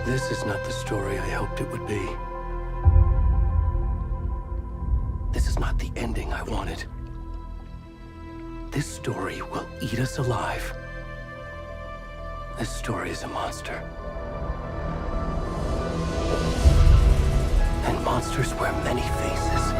This is not the story I hoped it would be. This is not the ending I wanted. This story will eat us alive. This story is a monster. And monsters wear many faces.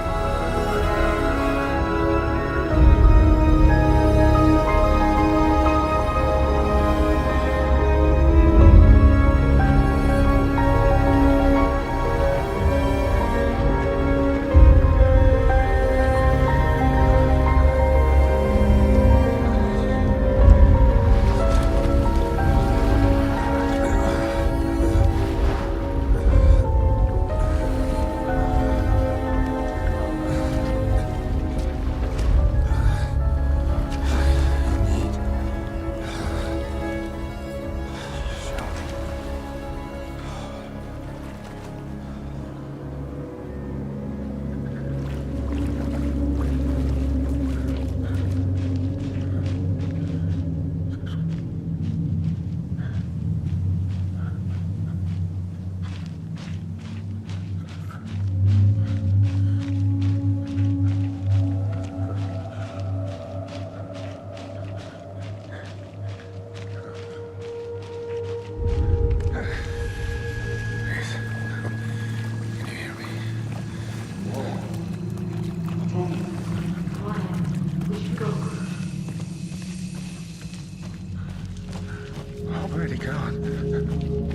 Where'd he gone?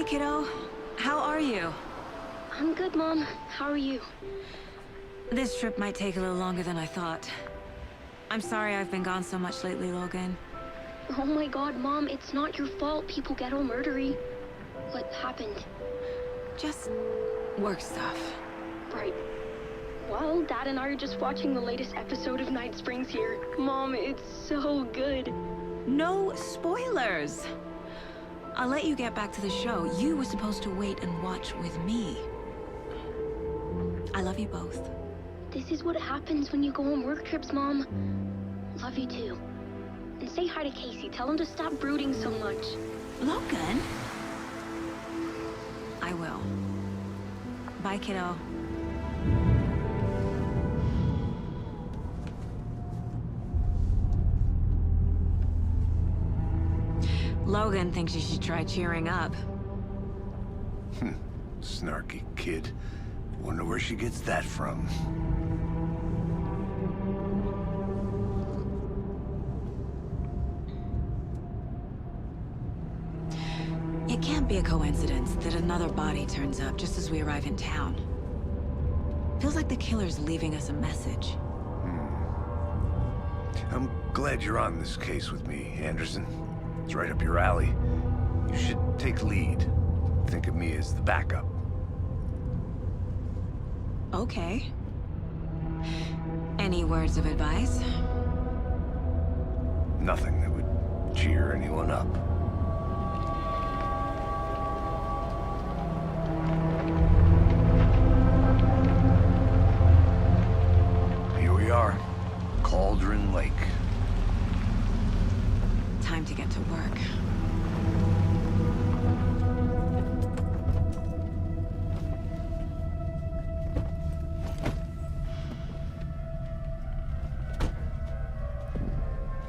Hey, kiddo. How are you? I'm good, Mom. How are you? This trip might take a little longer than I thought. I'm sorry I've been gone so much lately, Logan. Oh my god, Mom, it's not your fault people get all murdery. What happened? Just work stuff. Right. Well, Dad and I are just watching the latest episode of Night Springs here. Mom, it's so good. No spoilers! I'll let you get back to the show. You were supposed to wait and watch with me. I love you both. This is what happens when you go on work trips, Mom. Love you too. And say hi to Casey. Tell him to stop brooding so much. Logan? I will. Bye, kiddo. Logan thinks you should try cheering up. Snarky kid. Wonder where she gets that from. It can't be a coincidence that another body turns up just as we arrive in town. Feels like the killer's leaving us a message. I'm glad you're on this case with me, Anderson. It's right up your alley. You should take lead. Think of me as the backup. Okay. Any words of advice? Nothing that would cheer anyone up. Here we are. Cauldron Lake. Time to get to work.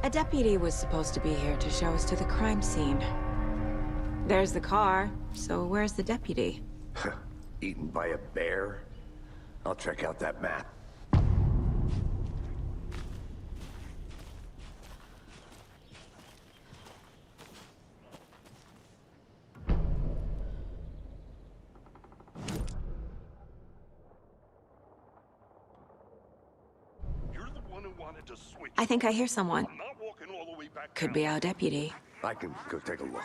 A deputy was supposed to be here to show us to the crime scene. There's the car, so where's the deputy? Eaten by a bear? I'll check out that map. I think I hear someone. I'm not walking all the way back Could down. be our deputy. I can go take a look.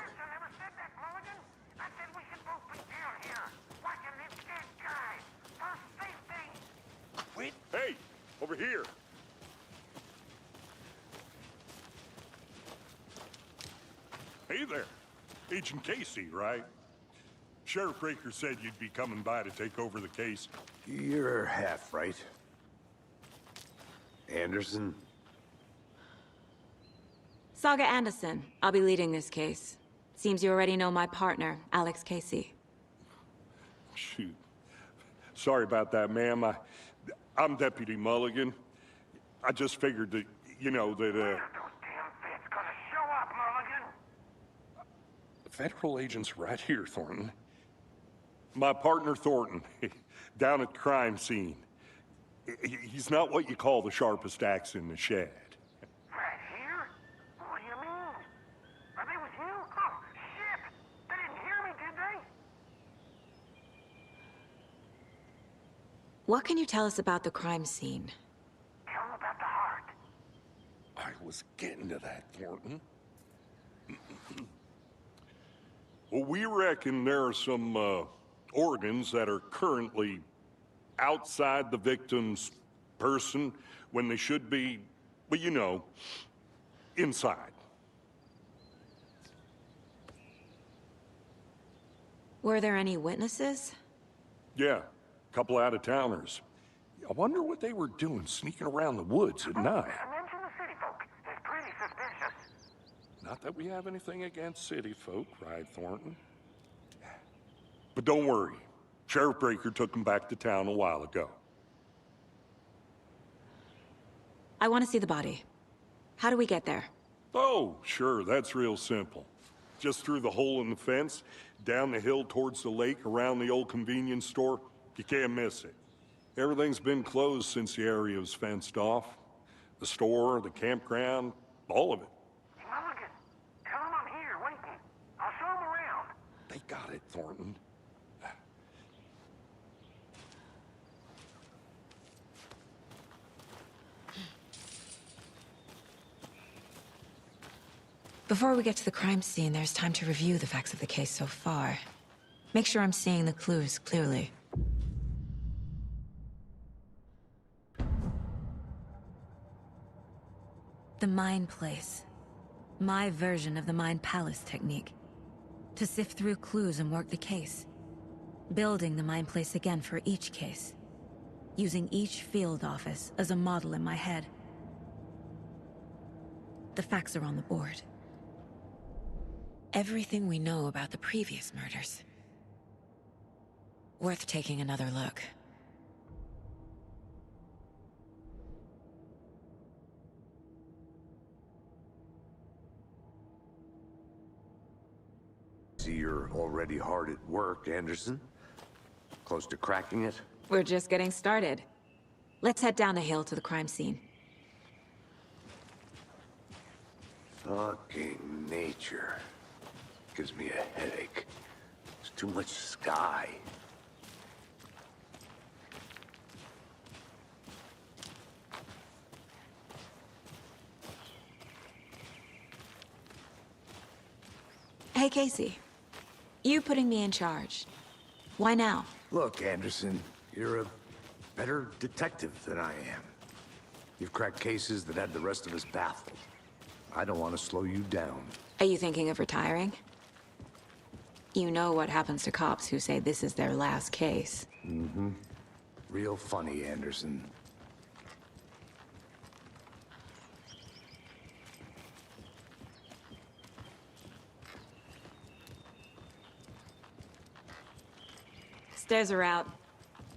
Wait. Hey, over here. Hey there. Agent Casey, right? Sheriff Breaker said you'd be coming by to take over the case. You're half right. Anderson? Saga Anderson. I'll be leading this case. Seems you already know my partner, Alex Casey. Shoot. Sorry about that, ma'am. I'm Deputy Mulligan. I just figured that, you know, that, Federal agents right here, Thornton. My partner, Thornton, down at the crime scene. He's not what you call the sharpest axe in the shed. Right here? What do you mean? Are they with you? Oh, shit! They didn't hear me, did they? What can you tell us about the crime scene? Tell them about the heart. I was getting to that, Thornton. Well, we reckon there are some, organs that are currently outside the victim's person when they should be, well, you know, inside. Were there any witnesses? Yeah, a couple out-of-towners. I wonder what they were doing sneaking around the woods at night. Mention the city folk. It's pretty suspicious. Not that we have anything against city folk, right, Thornton? But don't worry. Sheriff Breaker took them back to town a while ago. I want to see the body. How do we get there? Oh, sure, that's real simple. Just through the hole in the fence, down the hill towards the lake, around the old convenience store. You can't miss it. Everything's been closed since the area was fenced off. The store, the campground, all of it. Mulligan, tell them I'm here waiting. I'll show them around. They got it, Thornton. Before we get to the crime scene, there's time to review the facts of the case so far. Make sure I'm seeing the clues clearly. The Mind Place. My version of the Mind Palace technique. To sift through clues and work the case. Building the Mind Place again for each case. Using each field office as a model in my head. The facts are on the board. Everything we know about the previous murders. Worth taking another look. See, you're already hard at work, Anderson. Close to cracking it? We're just getting started. Let's head down the hill to the crime scene. Fucking nature. Gives me a headache. There's too much sky. Hey, Casey. You putting me in charge. Why now? Look, Anderson, you're a better detective than I am. You've cracked cases that had the rest of us baffled. I don't want to slow you down. Are you thinking of retiring? You know what happens to cops who say this is their last case. Mm-hmm. Real funny, Anderson. Stairs are out.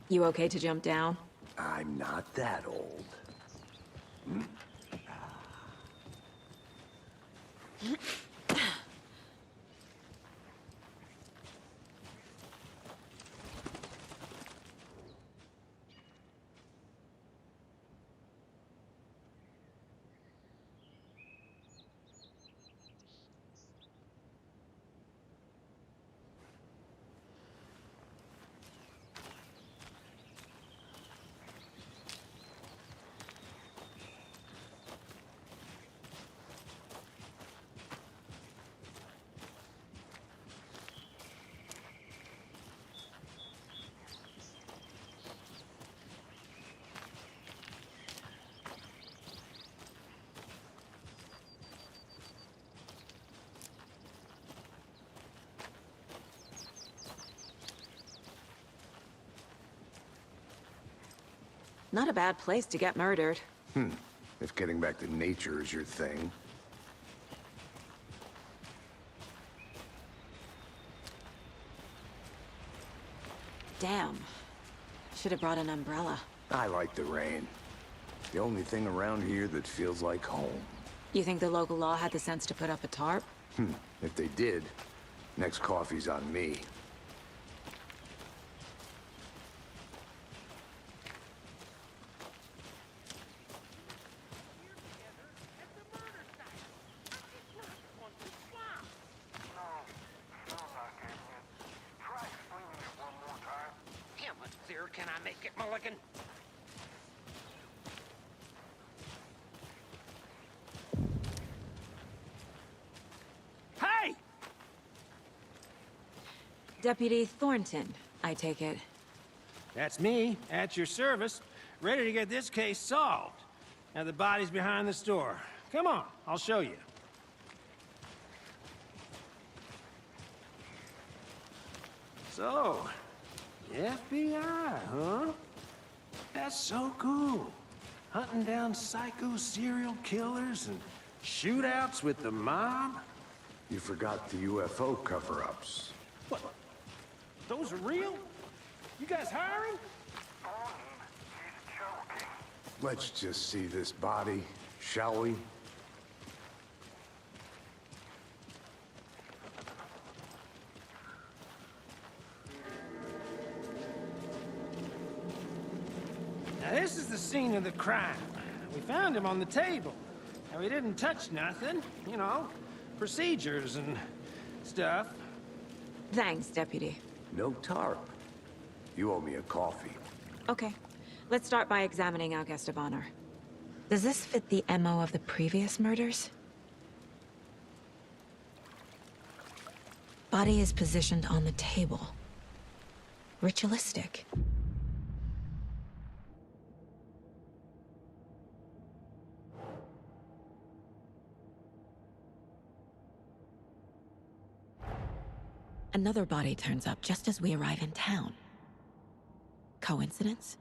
You okay to jump down? I'm not that old. Not a bad place to get murdered. If getting back to nature is your thing. Damn. Should have brought an umbrella. I like the rain. The only thing around here that feels like home. You think the local law had the sense to put up a tarp? If they did, next coffee's on me. How much clearer can I make it, Mulligan? Hey! Deputy Thornton, I take it. That's me, at your service, ready to get this case solved. Now the body's behind the store. Come on, I'll show you. So, the FBI, huh? That's so cool. Hunting down psycho serial killers and shootouts with the mob. You forgot the UFO cover-ups. What? Those are real? You guys hiring? Let's just see this body, shall we? Now this is the scene of the crime. We found him on the table. And we didn't touch nothing, you know, procedures and stuff. Thanks, Deputy. No tarp. You owe me a coffee. Okay. Let's start by examining our guest of honor. Does this fit the MO of the previous murders? Body is positioned on the table. Ritualistic. Another body turns up just as we arrive in town. Coincidence?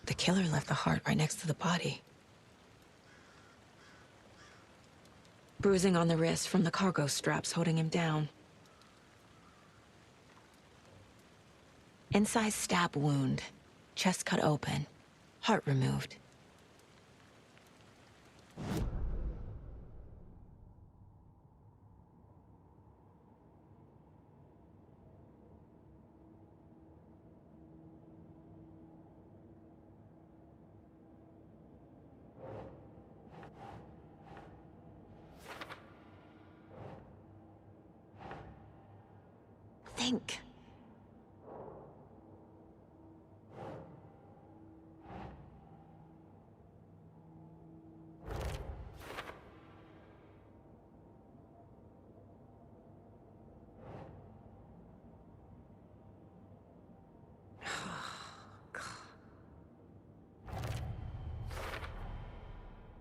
The killer left the heart right next to the body. Bruising on the wrist from the cargo straps holding him down. Incised stab wound. Chest cut open. Heart removed. Think.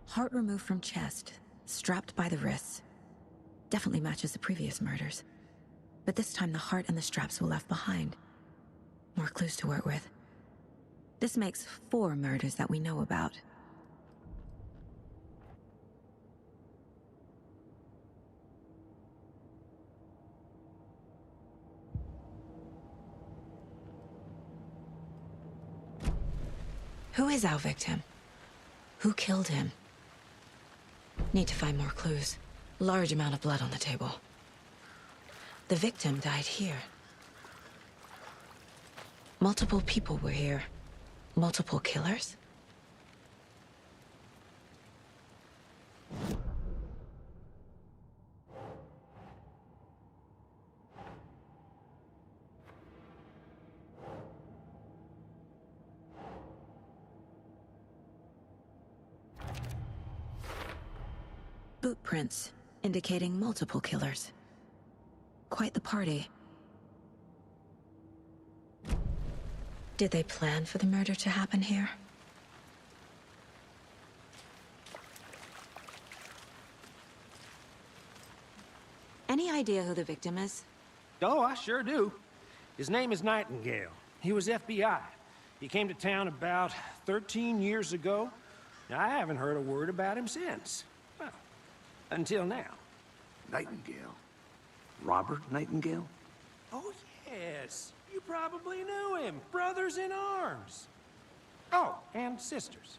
Heart removed from chest, strapped by the wrists. Definitely matches the previous murders. But this time the heart and the straps were left behind. More clues to work with. This makes 4 murders that we know about. Who is our victim? Who killed him? Need to find more clues. Large amount of blood on the table. The victim died here. Multiple people were here. Multiple killers? Boot prints, indicating multiple killers. Quite the party. Did they plan for the murder to happen here? Any idea who the victim is? Oh, I sure do. His name is Nightingale. He was FBI. He came to town about 13 years ago. I haven't heard a word about him since. Well, until now. Nightingale? Robert Nightingale? Oh, yes. You probably knew him. Brothers in arms. Oh, and sisters.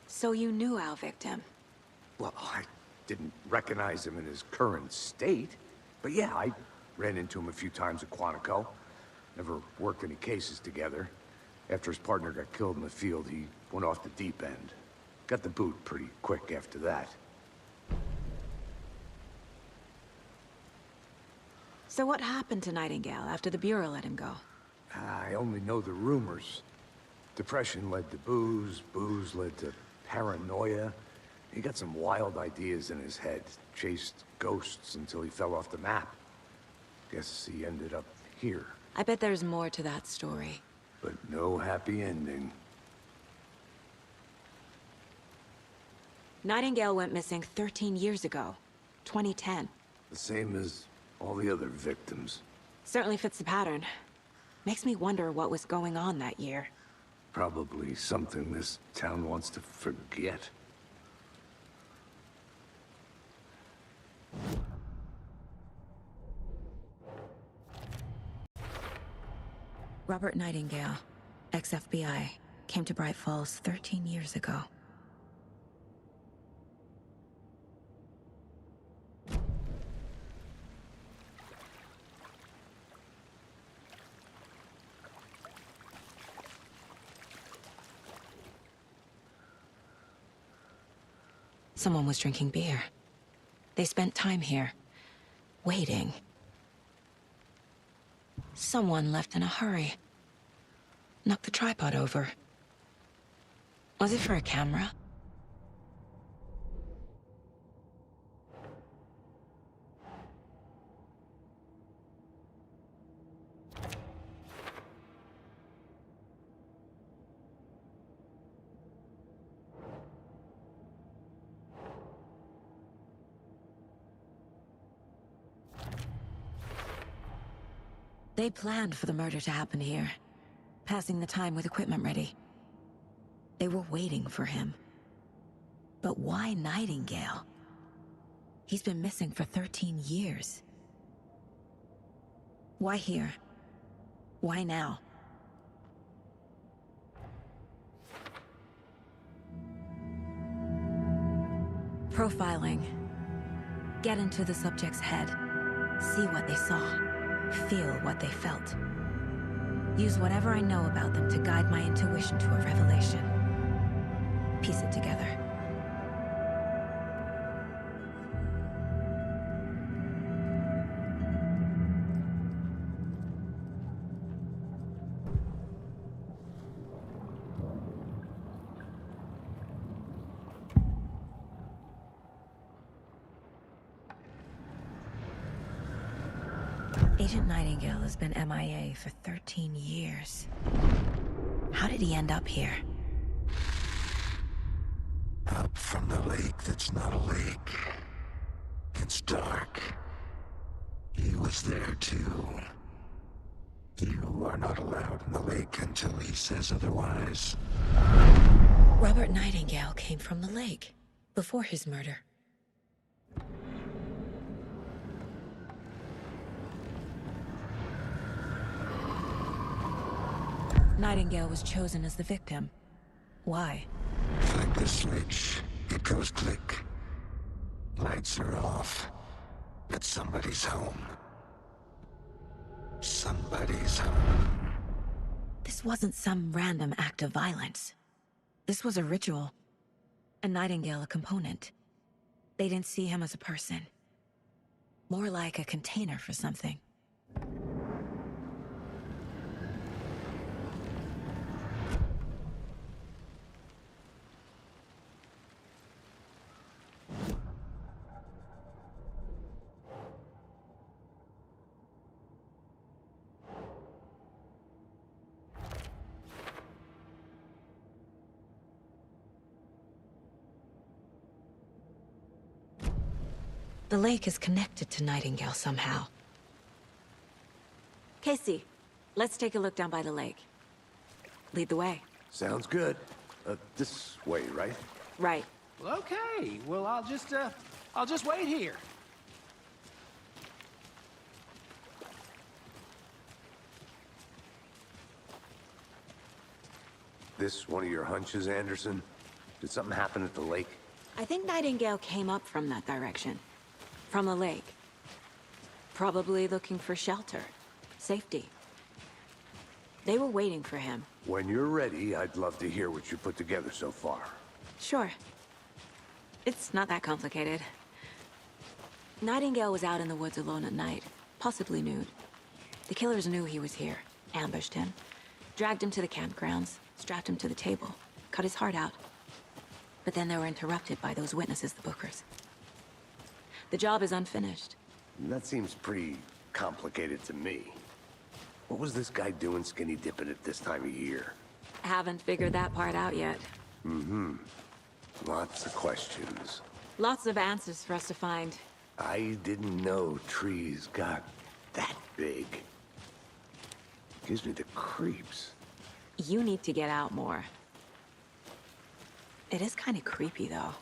So you knew our victim? Well, I didn't recognize him in his current state. But yeah, I ran into him a few times at Quantico. Never worked any cases together. After his partner got killed in the field, he went off the deep end. Got the boot pretty quick after that. So what happened to Nightingale after the Bureau let him go? I only know the rumors. Depression led to booze, booze led to paranoia. He got some wild ideas in his head, chased ghosts until he fell off the map. Guess he ended up here, I bet there's more to that story. but no happy ending. Nightingale went missing 13 years ago. 2010. The same as all the other victims. Certainly fits the pattern. Makes me wonder what was going on that year. Probably something this town wants to forget. Robert Nightingale, ex-FBI, came to Bright Falls 13 years ago. Someone was drinking beer. They spent time here, waiting. Someone left in a hurry. Knocked the tripod over. Was it for a camera? They planned for the murder to happen here, passing the time with equipment ready. They were waiting for him. But why Nightingale? He's been missing for 13 years. Why here? Why now? Profiling. Get into the subject's head. See what they saw. Feel what they felt. Use whatever I know about them to guide my intuition to a revelation. Piece it together. Agent Nightingale has been MIA for 13 years. How did he end up here? Up from the lake that's not a lake. It's dark. He was there too. You are not allowed in the lake until he says otherwise. Robert Nightingale came from the lake, before his murder. Nightingale was chosen as the victim. Why? Flick the switch. It goes click. Lights are off. But somebody's home. Somebody's home. This wasn't some random act of violence. This was a ritual. And Nightingale a component. They didn't see him as a person. More like a container for something. The lake is connected to Nightingale somehow. Casey, let's take a look down by the lake. Lead the way. Sounds good. This way, right? Right. Well, okay. Well, I'll just wait here. This one of your hunches, Anderson? Did something happen at the lake? I think Nightingale came up from that direction. From the lake. Probably looking for shelter. Safety. They were waiting for him. When you're ready, I'd love to hear what you put together so far. Sure. It's not that complicated. Nightingale was out in the woods alone at night. possibly nude. The killers knew he was here, ambushed him, dragged him to the campgrounds, strapped him to the table, cut his heart out. But then they were interrupted by those witnesses, the Bookers. The job is unfinished. That seems pretty complicated to me. What was this guy doing skinny dipping at this time of year? Haven't figured that part out yet. Lots of questions. Lots of answers for us to find. I didn't know trees got that big. Gives me the creeps. You need to get out more. It is kind of creepy, though.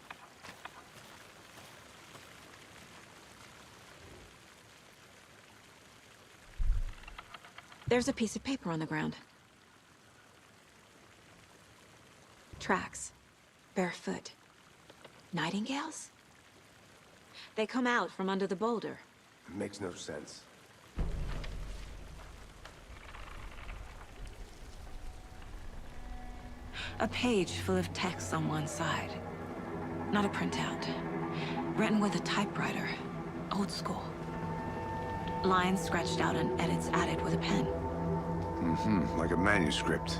There's a piece of paper on the ground. Tracks. Barefoot. Nightingales? They come out from under the boulder. It makes no sense. A page full of text on one side. Not a printout. Written with a typewriter. Old school. Lines scratched out and edits added with a pen. Like a manuscript.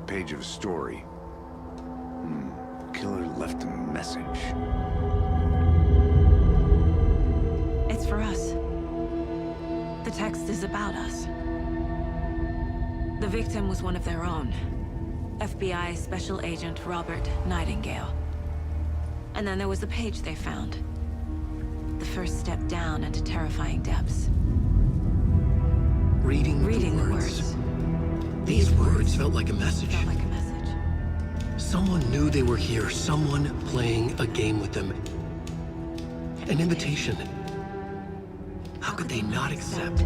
Page of a story. Killer left a message. It's for us. The text is about us. The victim was one of their own. FBI Special Agent Robert Nightingale. And then there was the page they found. The first step down into terrifying depths. Reading The the words. These words felt like a message. Felt like a message. Someone knew they were here, someone playing a game with them. An invitation. How could they not accept,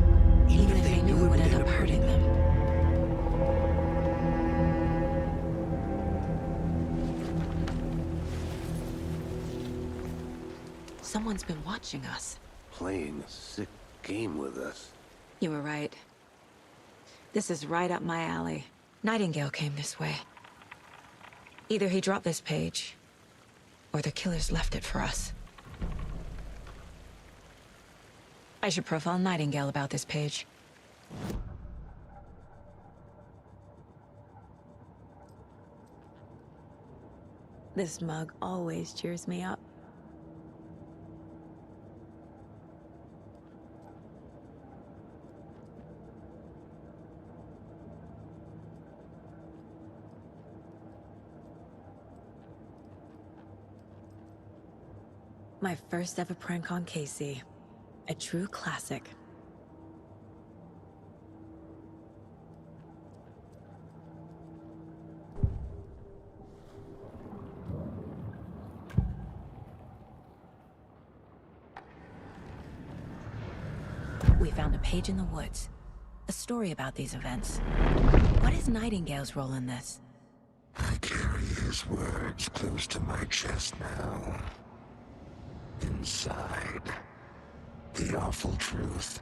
Even if they knew it would end up hurting them. Someone's been watching us. Playing a sick game with us. You were right. This is right up my alley. Nightingale came this way. Either he dropped this page, or the killers left it for us. I should profile Nightingale about this page. This mug always cheers me up. My first ever prank on Casey. A true classic. We found a page in the woods. A story about these events. What is Nightingale's role in this? I carry his words close to my chest now. Inside, the awful truth.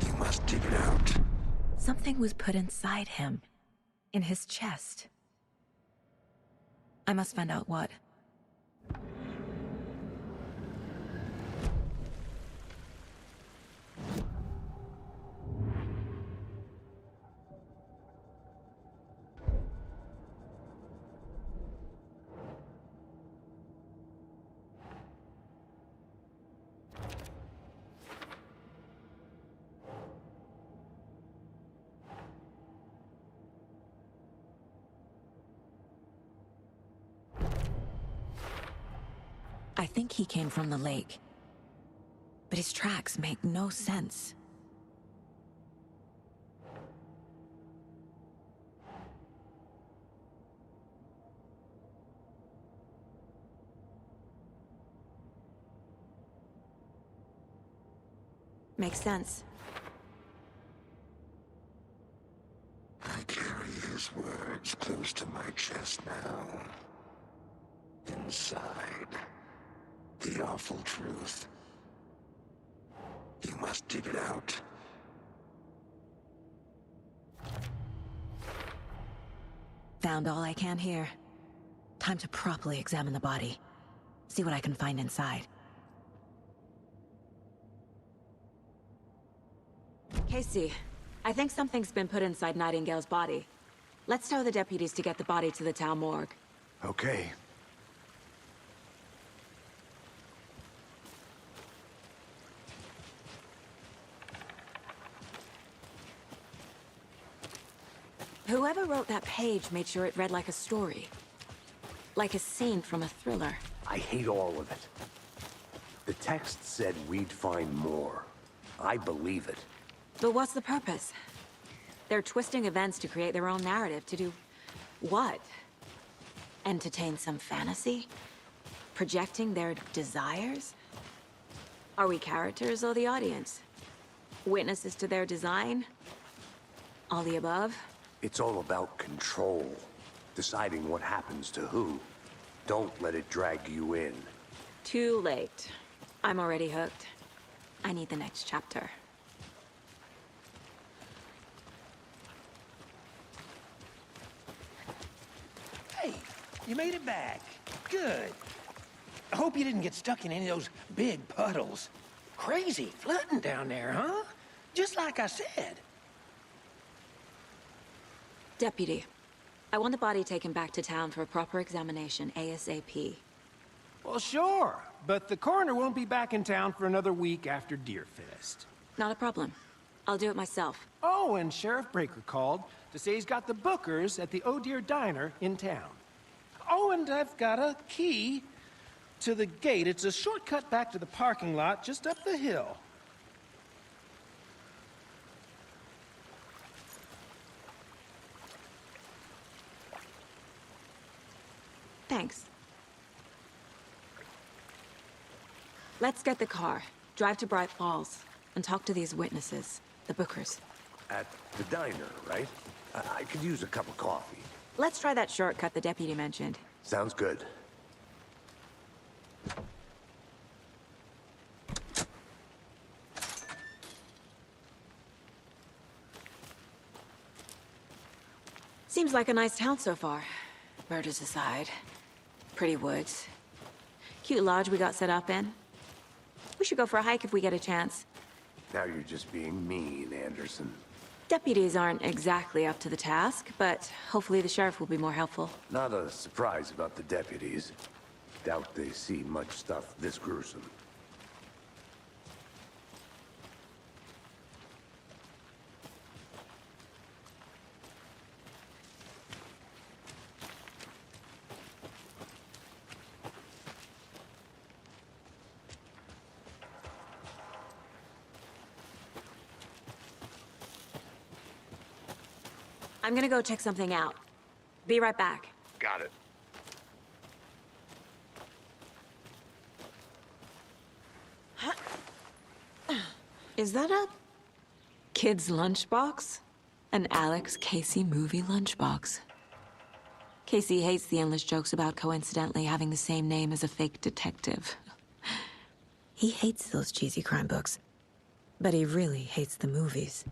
You must dig it out. Something was put inside him. In his chest. I must find out what. I think he came from the lake. But his tracks make no sense. Makes sense. I carry his words close to my chest now. Inside, the awful truth. You must dig it out. Found all I can here. Time to properly examine the body. See what I can find inside. Casey, I think something's been put inside Nightingale's body. Let's tell the deputies to get the body to the town morgue. Okay. Whoever wrote that page made sure it read like a story. Like a scene from a thriller. I hate all of it. The text said we'd find more. I believe it. But what's the purpose? They're twisting events to create their own narrative to do... what? Entertain some fantasy? Projecting their desires? Are we characters or the audience? Witnesses to their design? All the above? It's all about control. Deciding what happens to who. Don't let it drag you in. Too late. I'm already hooked. I need the next chapter. Hey, you made it back. Good. I hope you didn't get stuck in any of those big puddles. Crazy flooding down there, huh? Just like I said. Deputy, I want the body taken back to town for a proper examination, ASAP. Well, sure. But the coroner won't be back in town for another week after Deerfest. Not a problem. I'll do it myself. Oh, and Sheriff Breaker called to say he's got the Bookers at the Oh Deer Diner in town. Oh, and I've got a key to the gate. It's a shortcut back to the parking lot just up the hill. Thanks. Let's get the car, drive to Bright Falls, and talk to these witnesses, the Bookers. At the diner, right? I could use a cup of coffee. Let's try that shortcut the deputy mentioned. Sounds good. Seems like a nice town so far. Murders aside. Pretty woods. Cute lodge we got set up in. We should go for a hike if we get a chance. Now you're just being mean, Anderson. Deputies aren't exactly up to the task, but hopefully the sheriff will be more helpful. Not a surprise about the deputies. Doubt they see much stuff this gruesome. I'm gonna go check something out. Be right back. Got it. Is that a kid's lunchbox? An Alex Casey movie lunchbox. Casey hates the endless jokes about coincidentally having the same name as a fake detective. He hates those cheesy crime books, but he really hates the movies.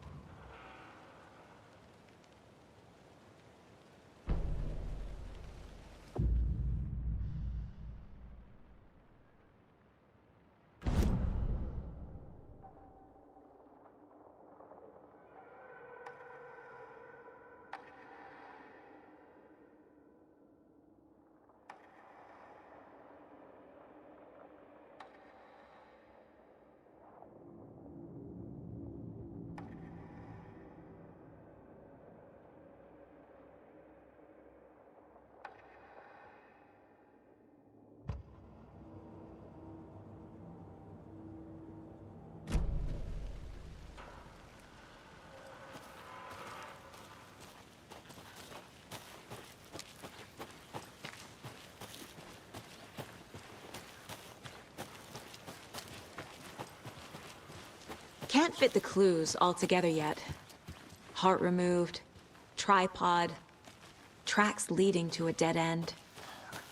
Can't fit the clues all together yet. Heart removed, tripod, tracks leading to a dead end.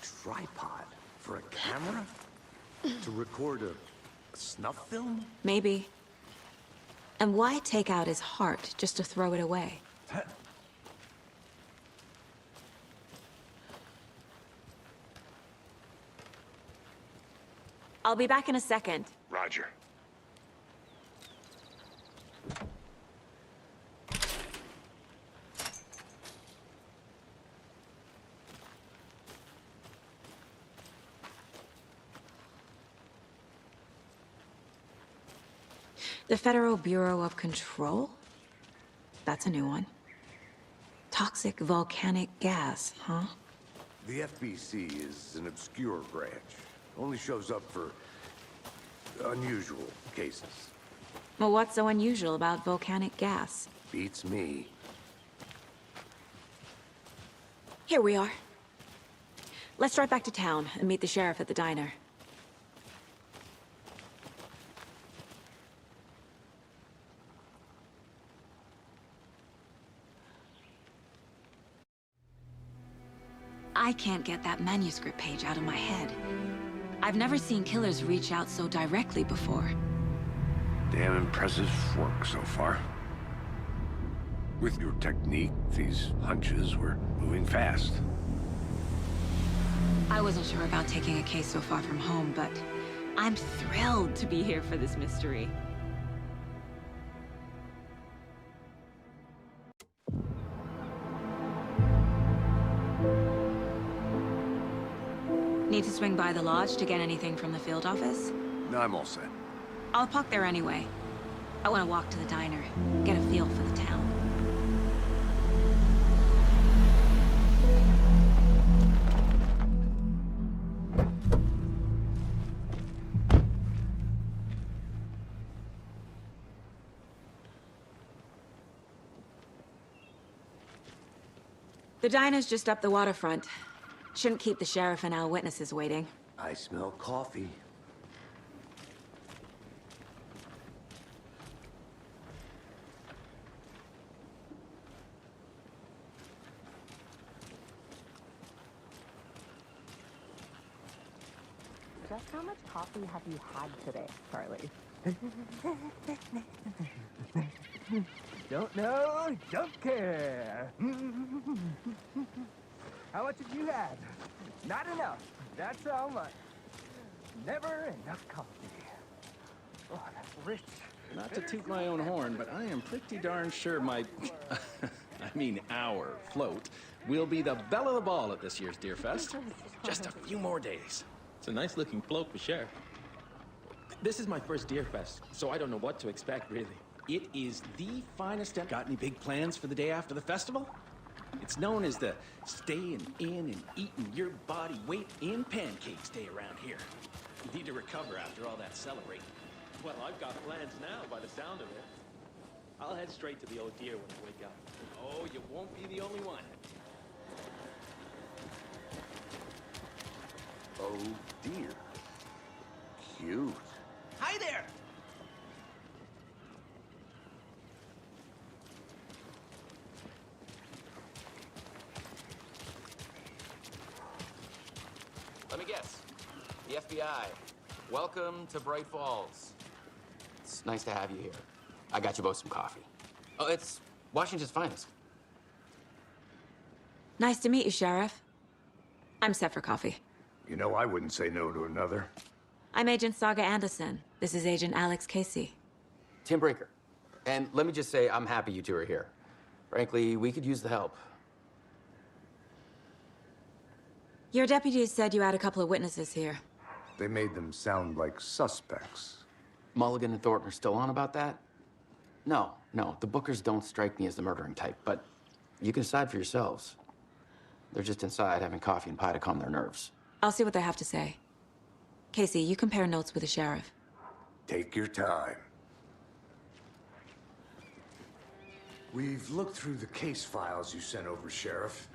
Tripod? For a camera? To record a snuff film? Maybe. And why take out his heart just to throw it away? I'll be back in a second. Roger. The Federal Bureau of Control? That's a new one. Toxic volcanic gas, huh? The FBC is an obscure branch. Only shows up for unusual cases. Well, what's so unusual about volcanic gas? Beats me. Here we are. Let's drive back to town and meet the sheriff at the diner. I can't get that manuscript page out of my head. I've never seen killers reach out so directly before. Damn impressive work so far. With your technique, these hunches were moving fast. I wasn't sure about taking a case so far from home, but I'm thrilled to be here for this mystery. Need to swing by the lodge to get anything from the field office? No, I'm all set. I'll park there anyway. I want to walk to the diner, get a feel for the town. The diner's just up the waterfront. Shouldn't keep the sheriff and our witnesses waiting. I smell coffee. Just how much coffee have you had today, Charlie? Don't know, don't care. How much have you had? Not enough. That's how much. Never enough coffee. Oh, that's rich. Not to toot my own horn, but I am pretty darn sure my... I mean our float will be the belle of the ball at this year's Deer Fest. Just a few more days. It's a nice-looking float for sure. This is my first Deer Fest, so I don't know what to expect, really. It is the finest... Got any big plans for the day after the festival? It's known as the staying in and eating your body weight in pancakes day around here. You need to recover after all that celebrating. Well, I've got plans now, by the sound of it. I'll head straight to the old deer when I wake up. Oh, you won't be the only one. Oh, dear. Cute. Hi there! Let me guess. The FBI. Welcome to Bright Falls. It's nice to have you here. I got you both some coffee. Oh, it's Washington's finest. Nice to meet you, Sheriff. I'm set for coffee. You know, I wouldn't say no to another. I'm Agent Saga Anderson. This is Agent Alex Casey. Tim Breaker. And let me just say, I'm happy you two are here. Frankly, we could use the help. Your deputies said you had a couple of witnesses here. They made them sound like suspects. Mulligan and Thornton are still on about that? No, the Bookers don't strike me as the murdering type, but you can decide for yourselves. They're just inside having coffee and pie to calm their nerves. I'll see what they have to say. Casey, you compare notes with the sheriff. Take your time. We've looked through the case files you sent over, Sheriff.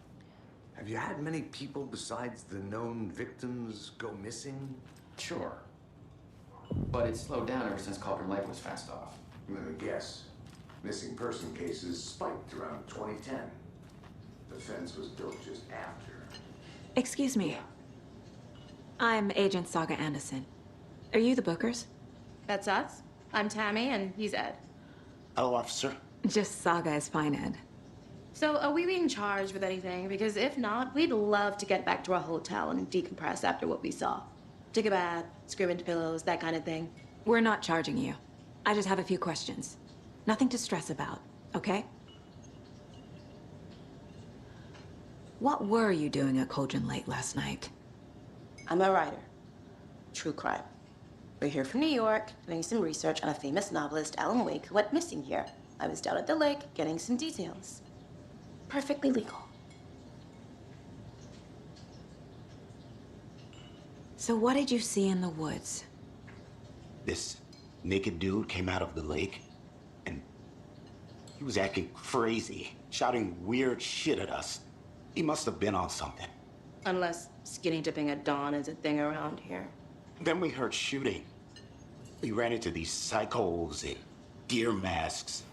Have you had many people besides the known victims go missing? Sure. But it's slowed down ever since Cauldron Lake was fenced off. Let me guess. Missing person cases spiked around 2010. The fence was built just after. Excuse me. I'm Agent Saga Anderson. Are you the Bookers? That's us. I'm Tammy, and he's Ed. Hello, officer. Just Saga is fine, Ed. So, are we being charged with anything? Because if not, we'd love to get back to our hotel and decompress after what we saw. Take a bath, scream into pillows, that kind of thing. We're not charging you. I just have a few questions. Nothing to stress about, okay? What were you doing at Cauldron Lake last night? I'm a writer. True crime. We're here from New York, doing some research on a famous novelist, Alan Wake, who went missing here. I was down at the lake, getting some details. Perfectly legal. So what did you see in the woods? This naked dude came out of the lake, and he was acting crazy, shouting weird shit at us. He must have been on something. Unless skinny dipping at dawn is a thing around here. Then we heard shooting. We ran into these psychos in deer masks.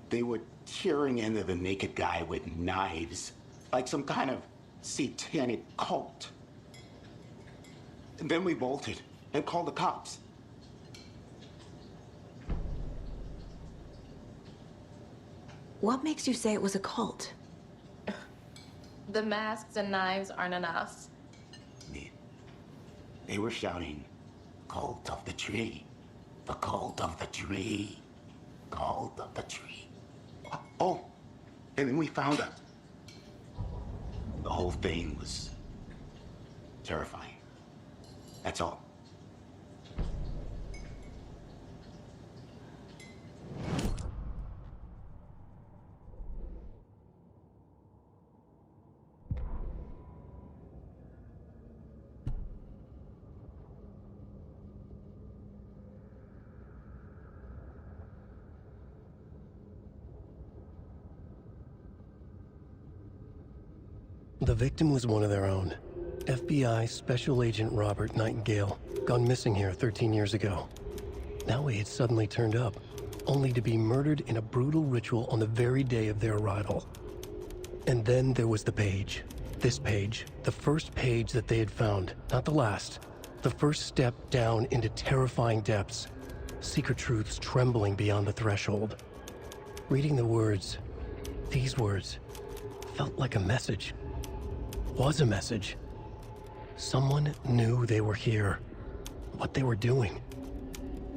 They were tearing into the naked guy with knives, like some kind of satanic cult. And then we bolted and called the cops. What makes you say it was a cult? The masks and knives aren't enough. They were shouting, "Cult of the tree, the cult of the tree, cult of the tree." Oh, and then we found out. The whole thing was terrifying. That's all. The victim was one of their own. FBI Special Agent Robert Nightingale, gone missing here 13 years ago. Now he had suddenly turned up, only to be murdered in a brutal ritual on the very day of their arrival. And then there was the page. This page, the first page that they had found, not the last. The first step down into terrifying depths. Secret truths trembling beyond the threshold. Reading the words, these words, felt like a message. Was a message. Someone knew they were here, what they were doing.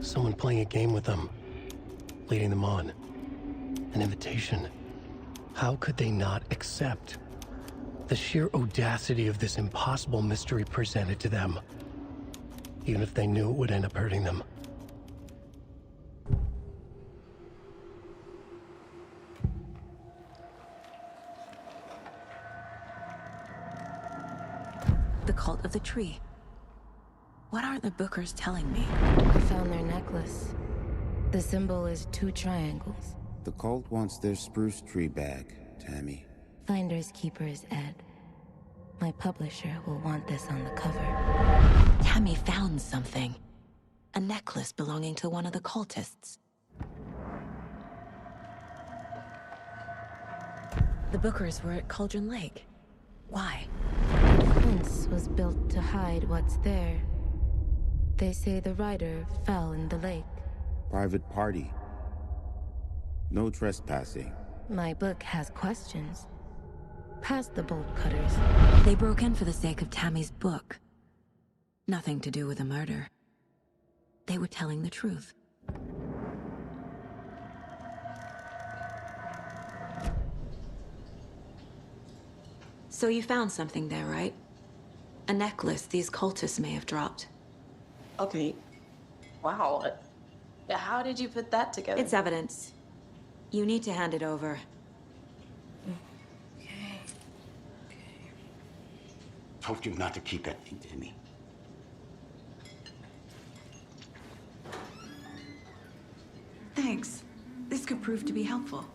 Someone playing a game with them, leading them on. An invitation. How could they not accept? The sheer audacity of this impossible mystery presented to them, even if they knew it would end up hurting them. The cult of the tree. What aren't the Bookers telling me? I found their necklace. The symbol is 2 triangles. The cult wants their spruce tree back, Tammy. Finders keepers, Ed. My publisher will want this on the cover. Tammy found something. A necklace belonging to one of the cultists. The Bookers were at Cauldron Lake. Why? The fence was built to hide what's there. They say the rider fell in the lake. Private party. No trespassing. My book has questions. Past the bolt cutters. They broke in for the sake of Tammy's book. Nothing to do with a murder. They were telling the truth. So you found something there, right? A necklace these cultists may have dropped. Okay. Wow. How did you put that together? It's evidence. You need to hand it over. Told you not to keep that thing to me. Thanks. This could prove to be helpful.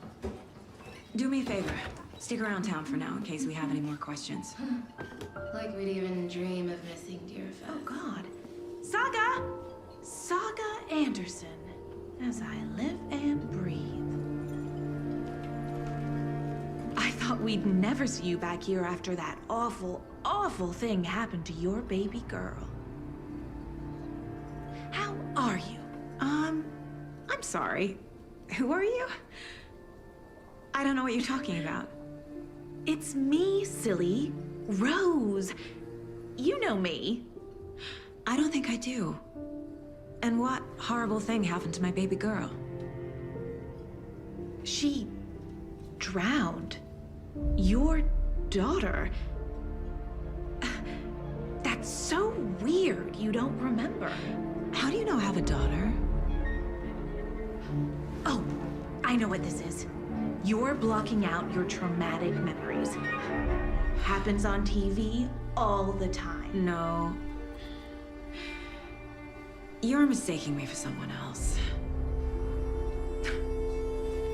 Do me a favor. Stick around town for now in case we have any more questions. Like we'd even dream of missing Deerfest. Oh, God. Saga! Saga Anderson. As I live and breathe. I thought we'd never see you back here after that awful, awful thing happened to your baby girl. How are you? I'm sorry. Who are you? I don't know what you're talking about. It's me, silly. Rose. You know me. I don't think I do. And what horrible thing happened to my baby girl? She drowned. Your daughter. That's So weird you don't remember. How do you know I have a daughter? Oh, I know what this is. You're blocking out your traumatic memories. Happens on TV all the time. No. You're mistaking me for someone else.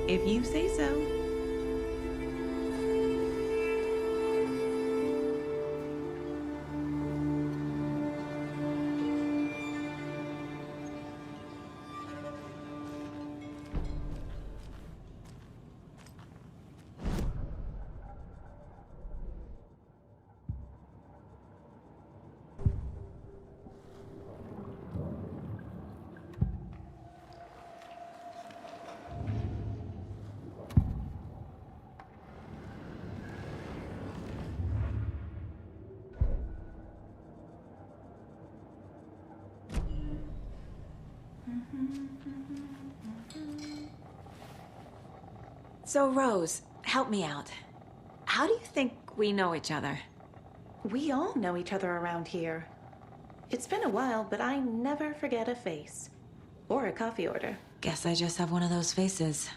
If you say so. So, Rose, help me out. How do you think we know each other? We all know each other around here. It's been a while, but I never forget a face. Or a coffee order. Guess I just have one of those faces.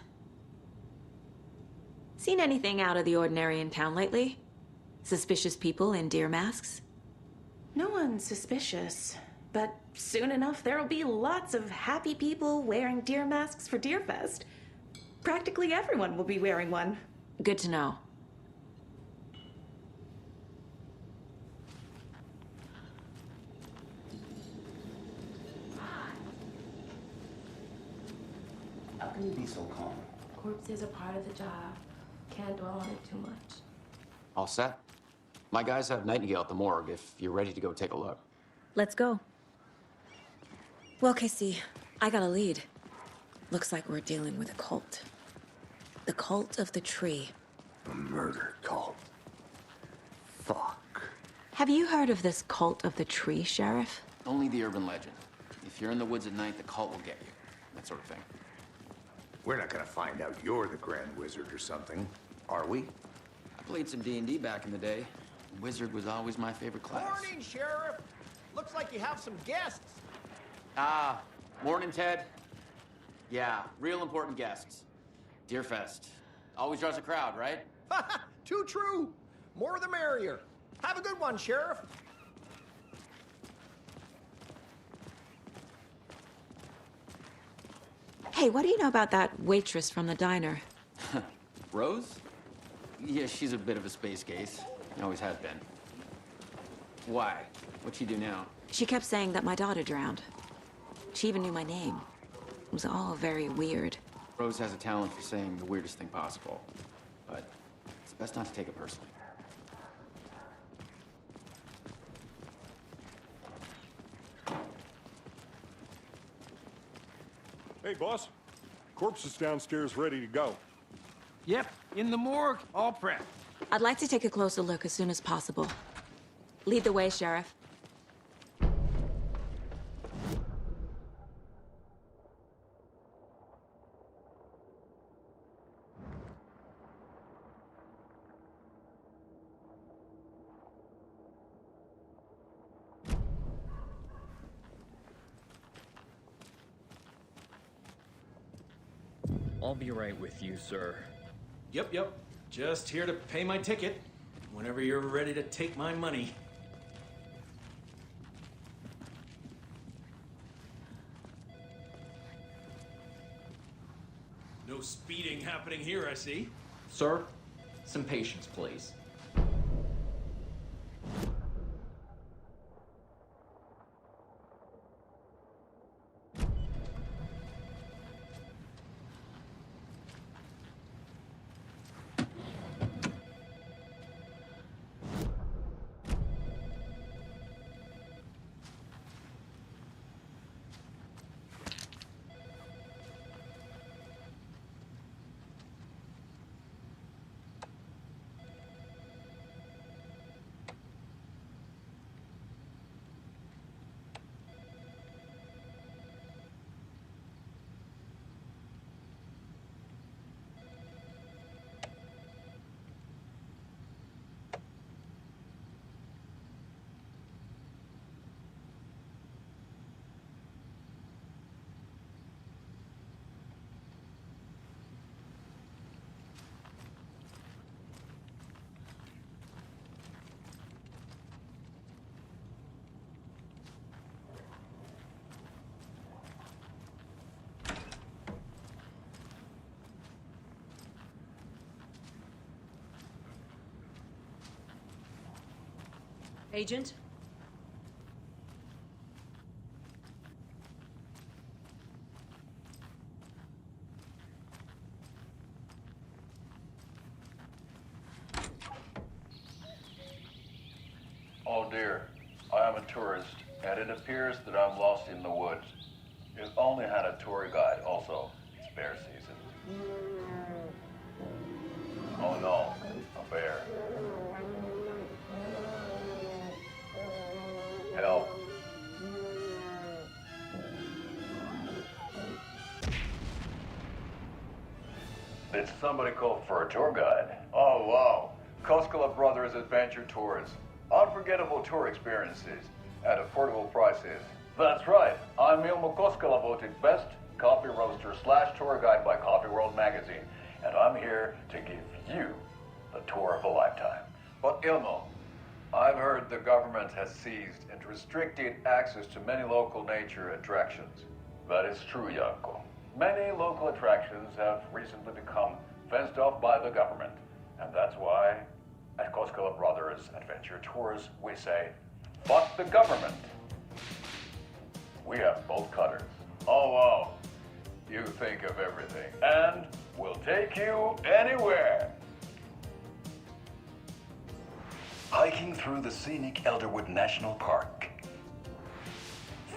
Seen anything out of the ordinary in town lately? Suspicious people in deer masks? No one's suspicious. But soon enough, there'll be lots of happy people wearing deer masks for Deerfest. Practically everyone will be wearing one. Good to know. How can you be so calm? Corpses are part of the job. Can't dwell on it too much. All set? My guys have Nightingale at the morgue if you're ready to go take a look. Let's go. Well, Casey, I got a lead. Looks like we're dealing with a cult. The cult of the tree. A murder cult. Fuck. Have you heard of this cult of the tree, Sheriff? Only the urban legend. If you're in the woods at night, the cult will get you. That sort of thing. We're not gonna find out you're the Grand Wizard or something, are we? I played some D&D back in the day. Wizard was always my favorite class. Morning, Sheriff. Looks like you have some guests. Ah, morning, Ted. Yeah, real important guests. Deerfest. Always draws a crowd, right? Too true. More the merrier. Have a good one, Sheriff. Hey, what do you know about that waitress from the diner? Rose? Yeah, she's a bit of a space case. Always has been. Why? What'd she do now? She kept saying that my daughter drowned. She even knew my name. It was all very weird. Rose has a talent for saying the weirdest thing possible. But it's best not to take it personally. Hey, boss. Corpse is downstairs ready to go. Yep, in the morgue, all prepped. I'd like to take a closer look as soon as possible. Lead the way, Sheriff. I'll be right with you, sir. Yep. Just here to pay my ticket. Whenever you're ready to take my money. No speeding happening here, I see. Sir, some patience, please. Agent? Oh dear, I am a tourist, and it appears that I'm lost in the woods. If only had a tour guide also. It's bear season. Oh no, a bear. Help. Did somebody call for a tour guide? Oh wow, Koskela Brothers Adventure Tours. Unforgettable tour experiences at affordable prices. That's right, I'm Ilmo Koskela, voted best coffee roaster / tour guide by Coffee World magazine, and I'm here to give you the tour of a lifetime. But Ilmo, I've heard the government has seized and restricted access to many local nature attractions. That is true, Janko. Many local attractions have recently become fenced off by the government, and that's why at Koskela Brothers Adventure Tours, we say, fuck the government. We have bolt cutters. Oh, wow. You think of everything. And we'll take you anywhere. Hiking through the scenic Elderwood National Park.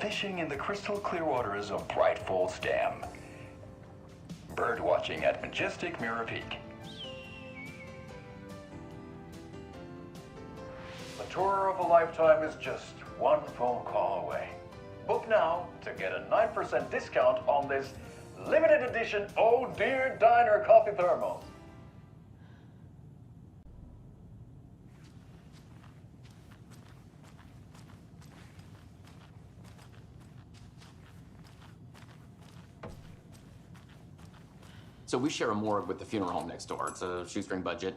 Fishing in the crystal clear waters of Bright Falls Dam. Bird watching at majestic Mirror Peak. A tour of a lifetime is just one phone call away. Book now to get a 9% discount on this limited edition Oh Dear Diner coffee thermos. So we share a morgue with the funeral home next door. It's a shoestring budget.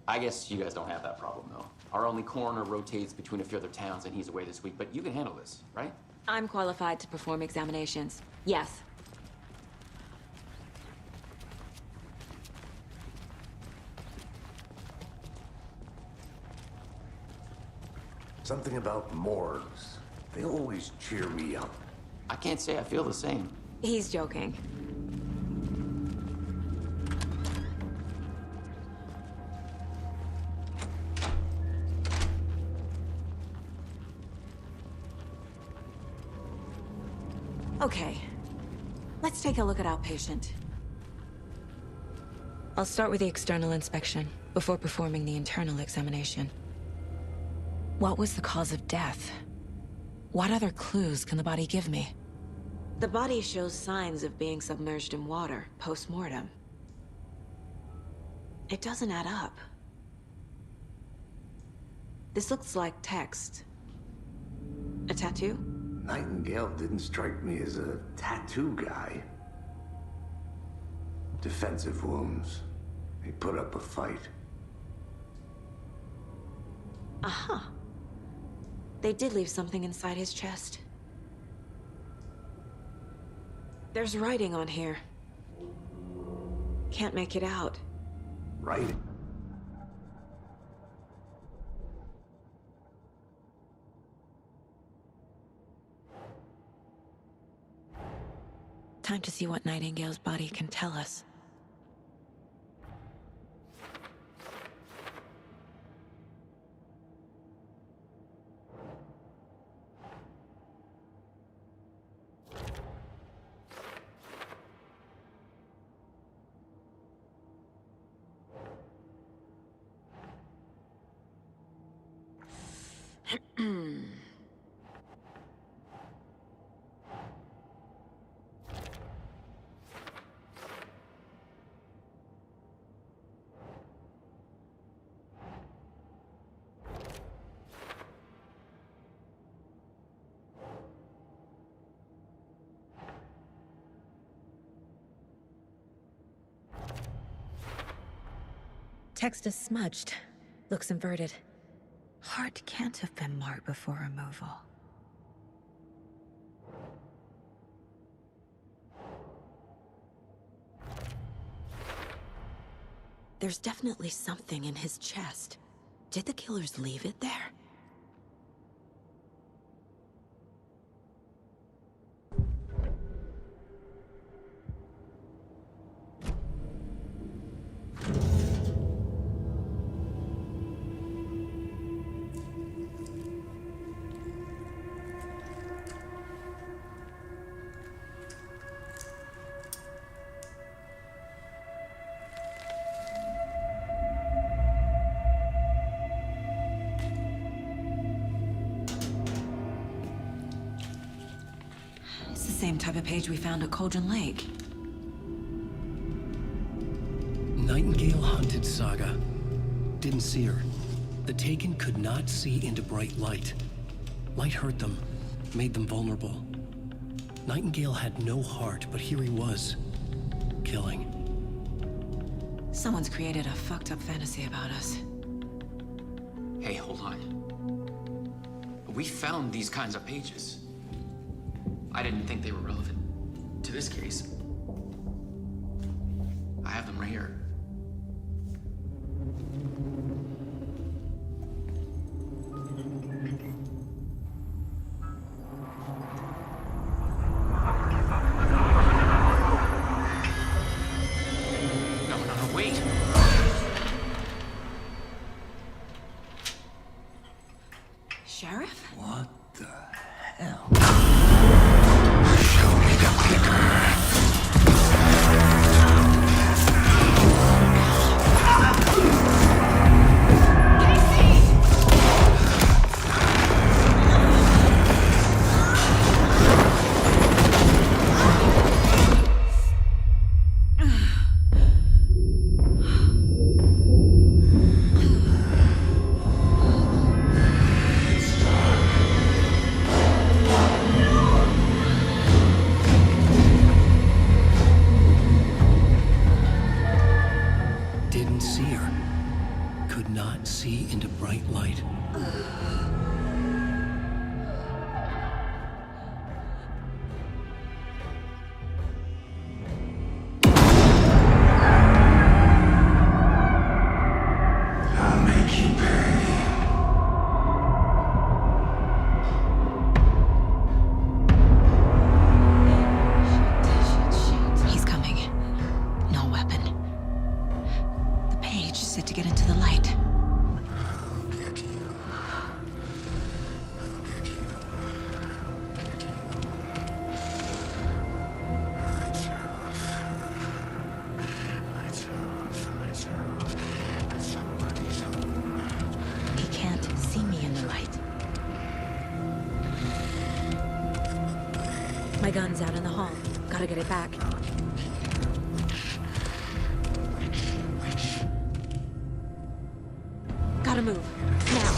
I guess you guys don't have that problem, though. Our only coroner rotates between a few other towns, and he's away this week. But you can handle this, right? I'm qualified to perform examinations. Yes. Something about morgues. They always cheer me up. I can't say I feel the same. He's joking. Okay, let's take a look at outpatient. I'll start with the external inspection before performing the internal examination. What was the cause of death? What other clues can the body give me? The body shows signs of being submerged in water post-mortem. It doesn't add up. This looks like text. A tattoo? Nightingale didn't strike me as a tattoo guy. Defensive wounds. He put up a fight. Uh-huh. They did leave something inside his chest. There's writing on here. Can't make it out. Writing? Time to see what Nightingale's body can tell us. Text is smudged. Looks inverted. Heart can't have been marked before removal. There's definitely something in his chest. Did the killers leave it there? the same type of page we found at Cauldron Lake. Nightingale hunted Saga. Didn't see her. The Taken could not see into bright light. Light hurt them, made them vulnerable. Nightingale had no heart, but here he was, killing. Someone's created a fucked up fantasy about us. Hey, hold on. We found these kinds of pages. I didn't think they were relevant to this case. I have them right here. No, wait. Sheriff? What the hell? Show me the clicker. Didn't see her. Could not see into bright light. I'll make you pay. He's coming. No weapon. The page said to get into the light. I'll get you. I'll get you. Get you. Lights off. Lights off. Lights off. Somebody's home. He can't see me in the light. My gun's out in the hall. Gotta get it back. Gotta move. Now.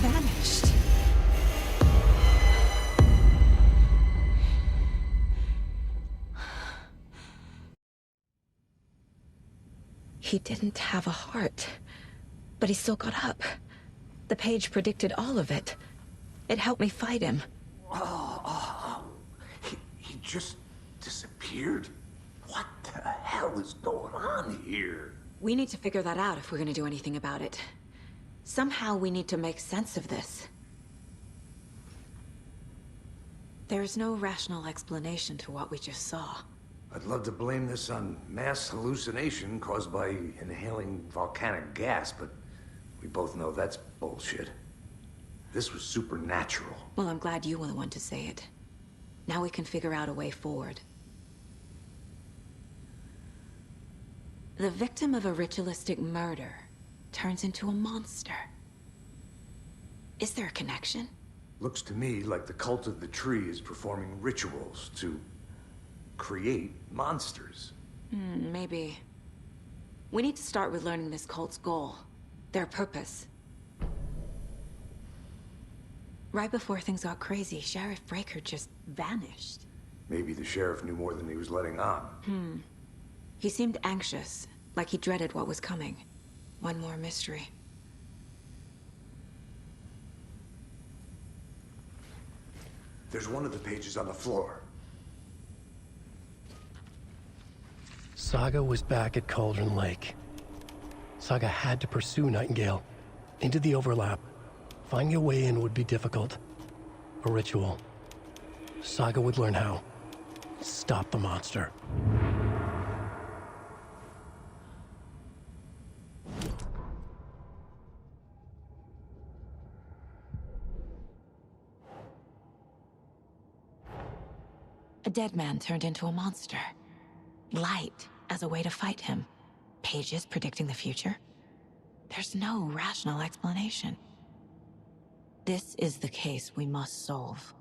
Vanished. He didn't have a heart, but he still got up. The page predicted all of it. It helped me fight him. He just disappeared? What the hell is going on here? We need to figure that out if we're gonna do anything about it. Somehow we need to make sense of this. There's no rational explanation to what we just saw. I'd love to blame this on mass hallucination caused by inhaling volcanic gas, but we both know that's bullshit. This was supernatural. Well, I'm glad you were the one to say it. Now we can figure out a way forward. The victim of a ritualistic murder turns into a monster. Is there a connection? Looks to me like the cult of the tree is performing rituals to create monsters. Maybe. We need to start with learning this cult's goal. Their purpose. Right before things got crazy, Sheriff Breaker just vanished. Maybe the sheriff knew more than he was letting on. He seemed anxious, like he dreaded what was coming. One more mystery. There's one of the pages on the floor. Saga was back at Cauldron Lake. Saga had to pursue Nightingale. Into the overlap. Finding a way in would be difficult. A ritual. Saga would learn how. Stop the monster. A dead man turned into a monster. Light as a way to fight him. Pages predicting the future. There's no rational explanation. This is the case we must solve.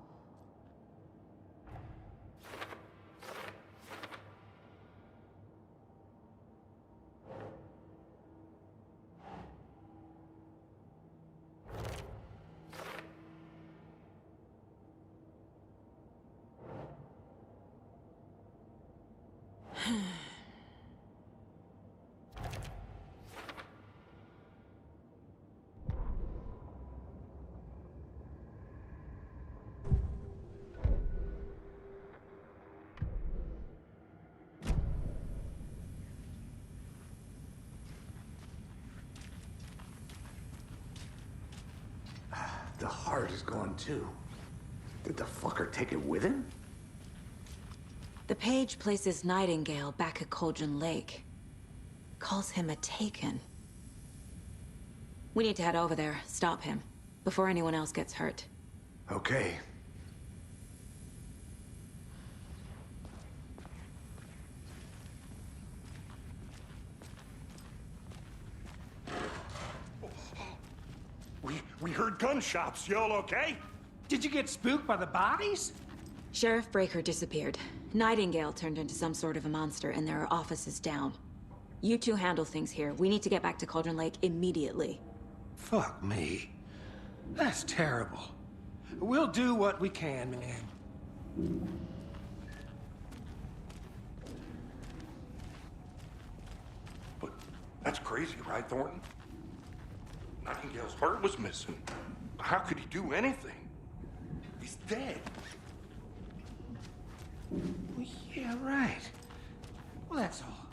The heart is gone too. Did the fucker take it with him? The page places Nightingale back at Cauldron Lake. Calls him a Taken. We need to head over there, stop him, before anyone else gets hurt. Okay. We heard gunshots. Y'all okay? Did you get spooked by the bodies? Sheriff Breaker disappeared. Nightingale turned into some sort of a monster, and there are offices down. You two handle things here. We need to get back to Cauldron Lake immediately. Fuck me. That's terrible. We'll do what we can, man. But that's crazy, right, Thornton? Nightingale's heart was missing. How could he do anything? He's dead. Well, yeah, right. Well, that's all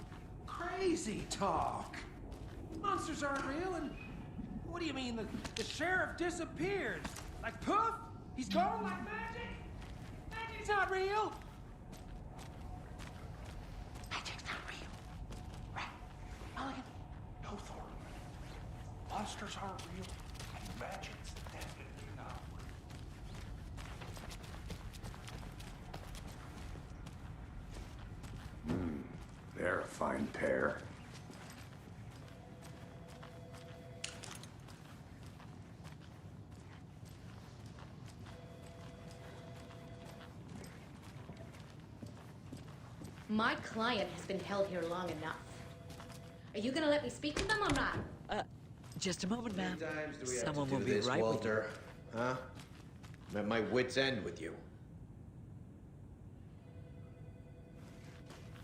crazy talk. Monsters aren't real, and what do you mean the sheriff disappeared? Like poof? He's gone like magic? Magic's not real. Magic's not real. Right? Mulligan? No, Thornton. Monsters aren't real. Magic's definitely not real. They're a fine pair. My client has been held here long enough. Are you gonna let me speak with them or not? Just a moment, ma'am. How many times do we have Someone to do will be this, right with Walter? Huh? I'm at my wit's end with you.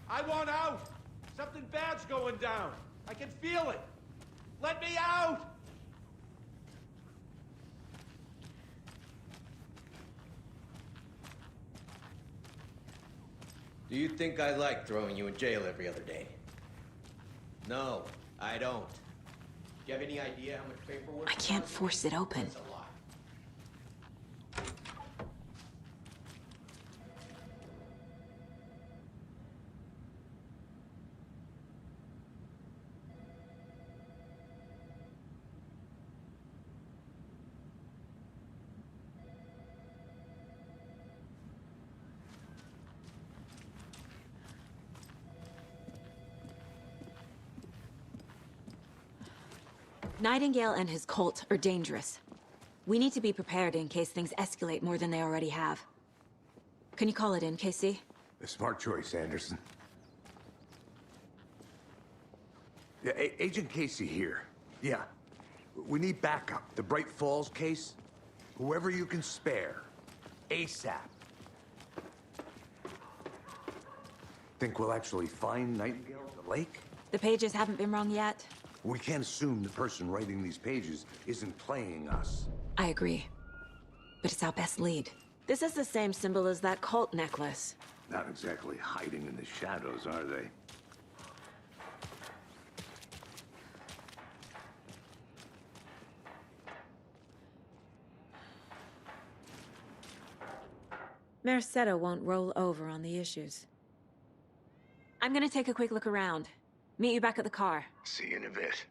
I want out! Something bad's going down. I can feel it. Let me out! Do you think I like throwing you in jail every other day? No, I don't. Do you have any idea how much paperwork? I can't force it open. That's a lot. Nightingale and his cult are dangerous. We need to be prepared in case things escalate more than they already have. Can you call it in, Casey? A smart choice, Anderson. Yeah, Agent Casey here. Yeah. We need backup. The Bright Falls case? Whoever you can spare. ASAP. Think we'll actually find Nightingale at the lake? The pages haven't been wrong yet. We can't assume the person writing these pages isn't playing us. I agree. But it's our best lead. This is the same symbol as that cult necklace. Not exactly hiding in the shadows, are they? Mercado won't roll over on the issues. I'm gonna take a quick look around. Meet you back at the car. See you in a bit.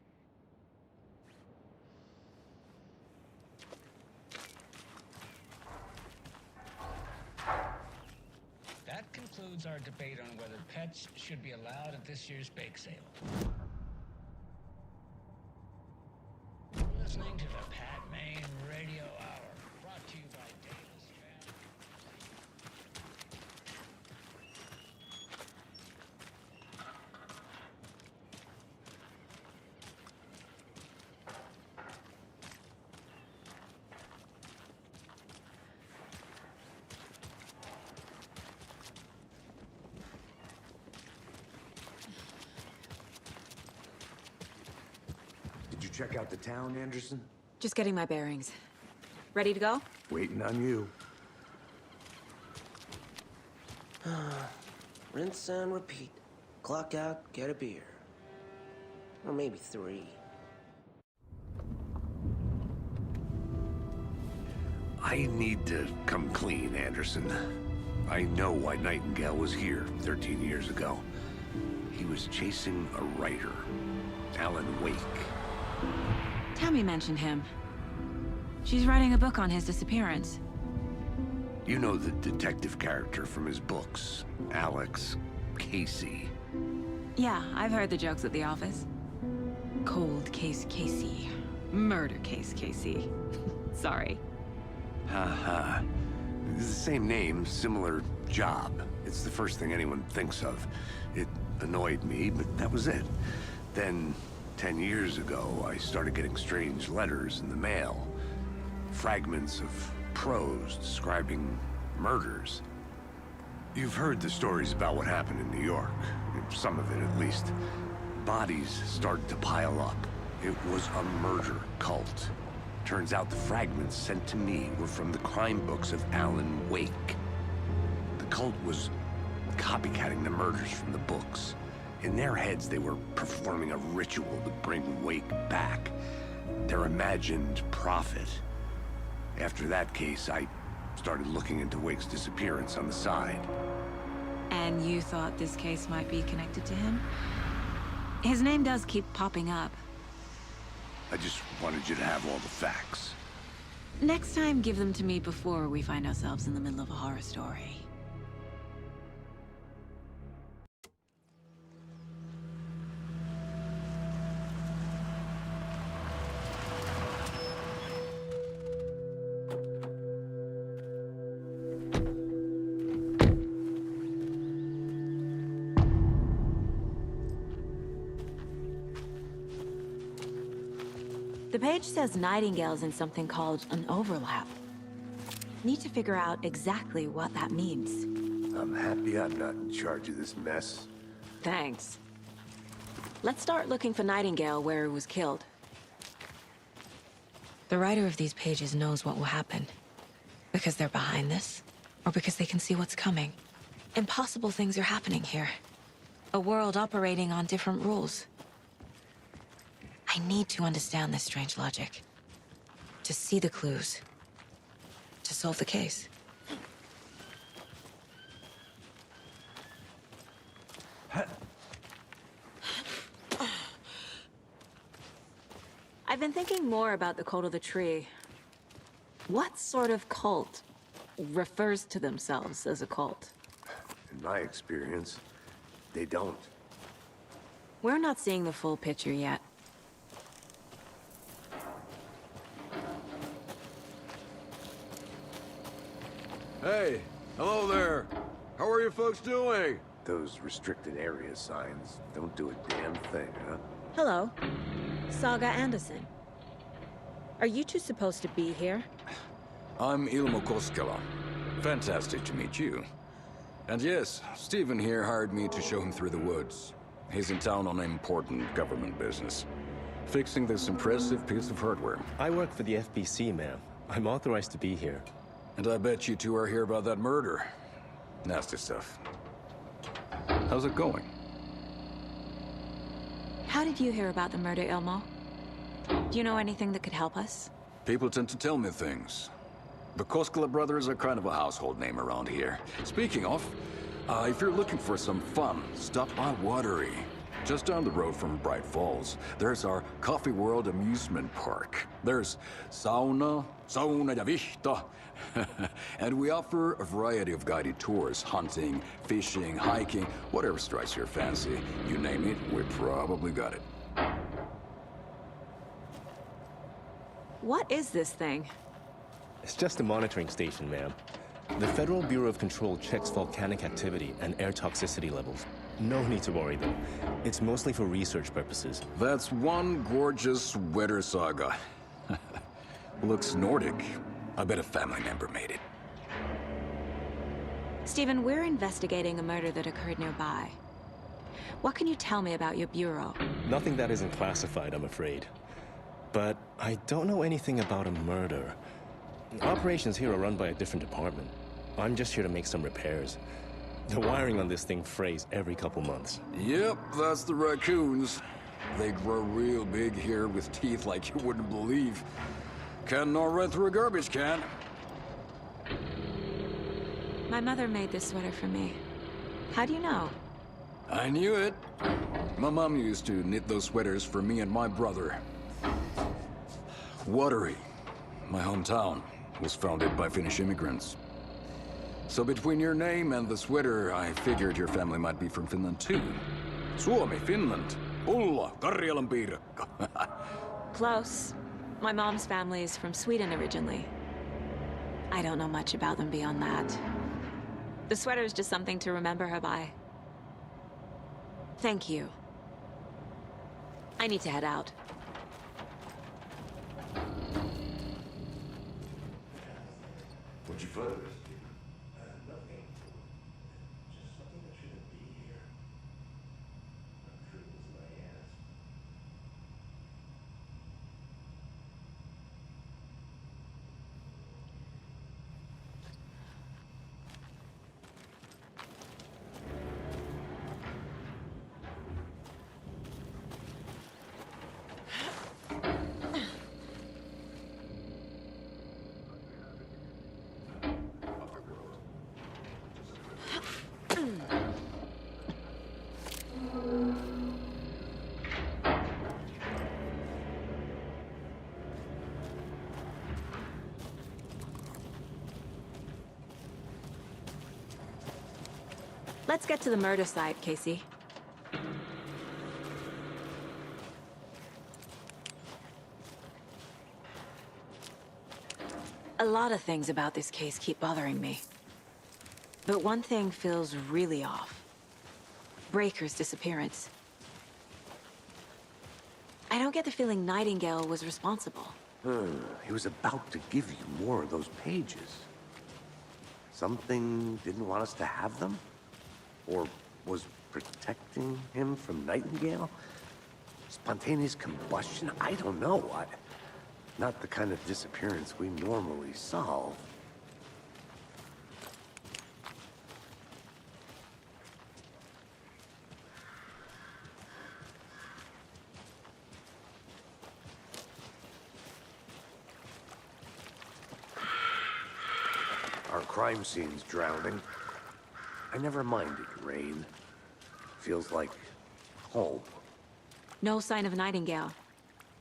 That concludes our debate on whether pets should be allowed at this year's bake sale. You're listening to the Pat Maine Radio Hour, brought to you by Davis Strategy. Did you check out the town, Anderson? Just getting my bearings. Ready to go? Waiting on you. Rinse and repeat. Clock out, get a beer. Or maybe 3. I need to come clean, Anderson. I know why Nightingale was here 13 years ago. He was chasing a writer, Alan Wake. Tammy mentioned him. She's writing a book on his disappearance. You know the detective character from his books, Alex Casey. Yeah, I've heard the jokes at the office. Cold case Casey. Murder case Casey. Sorry. Ha. It's the same name, similar job. It's the first thing anyone thinks of. It annoyed me, but that was it. Then, 10 years ago, I started getting strange letters in the mail. Fragments of prose describing murders. You've heard the stories about what happened in New York. Some of it, at least. Bodies started to pile up. It was a murder cult. Turns out the fragments sent to me were from the crime books of Alan Wake. The cult was copycatting the murders from the books. In their heads, they were performing a ritual to bring Wake back. Their imagined prophet. After that case, I started looking into Wake's disappearance on the side. And you thought this case might be connected to him? His name does keep popping up. I just wanted you to have all the facts. Next time, give them to me before we find ourselves in the middle of a horror story. The page says Nightingale's in something called an overlap. Need to figure out exactly what that means. I'm happy I'm not in charge of this mess. Thanks. Let's start looking for Nightingale where he was killed. The writer of these pages knows what will happen. Because they're behind this, or because they can see what's coming. Impossible things are happening here. A world operating on different rules. I need to understand this strange logic. To see the clues. To solve the case. I've been thinking more about the cult of the tree. What sort of cult refers to themselves as a cult? In my experience, they don't. We're not seeing the full picture yet. Hey, hello there. How are you folks doing? Those restricted area signs don't do a damn thing, huh? Hello. Saga Anderson. Are you two supposed to be here? I'm Ilmo Koskela. Fantastic to meet you. And yes, Stephen here hired me to show him through the woods. He's in town on important government business. Fixing this impressive piece of hardware. I work for the FBC, ma'am. I'm authorized to be here. And I bet you two are here about that murder. Nasty stuff. How's it going? How did you hear about the murder, Ilmo? Do you know anything that could help us? People tend to tell me things. The Koskela brothers are kind of a household name around here. Speaking of, if you're looking for some fun, stop by Watery. just down the road from Bright Falls, there's our Coffee World amusement park. There's sauna ja vihta. And we offer a variety of guided tours, hunting, fishing, hiking, whatever strikes your fancy. You name it, we probably got it. What is this thing? It's just a monitoring station, ma'am. The Federal Bureau of Control checks volcanic activity and air toxicity levels. No need to worry, though. It's mostly for research purposes. That's one gorgeous weather saga. Looks Nordic. I bet a family member made it. Stephen, we're investigating a murder that occurred nearby. What can you tell me about your bureau? Nothing that isn't classified, I'm afraid. But I don't know anything about a murder. Operations here are run by a different department. I'm just here to make some repairs. The wiring on this thing frays every couple months. Yep, that's the raccoons. They grow real big here with teeth like you wouldn't believe. Can't nor run through a garbage can. My mother made this sweater for me. How do you know? I knew it. My mom used to knit those sweaters for me and my brother. Watery, my hometown, was founded by Finnish immigrants. So between your name and the sweater, I figured your family might be from Finland too. Suomi, Finland. Ulla, Karjalan piirakka. Close. My mom's family is from Sweden originally. I don't know much about them beyond that. The sweater is just something to remember her by. Thank you. I need to head out. What'd you find? Let's get to the murder site, Casey. A lot of things about this case keep bothering me. But one thing feels really off. Breaker's disappearance. I don't get the feeling Nightingale was responsible. He was about to give you more of those pages. Something didn't want us to have them? Or was protecting him from Nightingale? Spontaneous combustion? I don't know. Not the kind of disappearance we normally solve. Our crime scene's drowning. I never minded rain. Feels like home. No sign of Nightingale.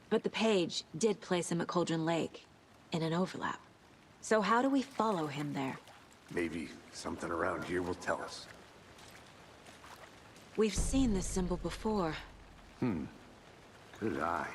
But the page did place him at Cauldron Lake, in an overlap. So how do we follow him there? Maybe something around here will tell us. We've seen this symbol before. Good eye.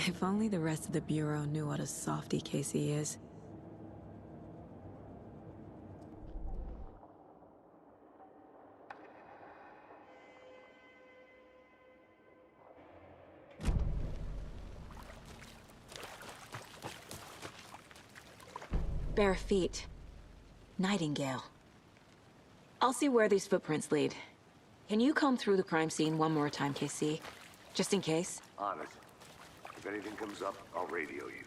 If only the rest of the Bureau knew what a softy Casey is. Bare feet. Nightingale. I'll see where these footprints lead. Can you comb through the crime scene one more time, KC? Just in case? On it. If anything comes up, I'll radio you.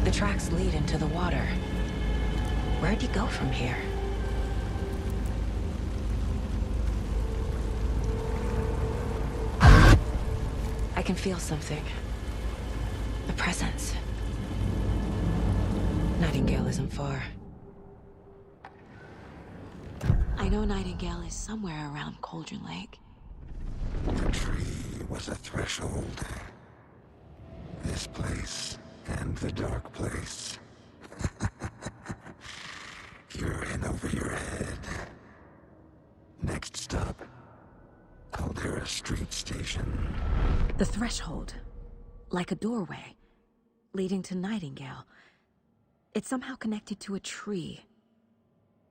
The tracks lead into the water. Where'd he go from here? I can feel something. A presence. Nightingale isn't far. I know Nightingale is somewhere around Cauldron Lake. The tree was a threshold. This place and the dark place. You're in over your head. Next stop, Caldera Street Station. The threshold. Like a doorway. Leading to Nightingale. It's somehow connected to a tree.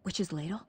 Witch's Ladle?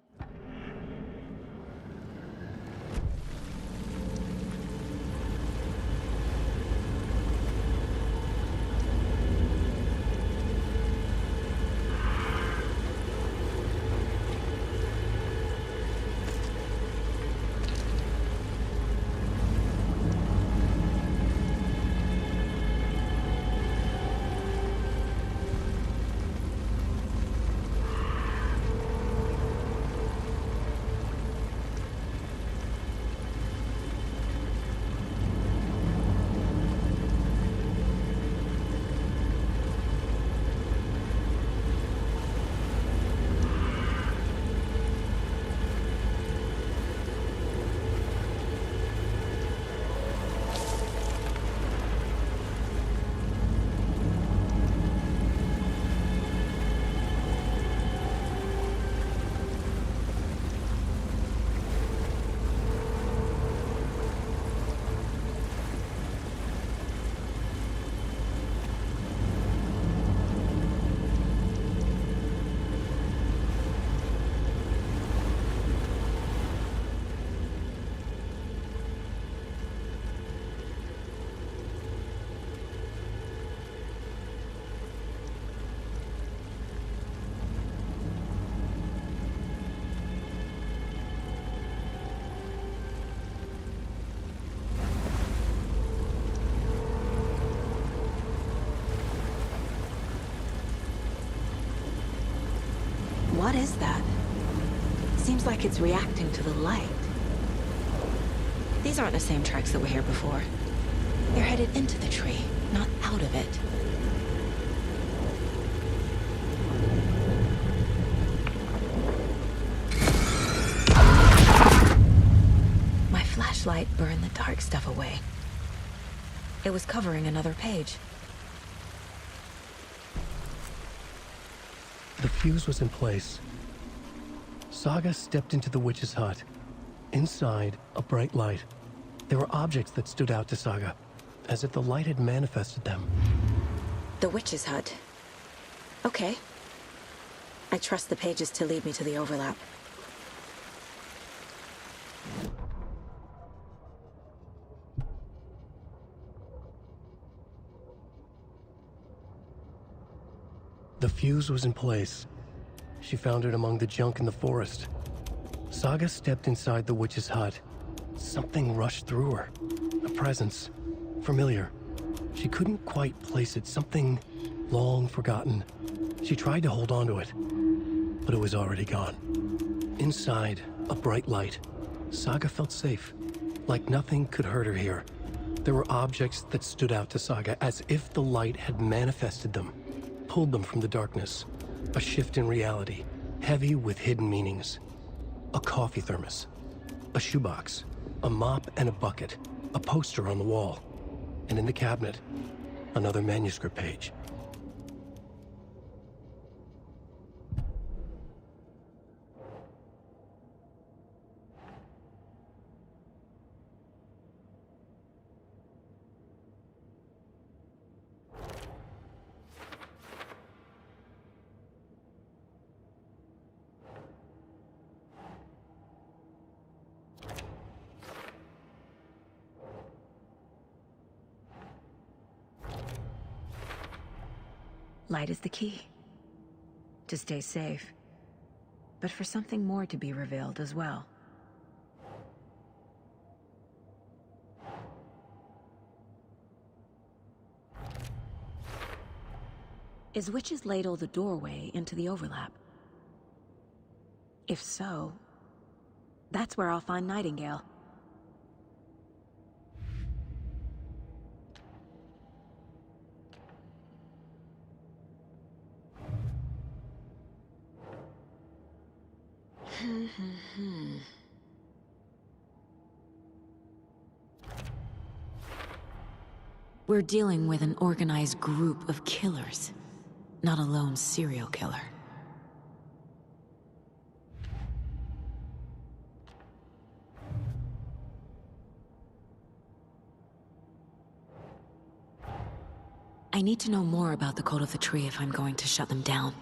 What is that? Seems like it's reacting to the light. These aren't the same tracks that were here before. They're headed into the tree, not out of it. My flashlight burned the dark stuff away. It was covering another page. The fuse was in place. Saga stepped into the witch's hut. Inside, a bright light. There were objects that stood out to Saga, as if the light had manifested them. The witch's hut. Okay. I trust the pages to lead me to the overlap. The fuse was in place. She found it among the junk in the forest. Saga stepped inside the witch's hut. Something rushed through her. A presence. Familiar. She couldn't quite place it. Something long forgotten. She tried to hold on to it, but it was already gone. Inside, a bright light. Saga felt safe. Like nothing could hurt her here. There were objects that stood out to Saga as if the light had manifested them. pulled them from the darkness. A shift in reality, heavy with hidden meanings. A coffee thermos, a shoebox, a mop and a bucket, a poster on the wall, and in the cabinet, another manuscript page. Light is the key. To stay safe. But for something more to be revealed as well. Is Witch's Ladle the doorway into the overlap? If so, that's where I'll find Nightingale. We're dealing with an organized group of killers, not a lone serial killer. I need to know more about the Cult of the Tree if I'm going to shut them down.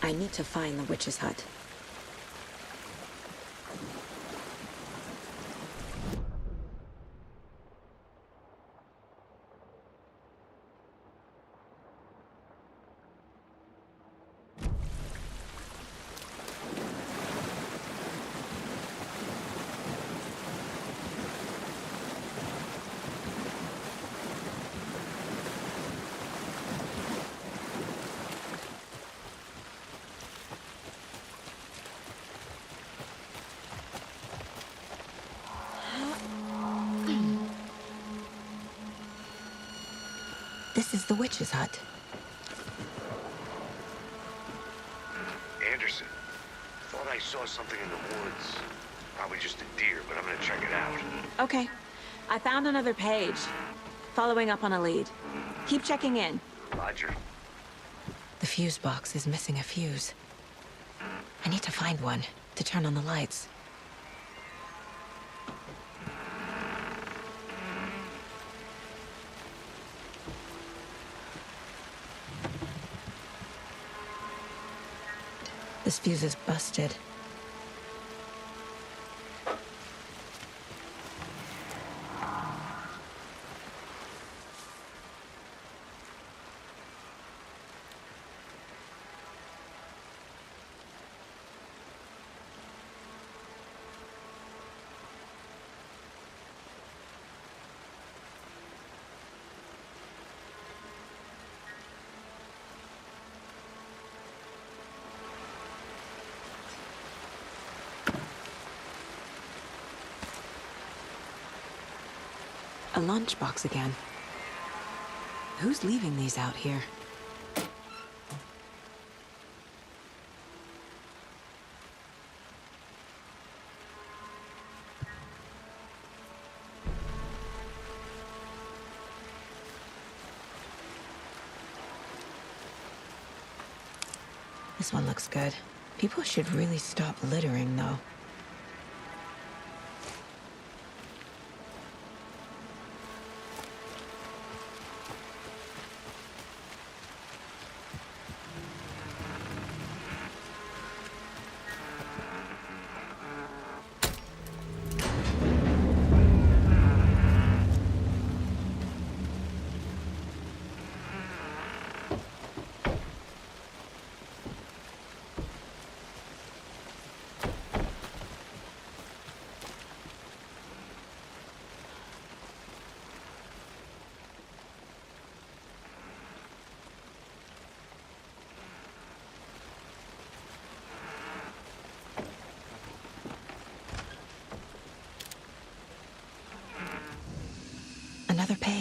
I need to find the witch's hut. This is the witch's hut. Anderson, thought I saw something in the woods. Probably just a deer, but I'm gonna check it out. Okay. I found another page. Following up on a lead. Keep checking in. Roger. The fuse box is missing a fuse. I need to find one to turn on the lights. This fuse is busted. A lunchbox again. Who's leaving these out here? This one looks good. People should really stop littering, though.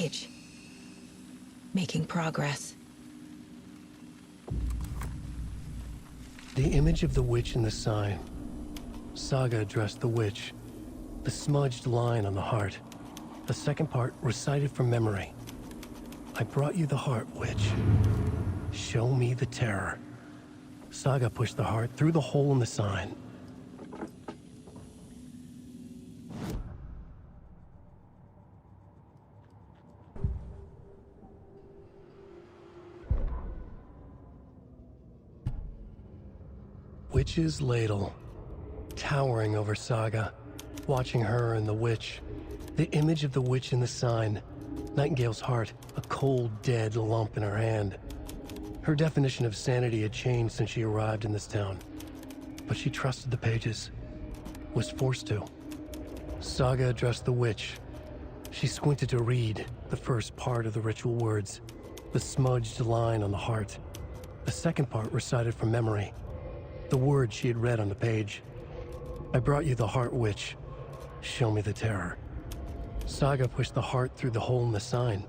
page. Making progress. The image of the witch in the sign. Saga addressed the witch. The smudged line on the heart. The second part recited from memory. I brought you the heart, witch. Show me the terror. Saga pushed the heart through the hole in the sign. Witch's ladle, towering over Saga, watching her and the witch. The image of the witch in the sign. Nightingale's heart, a cold, dead lump in her hand. Her definition of sanity had changed since she arrived in this town. But she trusted the pages. Was forced to. Saga addressed the witch. She squinted to read the first part of the ritual words. The smudged line on the heart. The second part recited from memory. The words she had read on the page. I brought you the heart, witch. Show me the terror. Saga pushed the heart through the hole in the sign.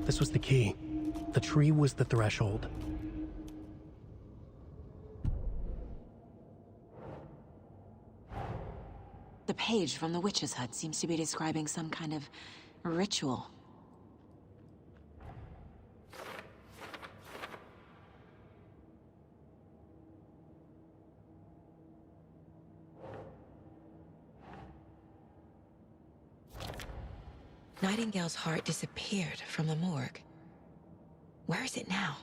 This was the key. The tree was the threshold. The page from the witch's hut seems to be describing some kind of ritual. Nightingale's heart disappeared from the morgue. Where is it now?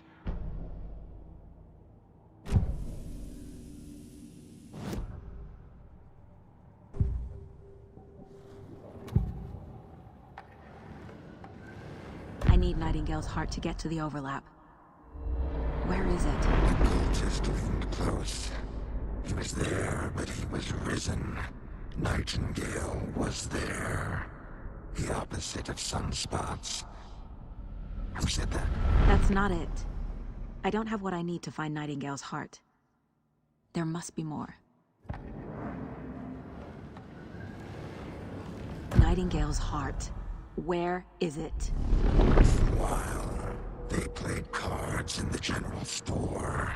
I need Nightingale's heart to get to the overlap. Where is it? The cultist leaned close. He was there, but he was risen. Nightingale was there. The opposite of sunspots. Who said that? That's not it. I don't have what I need to find Nightingale's heart. There must be more. Nightingale's heart. Where is it? While they played cards in the general store,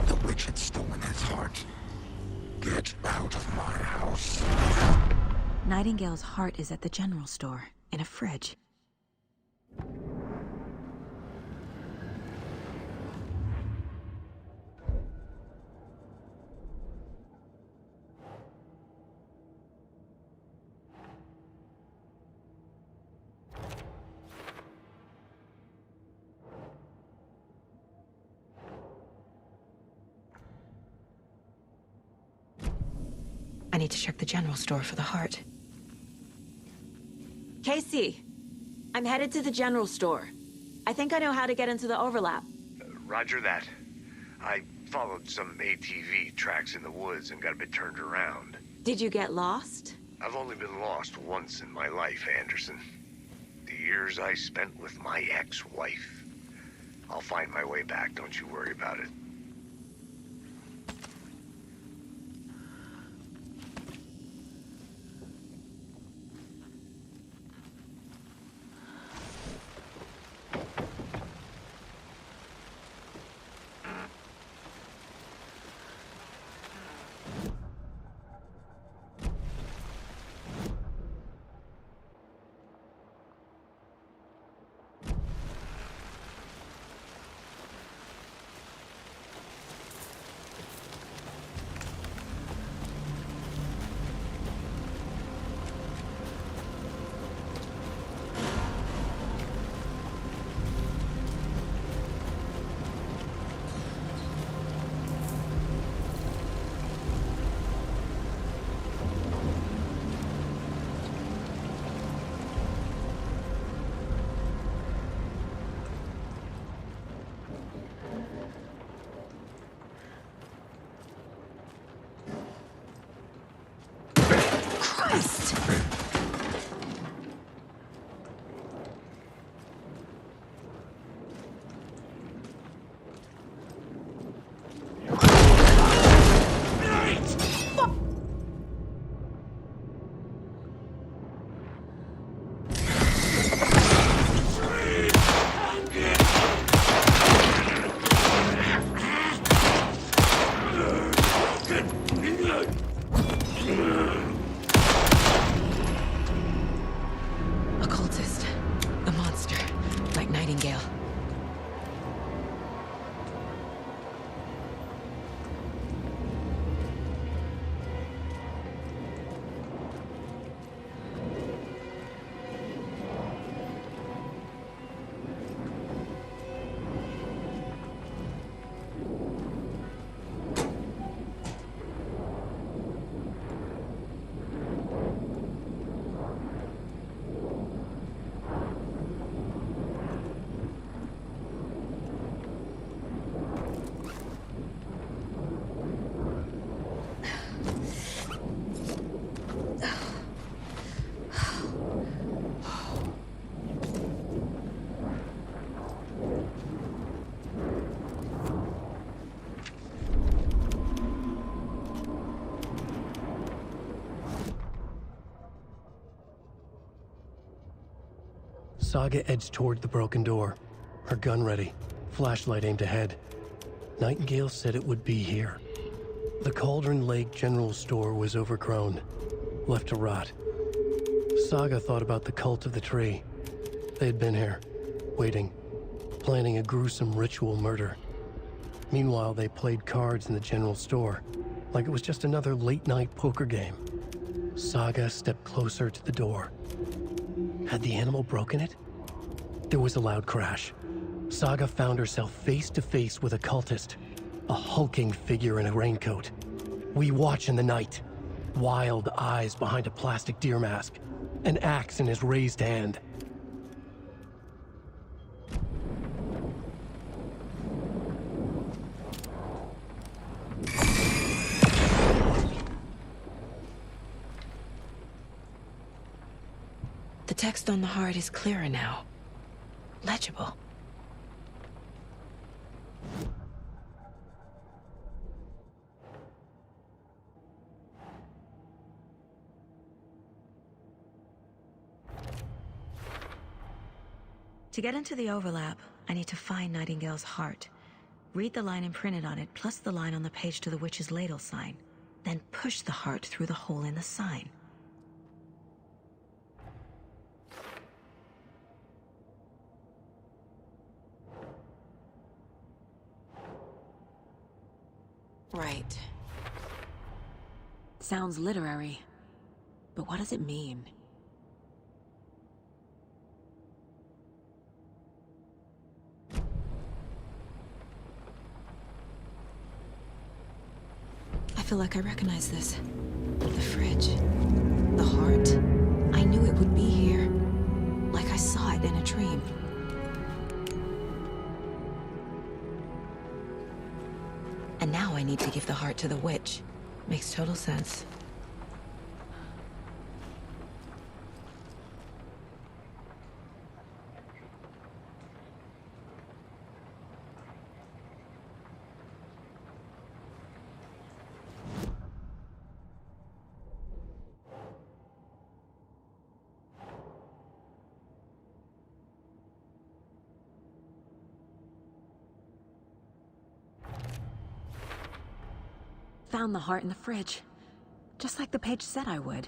the witch had stolen his heart. Get out of my house. Nightingale's heart is at the general store, in a fridge. I need to check the general store for the heart. Casey, I'm headed to the general store. I think I know how to get into the overlap. Roger that. I followed some ATV tracks in the woods and got a bit turned around. Did you get lost? I've only been lost once in my life, Anderson. The years I spent with my ex-wife. I'll find my way back, don't you worry about it. Saga edged toward the broken door, her gun ready, flashlight aimed ahead. Nightingale said it would be here. The Cauldron Lake General Store was overgrown, left to rot. Saga thought about the cult of the tree. They had been here, waiting, planning a gruesome ritual murder. Meanwhile, they played cards in the general store, like it was just another late-night poker game. Saga stepped closer to the door. Had the animal broken it? There was a loud crash. Saga found herself face to face with a cultist, a hulking figure in a raincoat. We watch in the night. Wild eyes behind a plastic deer mask, an axe in his raised hand. The text on the heart is clearer now. Legible. To get into the overlap, I need to find Nightingale's heart. Read the line imprinted on it, plus the line on the page to the witch's ladle sign. Then push the heart through the hole in the sign. Right. Sounds literary. But what does it mean? I feel like I recognize this. The fridge. The heart. I knew it would be here. Like I saw it in a dream. And now I need to give the heart to the witch. Makes total sense. Found the heart in the fridge. Just like the page said I would.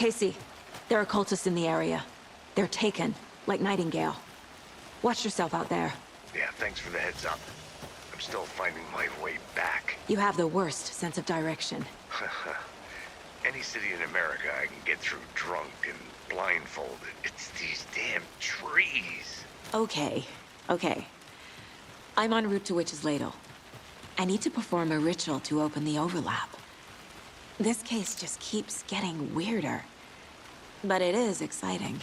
Casey, there are cultists in the area. They're taken, like Nightingale. Watch yourself out there. Yeah, thanks for the heads up. I'm still finding my way back. You have the worst sense of direction. Any city in America I can get through drunk and blindfolded. It's these damn trees. Okay. I'm en route to Witch's Ladle. I need to perform a ritual to open the overlap. This case just keeps getting weirder. But it is exciting.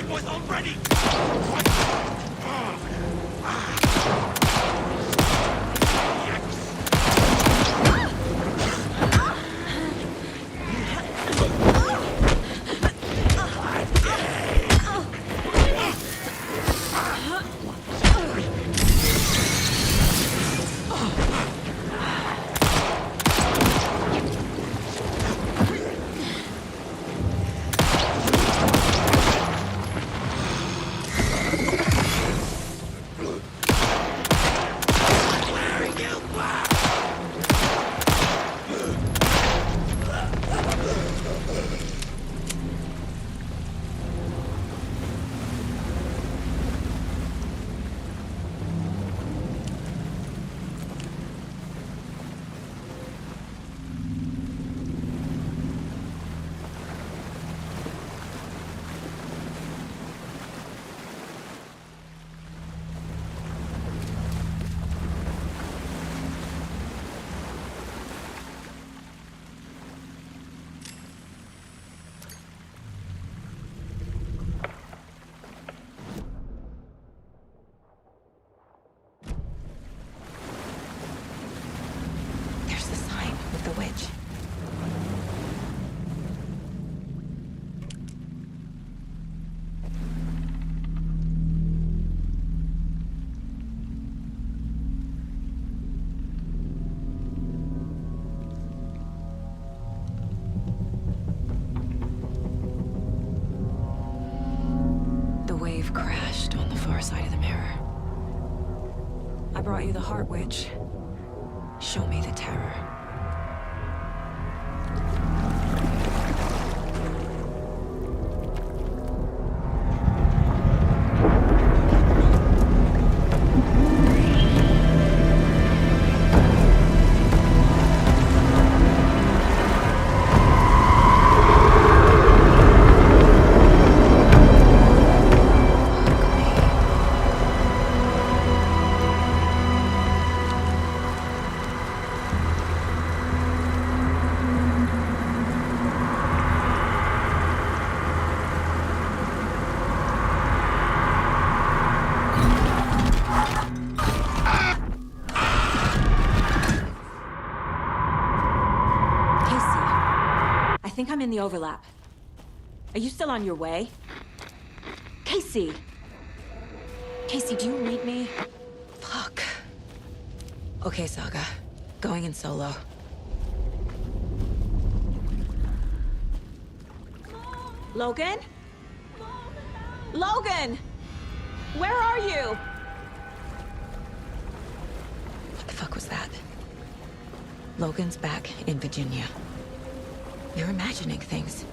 Was already! Crashed on the far side of the mirror. I brought you the Heart Witch. Show me the terror. I think I'm in the overlap. Are you still on your way? Casey! Casey, do you read me? Fuck. Okay, Saga. Going in solo. Logan? Logan! Where are you? What the fuck was that? Logan's back in Virginia. You're imagining things.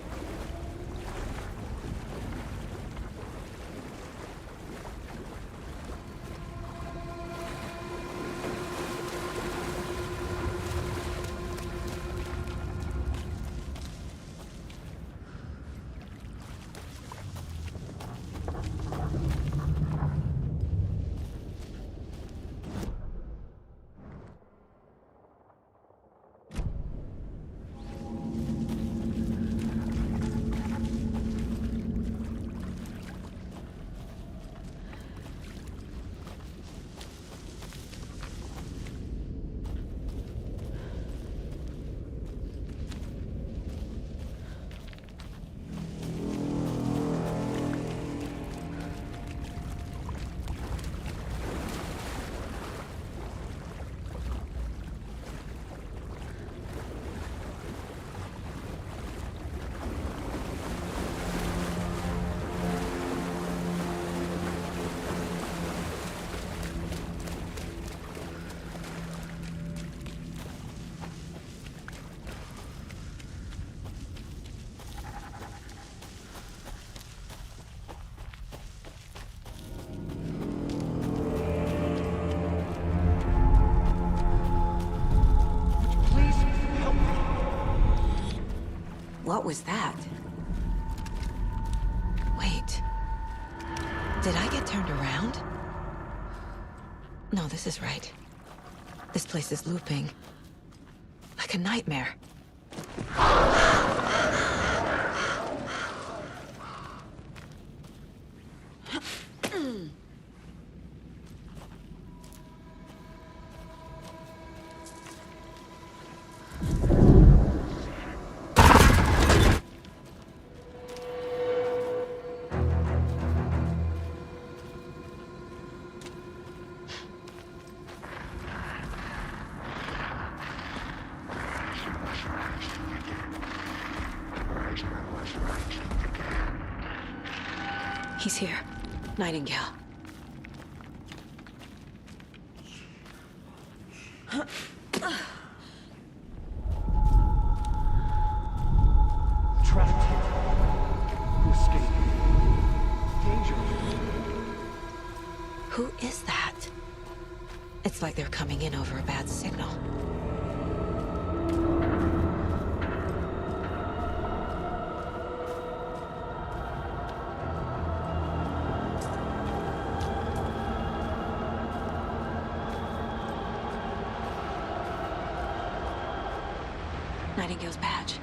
What was that? Wait. Did I get turned around? No, this is right. This place is looping. Like a nightmare. He's here. Nightingale. Trapped here. To escape. Danger. Who is that? It's like they're coming in over a bad signal. Nightingale's badge.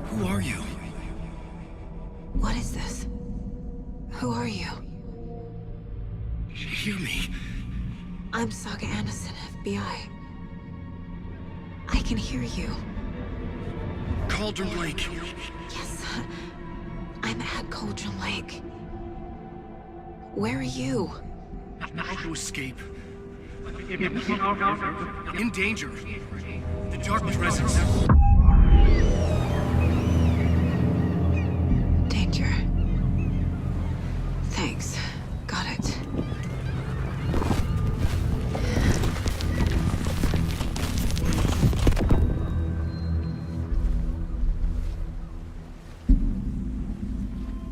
Who are you? What is this? Who are you? Hear me. I'm Saga Anderson, FBI. I can hear you. Cauldron Lake. Yes, I'm at Cauldron Lake. Where are you? To escape. In danger. The Dark Presence. Danger. Thanks. Got it.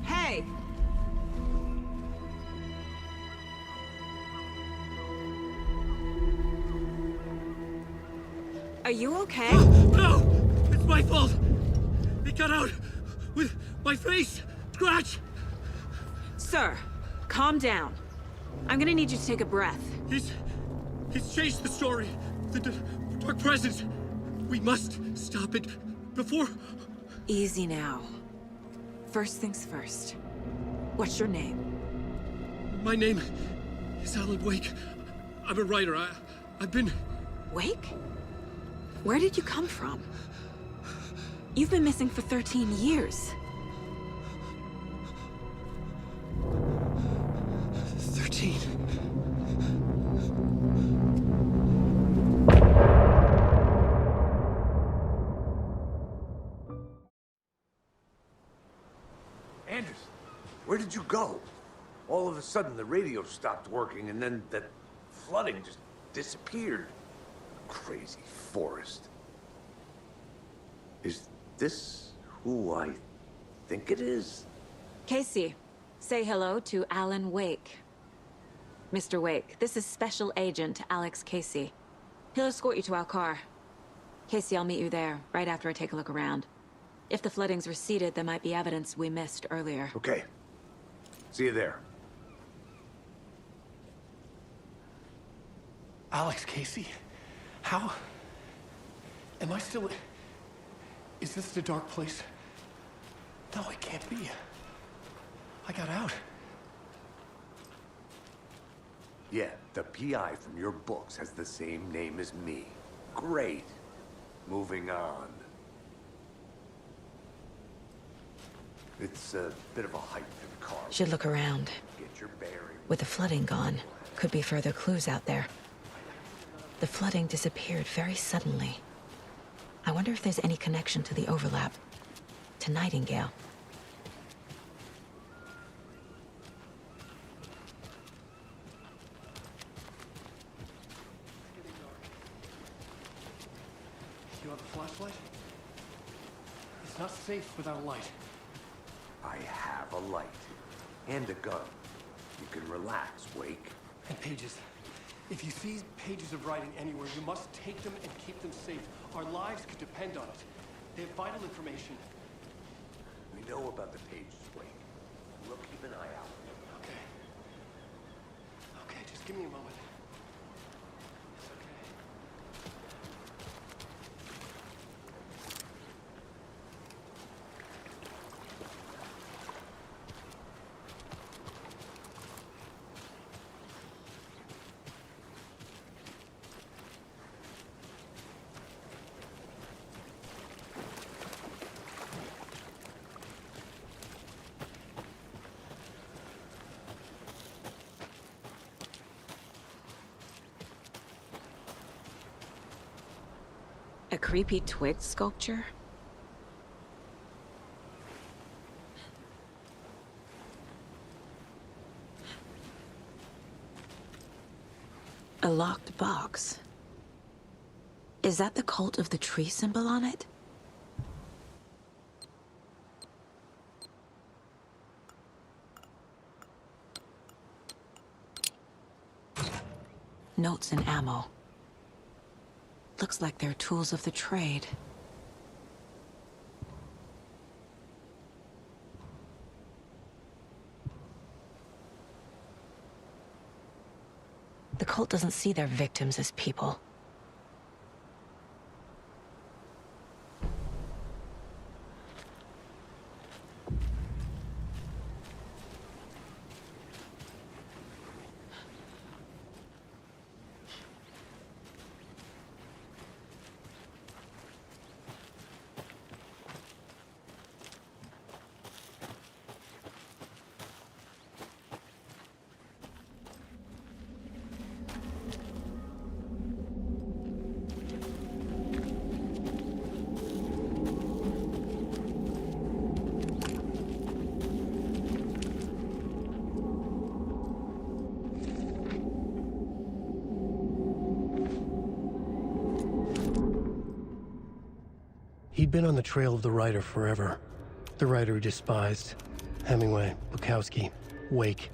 Hey! Are you okay? No! It's my fault! They got out with my face! Scratch! Sir, calm down. I'm gonna need you to take a breath. He's changed the story. The Dark Presence. We must stop it before... Easy now. First things first. What's your name? My name is Alan Wake. I'm a writer. I've been... Wake? Where did you come from? You've been missing for 13 years. 13. Anderson, where did you go? All of a sudden, the radio stopped working, and then that flooding just disappeared. Crazy forest. Is this who I think it is? Casey, say hello to Alan Wake. Mr. Wake, this is Special Agent Alex Casey. He'll escort you to our car. Casey, I'll meet you there, right after I take a look around. If the flooding's receded, there might be evidence we missed earlier. Okay. See you there. Alex Casey? How? Am I still... Is this the dark place? No, it can't be. I got out. Yeah, the PI from your books has the same name as me. Great. Moving on. It's a bit of a hike to the car. Should look around. Get your bearings. With the flooding gone, could be further clues out there. The flooding disappeared very suddenly. I wonder if there's any connection to the overlap. To Nightingale. You have a flashlight? It's not safe without a light. I have a light. And a gun. You can relax, Wake. And pages. If you see pages of writing anywhere, you must take them and keep them safe. Our lives could depend on it. They have vital information. We know about the pages, Wake. We'll keep an eye out. Okay. Okay, just give me a moment. It's okay. A creepy twig sculpture? A locked box. Is that the cult of the tree symbol on it? Notes and ammo. Looks like they're tools of the trade. The cult doesn't see their victims as people. He'd been on the trail of the writer forever. The writer he despised. Hemingway, Bukowski, Wake.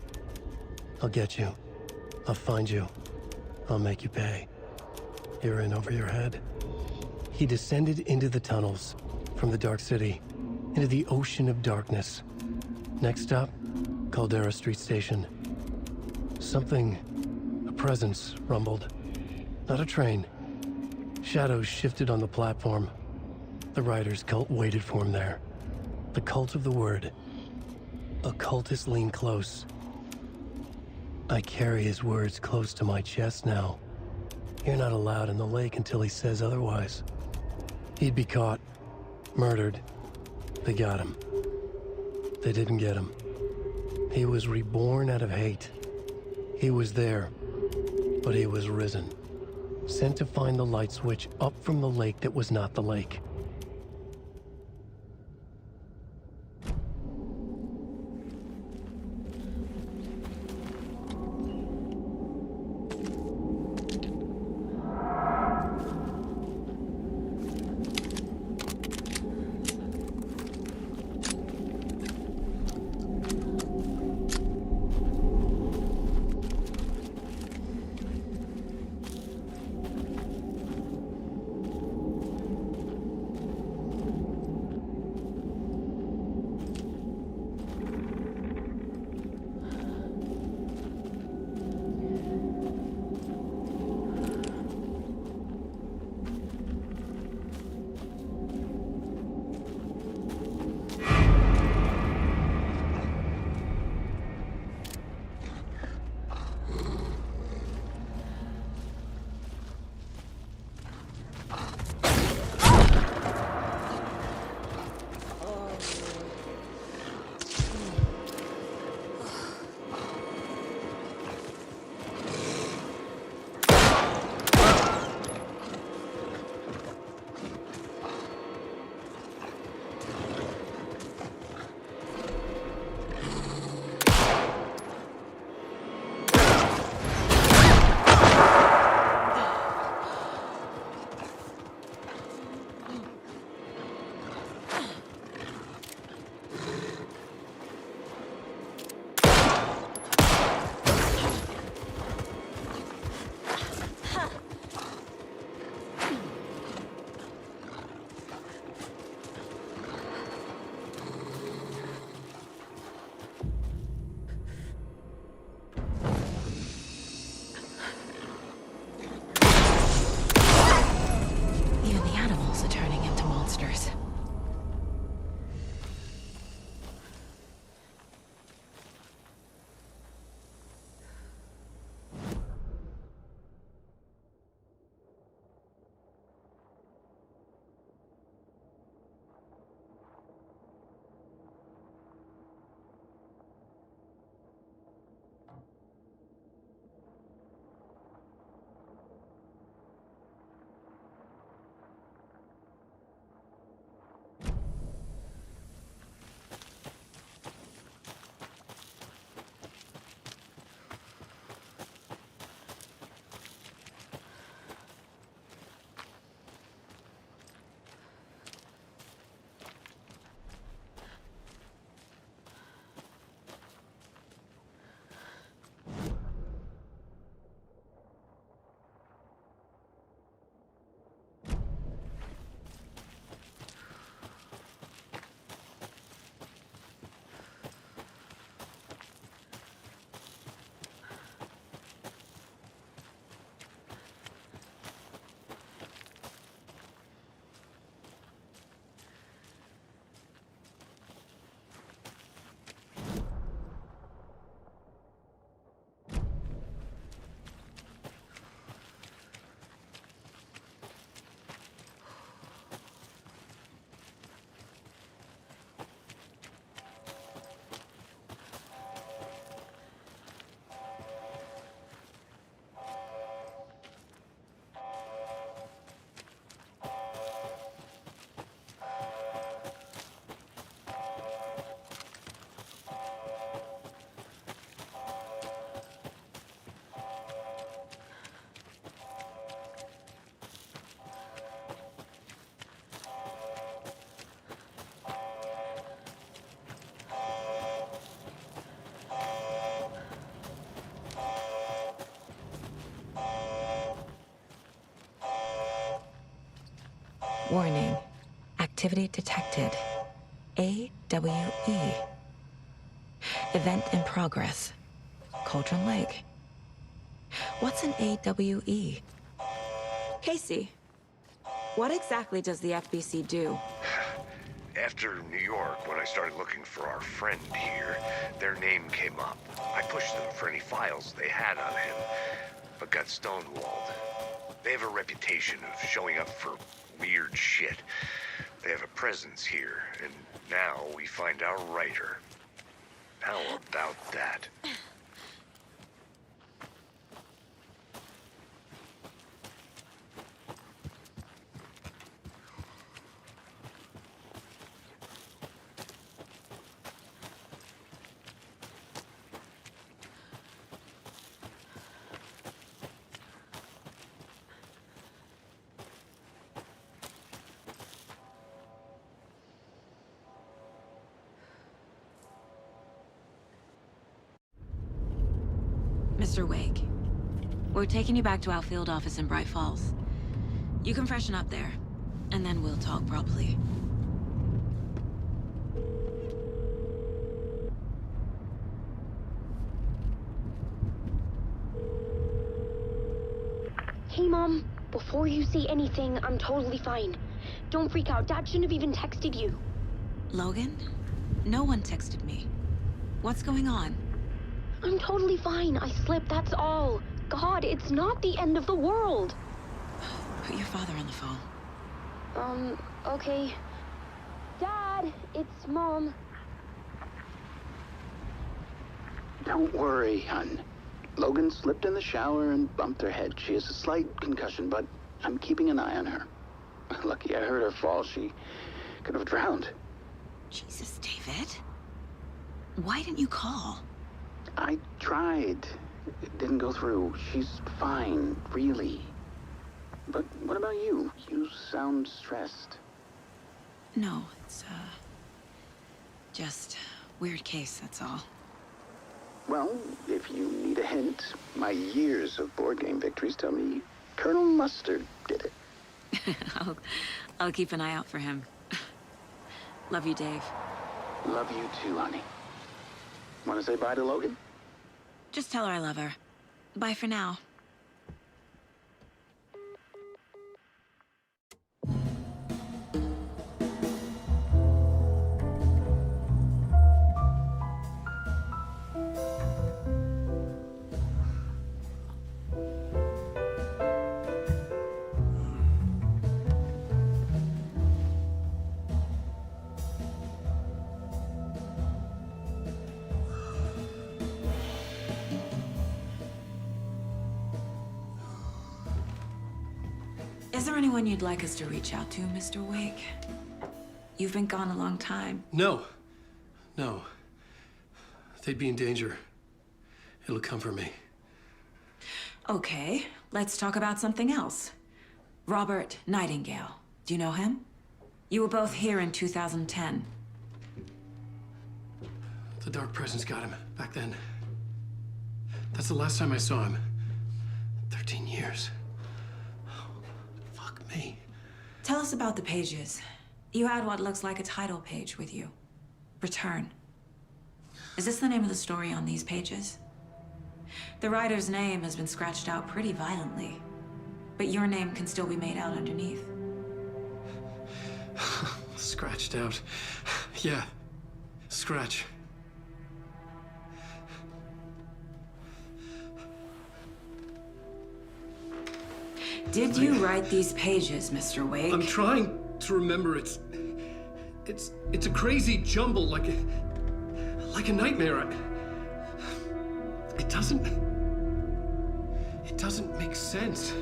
I'll get you. I'll find you. I'll make you pay. You're in over your head. He descended into the tunnels, from the Dark City, into the ocean of darkness. Next stop, Caldera Street Station. Something, a presence, rumbled. Not a train. Shadows shifted on the platform. The writer's cult waited for him there. The cult of the word. Occultists lean close. I carry his words close to my chest now. You're not allowed in the lake until he says otherwise. He'd be caught. Murdered. They got him. They didn't get him. He was reborn out of hate. He was there, but he was risen. Sent to find the light switch up from the lake that was not the lake. Warning. Activity detected. AWE. Event in progress. Cauldron Lake. What's an AWE? Casey, what exactly does the FBC do? After New York, when I started looking for our friend here, their name came up. I pushed them for any files they had on him, but got stonewalled. They have a reputation of showing up for weird shit. They have a presence here, and now we find our writer. How about that? Mr. Wake, we're taking you back to our field office in Bright Falls. You can freshen up there, and then we'll talk properly. Hey, Mom. Before you say anything, I'm totally fine. Don't freak out. Dad shouldn't have even texted you. Logan? No one texted me. What's going on? I'm totally fine. I slipped, that's all. God, it's not the end of the world. Put your father on the phone. Okay. Dad, it's Mom. Don't worry, hon. Logan slipped in the shower and bumped her head. She has a slight concussion, but I'm keeping an eye on her. Lucky I heard her fall. She could have drowned. Jesus, David. Why didn't you call? I tried. It didn't go through. She's fine, really. But what about you? You sound stressed. No, it's, just weird case, that's all. Well, if you need a hint, my years of board game victories tell me Colonel Mustard did it. I'll keep an eye out for him. Love you, Dave. Love you too, honey. Want to say bye to Logan? Just tell her I love her. Bye for now. Is there anyone you'd like us to reach out to, Mr. Wake? You've been gone a long time. No. No. They'd be in danger. It'll come for me. Okay, let's talk about something else. Robert Nightingale. Do you know him? You were both here in 2010. The Dark Presence got him back then. That's the last time I saw him. 13 years. Fuck me. Tell us about the pages. You had what looks like a title page with you. Return. Is this the name of the story on these pages? The writer's name has been scratched out pretty violently, but your name can still be made out underneath. Scratched out. Yeah. Scratch. Did you write these pages, Mr. Wake? I'm trying to remember. It's a crazy jumble, like a nightmare. It doesn't make sense.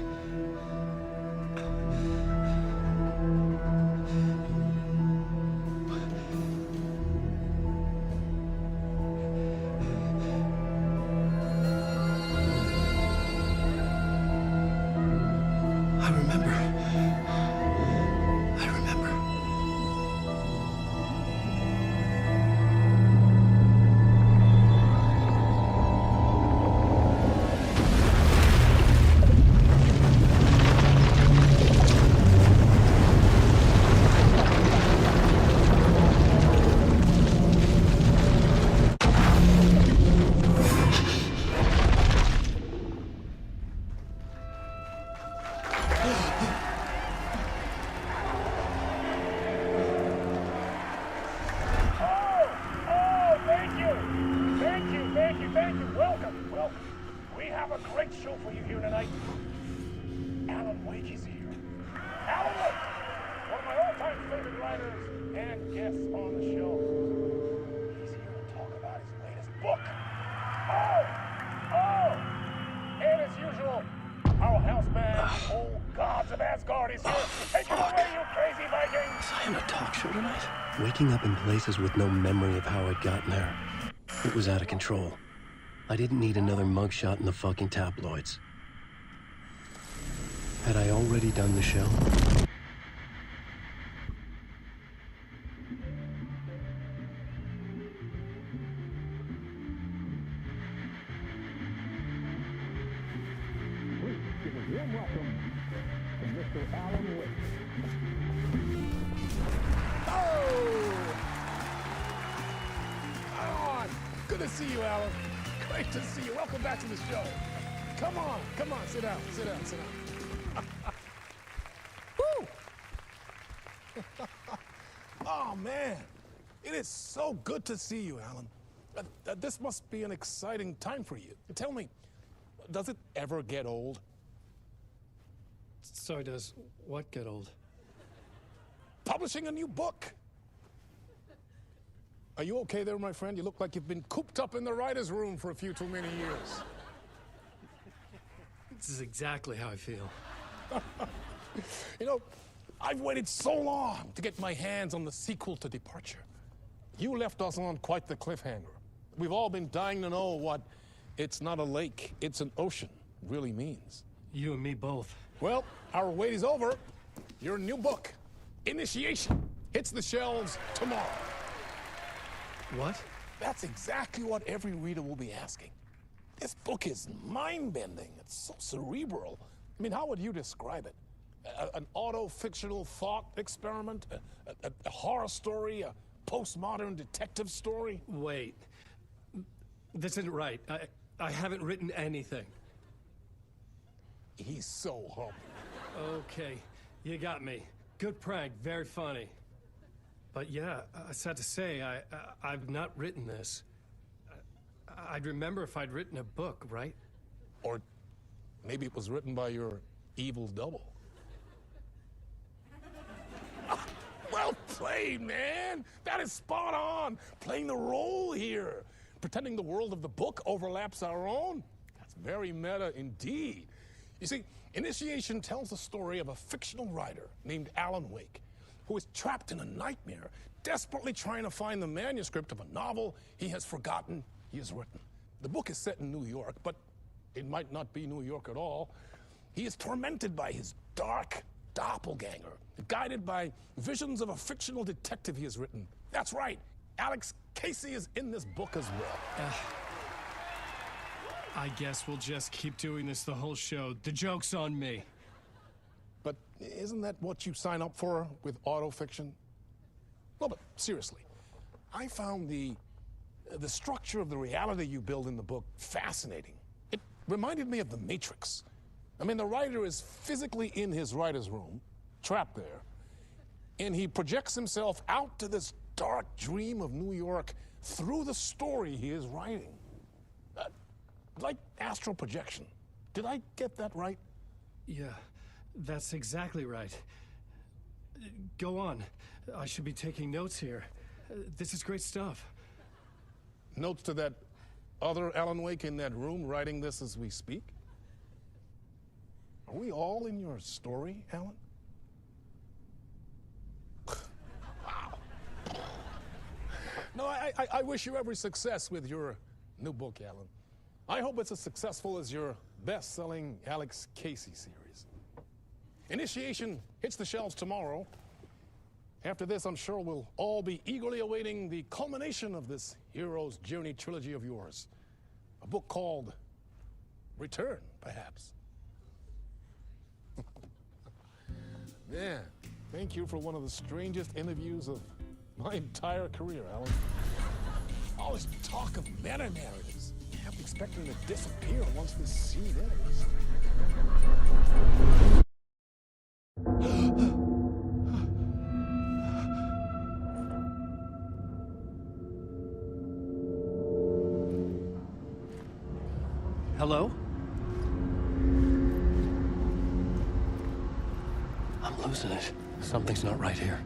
crazy Viking! Was I on a talk show tonight? Waking up in places with no memory of how I'd gotten there. It was out of control. I didn't need another mugshot in the fucking tabloids. Had I already done the show? Warm welcome to Mr. Alan Wake. Oh! Alan! Good to see you, Alan. Great to see you. Welcome back to the show. Come on, sit down, sit down. Woo! Oh, man. It is so good to see you, Alan. This must be an exciting time for you. Tell me, does it ever get old? So does what get old? Publishing a new book. Are you okay there, my friend? You look like you've been cooped up in the writer's room for a few too many years. This is exactly how I feel. You know, I've waited so long to get my hands on the sequel to Departure. You left us on quite the cliffhanger. We've all been dying to know what "it's not a lake, it's an ocean" really means. You and me both. Well, our wait is over. Your new book, Initiation, hits the shelves tomorrow. What? That's exactly what every reader will be asking. This book is mind-bending. It's so cerebral. I mean, how would you describe it? An auto-fictional thought experiment? A horror story? A postmodern detective story? Wait. This isn't right. I haven't written anything. He's so humble. Okay, you got me. Good prank, very funny. But yeah, sad to say, I've not written this. I'd remember if I'd written a book, right? Or maybe it was written by your evil double. Well played, man! That is spot on! Playing the role here. Pretending the world of the book overlaps our own. That's very meta indeed. You see, Initiation tells the story of a fictional writer named Alan Wake, who is trapped in a nightmare, desperately trying to find the manuscript of a novel he has forgotten he has written. The book is set in New York, but it might not be New York at all. He is tormented by his dark doppelganger, guided by visions of a fictional detective he has written. That's right, Alex Casey is in this book as well. I guess we'll just keep doing this the whole show. The joke's on me. But isn't that what you sign up for with autofiction? No, but seriously, I found the structure of the reality you build in the book fascinating. It reminded me of The Matrix. I mean, the writer is physically in his writer's room, trapped there, and he projects himself out to this dark dream of New York through the story he is writing. Like astral projection. Did I get that right? Yeah, that's exactly right. Go on. I should be taking notes here. This is great stuff. Notes to that other Alan Wake in that room writing this as we speak? Are we all in your story, Alan? Wow. No, I wish you every success with your new book, Alan. I hope it's as successful as your best-selling Alex Casey series. Initiation hits the shelves tomorrow. After this, I'm sure we'll all be eagerly awaiting the culmination of this hero's journey trilogy of yours. A book called Return, perhaps. Man, thank you for one of the strangest interviews of my entire career, Alan. All this talk of meta-narratives. I'm expecting to disappear once this scene ends. Hello? I'm losing it. Something's not right here.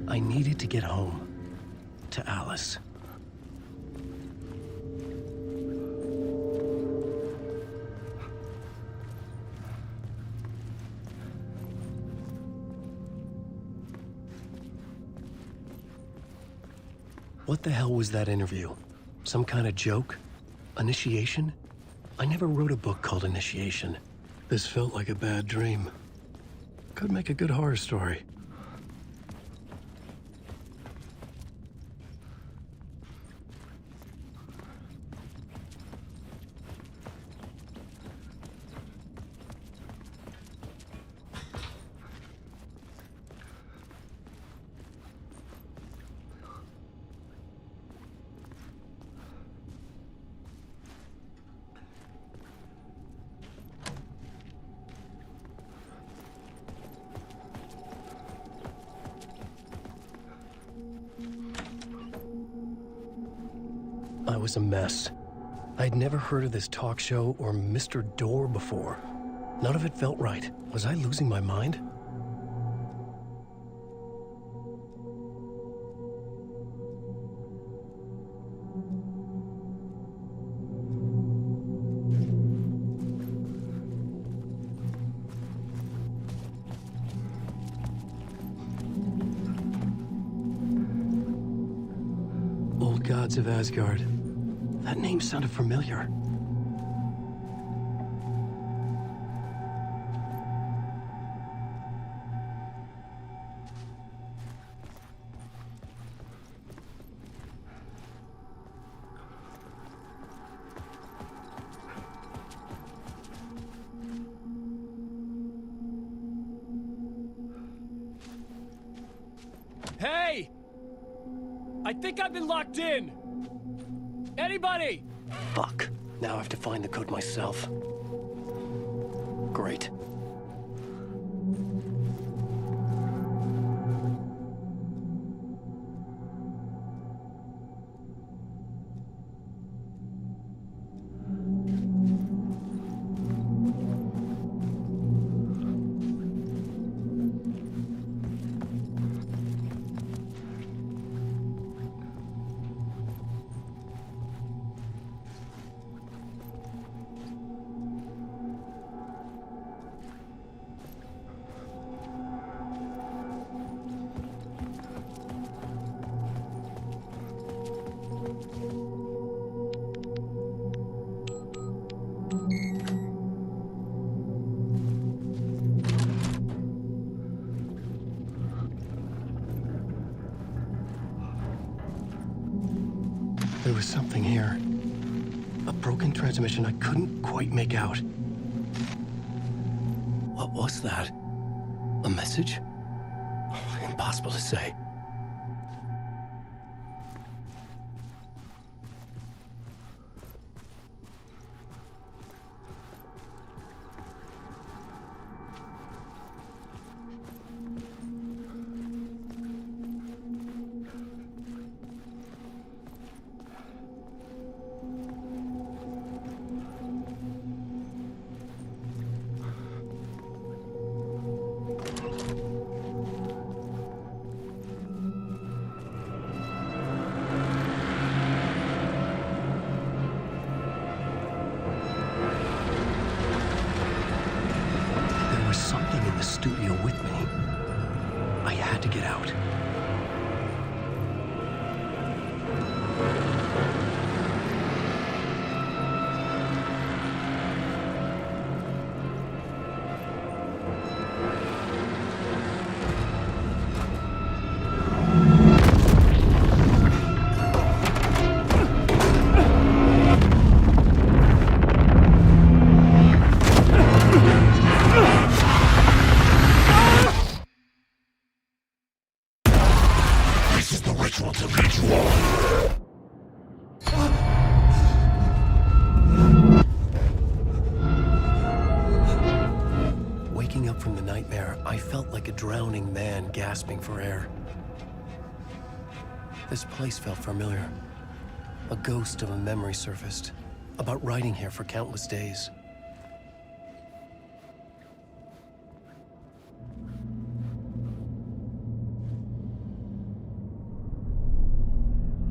I needed to get home. To Alice. What the hell was that interview? Some kind of joke? Initiation? I never wrote a book called Initiation. This felt like a bad dream. Could make a good horror story. I was a mess. I'd never heard of this talk show or Mr. Door before. None of it felt right. Was I losing my mind? Old Gods of Asgard. That name sounded familiar. Hey! I think I've been locked in! Anybody? Fuck. Now I have to find the code myself. Great. There was something here. A broken transmission I couldn't quite make out. What was that? A message? Impossible to say. Something in the studio with me. I had to get out. Waking up from the nightmare, I felt like a drowning man gasping for air. This place felt familiar. A ghost of a memory surfaced, about riding here for countless days.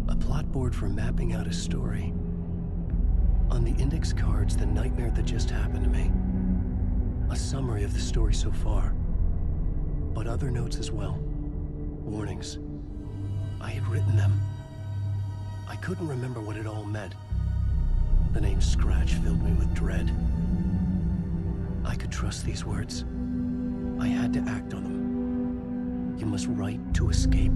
A plot board for mapping out a story. On the index cards, the nightmare that just happened to me. A summary of the story so far, but other notes as well. Warnings. I had written them. I couldn't remember what it all meant. The name Scratch filled me with dread. I could trust these words. I had to act on them. You must write to escape.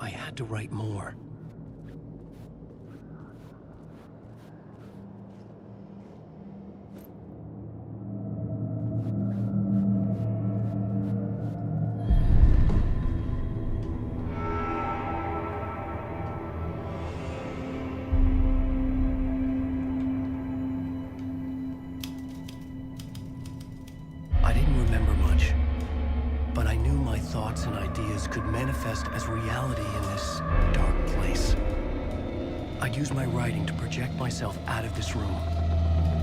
I had to write more. I didn't remember much, but I knew my thoughts and ideas could manifest as reality in this dark place. I'd use my writing to project myself out of this room,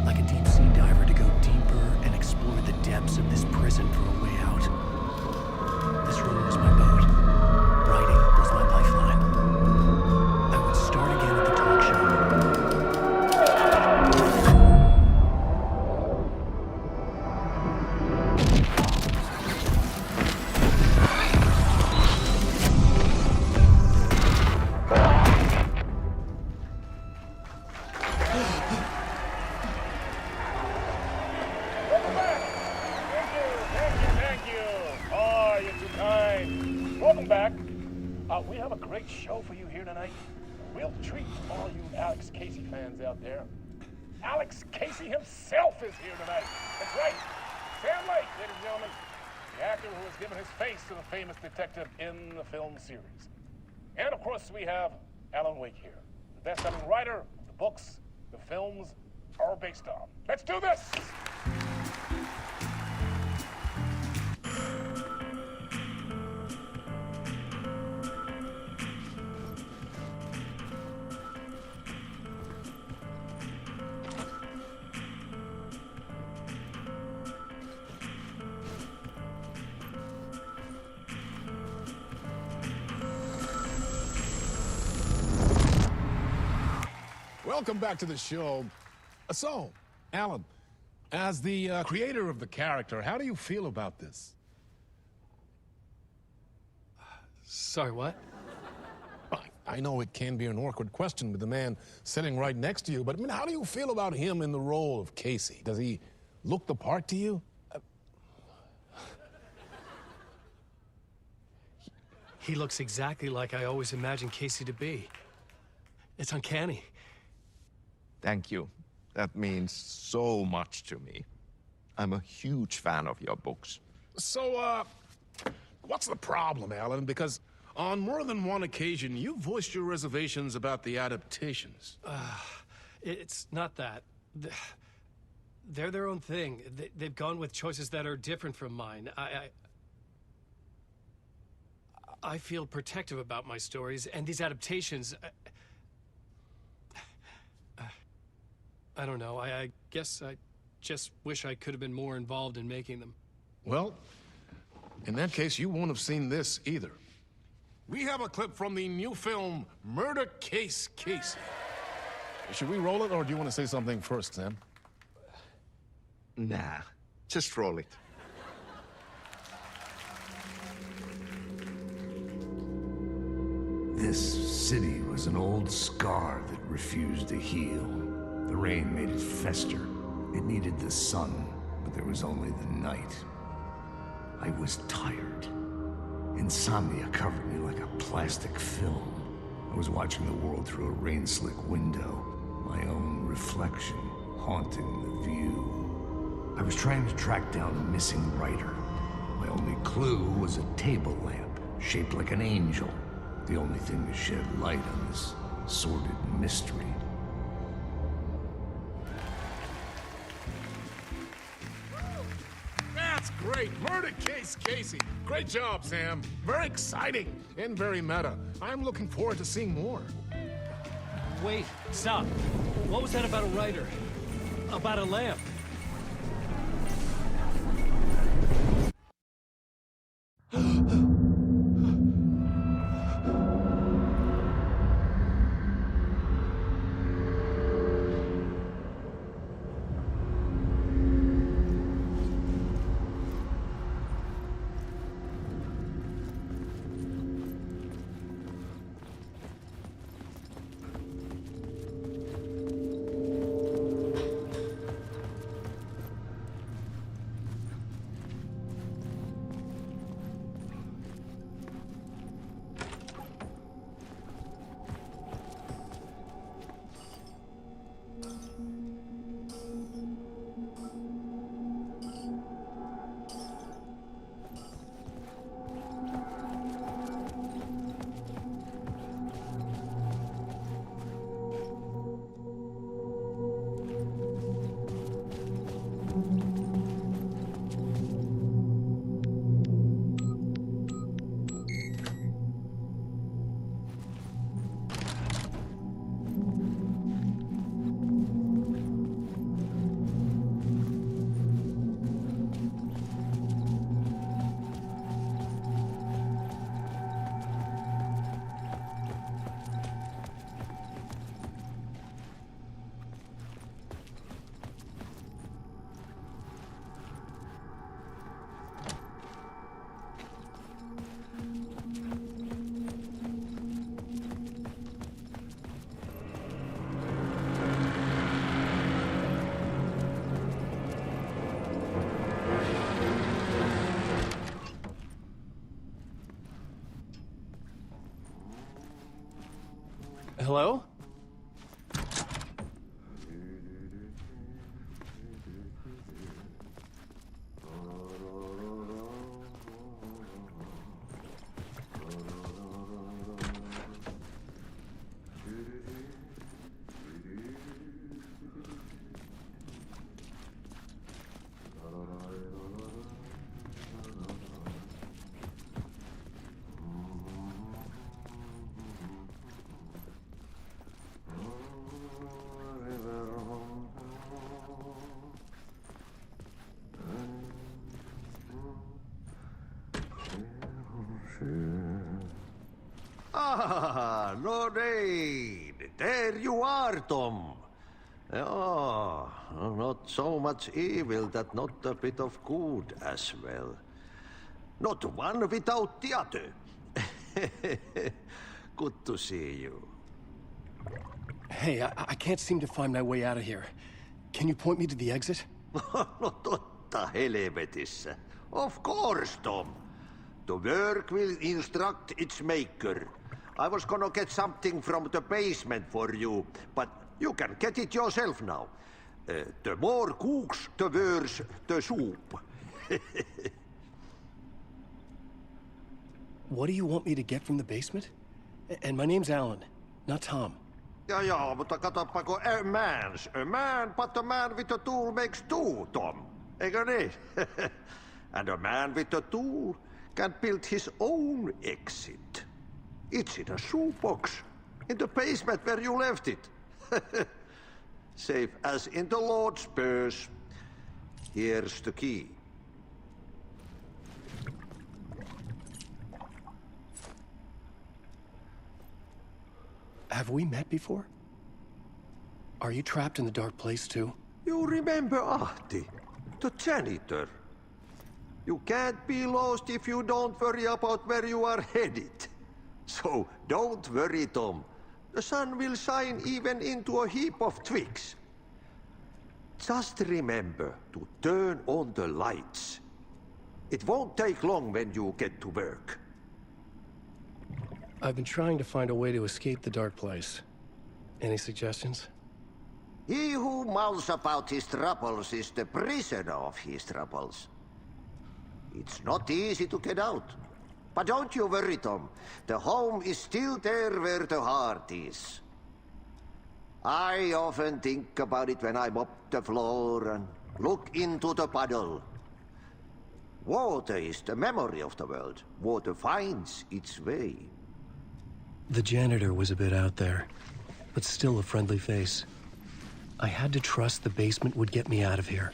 like a deep-sea diver to go deeper and explore the depths of this prison for a way out. This room was my boat. Writing was my lifeline. I would start again at the talk show. Welcome back. We have a great show for you here tonight. Real treat for all you Alex Casey fans out there. Alex Casey himself is here tonight. That's right. Sam Lake, ladies and gentlemen. The actor who has given his face to the famous detective in the film series. And of course, we have Alan Wake here, the best-selling writer of the books the films are based on. Let's do this! Welcome back to the show. So, Alan, as the creator of the character, how do you feel about this? Sorry, what? I know it can be an awkward question with the man sitting right next to you, but I mean, how do you feel about him in the role of Casey? Does he look the part to you? He looks exactly like I always imagined Casey to be. It's uncanny. Thank you. That means so much to me. I'm a huge fan of your books. So, what's the problem, Alan? Because on more than one occasion, you voiced your reservations about the adaptations. It's not that. They're their own thing. They've gone with choices that are different from mine. I feel protective about my stories, and these adaptations... I don't know. I guess I just wish I could have been more involved in making them. Well, in that case, you won't have seen this either. We have a clip from the new film, Murder Case Casey. Should we roll it, or do you want to say something first, Sam? Nah, just roll it. This city was an old scar that refused to heal. The rain made it fester. It needed the sun, but there was only the night. I was tired. Insomnia covered me like a plastic film. I was watching the world through a rain-slick window, my own reflection haunting the view. I was trying to track down a missing writer. My only clue was a table lamp, shaped like an angel. The only thing to shed light on this sordid mystery. That's Great. Murder case, Casey. Great job, Sam. Very exciting and very meta. I'm looking forward to seeing more. Wait, stop. What was that about a writer? About a lamp? Hello? Ah, Lorraine! There you are, Tom. Oh, not so much evil that not a bit of good as well. Not one without the other. Good to see you. Hey, I can't seem to find my way out of here. Can you point me to the exit? No totta helvetissä. Of course, Tom. The work will instruct its maker. I was gonna get something from the basement for you, but you can get it yourself now. The more cooks, the worse the soup. What do you want me to get from the basement? And my name's Alan, not Tom. Ja, mutta katsopako a man, but a man with a tool makes two, Tom. Eikö niin? And a man with a tool can build his own exit. It's in a shoebox, in the basement where you left it. Safe as in the Lord's purse. Here's the key. Have we met before? Are you trapped in the dark place too? You remember Ahti, the janitor. You can't be lost if you don't worry about where you are headed. So don't worry, Tom. The sun will shine even into a heap of twigs. Just remember to turn on the lights. It won't take long when you get to work. I've been trying to find a way to escape the dark place. Any suggestions? He who mouths about his troubles is the prisoner of his troubles. It's not easy to get out. But don't you worry, Tom. The home is still there where the heart is. I often think about it when I mop the floor and look into the puddle. Water is the memory of the world. Water finds its way. The janitor was a bit out there, but still a friendly face. I had to trust the basement would get me out of here.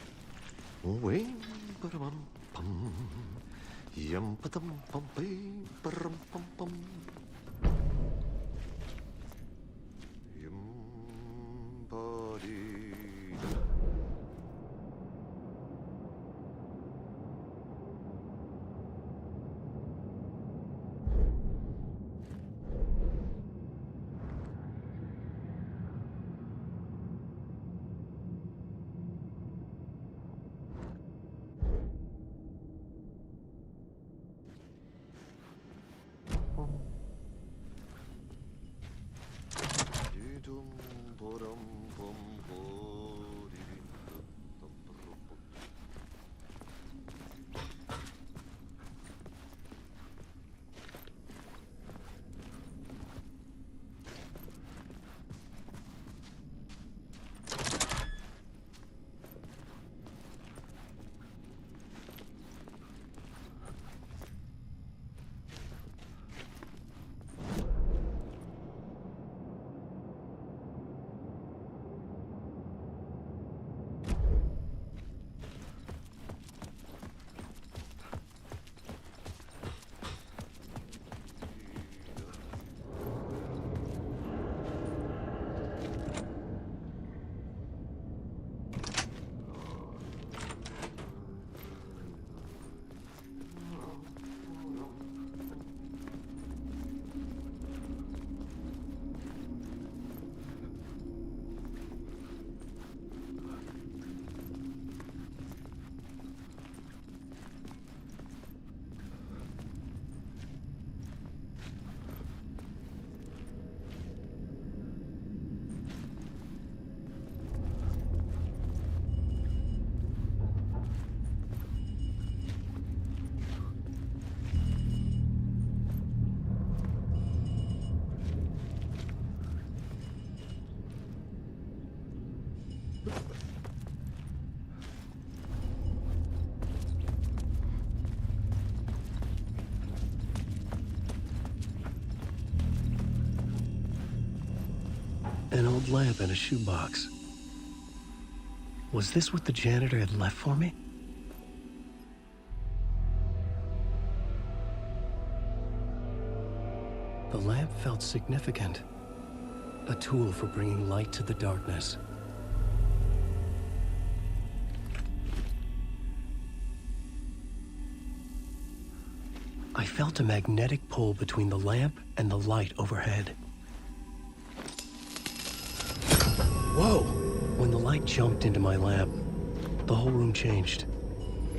An old lamp in a shoebox. Was this what the janitor had left for me? The lamp felt significant. A tool for bringing light to the darkness. I felt a magnetic pull between the lamp and the light overhead. Whoa! When the light jumped into my lamp, the whole room changed,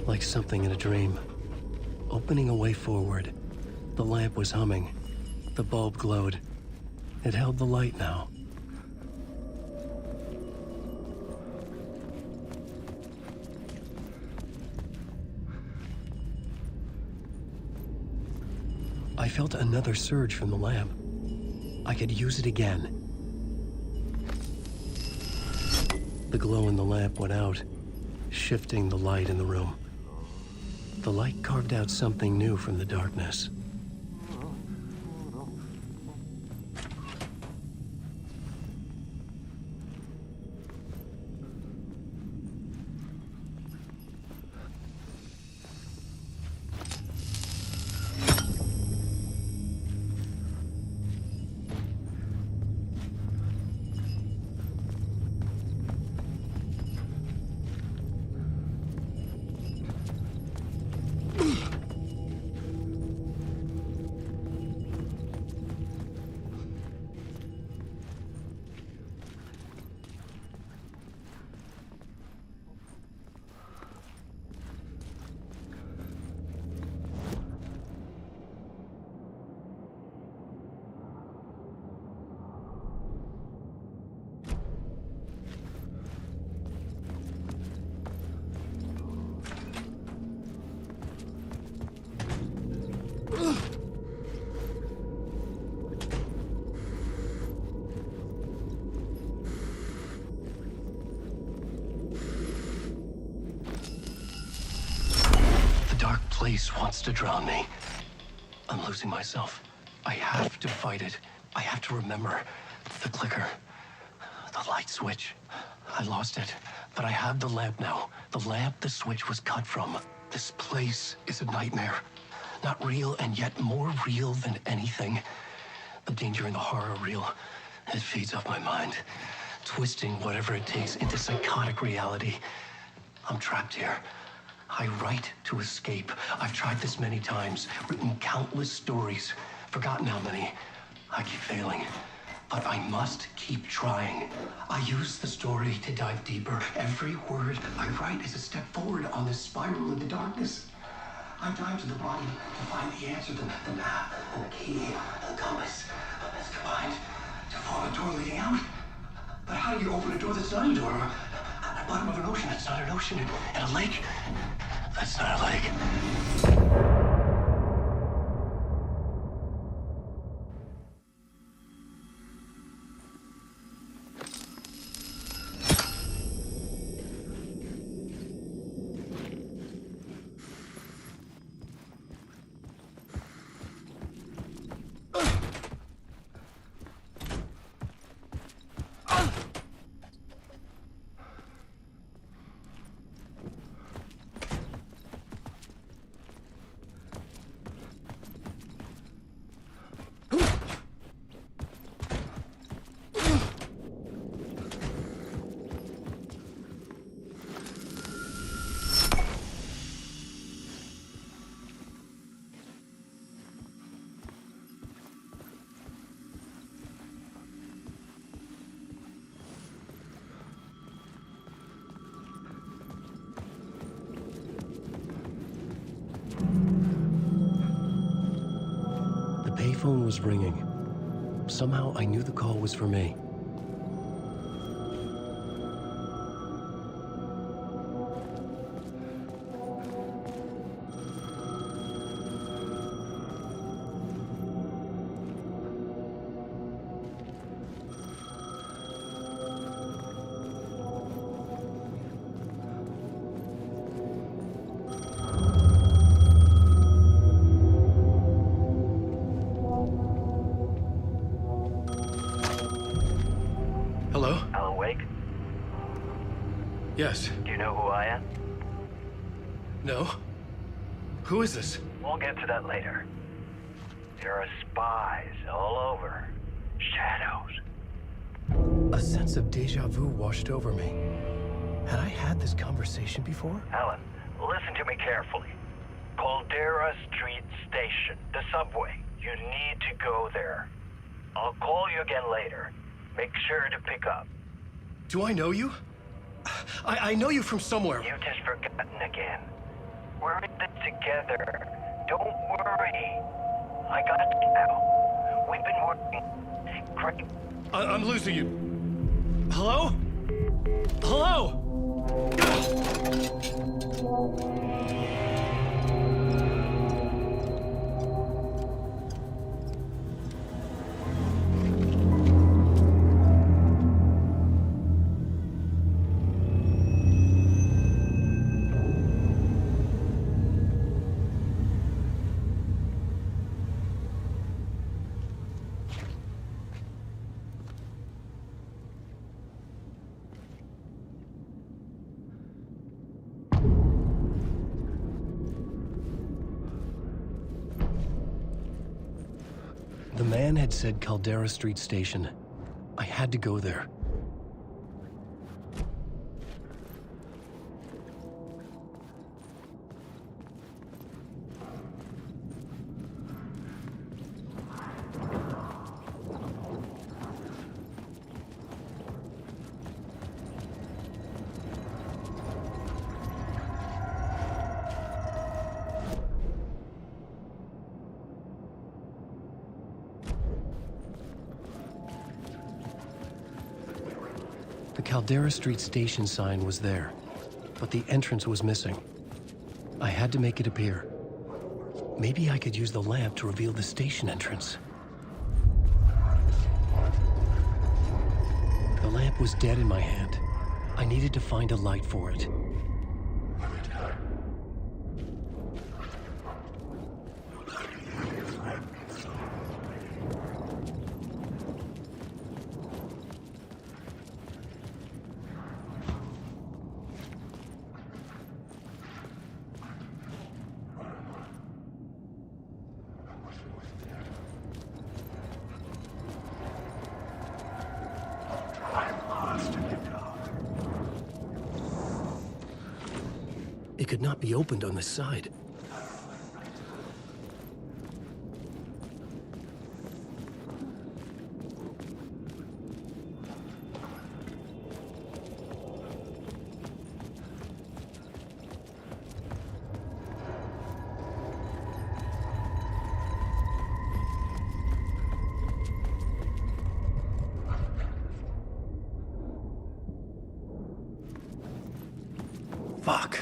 like something in a dream. Opening a way forward, the lamp was humming. The bulb glowed. It held the light now. I felt another surge from the lamp. I could use it again. The glow in the lamp went out, shifting the light in the room. The light carved out something new from the darkness. place wants to drown me. I'm losing myself. I have to fight it. I have to remember. The clicker. The light switch. I lost it. But I have the lamp now. The lamp the switch was cut from. This place is a nightmare. Not real, and yet more real than anything. The danger and the horror real. It feeds off my mind. Twisting whatever it takes into psychotic reality. I'm trapped here. I write to escape. I've tried this many times, written countless stories, forgotten how many. I keep failing, but I must keep trying. I use the story to dive deeper. Every word I write is a step forward on this spiral into darkness. I dive to the bottom to find the answer, the map, and the key, and the compass. It's combined to form a door leading out. But how do you open a door that's not a door? At the bottom of an ocean that's not an ocean, and a lake that's not a lake. The phone was ringing. Somehow I knew the call was for me. Hello? Alan Wake? Yes. Do you know who I am? No? Who is this? We'll get to that later. There are spies all over. Shadows. A sense of deja vu washed over me. Had I had this conversation before? Alan, listen to me carefully. Caldera Street Station, the subway. You need to go there. I'll call you again later. Make sure to pick up. Do I know you? I know you from somewhere. You've just forgotten again. We're in this together. Don't worry. I got you now. We've been working great. I'm losing you. Hello? Hello? The man had said Caldera Street Station. I had to go there. The Caldera Street Station sign was there, but the entrance was missing. I had to make it appear. Maybe I could use the lamp to reveal the station entrance. The lamp was dead in my hand. I needed to find a light for it. It could not be opened on this side. Fuck.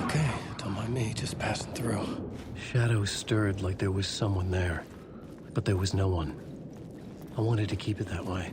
Okay, don't mind me, just passing through. Shadows stirred like there was someone there, but there was no one. I wanted to keep it that way.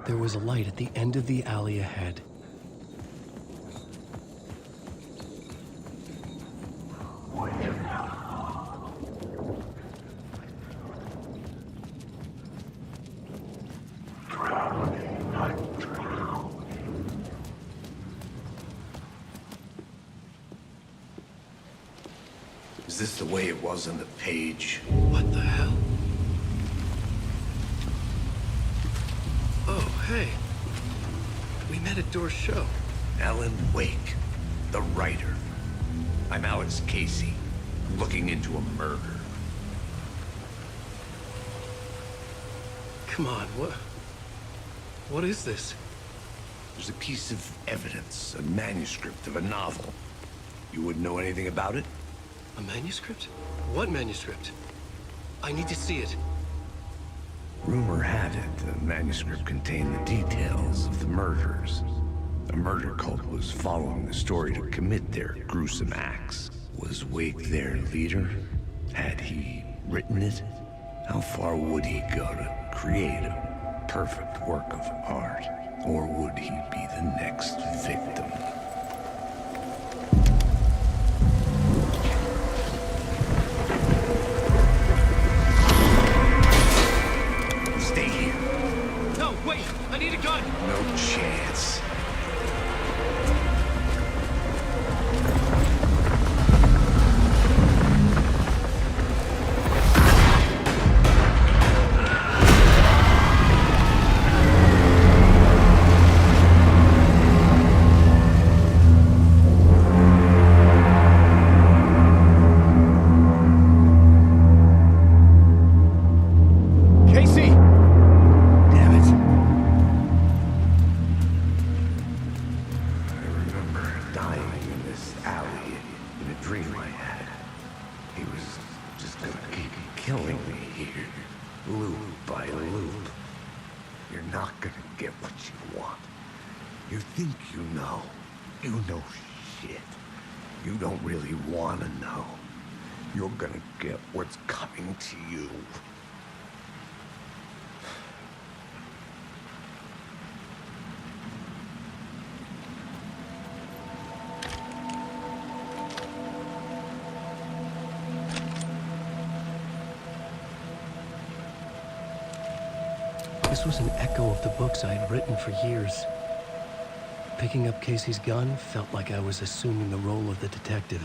There was a light at the end of the alley ahead. Is this the way it was on the page? What the hell? Oh, hey. We met at Door's show. Alan Wake, the writer. I'm Alex Casey, looking into a murder. Come on, what is this? There's a piece of evidence, a manuscript of a novel. You wouldn't know anything about it? A manuscript? What manuscript? I need to see it. Rumor had it the manuscript contained the details of the murders. A murder cult was following the story to commit their gruesome acts. Was Wake their leader? Had he written it? How far would he go to create a perfect work of art? Or would he be the next victim? Stay here. No, wait! I need a gun! No chance. Casey! Damn it. I remember dying in this alley in a dream I had. He was just gonna keep killing me here, loop by loop. You're not gonna get what you want. You think you know. You know shit. You don't really want to know. You're gonna get what's coming to you. This was an echo of the books I had written for years. Picking up Casey's gun felt like I was assuming the role of the detective.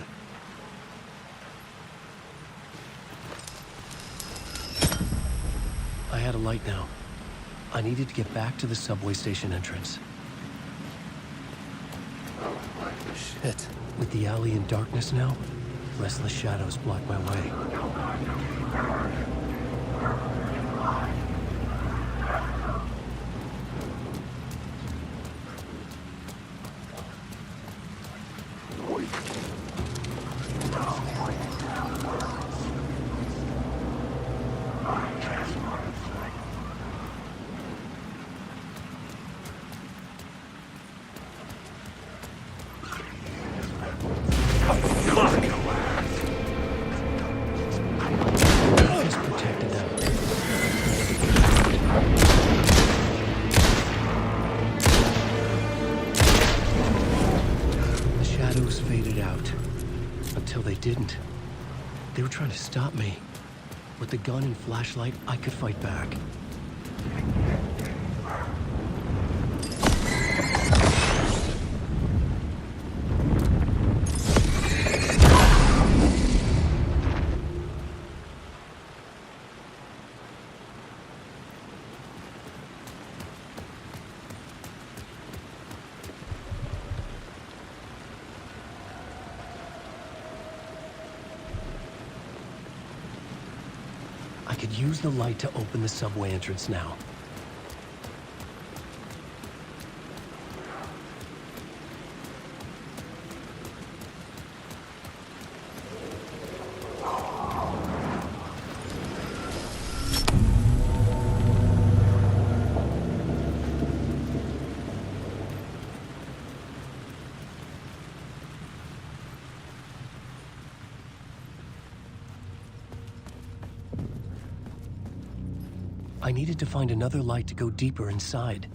I had a light now. I needed to get back to the subway station entrance. Shit. With the alley in darkness now, restless shadows block my way. Didn't. They were trying to stop me. With the gun and flashlight, I could fight back. I could use the light to open the subway entrance now. I needed to find another light to go deeper inside.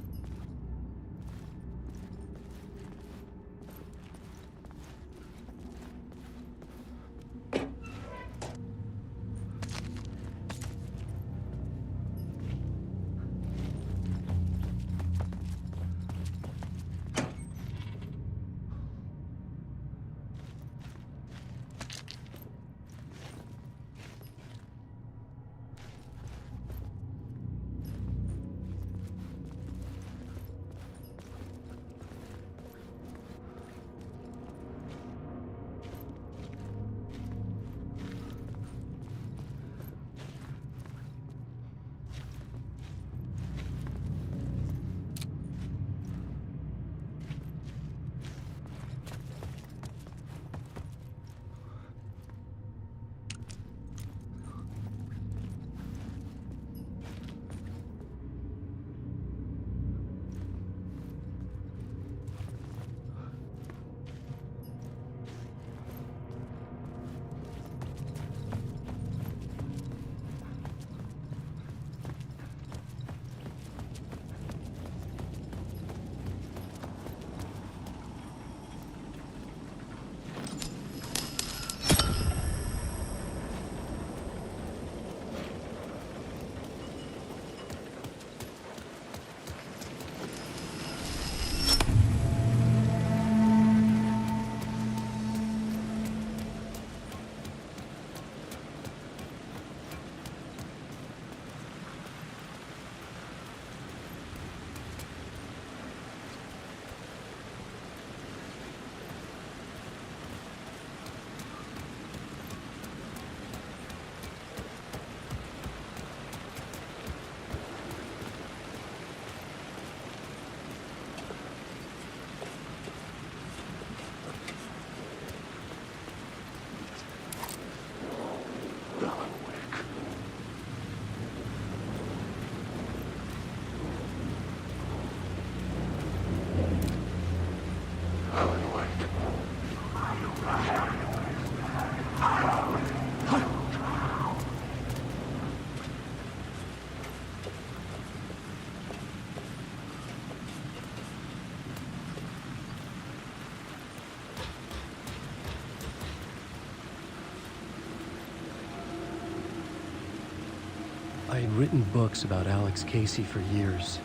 I had written books about Alex Casey for years.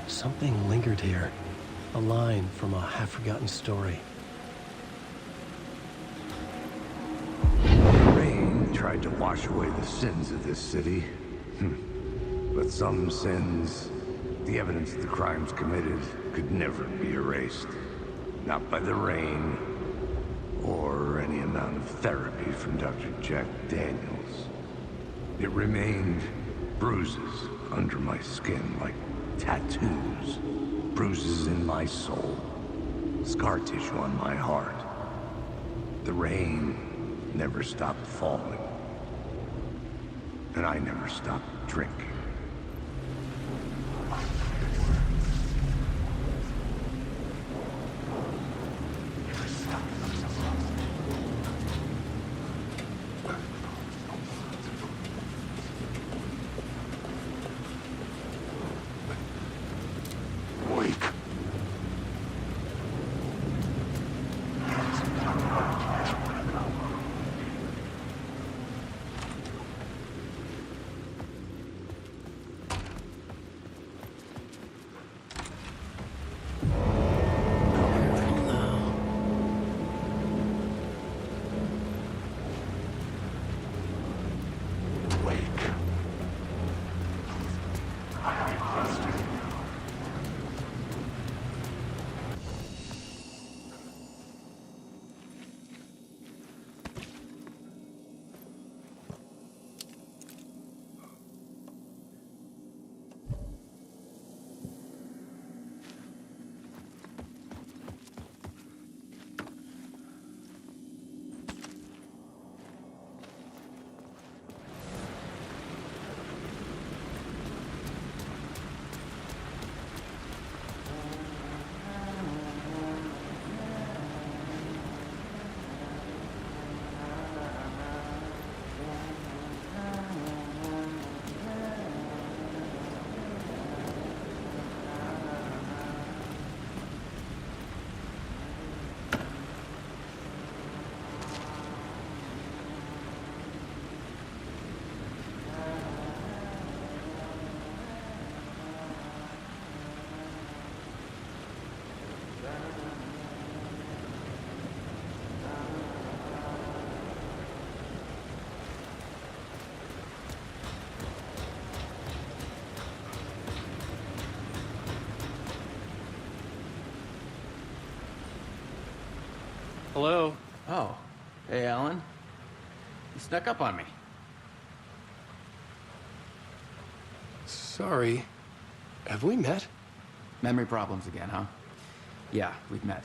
Something lingered here. A line from a half-forgotten story. The rain tried to wash away the sins of this city. But some sins, the evidence of the crimes committed, could never be erased. Not by the rain, therapy from Dr. Jack Daniels. It remained bruises under my skin, like tattoos. Bruises in my soul. Scar tissue on my heart. The rain never stopped falling. And I never stopped drinking. Hello? Oh. Hey, Alan. You snuck up on me. Sorry. Have we met? Memory problems again, huh? Yeah, we've met.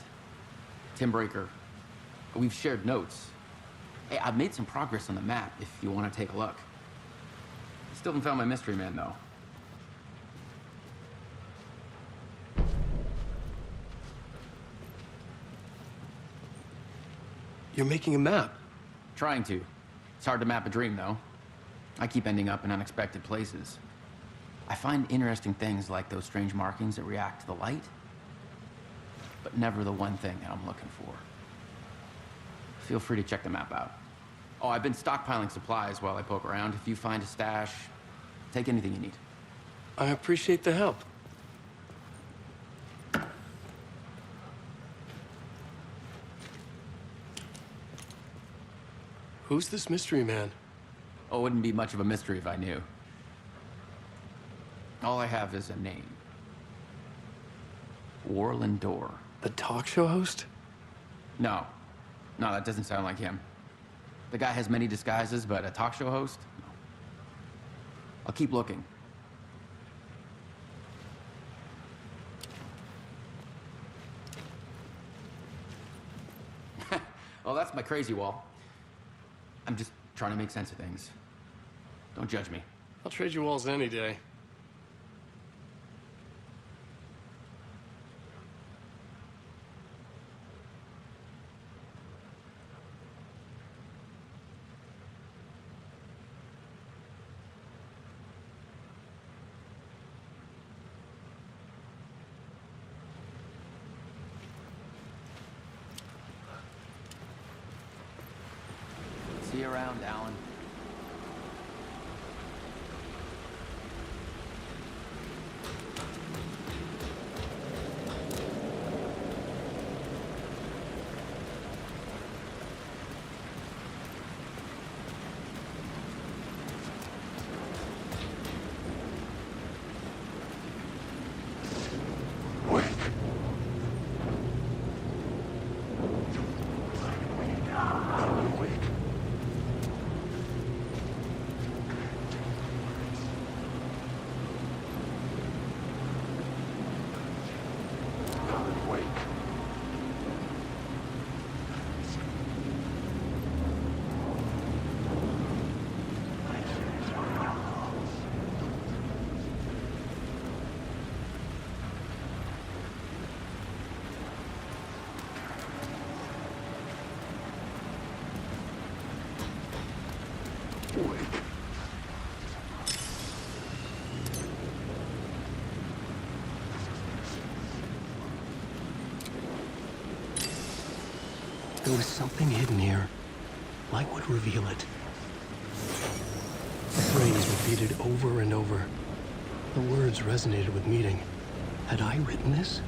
Tim Breaker. We've shared notes. Hey, I've made some progress on the map if you want to take a look. Still haven't found my mystery man, though. You're making a map? Trying to. It's hard to map a dream, though. I keep ending up in unexpected places. I find interesting things like those strange markings that react to the light, but never the one thing that I'm looking for. Feel free to check the map out. Oh, I've been stockpiling supplies while I poke around. If you find a stash, take anything you need. I appreciate the help. Who's this mystery man? Oh, it wouldn't be much of a mystery if I knew. All I have is a name. Warlin Door. The talk show host? No. No, that doesn't sound like him. The guy has many disguises, but a talk show host? No. I'll keep looking. Oh, that's my crazy wall. I'm just trying to make sense of things. Don't judge me. I'll trade you walls any day. See you around, Alan. Wake. there was something hidden here, light would reveal it. The phrase repeated over and over. The words resonated with meaning. Had I written this?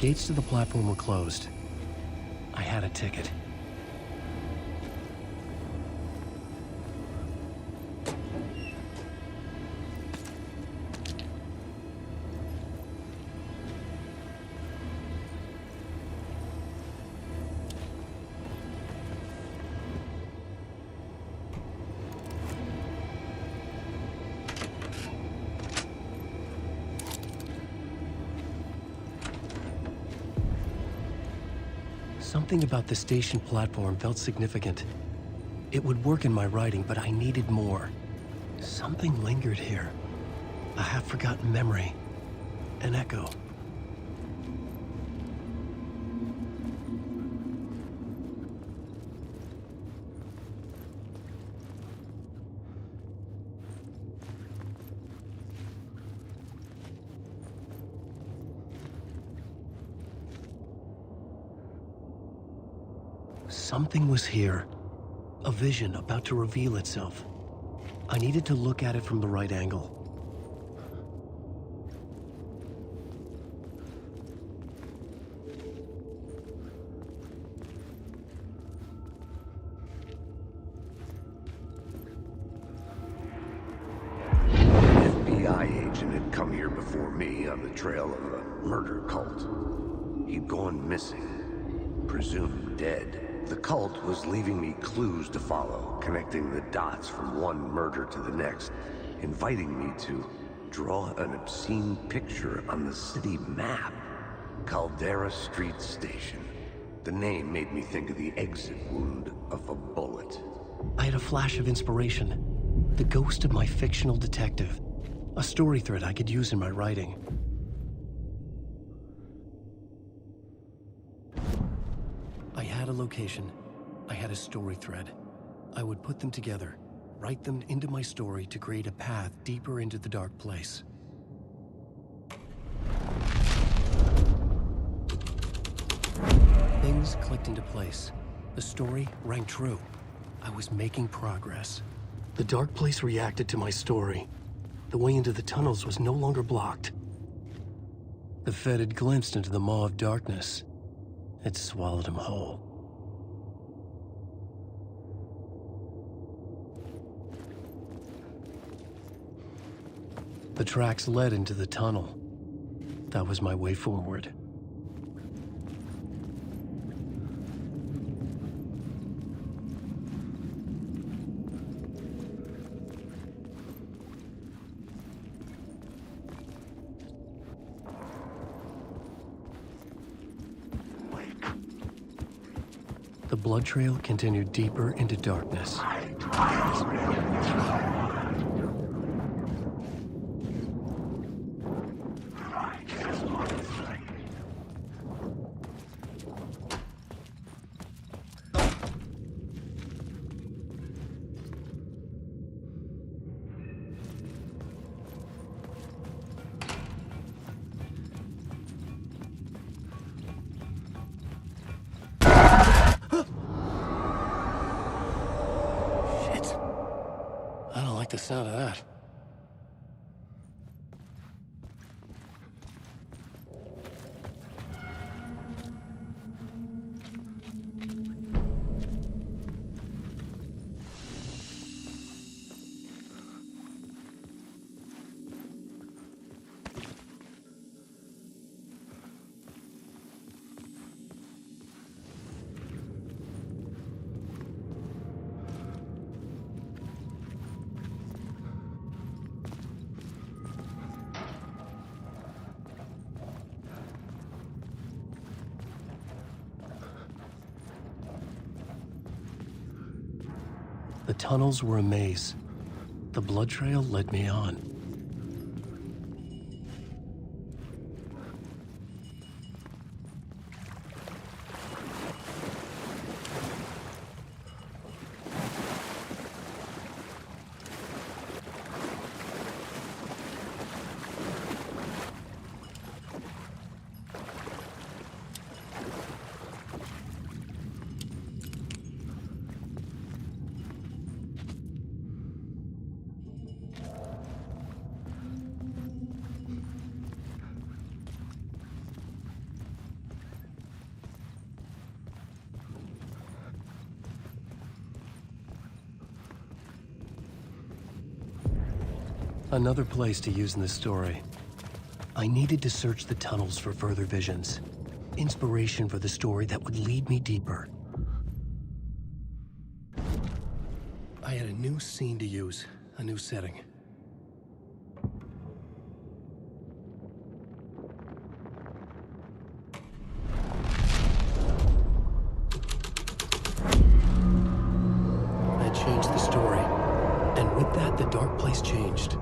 gates to the platform were closed. I had a ticket. Something about the station platform felt significant. It would work in my writing, but I needed more. Something lingered here. A half-forgotten memory. An echo. Something was here. A vision about to reveal itself. I needed to look at it from the right angle. An FBI agent had come here before me on the trail of a murder cult. He'd gone missing, presumed dead. The cult was leaving me clues to follow, connecting the dots from one murder to the next, inviting me to draw an obscene picture on the city map. Caldera Street Station. The name made me think of the exit wound of a bullet. I had a flash of inspiration. The ghost of my fictional detective. A story thread I could use in my writing. I had a location. I had a story thread. I would put them together, write them into my story to create a path deeper into the dark place. Things clicked into place. The story rang true. I was making progress. The dark place reacted to my story. The way into the tunnels was no longer blocked. The Fed had glimpsed into the maw of darkness. It swallowed him whole. The tracks led into the tunnel. That was my way forward. The blood trail continued deeper into darkness. The sound of that. The tunnels were a maze. The blood trail led me on. Another place to use in this story. I needed to search the tunnels for further visions. Inspiration for the story that would lead me deeper. I had a new scene to use, a new setting. I changed the story, and with that, the dark place changed.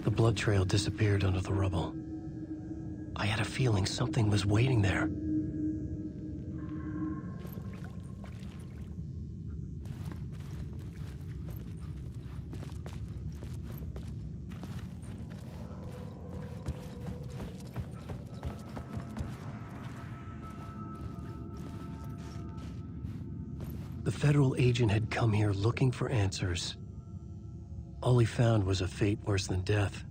The blood trail disappeared under the rubble. I had a feeling something was waiting there. The federal agent had come here looking for answers. All he found was a fate worse than death.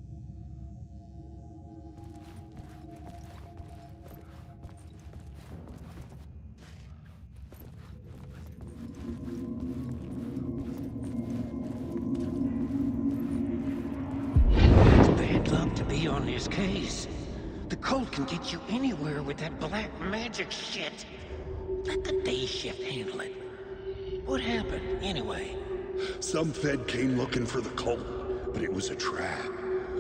Bad luck to be on this case. The cult can get you anywhere with that black magic shit. Let the day shift handle it. What happened, anyway? Some Fed came looking for the cult, but it was a trap.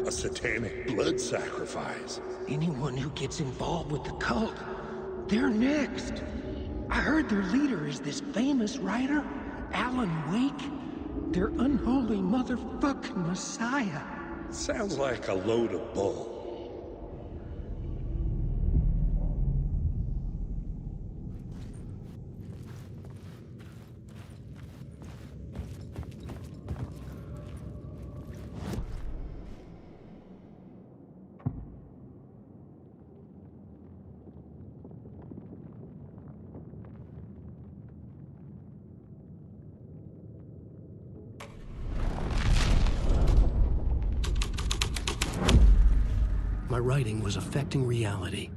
A satanic blood sacrifice. Anyone who gets involved with the cult, they're next. I heard their leader is this famous writer, Alan Wake. Their unholy motherfucking messiah. Sounds like a load of bull. My writing was affecting reality.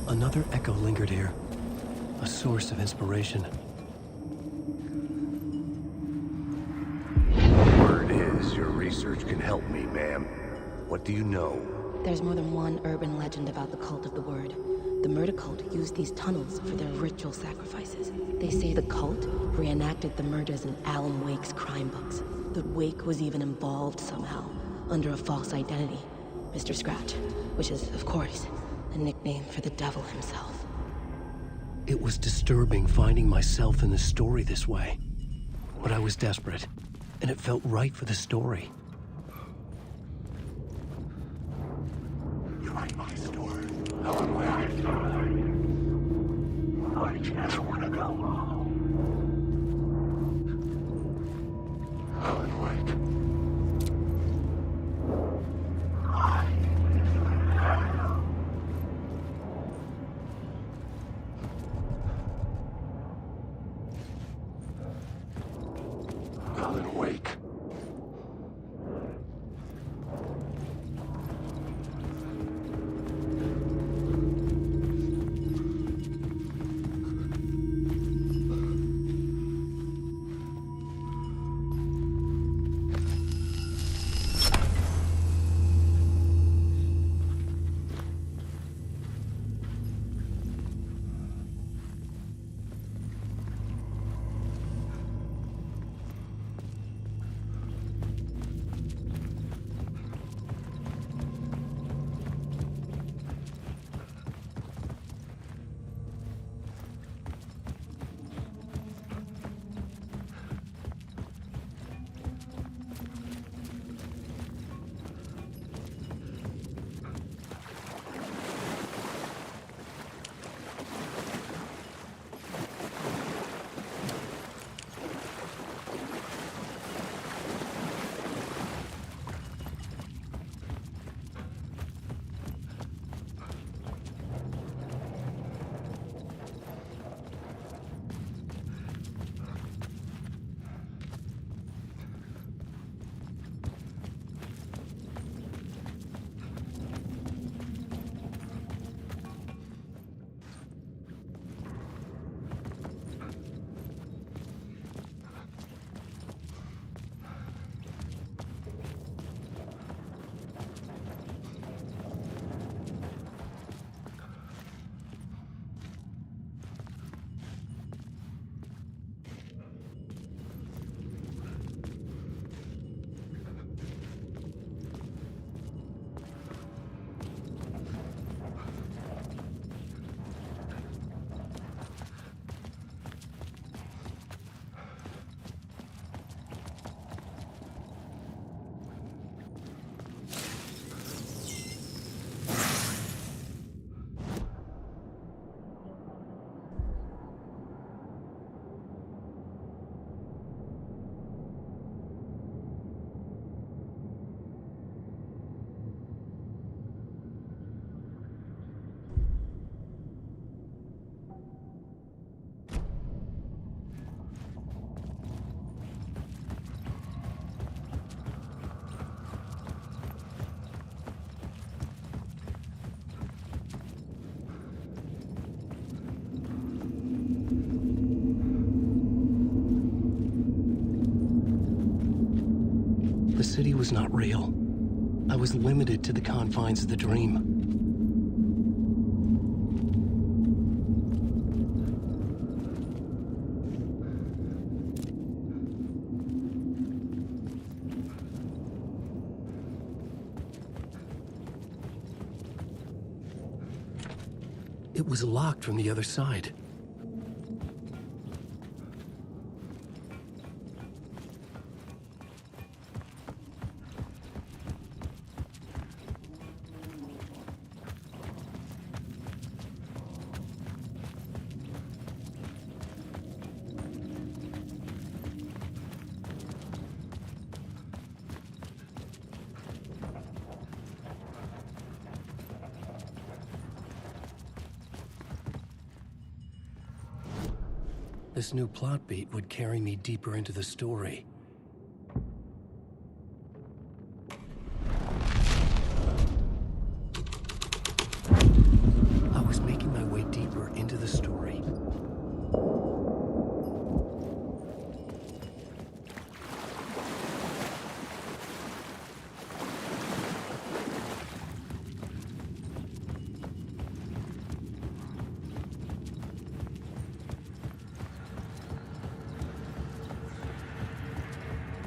Another echo lingered here, a source of inspiration. Word is your research can help me, ma'am. What do you know? There's more than one urban legend about the Cult of the Word. The murder cult used these tunnels for their ritual sacrifices. They say the cult reenacted the murders in Alan Wake's crime books. That Wake was even involved somehow, under a false identity, Mr. Scratch, which is, of course, a nickname for the devil himself. It was disturbing finding myself in the story this way. But I was desperate, and it felt right for the story. You like my story? Alan Wake. I just want to go home. Alan Wake. Alan Wake. city was not real. I was limited to the confines of the dream. It was locked from the other side. This new plot beat would carry me deeper into the story. I was making my way deeper into the story.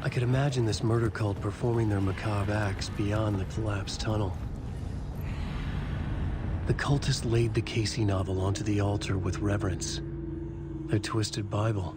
I could imagine this murder cult performing their macabre acts beyond the collapsed tunnel. The cultists laid the Casey novel onto the altar with reverence. Their twisted Bible.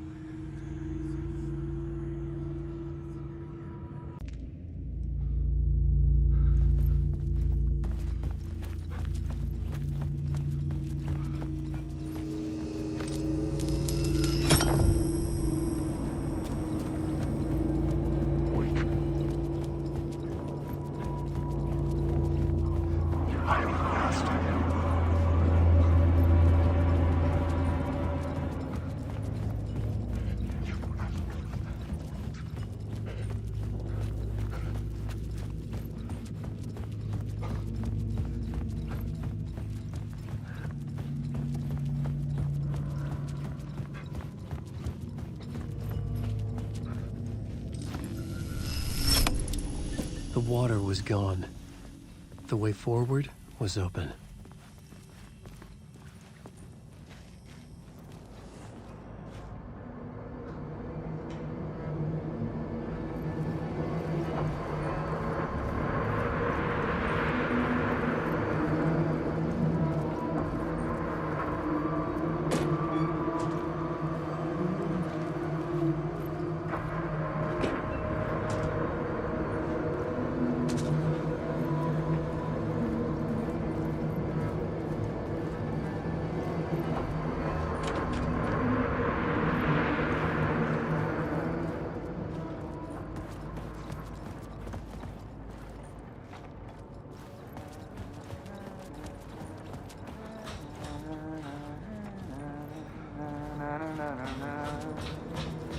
The water was gone. The way forward was open.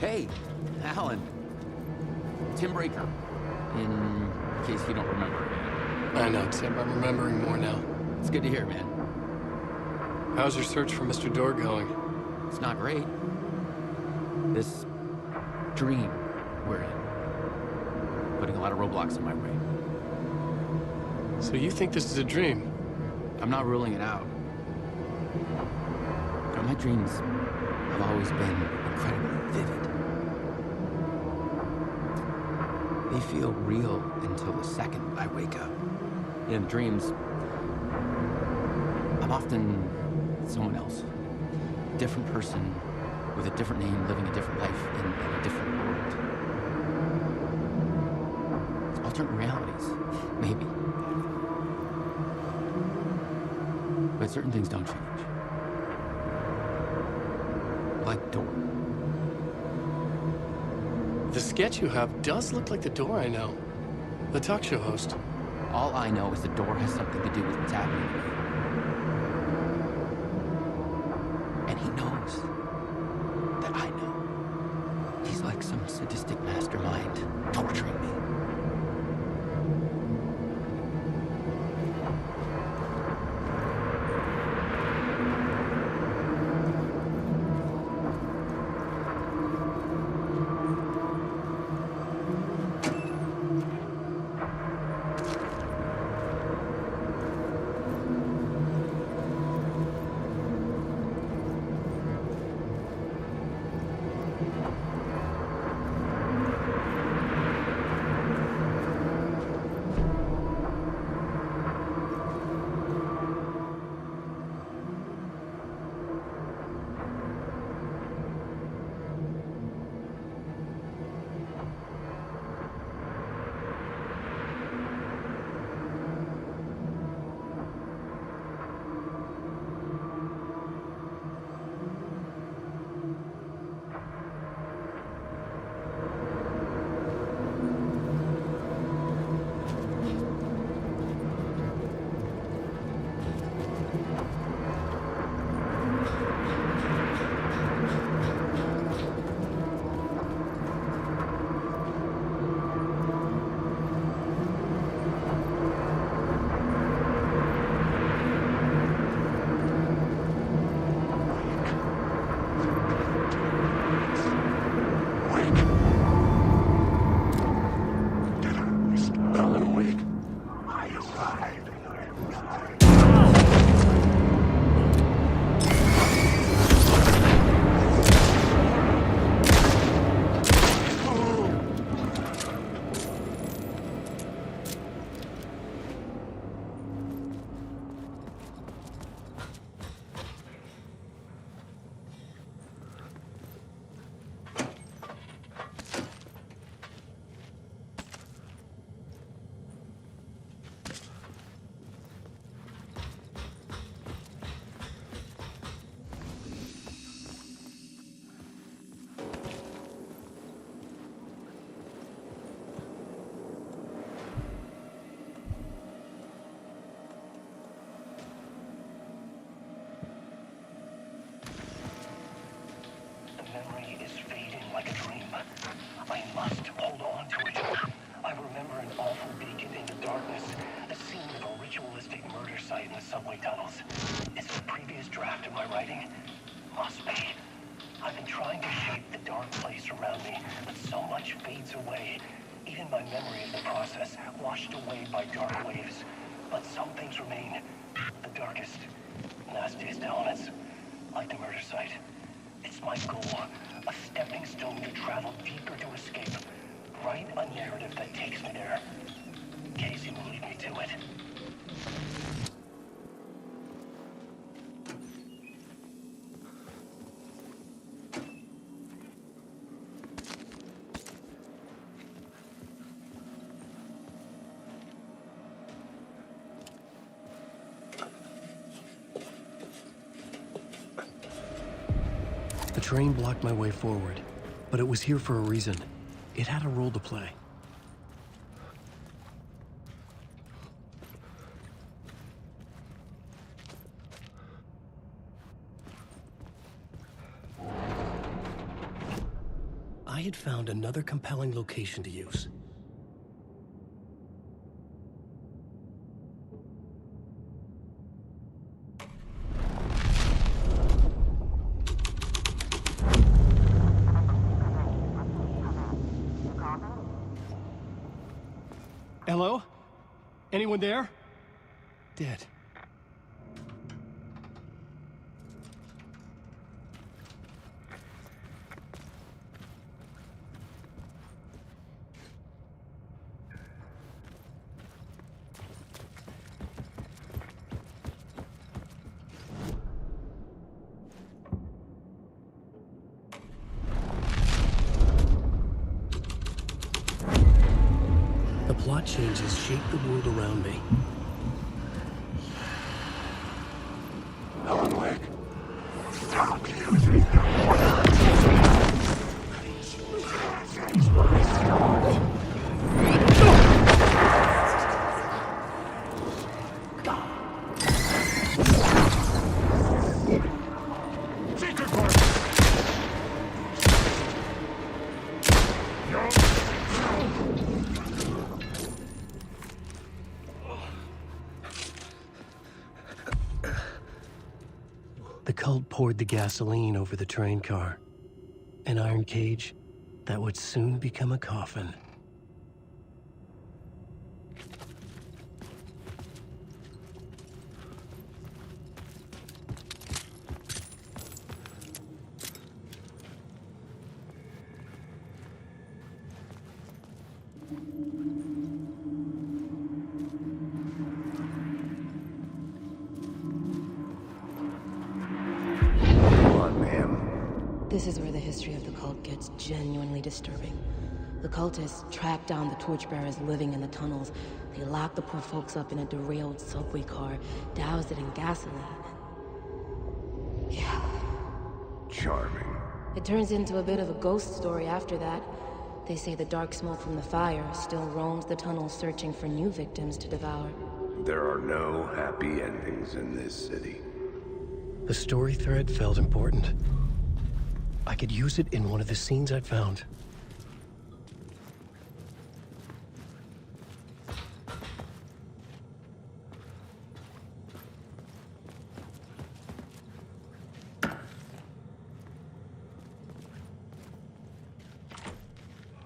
Hey, Alan. Tim Breaker. In case you don't remember. I know, Tim. I'm remembering more now. It's good to hear, man. How's your search for Mr. Door going? It's not great. This dream we're in. Putting a lot of roadblocks in my way. So you think this is a dream? I'm not ruling it out. But my dreams have always been incredibly vivid. They feel real until the second I wake up. In dreams, I'm often someone else. A different person with a different name, living a different life in a different world. Alternate realities, maybe. But certain things don't change. Like Door. The sketch you have does look like the Door I know. The talk show host. All I know is the Door has something to do with what's happening to me. And he knows that I know. He's like some sadistic mastermind torturing me. knowledge fades away. Even my memory of the process, washed away by dark waves. But some things remain. The darkest, nastiest elements, like the murder site. It's my goal, a stepping stone to travel deeper to escape. Write a narrative that takes me there. Casey will lead me to it. The train blocked my way forward, but it was here for a reason. It had a role to play. I had found another compelling location to use. Hello? Anyone there? Dead. The plot changes shape the world around me. Alan Wake. Stop using The cult poured the gasoline over the train car. An iron cage that would soon become a coffin. This is where the history of the cult gets genuinely disturbing. The cultists tracked down the torchbearers living in the tunnels. They locked the poor folks up in a derailed subway car, doused it in gasoline. Yeah. Charming. It turns into a bit of a ghost story after that. They say the dark smoke from the fire still roams the tunnels searching for new victims to devour. There are no happy endings in this city. The story thread felt important. I could use it in one of the scenes I'd found.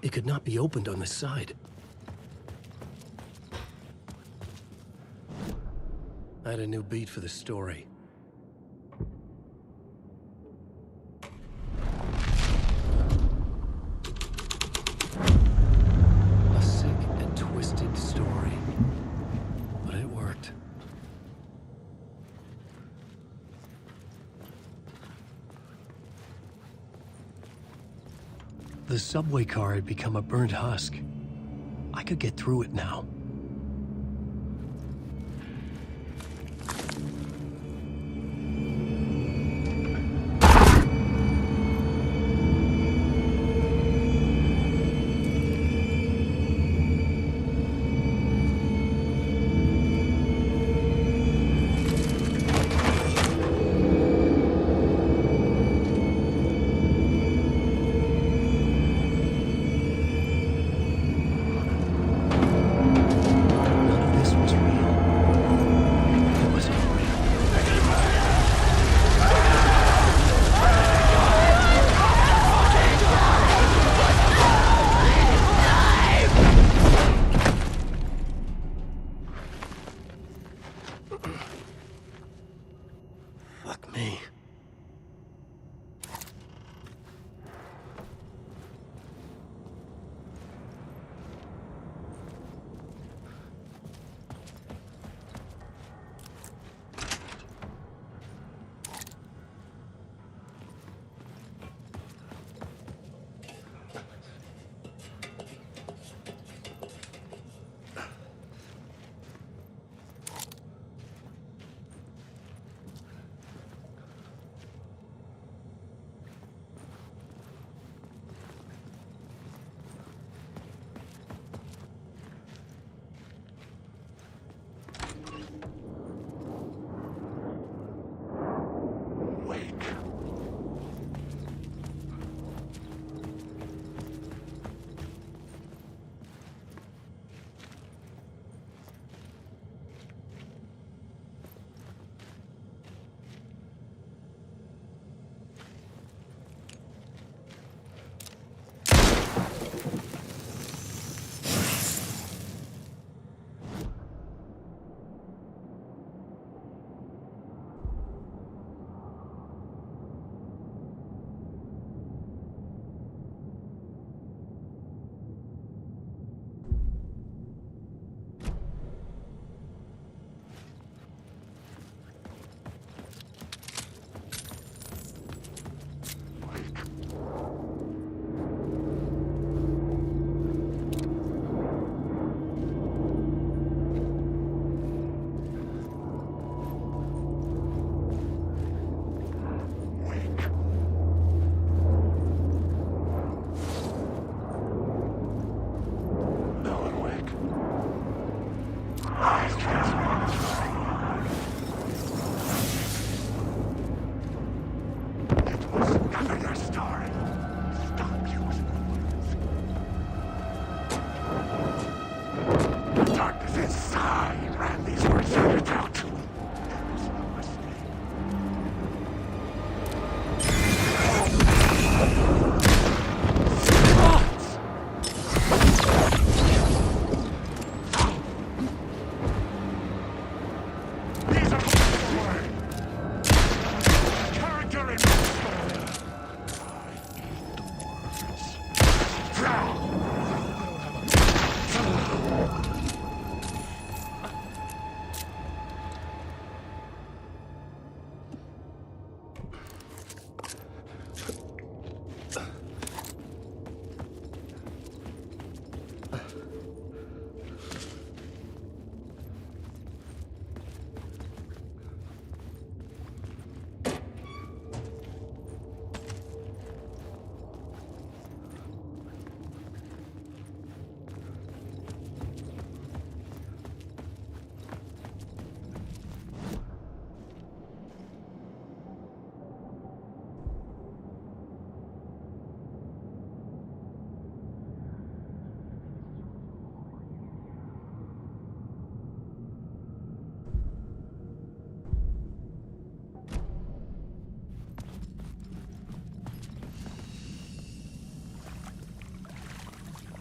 It could not be opened on this side. I had a new beat for the story. A sick and twisted story. But it worked. The subway car had become a burnt husk. I could get through it now.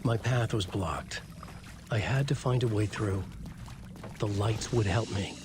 My path was blocked. I had to find a way through. The lights would help me.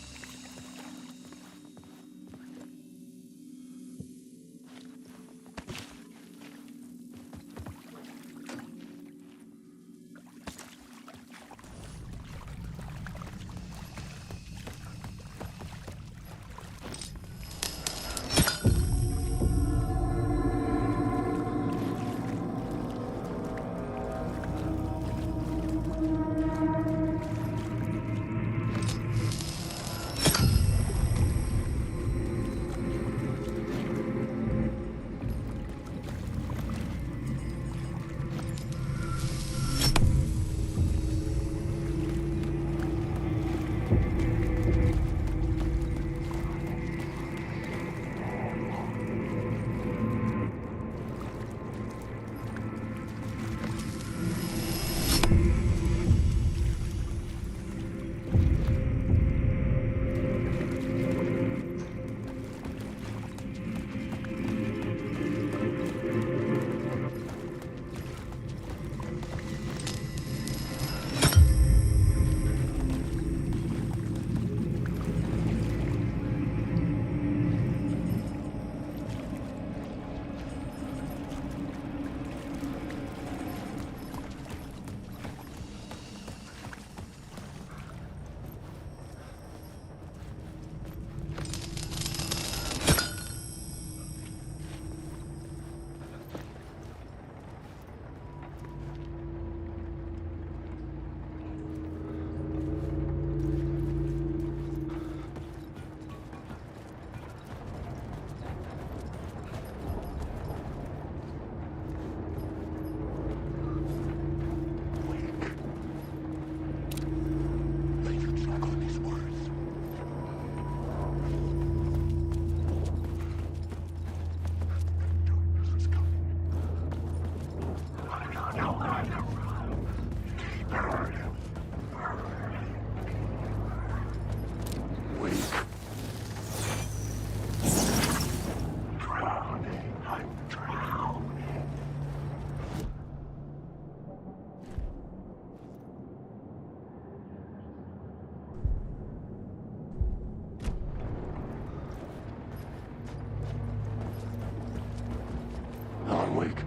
Alan Wake.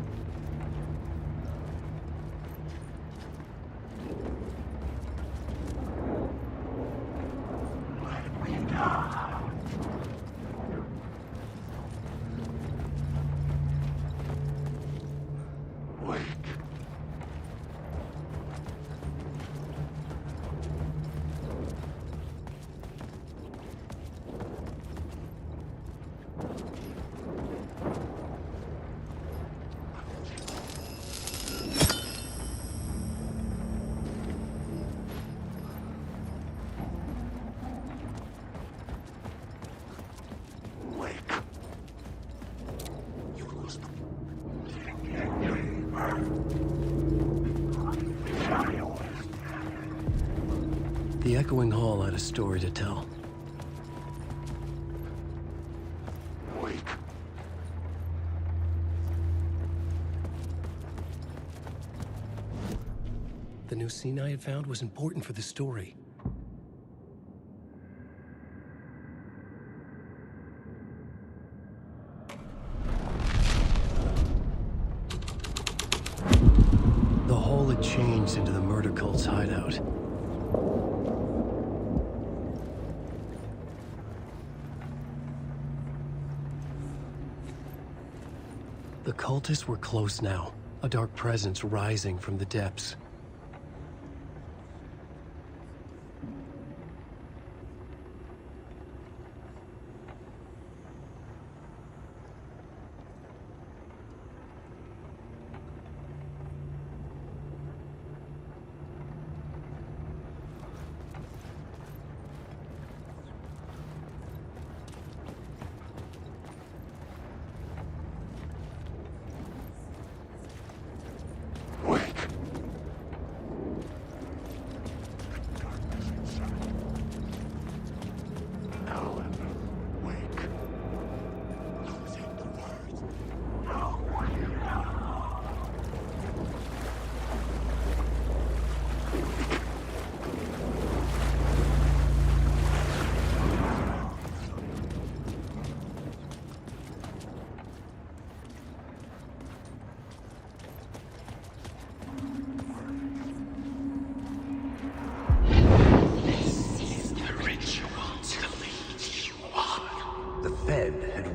Let me die. Wake. The echoing hall had a story to tell. Wake. The new scene I had found was important for the story. The hall had changed into the murder cult's hideout. The cultists were close now, a dark presence rising from the depths.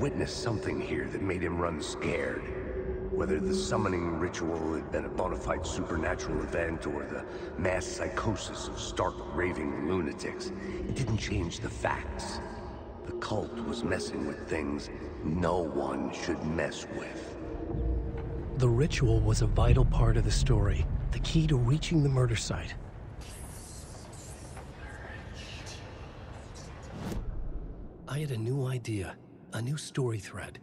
witnessed something here that made him run scared. Whether the summoning ritual had been a bona fide supernatural event or the mass psychosis of stark raving lunatics, it didn't change the facts. The cult was messing with things no one should mess with. The ritual was a vital part of the story, the key to reaching the murder site. I had a new idea, a new story thread.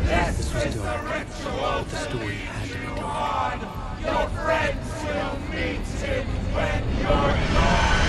This was dark, but the story had to be told. Your friends will meet him when you're gone.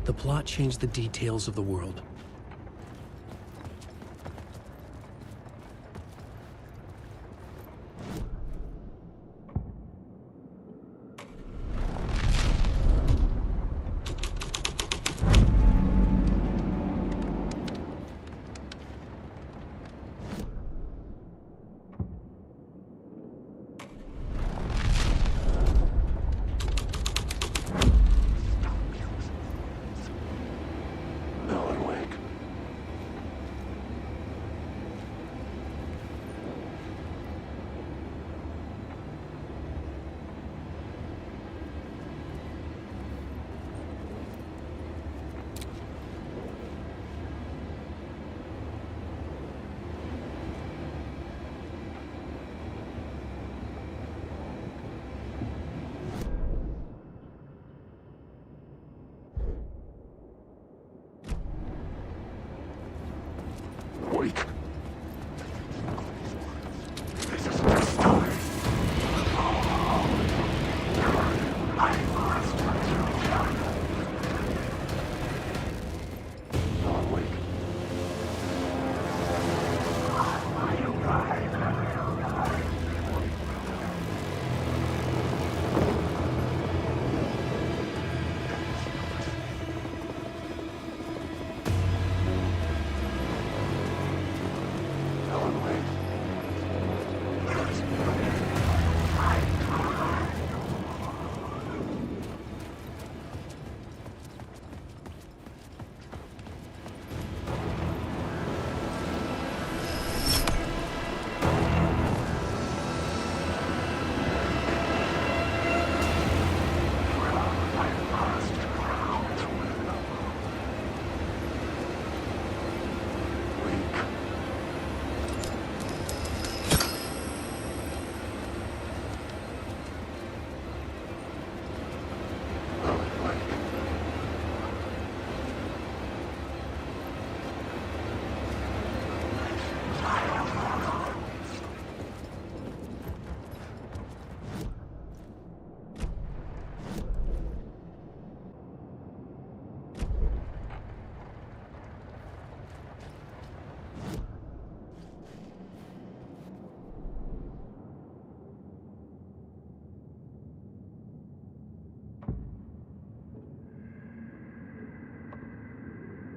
The plot changed the details of the world. Alan Wake.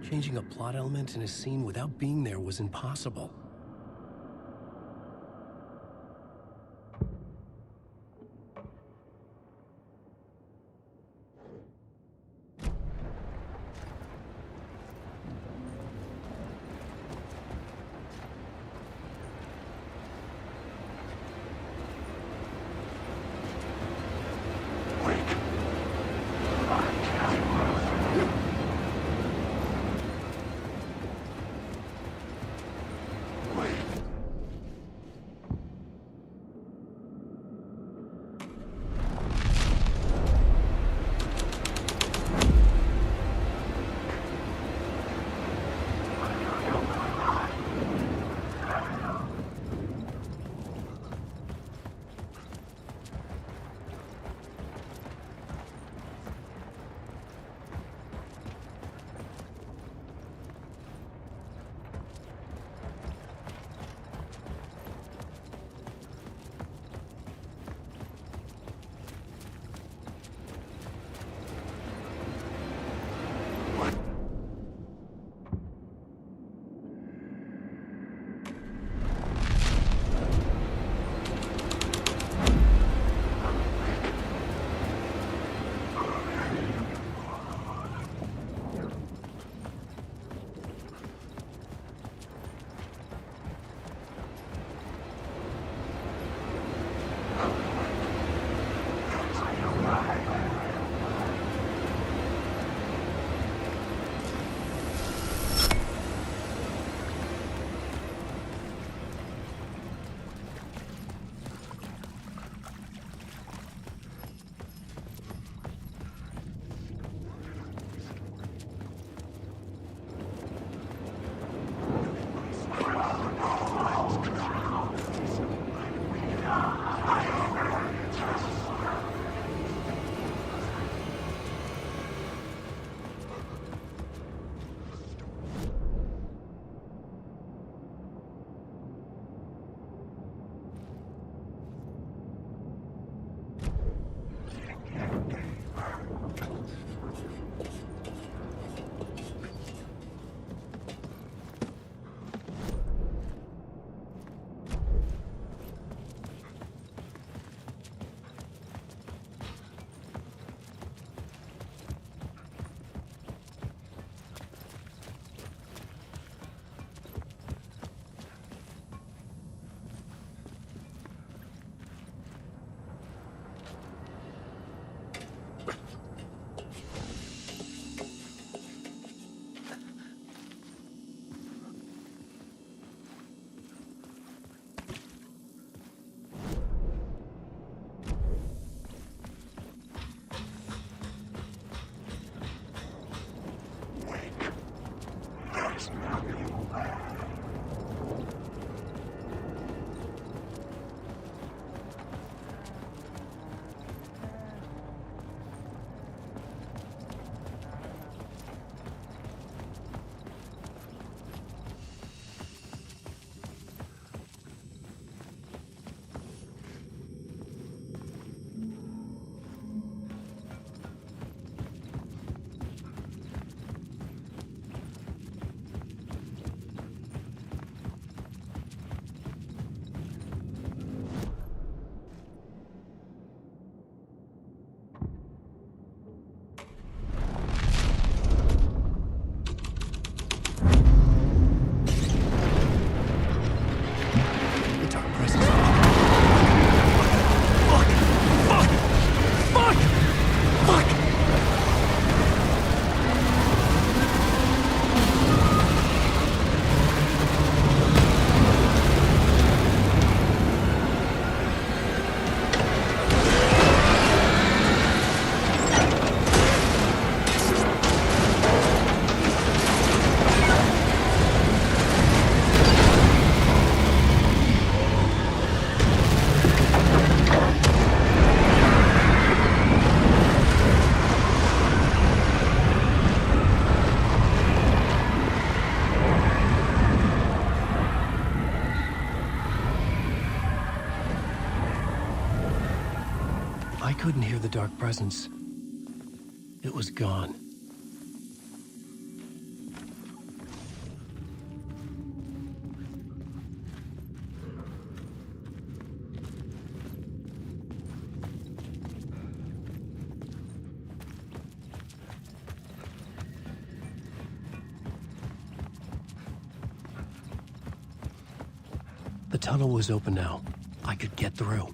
Changing a plot element in a scene without being there was impossible. I couldn't hear the dark presence. It was gone. tunnel was open now. I could get through.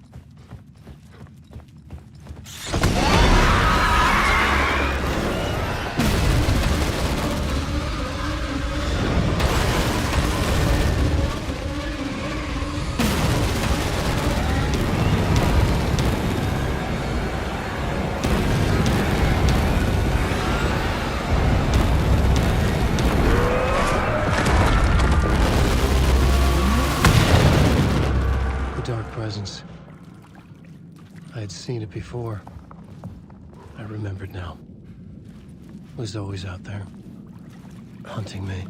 I had seen it before. I remembered now. It was always out there, hunting me.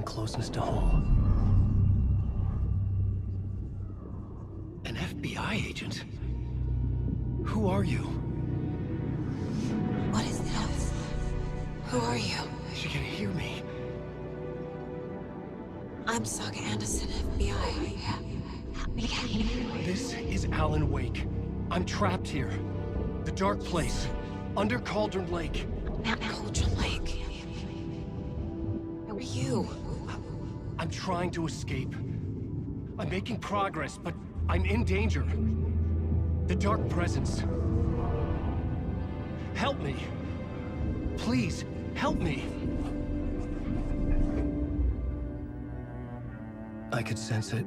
Closeness to home. An FBI agent? Who are you? What is this? Who are you? She can hear me. I'm Saga Anderson, FBI. This is Alan Wake. I'm trapped here. The dark place. Under Cauldron Lake. Cauldron Lake? Who are you? I'm trying to escape. I'm making progress, but I'm in danger. The Dark Presence. Help me. Please, help me. I could sense it.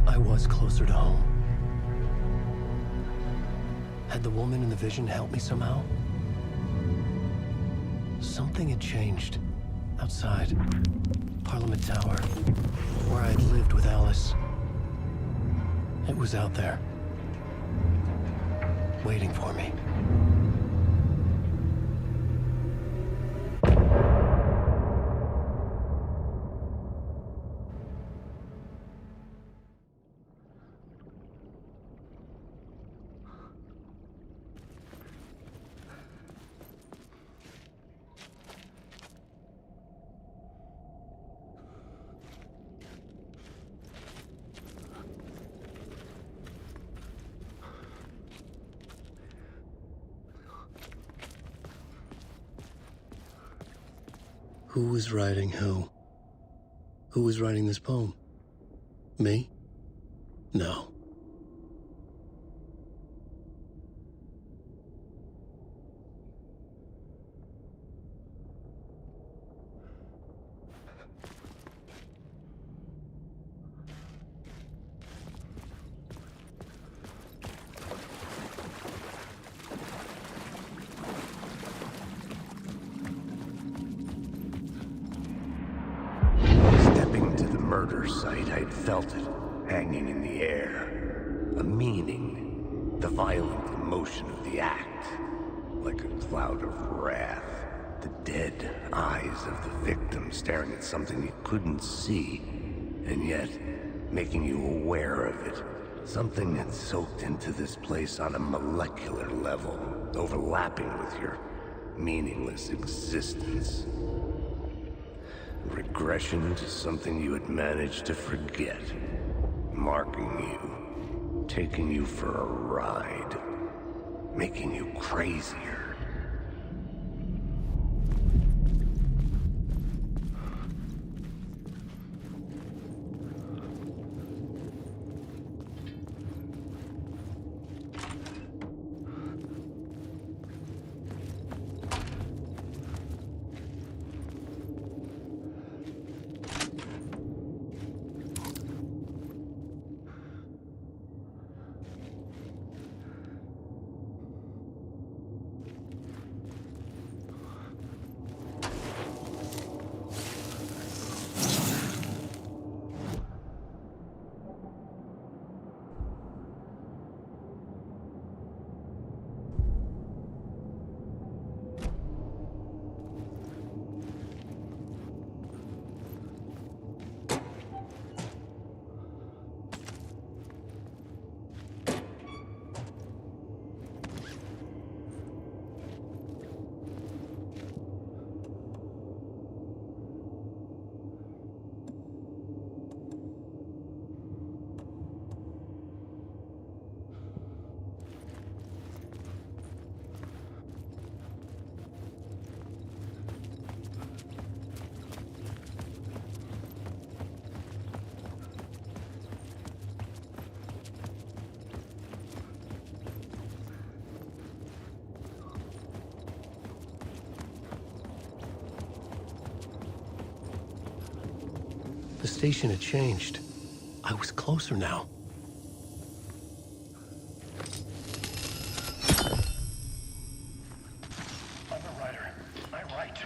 I was closer to home. Had the woman in the vision helped me somehow? Something had changed. Outside. Parliament Tower. Where I'd lived with Alice. It was out there. Waiting for me. Who was writing who? Who was writing this poem? Me? No. Murder site, I'd felt it, hanging in the air. A meaning, the violent emotion of the act, like a cloud of wrath. The dead eyes of the victim staring at something you couldn't see, and yet making you aware of it. Something that soaked into this place on a molecular level, overlapping with your meaningless existence. Regression to something you had managed to forget. Marking you. Taking you for a ride. Making you crazier. The station had changed. I was closer now. I'm a writer. I write.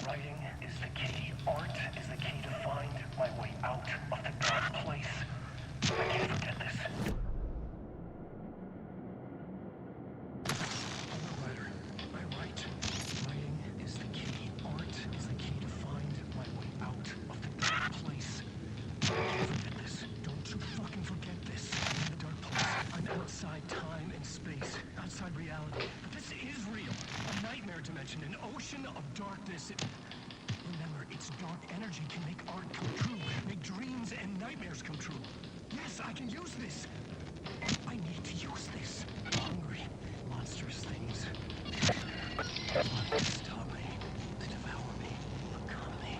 Writing is the key. Art is the key to find my way out of the dark place. I can't forget this. I'm a writer. I write. Writing is the key. Art is the key to find my way out of the dark place. I can't forget this. Don't you fucking forget this. I'm in the dark place. I'm outside time and space. Outside reality. But this is real. A nightmare dimension. An ocean of darkness. Remember, its dark energy can make art come true. Make dreams and nightmares come true. Yes, I can use this. I need to use this. Hungry, monstrous things. To starve me. To devour me. Become me.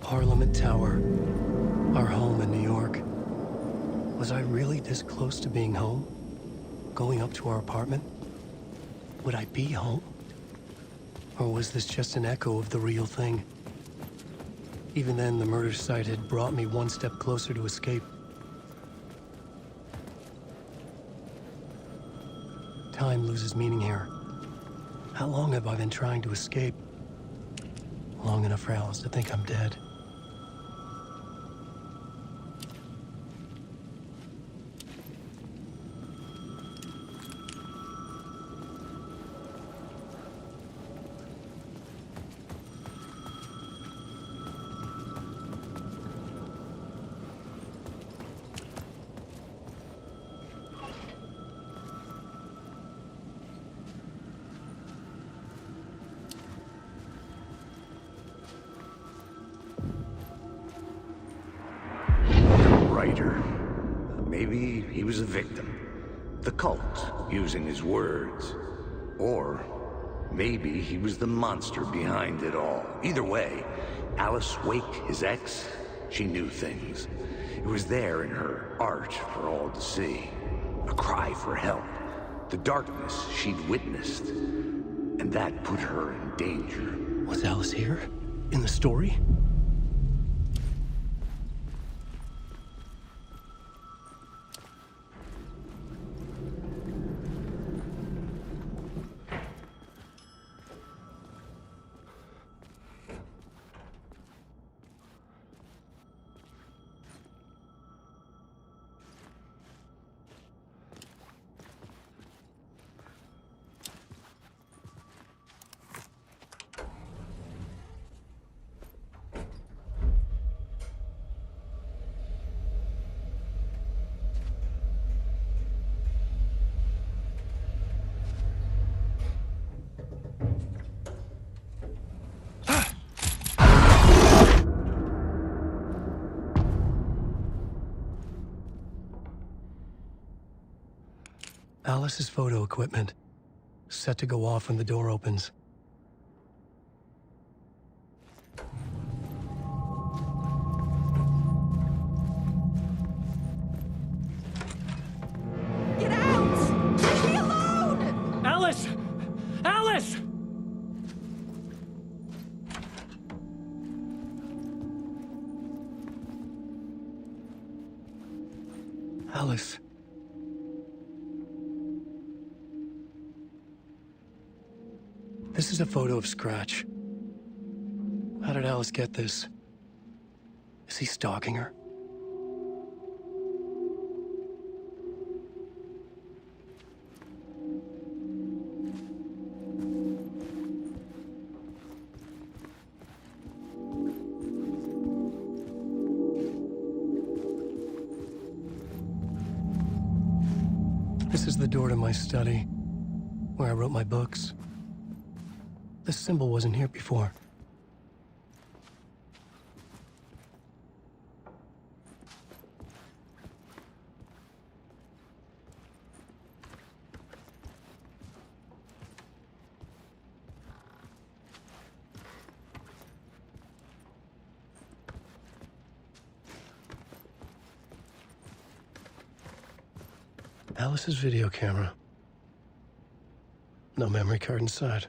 Parliament Tower. Our home in New York. Was I really this close to being home? Going up to our apartment? Would I be home? Or was this just an echo of the real thing? Even then, the murder site had brought me one step closer to escape. Time loses meaning here. How long have I been trying to escape? Long enough for Alice to think I'm dead. Maybe he was a victim. The cult, using his words. Or maybe he was the monster behind it all. Either way, Alice Wake, his ex, she knew things. It was there in her art for all to see. A cry for help. The darkness she'd witnessed. And that put her in danger. Was Alice here? In the story? Alice's photo equipment, set to go off when the door opens. Get out! Leave me alone! Alice! Alice! Alice. This is a photo of Scratch. How did Alice get this? Is he stalking her? This is the door to my study, where I wrote my books. This symbol wasn't here before. Alice's video camera. No memory card inside.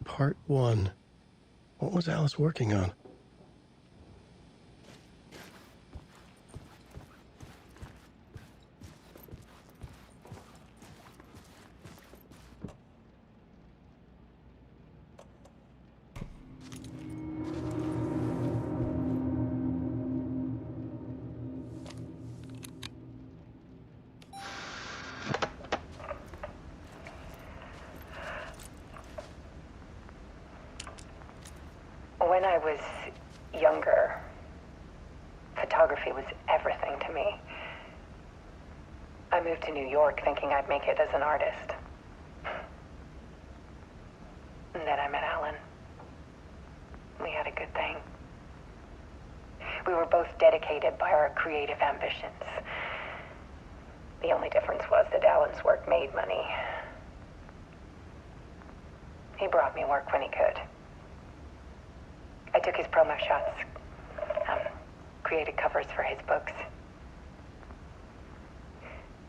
Part 1. What was Alice working on? When I was younger, photography was everything to me. I moved to New York thinking I'd make it as an artist. And then I met Alan. We had a good thing. We were both dedicated by our creative ambitions. The only difference was that Alan's work made money. He brought me work when he could. I took his promo shots, created covers for his books.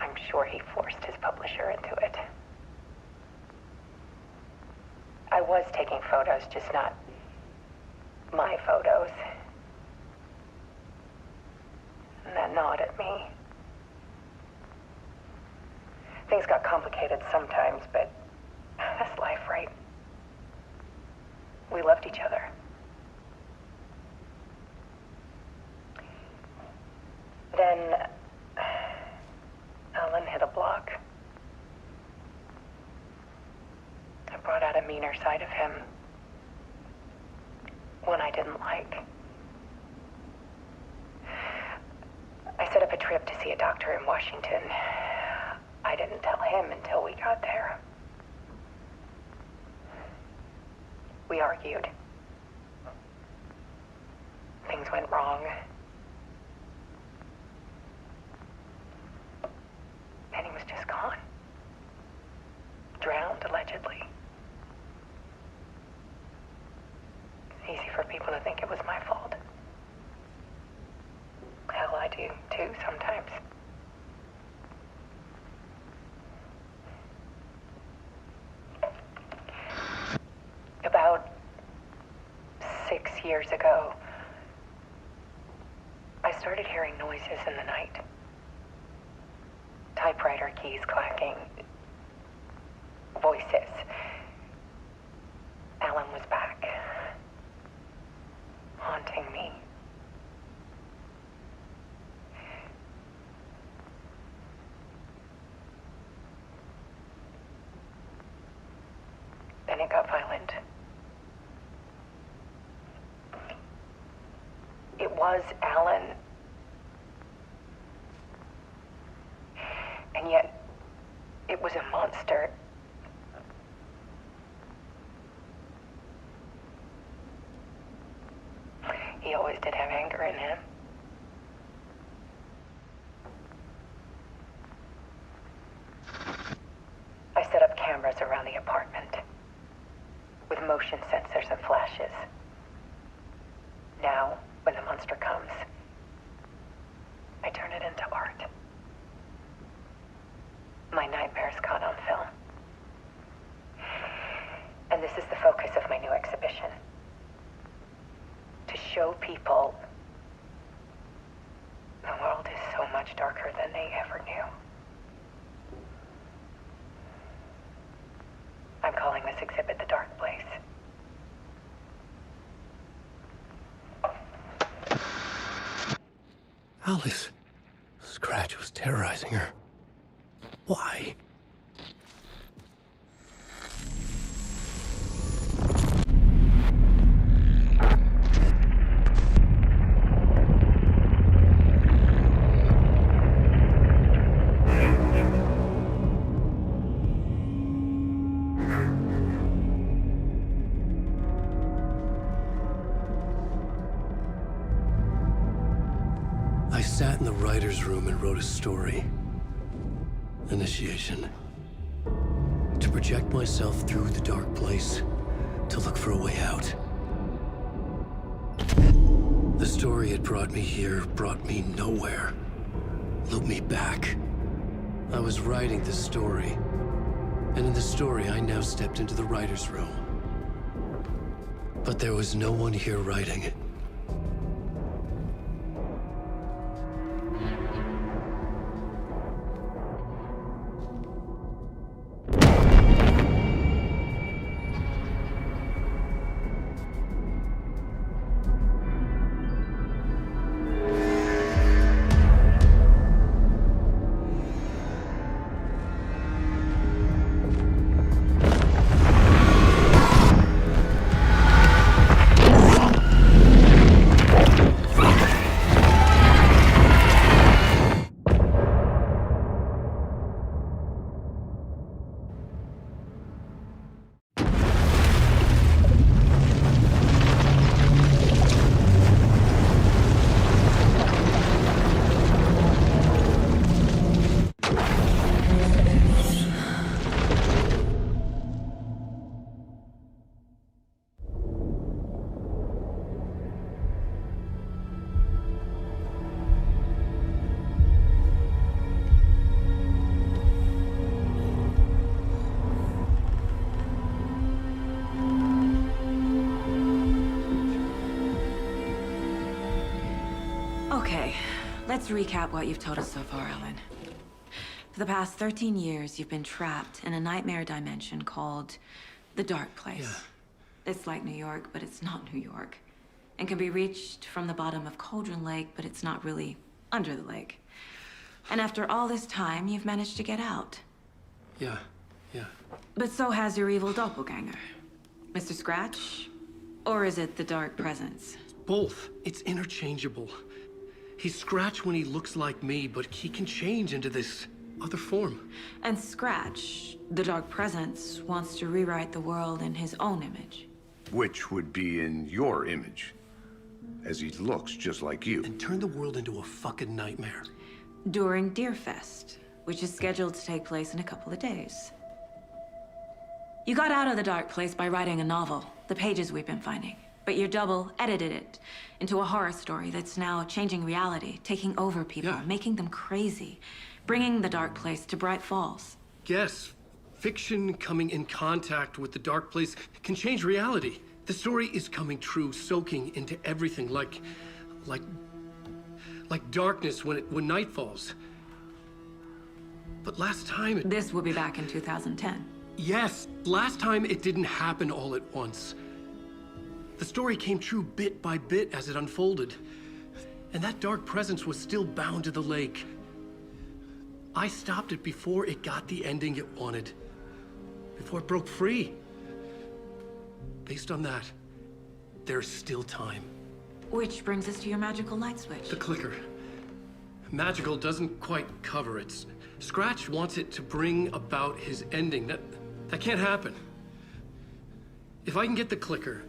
I'm sure he forced his publisher into it. I was taking photos, just not my photos. And that gnawed at me. Things got complicated sometimes, but that's life, right? We loved each other. Then Alan hit a block. I brought out a meaner side of him. One I didn't like. I set up a trip to see a doctor in Washington. I didn't tell him until we got there. We argued. Things went wrong. And he was just gone. Drowned, allegedly. It's easy for people to think it was my fault. Hell, I do, too, sometimes. About 6 years ago, I started hearing noises in the night. Typewriter keys clacking. Voices. Alan was back. Haunting me. Then it got violent. It was Alan. And yet, it was a monster. He always did have anger in him. I set up cameras around the apartment with motion sensors and flashes. Now, when the monster comes, I turn it into art. My nightmares caught on film. And this is the focus of my new exhibition. To show people the world is so much darker than they ever knew. I'm calling this exhibit The Dark Place. Alice. Scratch was terrorizing her. Why? sat in the writer's room and wrote a story. Initiation. To project myself through the dark place, to look for a way out. The story had brought me here, brought me nowhere. Looped me back. I was writing the story. And in the story, I now stepped into the writer's room. But there was no one here writing it. Okay, let's recap what you've told us so far, Alan. For the past 13 years, you've been trapped in a nightmare dimension called the Dark Place. Yeah. It's like New York, but it's not New York. And can be reached from the bottom of Cauldron Lake, but it's not really under the lake. And after all this time, you've managed to get out. Yeah. But so has your evil doppelganger. Mr. Scratch? Or is it the Dark Presence? Both. It's interchangeable. He's Scratch when he looks like me, but he can change into this other form. And Scratch, the Dark Presence, wants to rewrite the world in his own image. Which would be in your image, as he looks just like you. And turn the world into a fucking nightmare. During Deerfest, which is scheduled to take place in a couple of days. You got out of the Dark Place by writing a novel, the pages we've been finding. But your double edited it into a horror story that's now changing reality, taking over people, making them crazy, bringing the Dark Place to Bright Falls. Yes, fiction coming in contact with the Dark Place can change reality. The story is coming true, soaking into everything, like darkness when night falls. But last time This will be back in 2010. Yes, last time it didn't happen all at once. The story came true bit by bit as it unfolded. And that dark presence was still bound to the lake. I stopped it before it got the ending it wanted. Before it broke free. Based on that, there's still time. Which brings us to your magical light switch. The clicker. Magical doesn't quite cover it. Scratch wants it to bring about his ending. That can't happen. If I can get the clicker,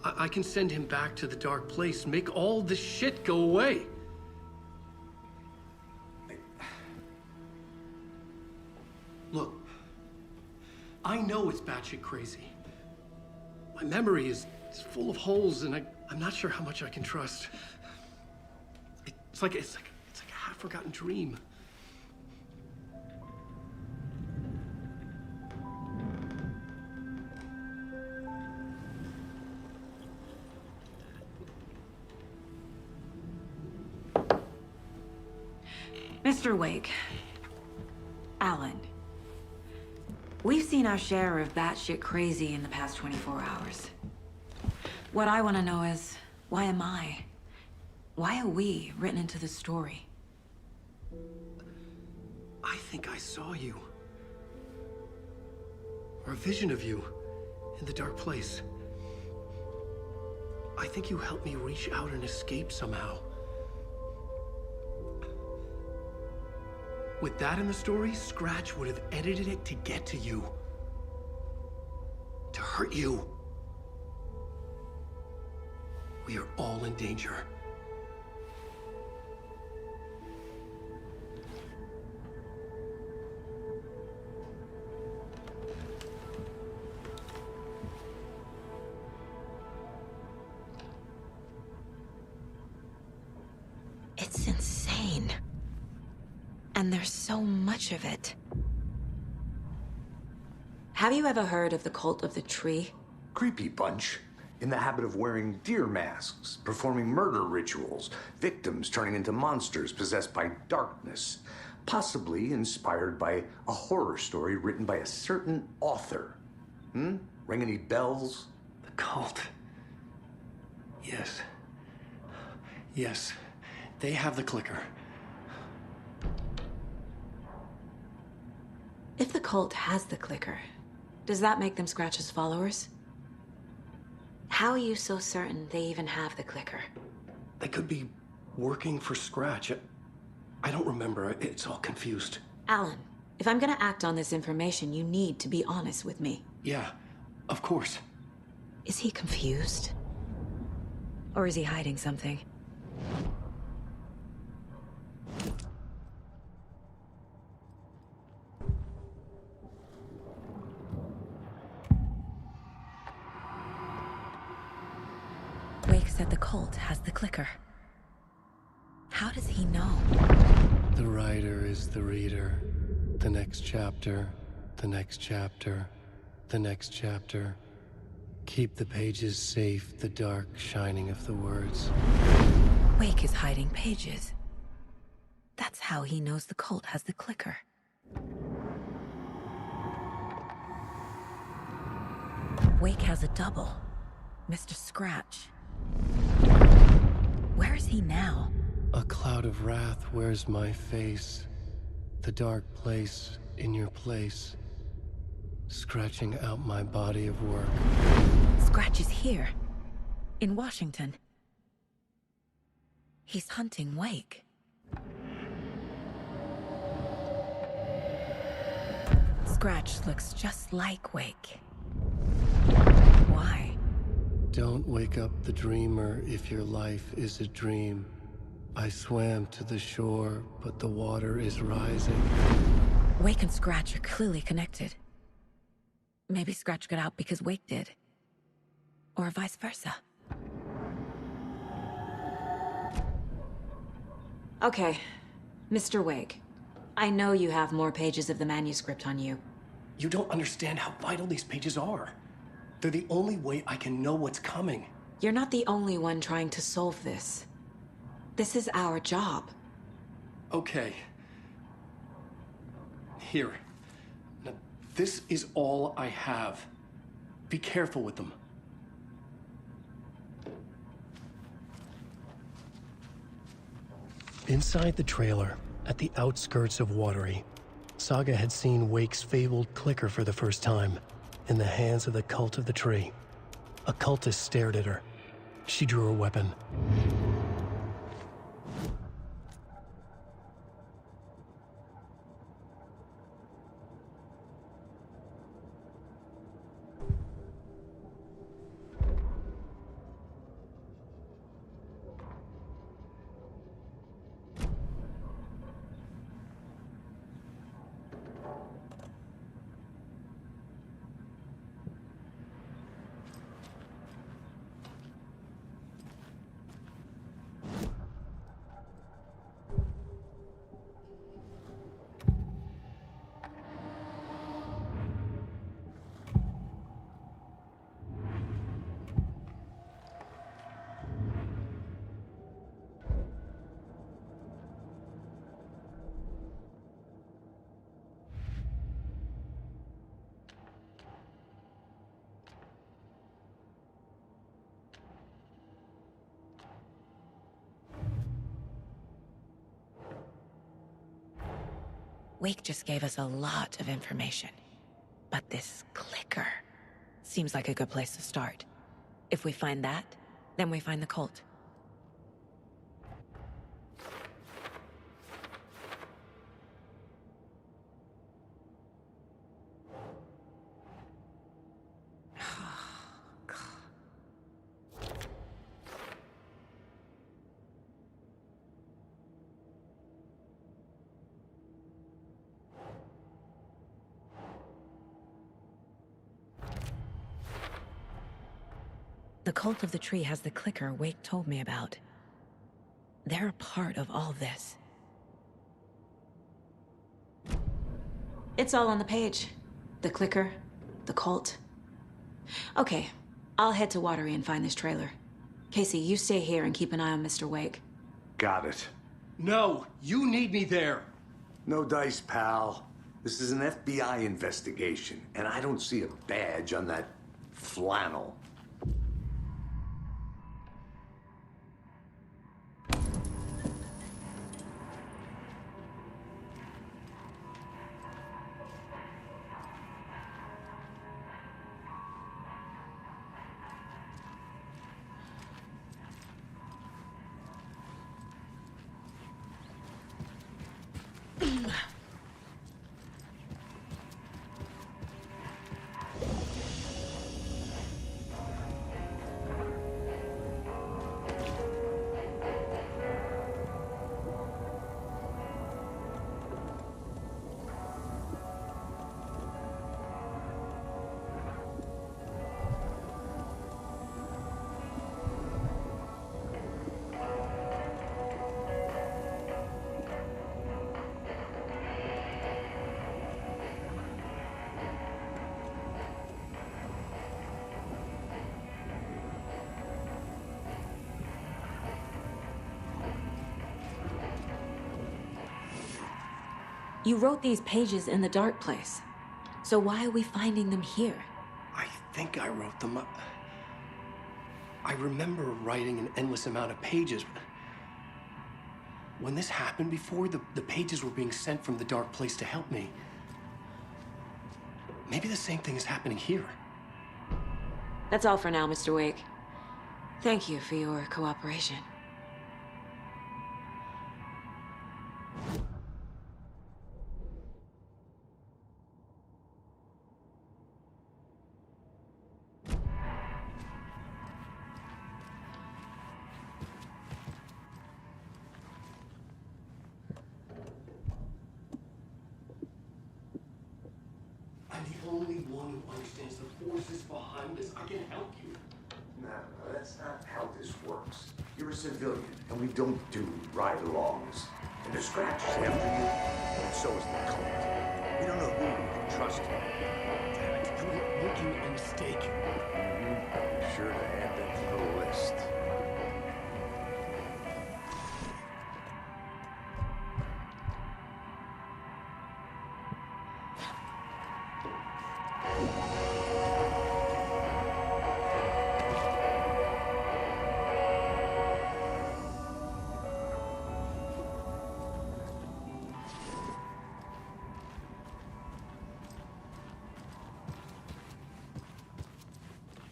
I can send him back to the Dark Place, make all this shit go away. Look, I know it's batshit crazy. My memory is full of holes, and I'm not sure how much I can trust. It's like a half-forgotten dream. Mr. Wake, Alan, we've seen our share of batshit crazy in the past 24 hours. What I want to know is, why am I? Why are we written into the story? I think I saw you. Or a vision of you in the Dark Place. I think you helped me reach out and escape somehow. With that in the story, Scratch would have edited it to get to you. To hurt you. We are all in danger. And there's so much of it. Have you ever heard of the Cult of the Tree? Creepy bunch. In the habit of wearing deer masks, performing murder rituals, victims turning into monsters possessed by darkness. Possibly inspired by a horror story written by a certain author. Ring any bells? The cult. Yes. Yes. They have the clicker. If the cult has the clicker, does that make them Scratch's followers? How are you so certain they even have the clicker? They could be working for Scratch. I don't remember. It's all confused. Alan, if I'm gonna act on this information, you need to be honest with me. Yeah, of course. Is he confused? Or is he hiding something? Wake said the cult has the clicker. How does he know? The writer is the reader. The next chapter, the next chapter, the next chapter. Keep the pages safe, the dark shining of the words. Wake is hiding pages. That's how he knows the cult has the clicker. Wake has a double. Mr. Scratch. Where is he now? A cloud of wrath wears my face. The dark place in your place. Scratching out my body of work. Scratch is here. In Washington. He's hunting Wake. Scratch looks just like Wake. Why? Don't wake up the dreamer if your life is a dream. I swam to the shore, but the water is rising. Wake and Scratch are clearly connected. Maybe Scratch got out because Wake did. Or vice versa. Okay, Mr. Wake. I know you have more pages of the manuscript on you. You don't understand how vital these pages are. They're the only way I can know what's coming. You're not the only one trying to solve this. This is our job. Okay. Here. Now, this is all I have. Be careful with them. Inside the trailer, at the outskirts of Watery, Saga had seen Wake's fabled clicker for the first time, in the hands of the Cult of the Tree. A cultist stared at her. She drew her weapon. Wake just gave us a lot of information. But this clicker seems like a good place to start. If we find that, then we find the cult. The Cult of the Tree has the clicker Wake told me about. They're a part of all this. It's all on the page. The clicker, the cult. Okay, I'll head to Watery and find this trailer. Casey, you stay here and keep an eye on Mr. Wake. Got it. No, you need me there. No dice, pal. This is an FBI investigation, and I don't see a badge on that flannel. You wrote these pages in the dark place. So why are we finding them here? I think I wrote them up. I remember writing an endless amount of pages. When this happened before, the pages were being sent from the dark place to help me. Maybe the same thing is happening here. That's all for now, Mr. Wake. Thank you for your cooperation. I'm the only one who understands the forces behind this. I can help you. No, that's not how this works. You're a civilian, and we don't do ride-alongs. And the Scratch is after you, and so is the cult. We don't know who we can trust. Damn it, you're making a mistake. Be sure to add that to the list.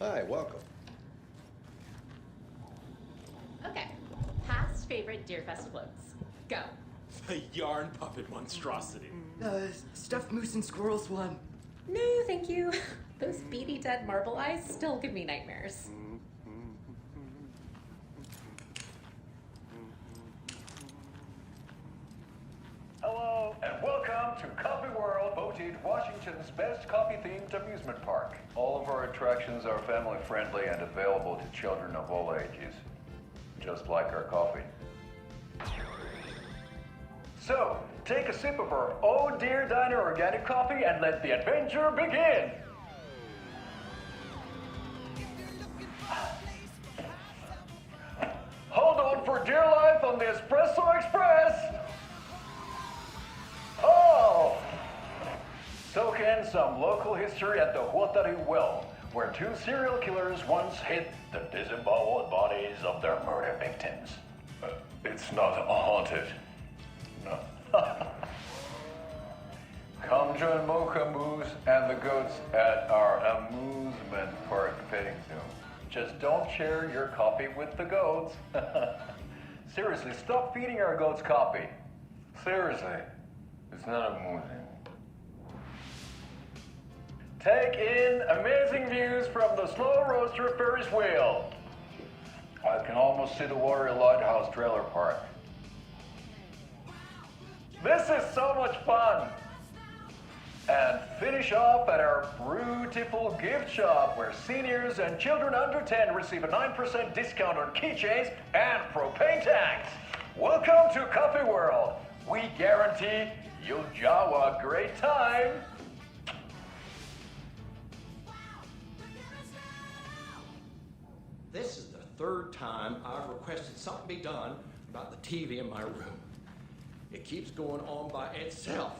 Hi, welcome. Okay, past favorite Deerfest floats. Go. The yarn puppet monstrosity. Stuffed moose and squirrels one. No, thank you. Those beady dead marble eyes still give me nightmares. Hello, and welcome to Coffee World, voted Washington's best coffee-themed amusement park. All of our attractions are family-friendly and available to children of all ages, just like our coffee. So, take a sip of our Oh Dear Diner organic coffee and let the adventure begin! Hold on for dear life on the Espresso Express! Oh! Soak in some local history at the Huatari Well, where two serial killers once hid the disemboweled bodies of their murder victims. It's not haunted. No. Come join Mocha Moose and the goats at our amusement park petting zoo. Just don't share your coffee with the goats. Seriously, stop feeding our goats coffee. Seriously. It's not amusing. Take in amazing views from the Slow Roaster Ferris wheel. I can almost see the Watery Lighthouse trailer park. This is so much fun! And finish off at our beautiful gift shop where seniors and children under 10 receive a 9% discount on keychains and propane tanks. Welcome to Coffee World. We guarantee Yo Jawa, great time! This is the third time I've requested something be done about the TV in my room. It keeps going on by itself.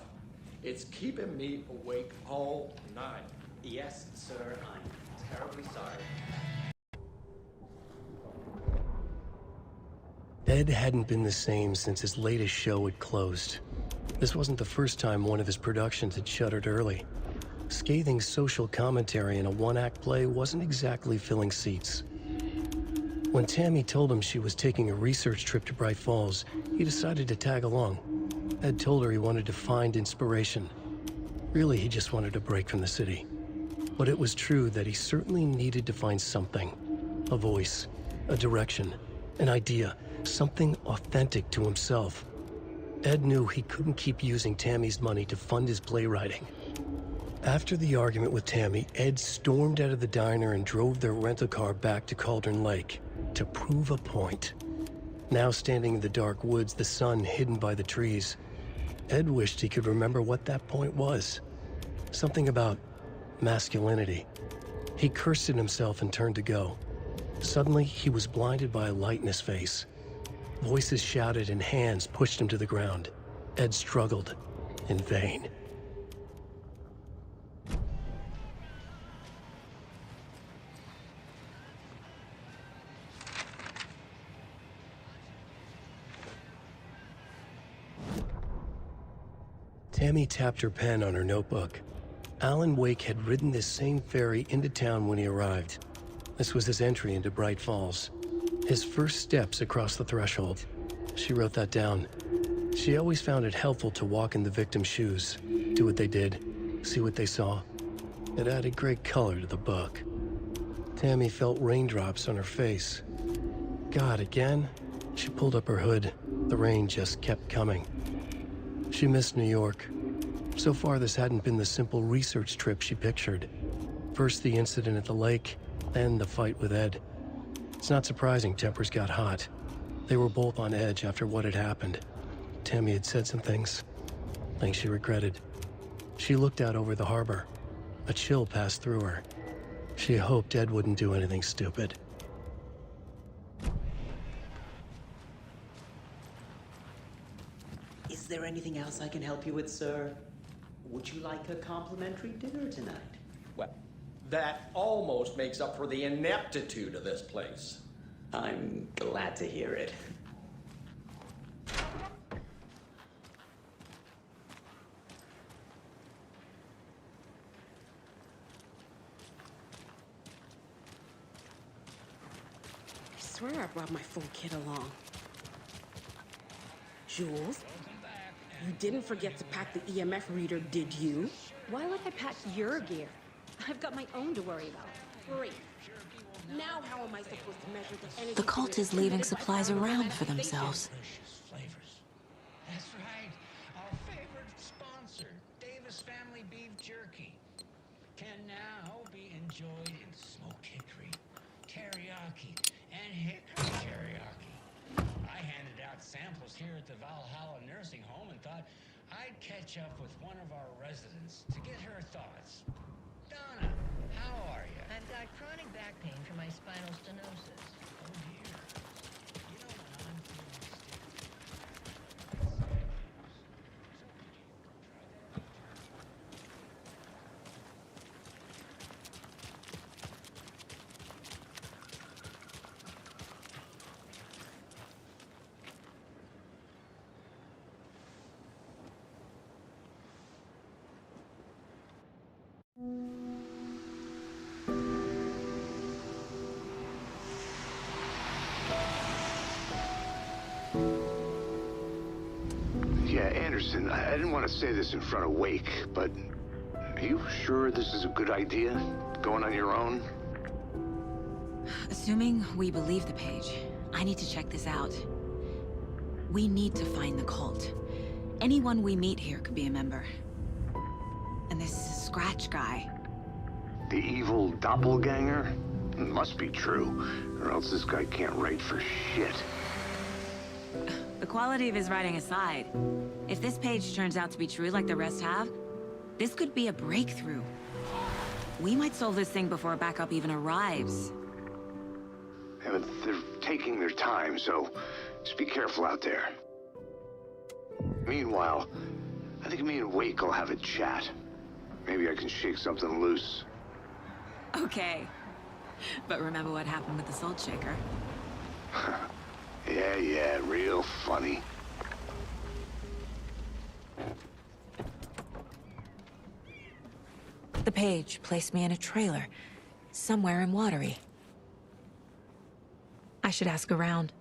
It's keeping me awake all night. Yes, sir, I'm terribly sorry. Ed hadn't been the same since his latest show had closed. This wasn't the first time one of his productions had shuttered early. Scathing social commentary in a one-act play wasn't exactly filling seats. When Tammy told him she was taking a research trip to Bright Falls, he decided to tag along. Ed told her he wanted to find inspiration. Really, he just wanted a break from the city. But it was true that he certainly needed to find something. A voice, a direction, an idea, something authentic to himself. Ed knew he couldn't keep using Tammy's money to fund his playwriting. After the argument with Tammy, Ed stormed out of the diner and drove their rental car back to Cauldron Lake to prove a point. Now standing in the dark woods, the sun hidden by the trees, Ed wished he could remember what that point was. Something about masculinity. He cursed at himself and turned to go. Suddenly, he was blinded by a light in his face. Voices shouted and hands pushed him to the ground. Ed struggled, in vain. Tammy tapped her pen on her notebook. Alan Wake had ridden this same ferry into town when he arrived. This was his entry into Bright Falls. His first steps across the threshold. She wrote that down. She always found it helpful to walk in the victim's shoes, do what they did, see what they saw. It added great color to the book. Tammy felt raindrops on her face. God, again? She pulled up her hood. The rain just kept coming. She missed New York. So far, this hadn't been the simple research trip she pictured. First the incident at the lake, then the fight with Ed. It's not surprising tempers got hot. They were both on edge after what had happened. Tammy had said some things she regretted. She looked out over the harbor. A chill passed through her. She hoped Ed wouldn't do anything stupid. Is there anything else I can help you with, sir? Would you like a complimentary dinner tonight? Well, that almost makes up for the ineptitude of this place. I'm glad to hear it. I swear I brought my full kit along. Jules? You didn't forget to pack the EMF reader, did you? Why would I pack your gear? I've got my own to worry about. Great. Now how am I supposed to measure the energy? The cult is leaving supplies around for themselves. That's right. Our favorite sponsor, Davis Family Beef Jerky, can now be enjoyed in smoked hickory, teriyaki, and hickory teriyaki. I handed out samples here at the Valhalla Nursing Home and thought I'd catch up with one of our residents to get her thoughts. Donna, how are you? I've got chronic back pain from my spinal stenosis. Oh dear. You know when I'm feeling Yeah, Anderson, I didn't want to say this in front of Wake, but are you sure this is a good idea? Going on your own? Assuming we believe the page, I need to check this out. We need to find the cult. Anyone we meet here could be a member. And this Scratch guy. The evil doppelganger? Must be true, or else this guy can't write for shit. The quality of his writing aside, if this page turns out to be true like the rest have, this could be a breakthrough. We might solve this thing before a backup even arrives. Yeah, but they're taking their time, so just be careful out there. Meanwhile, I think me and Wake will have a chat. Maybe I can shake something loose. Okay. But remember what happened with the Salt Shaker? Yeah, real funny. The page placed me in a trailer, somewhere in Watery. I should ask around.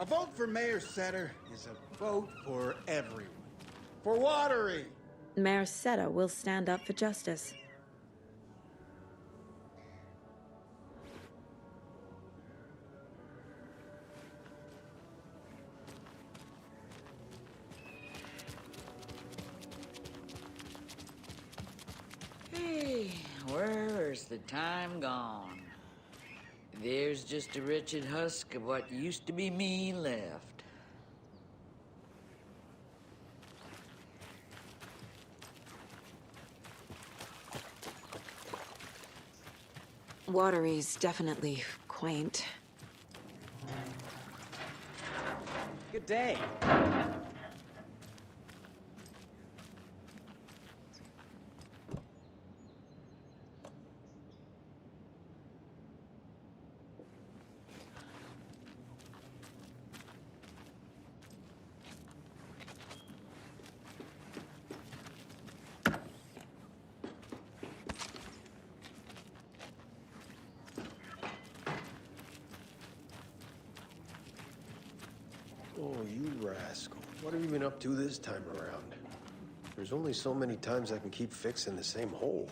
A vote for Mayor Setter is a vote for everyone. For Watery! Mayor Seta will stand up for justice. Hey, where's the time gone? There's just a wretched husk of what used to be me left. Watery's definitely quaint. Good day. Oh, you rascal. What have you been up to this time around? There's only so many times I can keep fixing the same hole.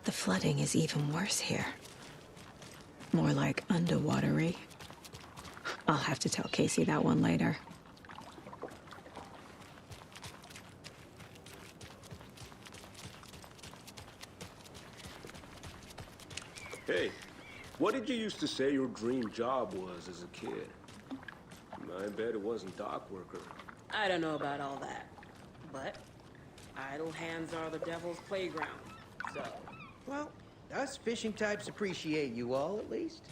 The flooding is even worse here. More like underwatery. I'll have to tell Casey that one later. Hey, what did you used to say your dream job was as a kid? I bet it wasn't dock worker. I don't know about all that, but idle hands are the devil's playground, so... Well, us fishing types appreciate you all, at least.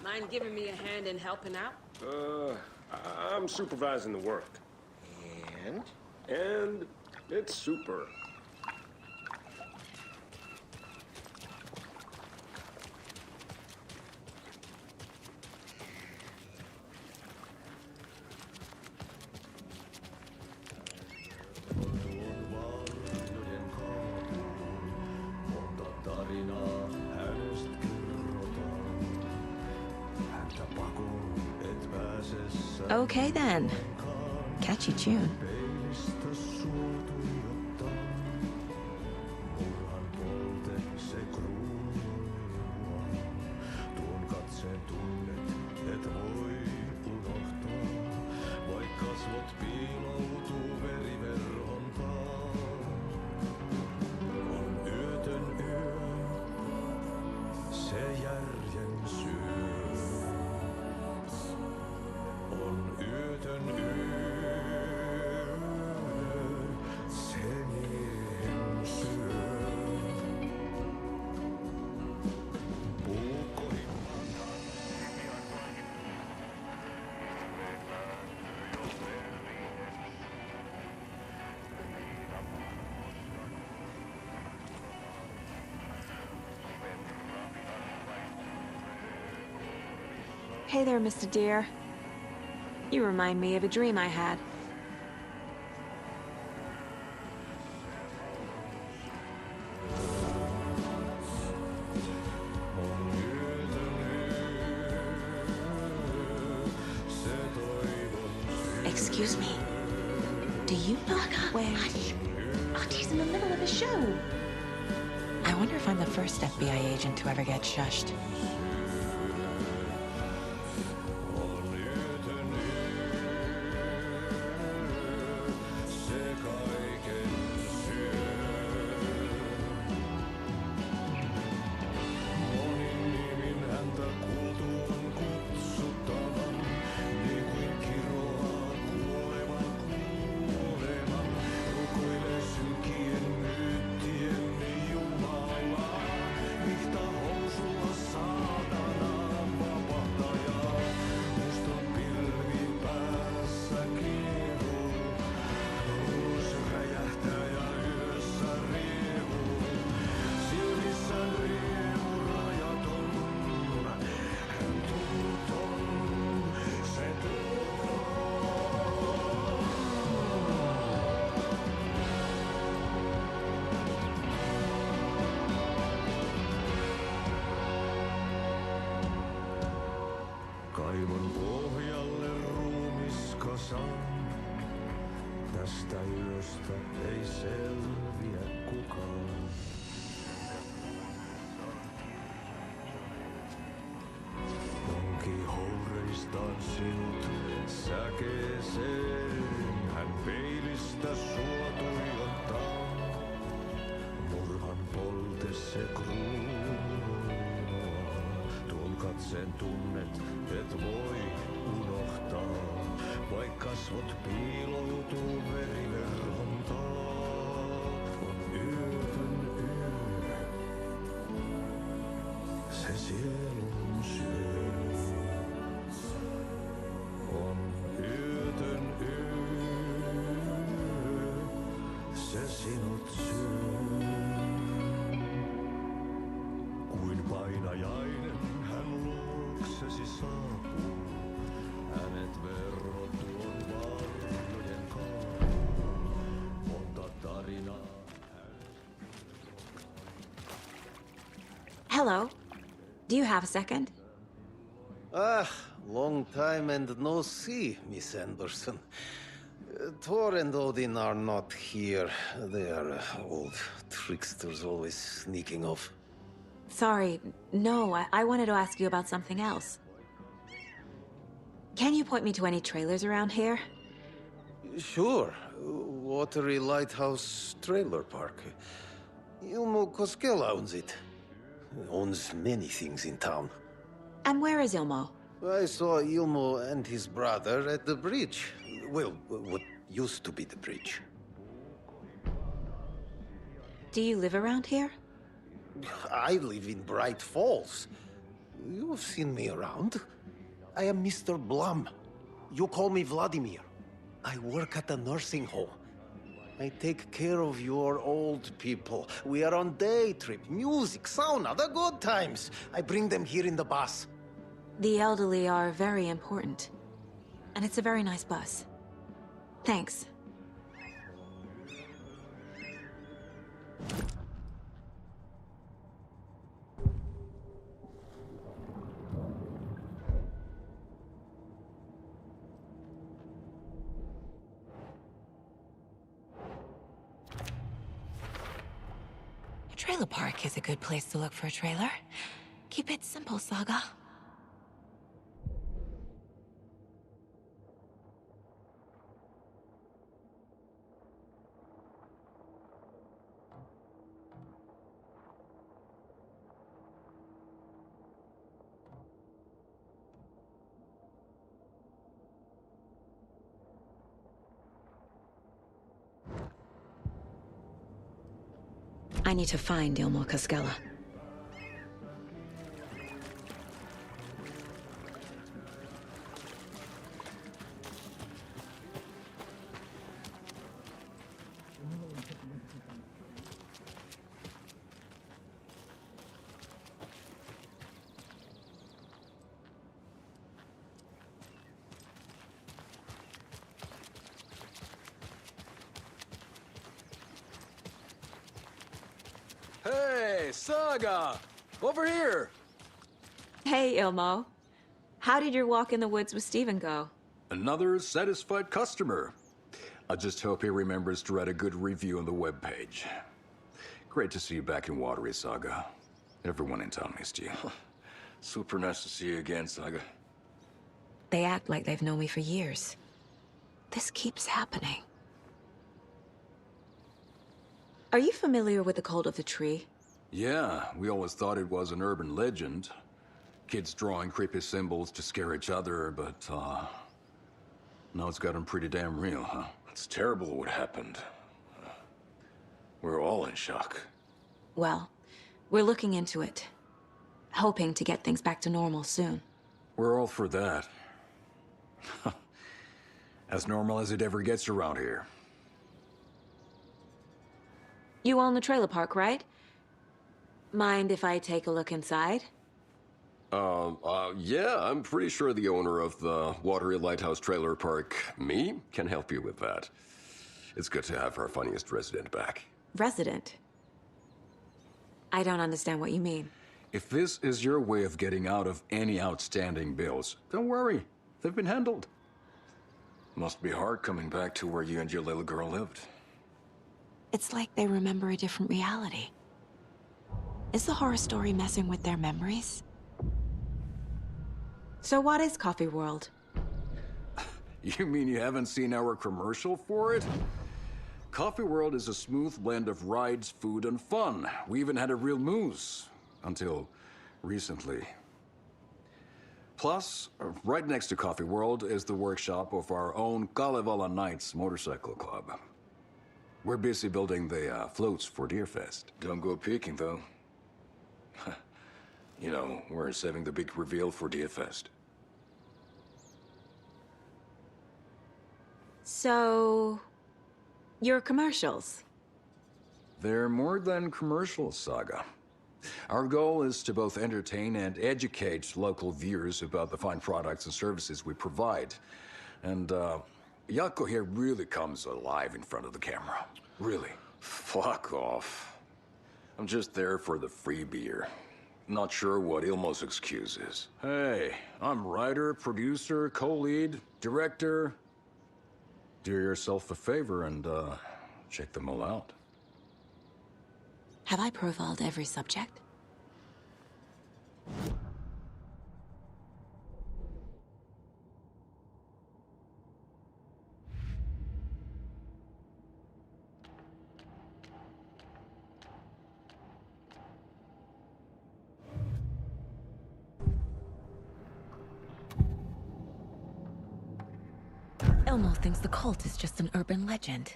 Mind giving me a hand in helping out? I'm supervising the work. And? And it's super. Okay then. Catchy tune. Hey there, Mr. Deer. You remind me of a dream I had. Excuse me. Do you know where... Hush! Artie's in the middle of a show. I wonder if I'm the first FBI agent to ever get shushed. Kaivon pohjalle ruumiskasan. Tästä yöstä ei selviä kukaan. Onki houreistaan sinut säkeeseen. Hän peilistä sua tuijottaa. Murhan polte se kruunua. Tuon katseen tunnet, et voi unohtaa. Vaik kasvot piiloutuu veriverhon taa. On yötön yö. Se sielun syö. On yötön yö. Se sinut syö. Kuin painajainen hän luoksesi saapuu. Hänet verro tuon varjojen kaan. Monta tarinaa. Hello. Do you have a second? Ah, long time and no see, Miss Anderson. Thor and Odin are not here. They are old tricksters always sneaking off. Sorry. No, I wanted to ask you about something else. Can you point me to any trailers around here? Sure. Watery Lighthouse Trailer Park. Ilmo Koskela owns it. Owns many things in town. And where is Ilmo? I saw Ilmo and his brother at the bridge. Well, what used to be the bridge. Do you live around here? I live in Bright Falls. You've seen me around. I am Mr. Blum. You call me Vladimir. I work at a nursing home. I take care of your old people. We are on day trip, music, sauna, the good times. I bring them here in the bus. The elderly are very important. And it's a very nice bus. Thanks. A trailer park is a good place to look for a trailer. Keep it simple, Saga. I need to find Ilmo Koskela. Saga! Over here! Hey, Ilmo. How did your walk in the woods with Steven go? Another satisfied customer. I just hope he remembers to write a good review on the webpage. Great to see you back in Watery, Saga. Everyone in town missed you. Super nice to see you again, Saga. They act like they've known me for years. This keeps happening. Are you familiar with the Cult of the Tree? Yeah, we always thought it was an urban legend. Kids drawing creepy symbols to scare each other, but, now it's gotten pretty damn real, huh? It's terrible what happened. We're all in shock. Well, we're looking into it. Hoping to get things back to normal soon. We're all for that. As normal as it ever gets around here. You own the trailer park, right? Mind if I take a look inside? Yeah, I'm pretty sure the owner of the Watery Lighthouse Trailer Park, me, can help you with that. It's good to have our funniest resident back. Resident? I don't understand what you mean. If this is your way of getting out of any outstanding bills, don't worry. They've been handled. Must be hard coming back to where you and your little girl lived. It's like they remember a different reality. Is the horror story messing with their memories? So what is Coffee World? You mean you haven't seen our commercial for it? Coffee World is a smooth blend of rides, food, and fun. We even had a real moose. Until recently. Plus, right next to Coffee World is the workshop of our own Kalevala Knights Motorcycle Club. We're busy building the floats for Deerfest. Don't go peeking, though. You know, we're saving the big reveal for Deerfest. So... your commercials? They're more than commercials, Saga. Our goal is to both entertain and educate local viewers about the fine products and services we provide. And, Jaakko here really comes alive in front of the camera. Really. Fuck off. I'm just there for the free beer. Not sure what Ilmo's excuse is. Hey, I'm writer, producer, co-lead, director. Do yourself a favor and, check them all out. Have I profiled every subject? Ilmo thinks the cult is just an urban legend.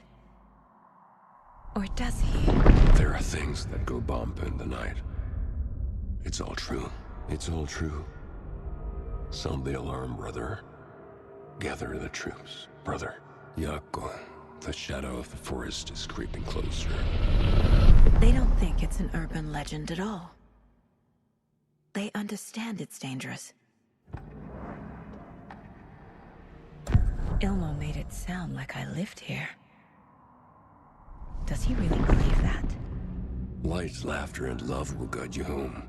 Or does he? There are things that go bump in the night. It's all true. It's all true. Sound the alarm, brother. Gather the troops, brother. Jaakko, the shadow of the forest is creeping closer. They don't think it's an urban legend at all. They understand it's dangerous. Ilmo made it sound like I lived here. Does he really believe that? Light, laughter, and love will guide you home.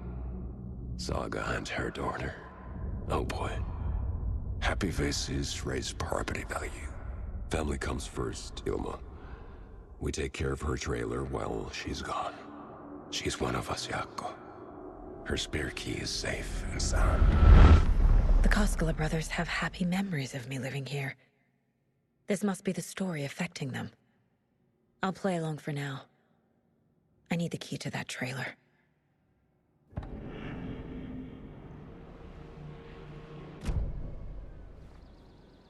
Saga and her daughter. Oh boy. Happy faces raise property value. Family comes first, Ilmo. We take care of her trailer while she's gone. She's one of us, Jaakko. Her spare key is safe and sound. The Koskela brothers have happy memories of me living here. This must be the story affecting them. I'll play along for now. I need the key to that trailer.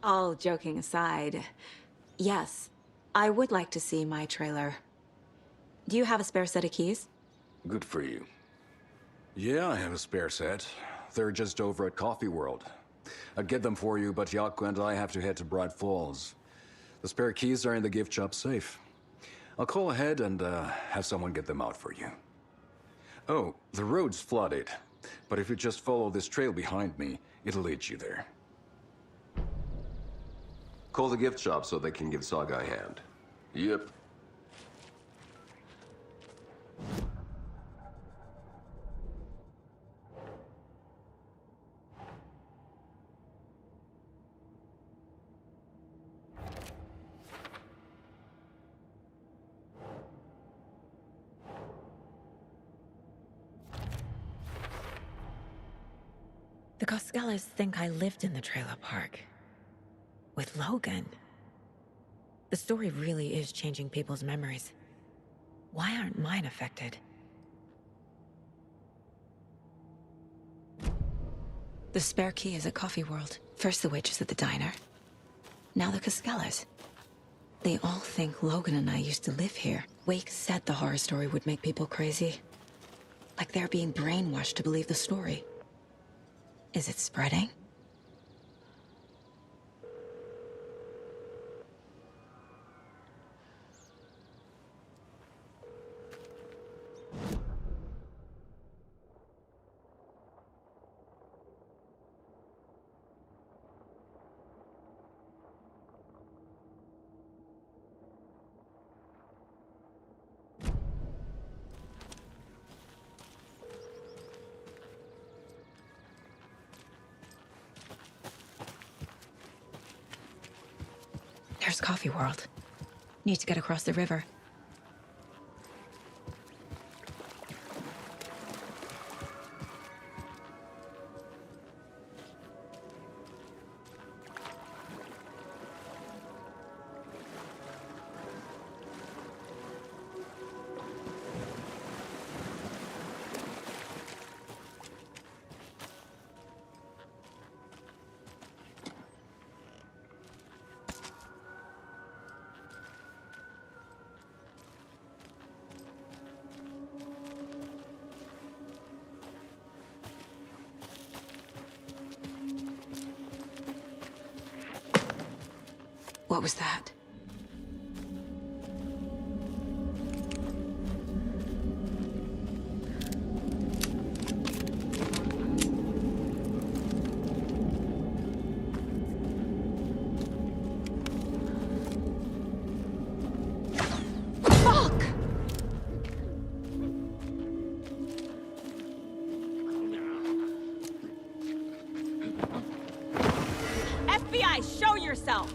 All joking aside, yes, I would like to see my trailer. Do you have a spare set of keys? Good for you. Yeah, I have a spare set. They're just over at Coffee World. I'd get them for you, but Jaakko and I have to head to Bright Falls. The spare keys are in the gift shop safe. I'll call ahead and have someone get them out for you. Oh, the road's flooded, but if you just follow this trail behind me, it'll lead you there. Call the gift shop so they can give Saga a hand. Yep. Costellas think I lived in the trailer park. With Logan. The story really is changing people's memories. Why aren't mine affected? The spare key is at Coffee World. First the waitress at the diner. Now the Costellas. They all think Logan and I used to live here. Wake said the horror story would make people crazy. Like they're being brainwashed to believe the story. Is it spreading? There's Coffee World. Need to get across the river. What was that? Fuck! FBI, show yourself!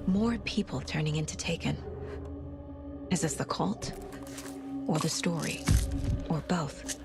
More people turning into Taken. Is this the cult? Or the story? Or both?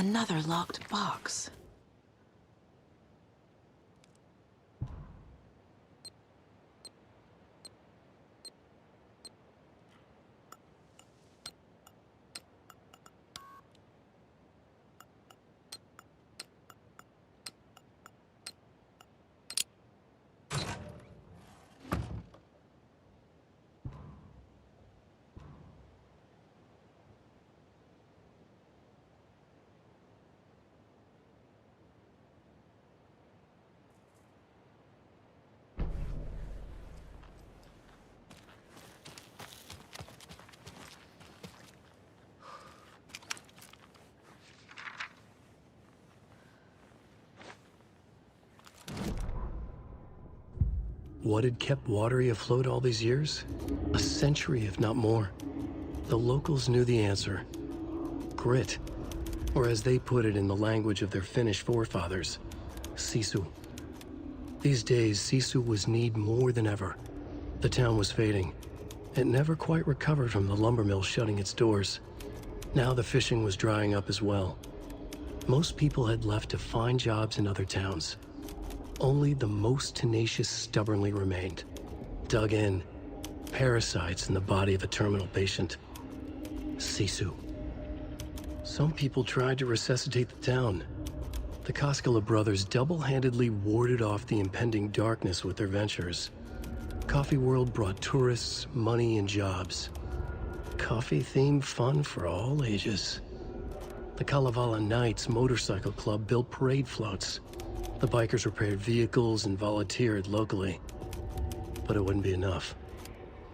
Another locked box. What had kept Watery afloat all these years? A century, if not more. The locals knew the answer. Grit. Or as they put it in the language of their Finnish forefathers, sisu. These days, sisu was needed more than ever. The town was fading. It never quite recovered from the lumber mill shutting its doors. Now the fishing was drying up as well. Most people had left to find jobs in other towns. Only the most tenacious stubbornly remained. Dug in. Parasites in the body of a terminal patient. Sisu. Some people tried to resuscitate the town. The Koskela brothers double-handedly warded off the impending darkness with their ventures. Coffee World brought tourists, money, and jobs. Coffee-themed fun for all ages. The Kalevala Knights motorcycle club built parade floats. The bikers repaired vehicles and volunteered locally. But it wouldn't be enough.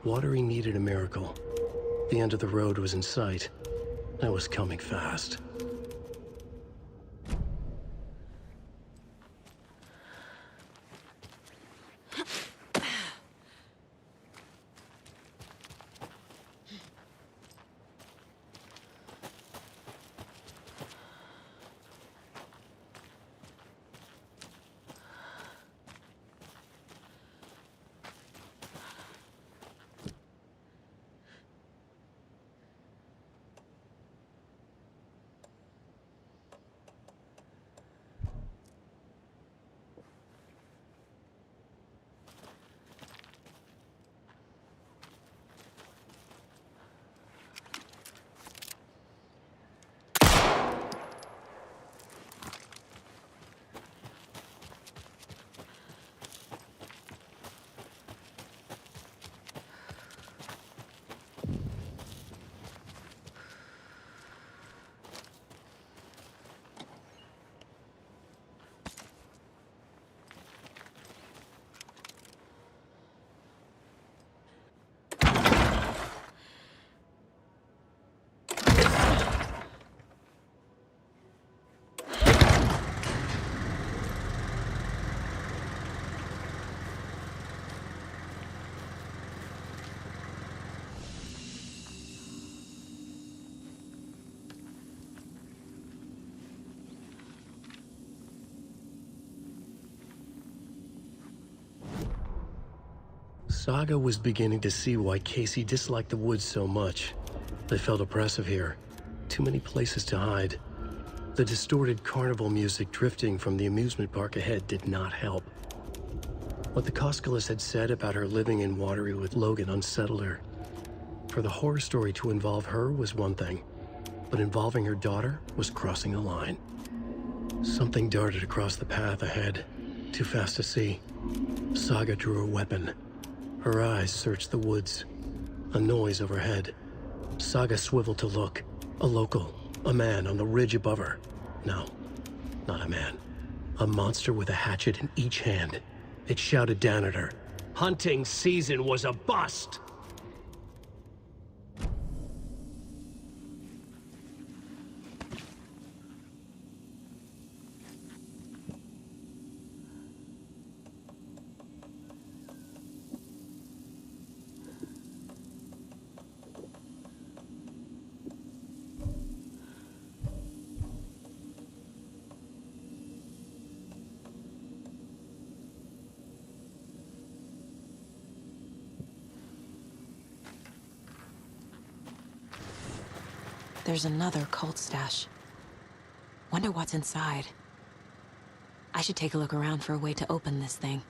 Watery needed a miracle. The end of the road was in sight. It was coming fast. Saga was beginning to see why Casey disliked the woods so much. They felt oppressive here. Too many places to hide. The distorted carnival music drifting from the amusement park ahead did not help. What the Koskelas had said about her living in Watery with Logan unsettled her. For the horror story to involve her was one thing, but involving her daughter was crossing a line. Something darted across the path ahead, too fast to see. Saga drew her weapon. Her eyes searched the woods. A noise overhead. Saga swiveled to look. A local. A man on the ridge above her. No, not a man. A monster with a hatchet in each hand. It shouted down at her. Hunting season was a bust! There's another cult stash. Wonder what's inside. I should take a look around for a way to open this thing.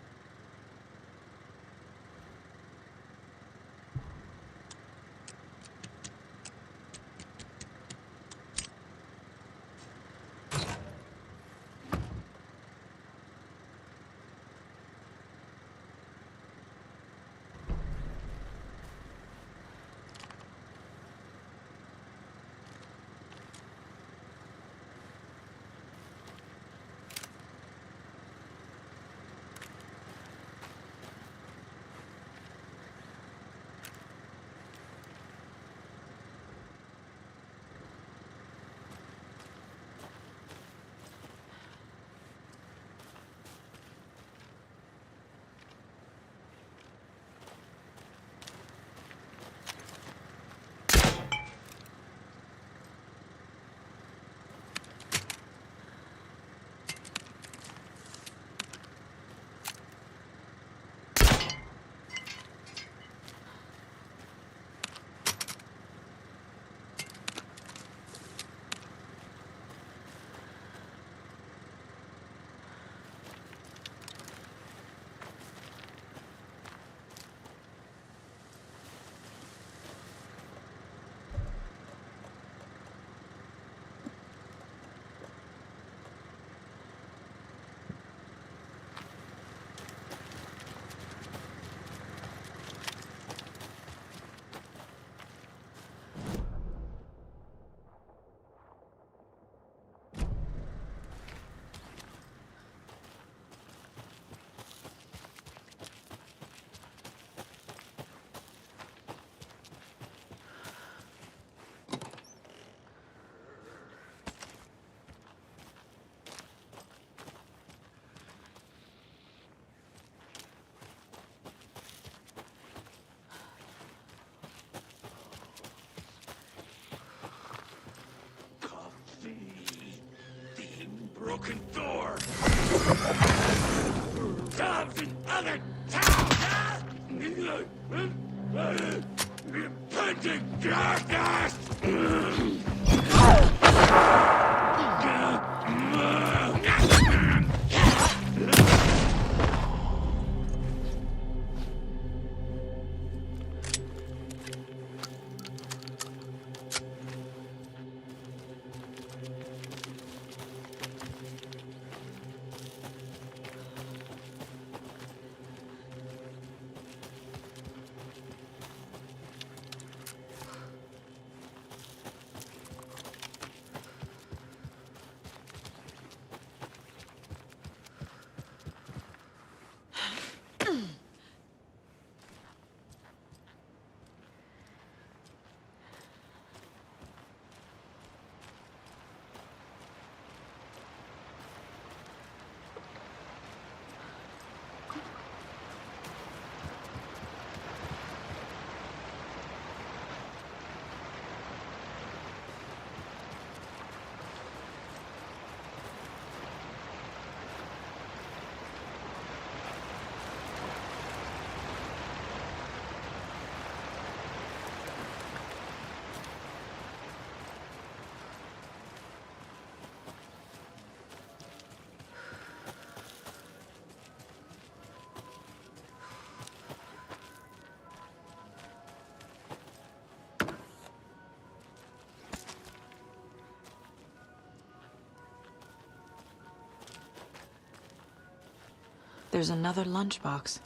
Broken door! Jobs in other towns! Impending darkness! There's another lunchbox.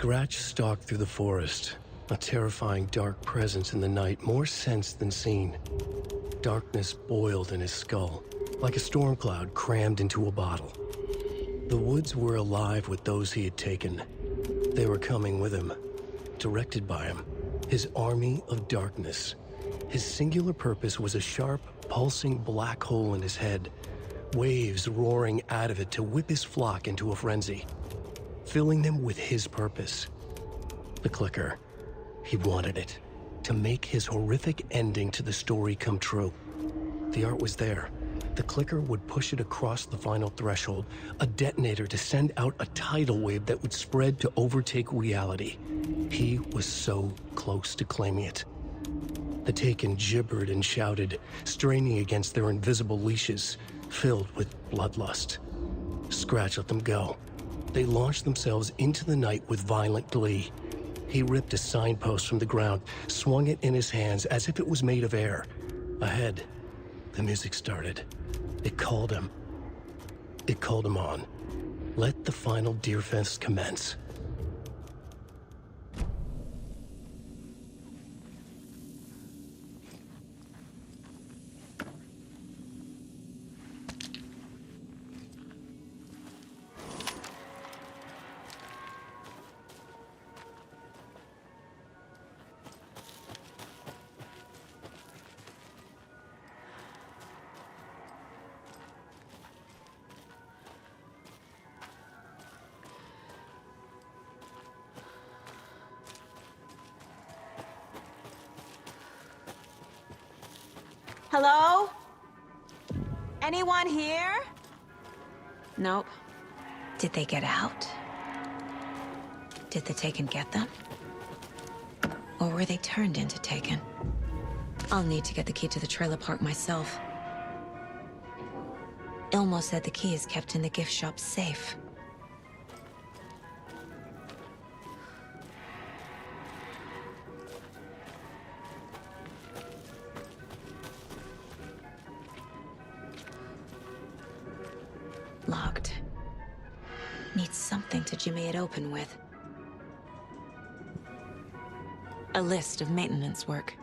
Scratch stalked through the forest, a terrifying dark presence in the night, more sensed than seen. Darkness boiled in his skull, like a storm cloud crammed into a bottle. The woods were alive with those he had taken. They were coming with him, directed by him, his army of darkness. His singular purpose was a sharp, pulsing black hole in his head, waves roaring out of it to whip his flock into a frenzy, filling them with his purpose. The clicker. He wanted it, to make his horrific ending to the story come true. The art was there. The clicker would push it across the final threshold, a detonator to send out a tidal wave that would spread to overtake reality. He was so close to claiming it. The Taken gibbered and shouted, straining against their invisible leashes, filled with bloodlust. Scratch let them go. They launched themselves into the night with violent glee. He ripped a signpost from the ground, swung it in his hands as if it was made of air. Ahead, the music started. It called him. It called him on. Let the final deer fest commence. Hello? Anyone here? Nope. Did they get out? Did the Taken get them? Or were they turned into Taken? I'll need to get the key to the trailer park myself. Ilmo said the key is kept in the gift shop safe. Locked. Needs something to jimmy it open with. A list of maintenance work.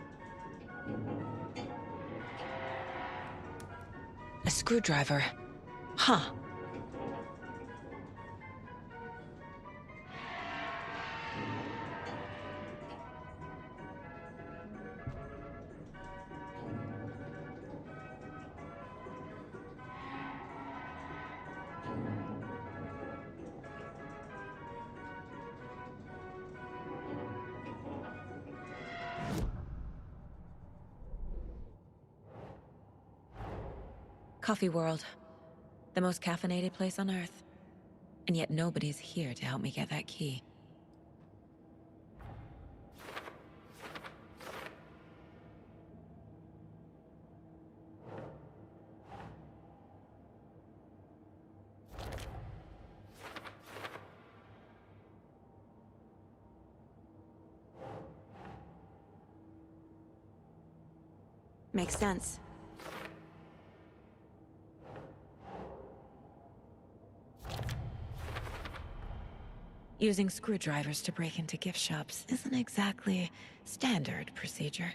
A screwdriver. Huh. Coffee World. The most caffeinated place on Earth. And yet nobody's here to help me get that key. Makes sense. Using screwdrivers to break into gift shops isn't exactly standard procedure.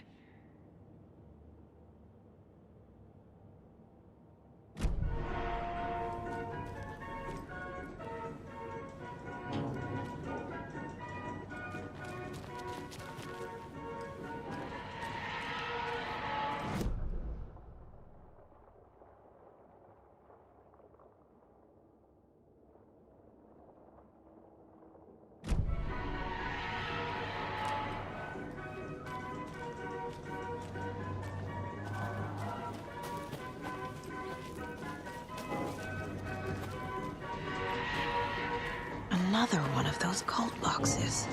Another one of those cult boxes.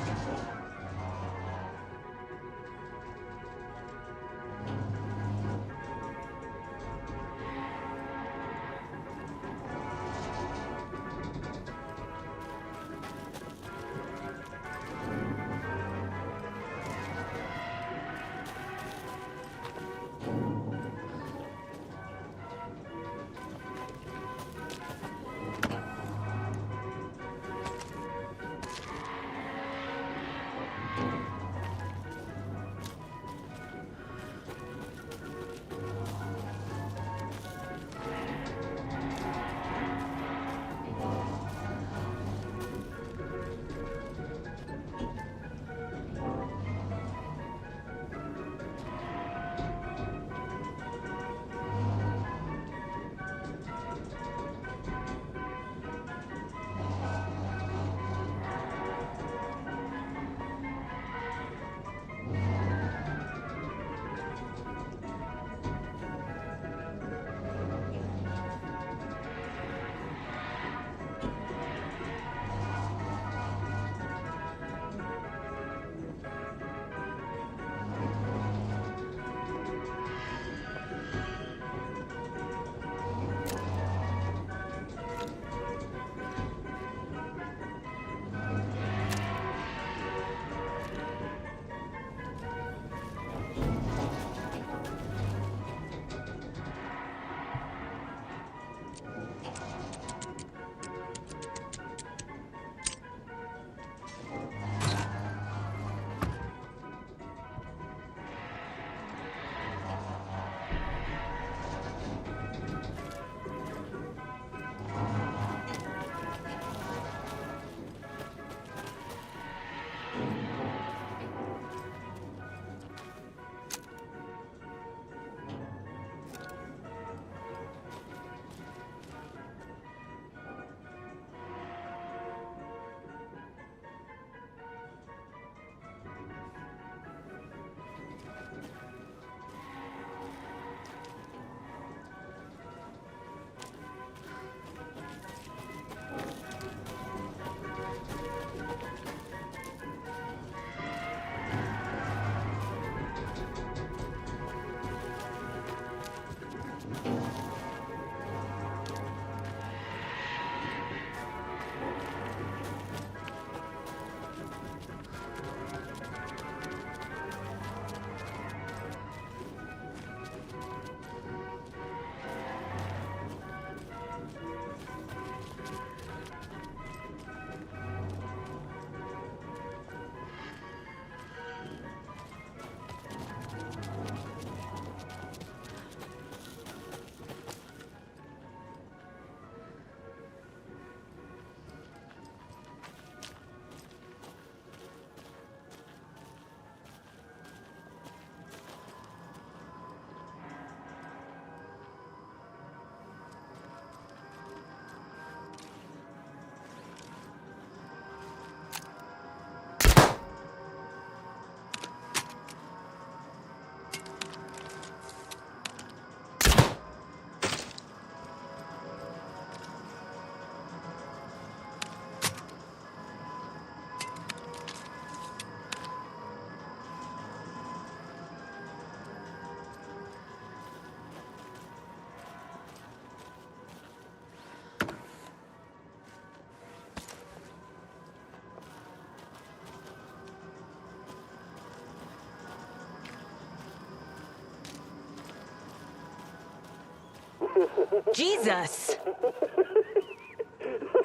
Jesus!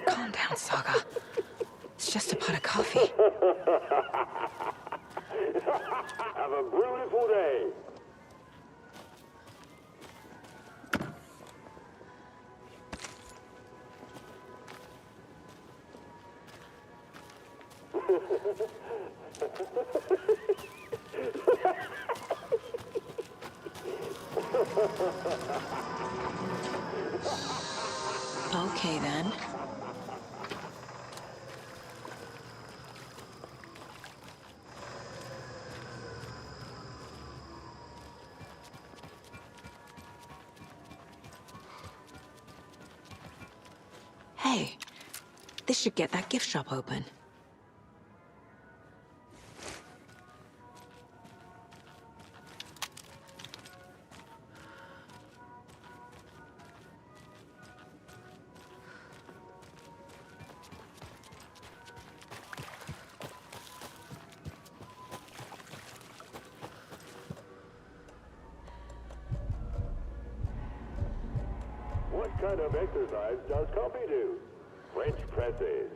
Calm down, Saga. It's just a pot of coffee. Have a beautiful day. Okay, then. Hey, this should get that gift shop open. What kind of exercise does coffee do? French presses.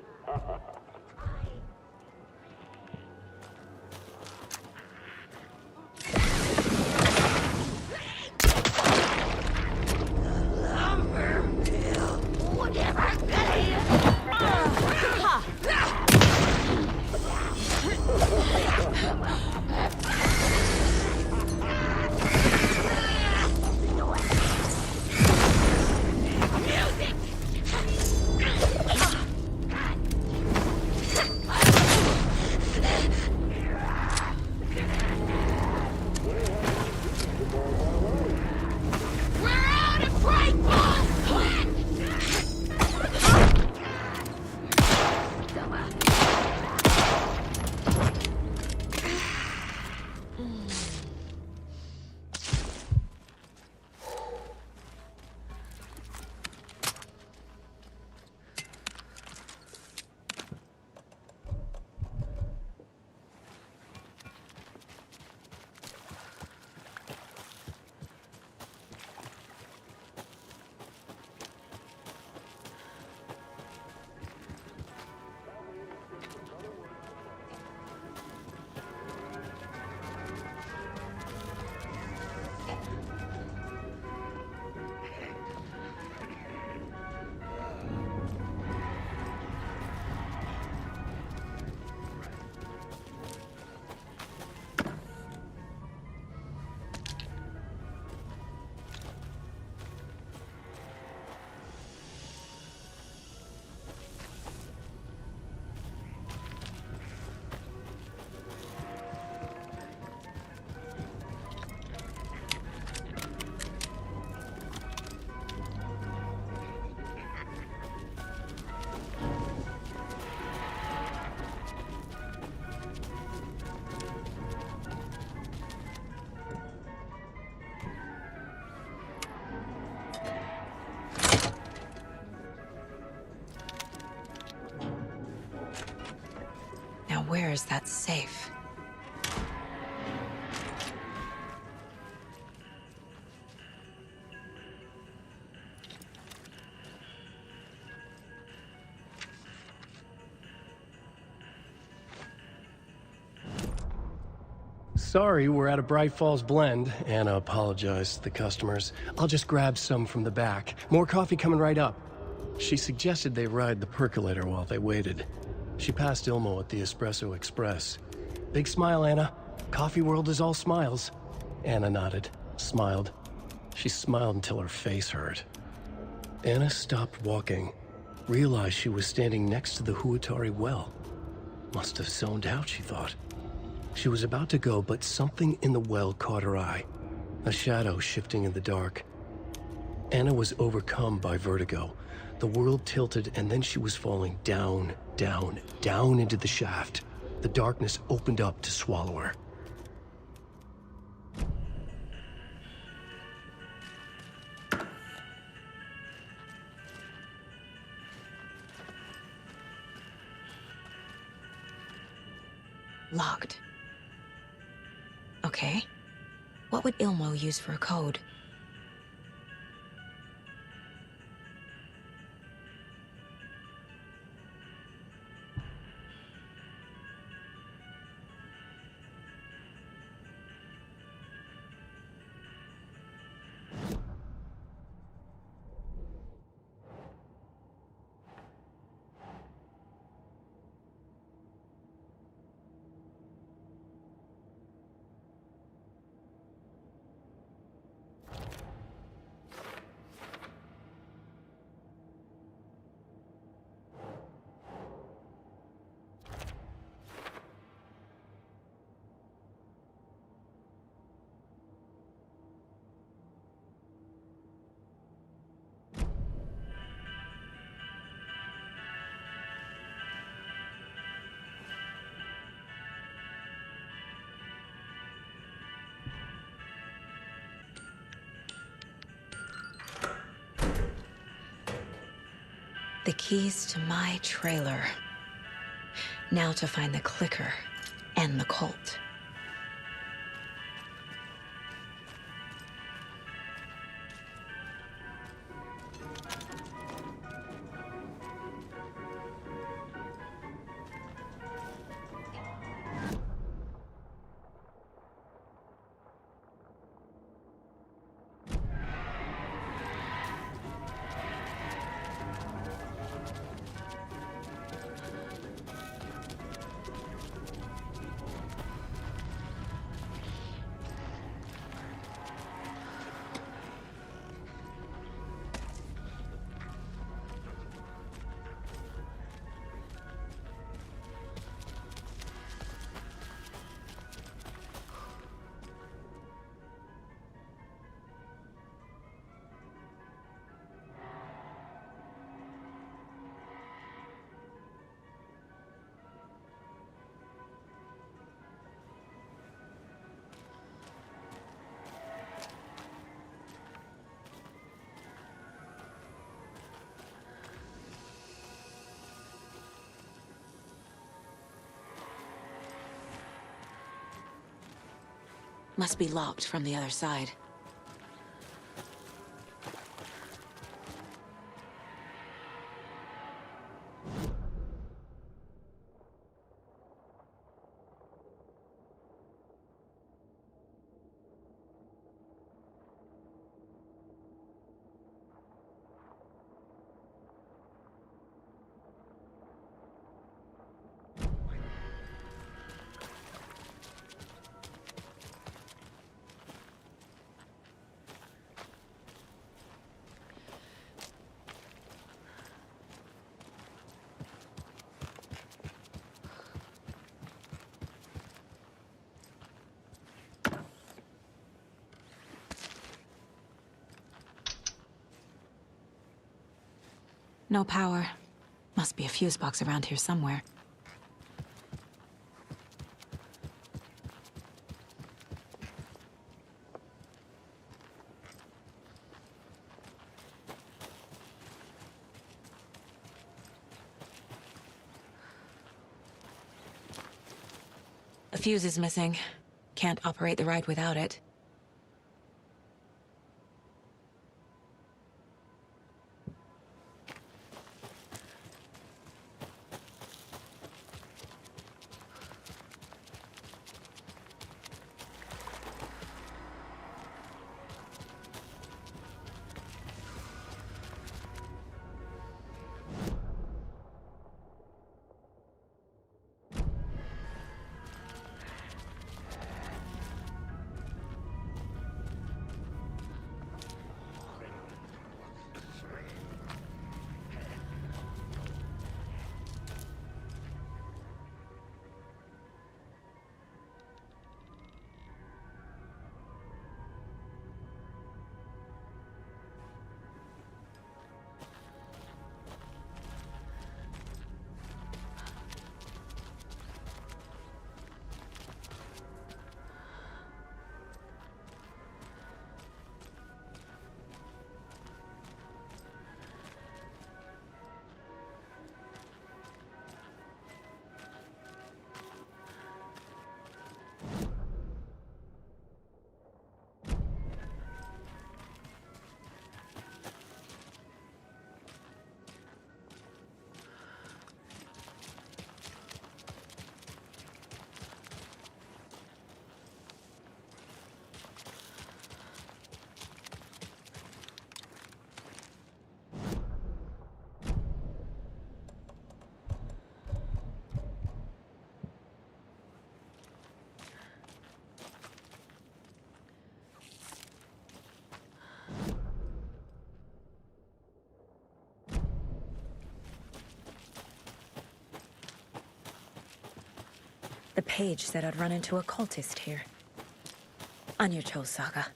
Now where is that safe? Sorry, we're at a Bright Falls blend. Anna apologized to the customers. I'll just grab some from the back. More coffee coming right up. She suggested they ride the percolator while they waited. She passed Ilmo at the Espresso Express. Big smile, Anna. Coffee world is all smiles. Anna nodded, smiled. She smiled until her face hurt. Anna stopped walking, realized she was standing next to the Huatari well. Must have zoned out, she thought. She was about to go, but something in the well caught her eye. A shadow shifting in the dark. Anna was overcome by vertigo. The world tilted, and then she was falling down, down, down into the shaft. The darkness opened up to swallow her. Locked. Okay. What would Ilmo use for a code? The keys to my trailer. Now to find the clicker and the Colt. Must be locked from the other side. No power. Must be a fuse box around here somewhere. A fuse is missing. Can't operate the ride without it. The page said I'd run into a cultist here. On your toes, Saga.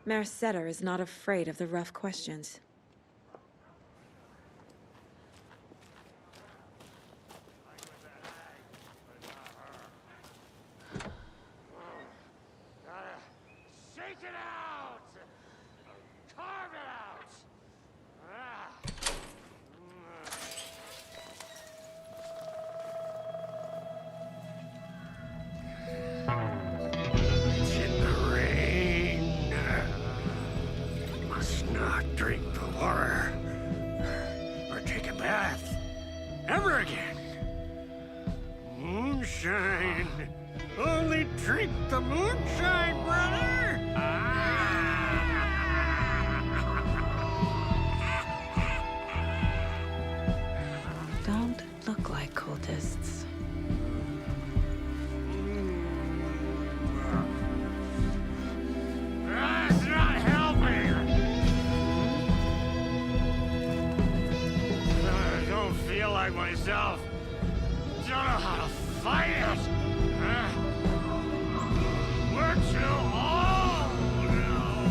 Mayor Setter is not afraid of the rough questions. Shake it out! Carve it out! It's in the rain. Must not drink the water or take a bath ever again. Moonshine. Only drink the moonshine, brother. Don't look like cultists. That's not helping! I don't feel like myself. Don't know how to fight it. We're too old now.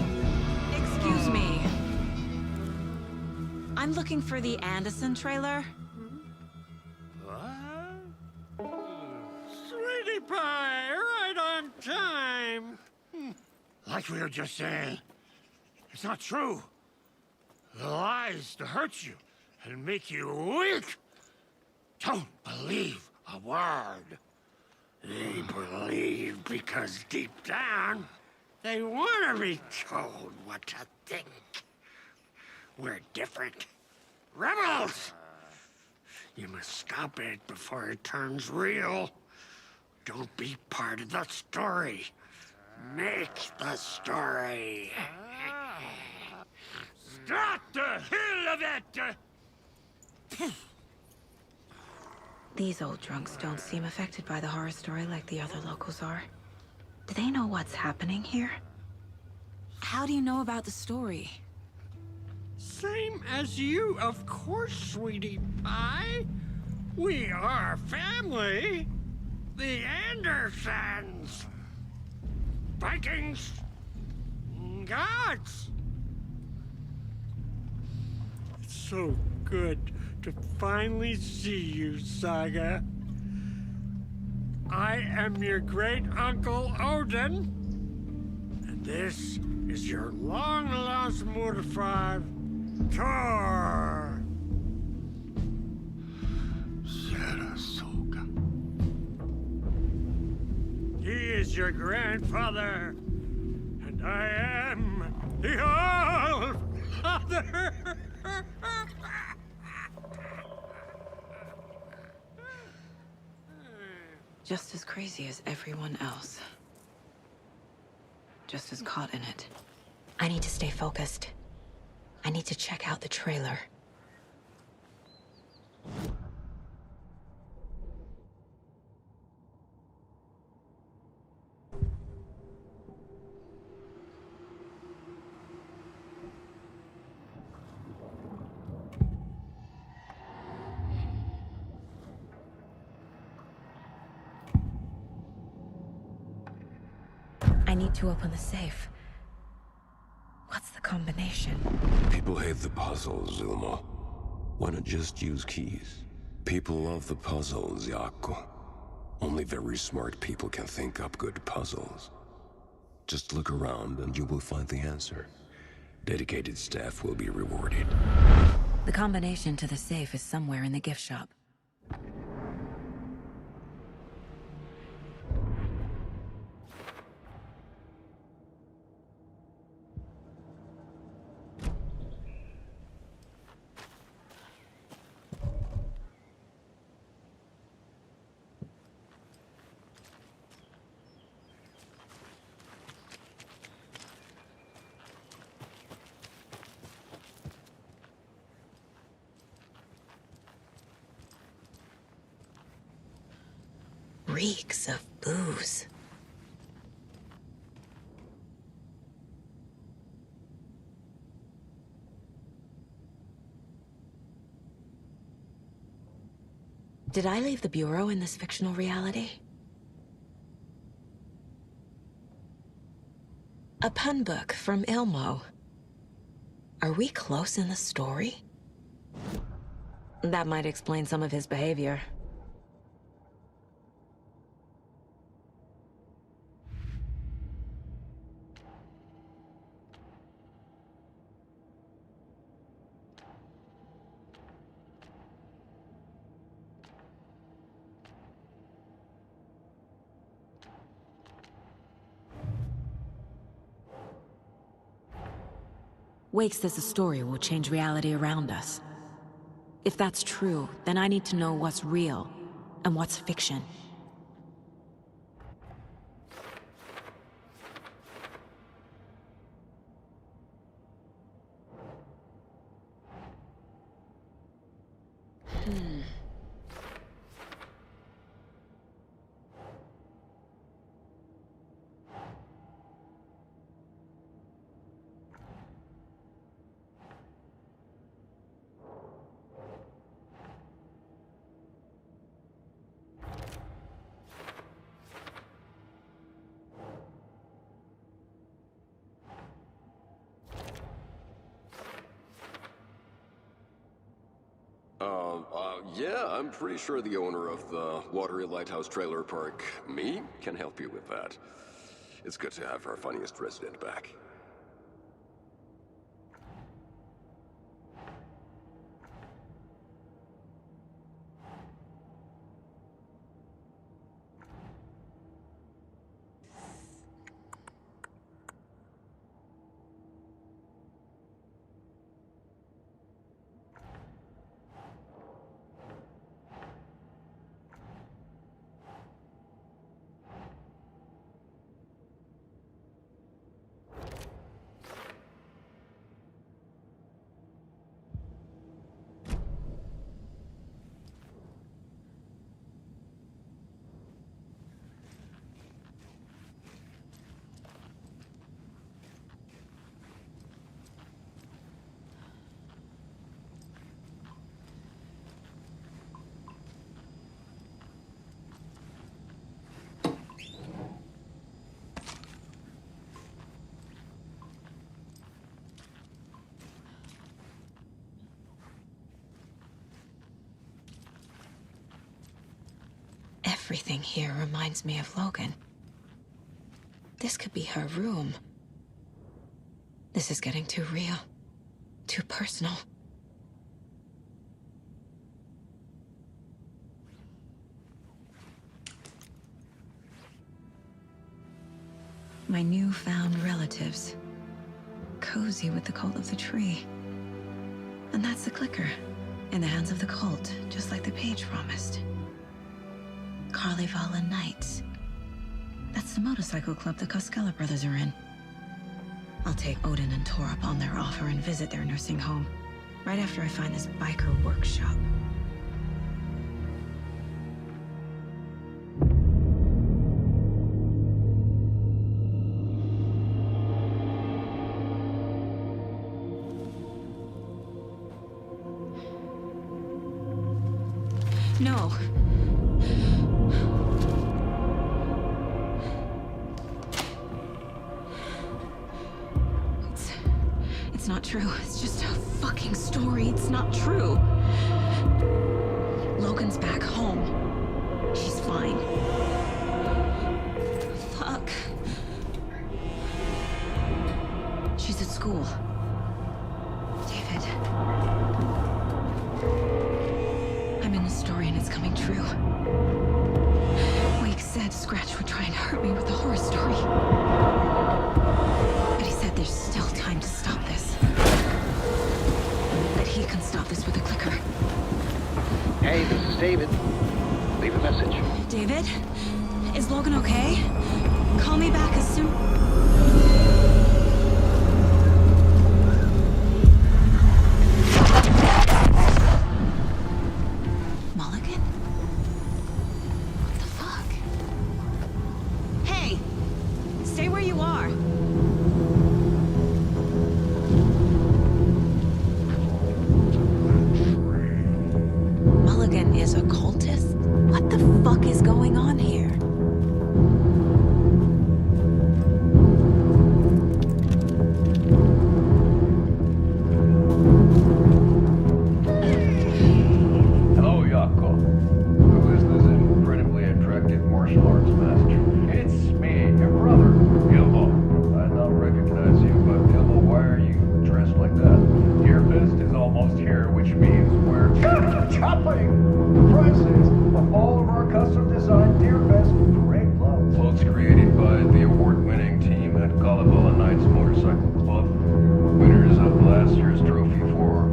Excuse me. I'm looking for the Anderson trailer. Sweetie pie, right on time. Like we were just saying, it's not true. The lies to hurt you and make you weak. Don't believe a word. They believe because deep down, they want to be told what to think. We're different. Rebels! You must stop it before it turns real. Don't be part of the story. Make the story. Stop the hell of it! These old drunks don't seem affected by the horror story like the other locals are. Do they know what's happening here? How do you know about the story? Same as you, of course, sweetie pie. We are family. The Andersons. Vikings. Gods. It's so good to finally see you, Saga. I am your great-uncle Odin. And this is your long-lost Murfar, Thor. Sarasota. He is your grandfather, and I am the All-Father. Just as crazy as everyone else. Just as caught in it. I need to stay focused. I need to check out the trailer. I need to open the safe. What's the combination? People hate the puzzles, Zulmo. Why not just use keys? People love the puzzles, Yaku. Only very smart people can think up good puzzles. Just look around and you will find the answer. Dedicated staff will be rewarded. The combination to the safe is somewhere in the gift shop. Reeks of booze. Did I leave the Bureau in this fictional reality? A pun book from Ilmo. Are we close in the story? That might explain some of his behavior. Wake says the story will change reality around us. If that's true, then I need to know what's real and what's fiction. Yeah, I'm pretty sure the owner of the Watery Lighthouse Trailer Park, me, can help you with that. It's good to have our funniest resident back. Everything here reminds me of Logan. This could be her room. This is getting too real. Too personal. My newfound relatives. Cozy with the cult of the tree. And that's the clicker. In the hands of the cult, just like the page promised. Carnival Nights. That's the motorcycle club the Koskela brothers are in. I'll take Odin and Tor up on their offer and visit their nursing home, right after I find this biker workshop. No. It's not true. It's just a fucking story. It's not true. Logan's back home. She's fine. Fuck. She's at school. David. I'm in the story and it's coming true. Wake said Scratch would try and hurt me with the horror story. But he said there's still time to stop this. That he can stop this with a clicker. Hey, this is David. Leave a message. David? Is Logan okay? Call me back as soon... Mulligan? What the fuck? Hey! Stay where you are! Mulligan is a cultist? What the fuck is going on here? custom designed Deerfest parade floats. Floats created by the award-winning team at Kalevala Knights Motorcycle Club. Winners of last year's trophy for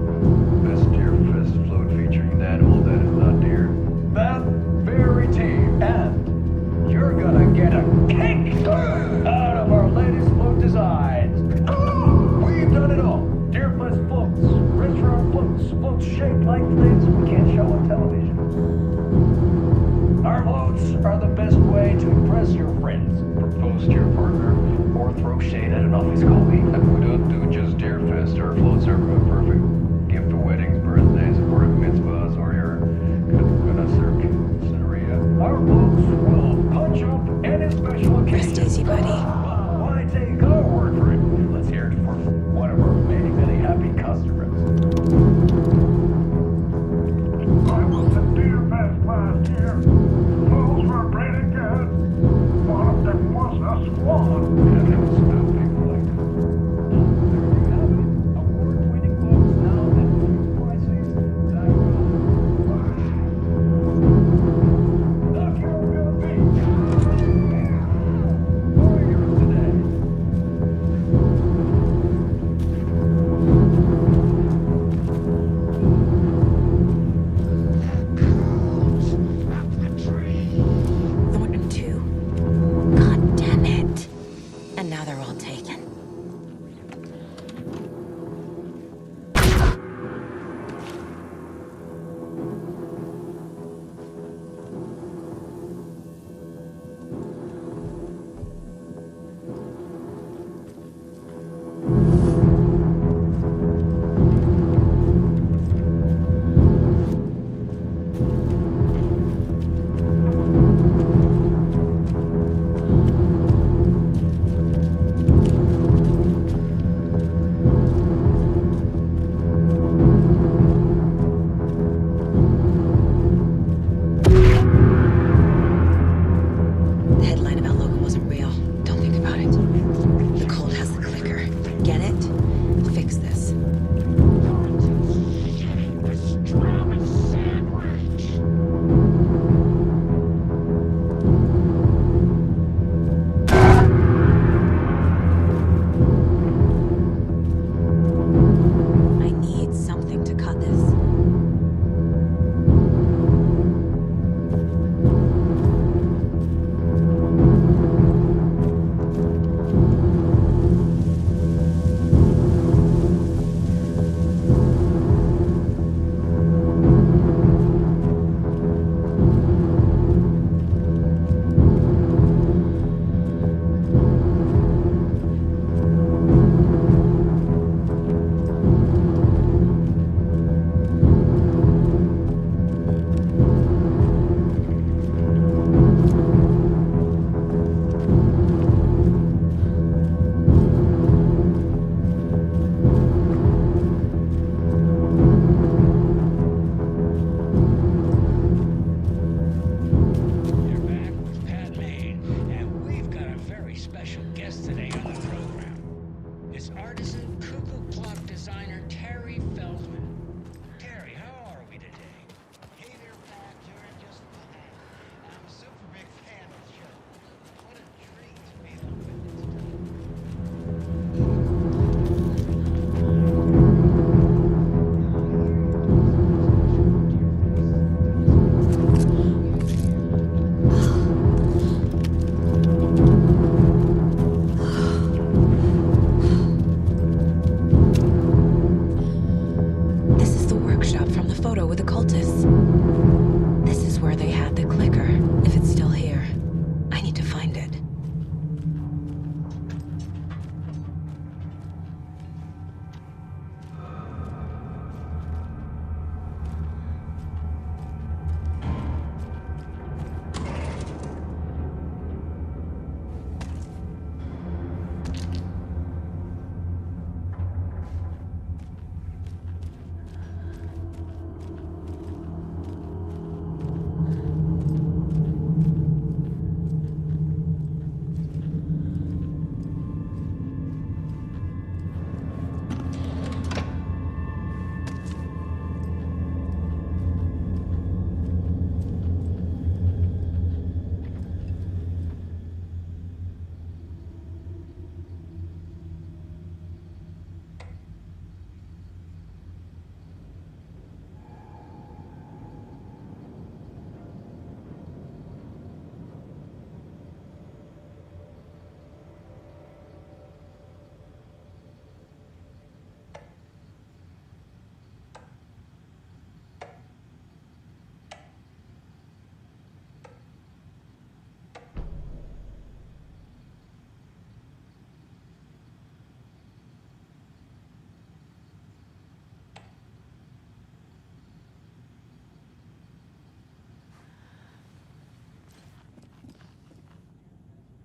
Best Deerfest float featuring an animal that is not deer. That very team. And you're gonna get a kick out of our latest float designs. We've done it all. Deerfest floats, retro floats, floats shaped like things we can't show on television. Our floats are the best way to impress your friends, propose to your partner, or throw shade at an office colleague. And we don't do just Deerfest. Our floats are perfect gift for weddings, birthdays, bar mitzvahs, or your scenario. Our floats will punch up any special occasion. Rest easy, buddy. Why take our word for it? Let's hear it for one of our many, many happy customers. I was at Deerfest last year. Fools were pretty good. One of them was a swan. And there was no people like that. There you have it. Award-winning floats now at prices that knock your real beat. Warriors today. Thornton 2. God damn it. And now they're all taken. The headline about Logan wasn't real. Don't think about it. The Colt has the clicker. Get it? Fix this. I need something to cut this.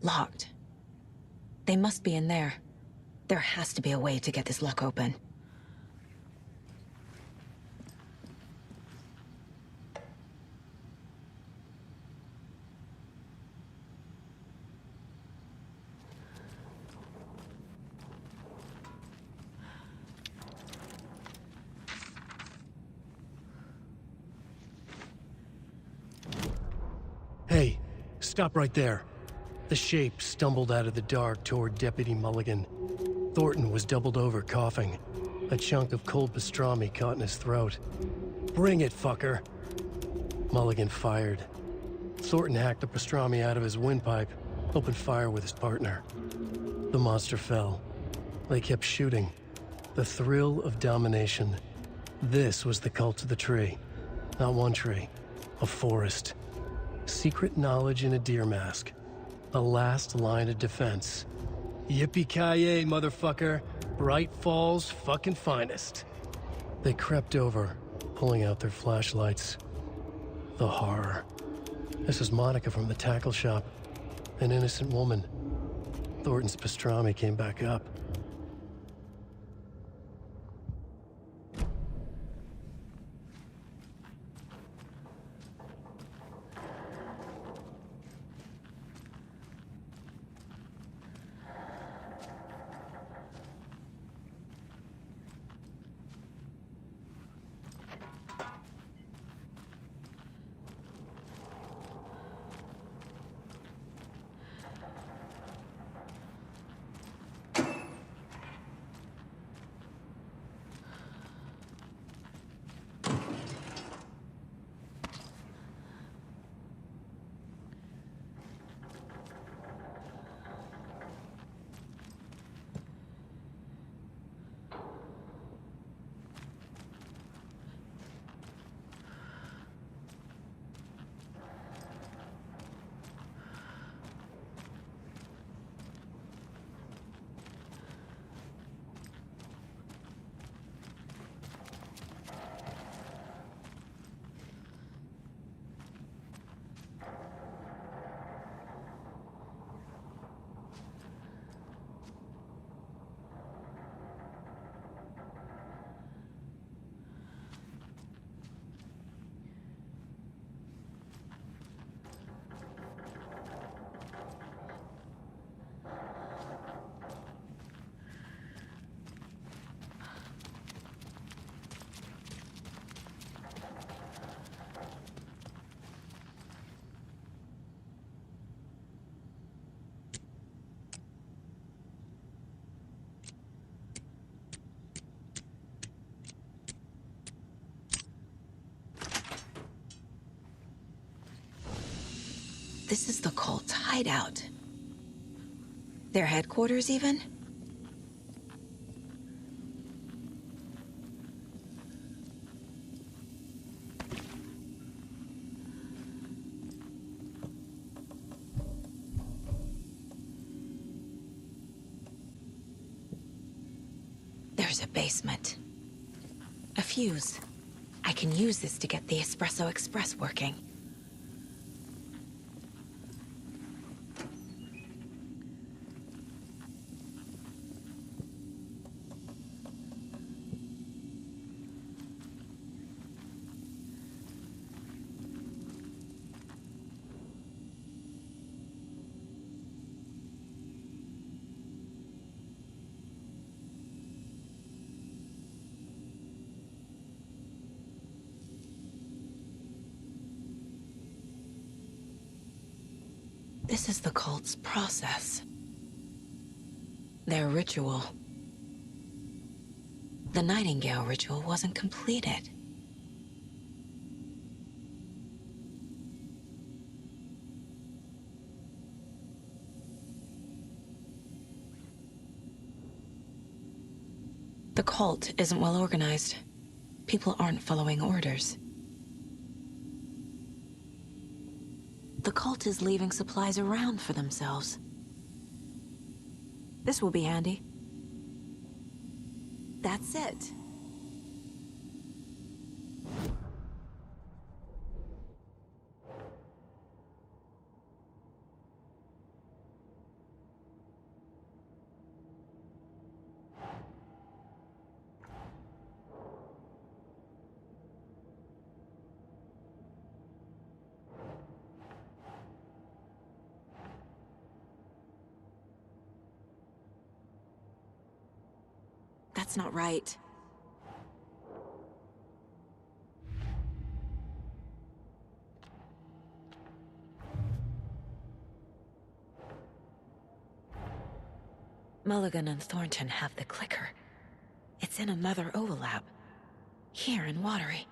Locked. They must be in there. There has to be a way to get this lock open. Hey, stop right there. The shape stumbled out of the dark toward Deputy Mulligan. Thornton was doubled over, coughing. A chunk of cold pastrami caught in his throat. Bring it, fucker! Mulligan fired. Thornton hacked the pastrami out of his windpipe, opened fire with his partner. The monster fell. They kept shooting. The thrill of domination. This was the cult of the tree. Not one tree. A forest. Secret knowledge in a deer mask. The last line of defense. Yippee-ki-yay, motherfucker. Bright Falls' fucking finest. They crept over, pulling out their flashlights. The horror. This is Monica from the tackle shop. An innocent woman. Thornton's pastrami came back up. This is the cult's hideout. Their headquarters, even? There's a basement. A fuse. I can use this to get the Espresso Express working. This is the cult's process. Their ritual. The Nightingale ritual wasn't completed. The cult isn't well organized. People aren't following orders. The cult is leaving supplies around for themselves. This will be handy. That's it. That's not right. Mulligan and Thornton have the clicker. It's in another overlap. Here in Watery.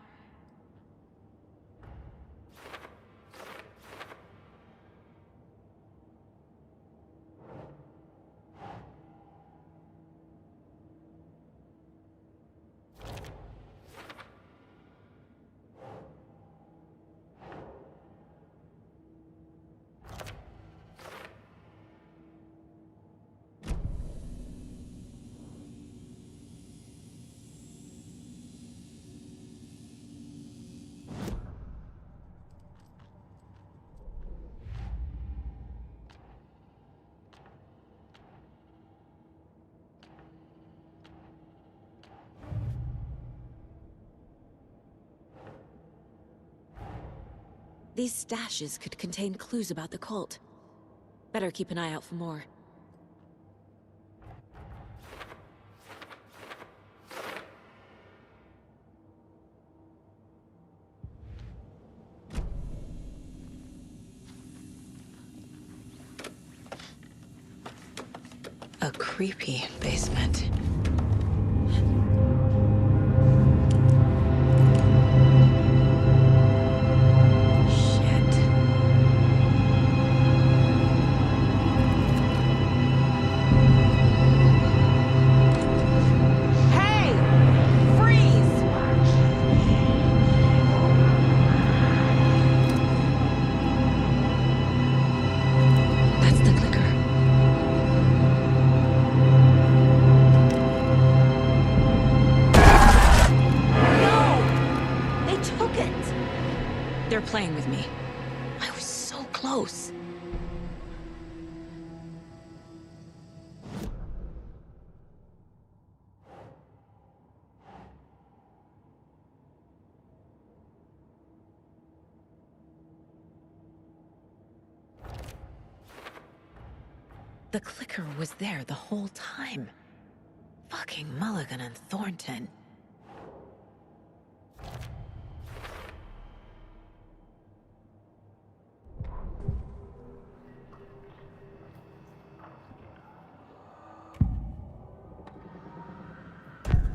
These stashes could contain clues about the cult. Better keep an eye out for more. A creepy basement. They're playing with me. I was so close. The clicker was there the whole time. Fucking Mulligan and Thornton.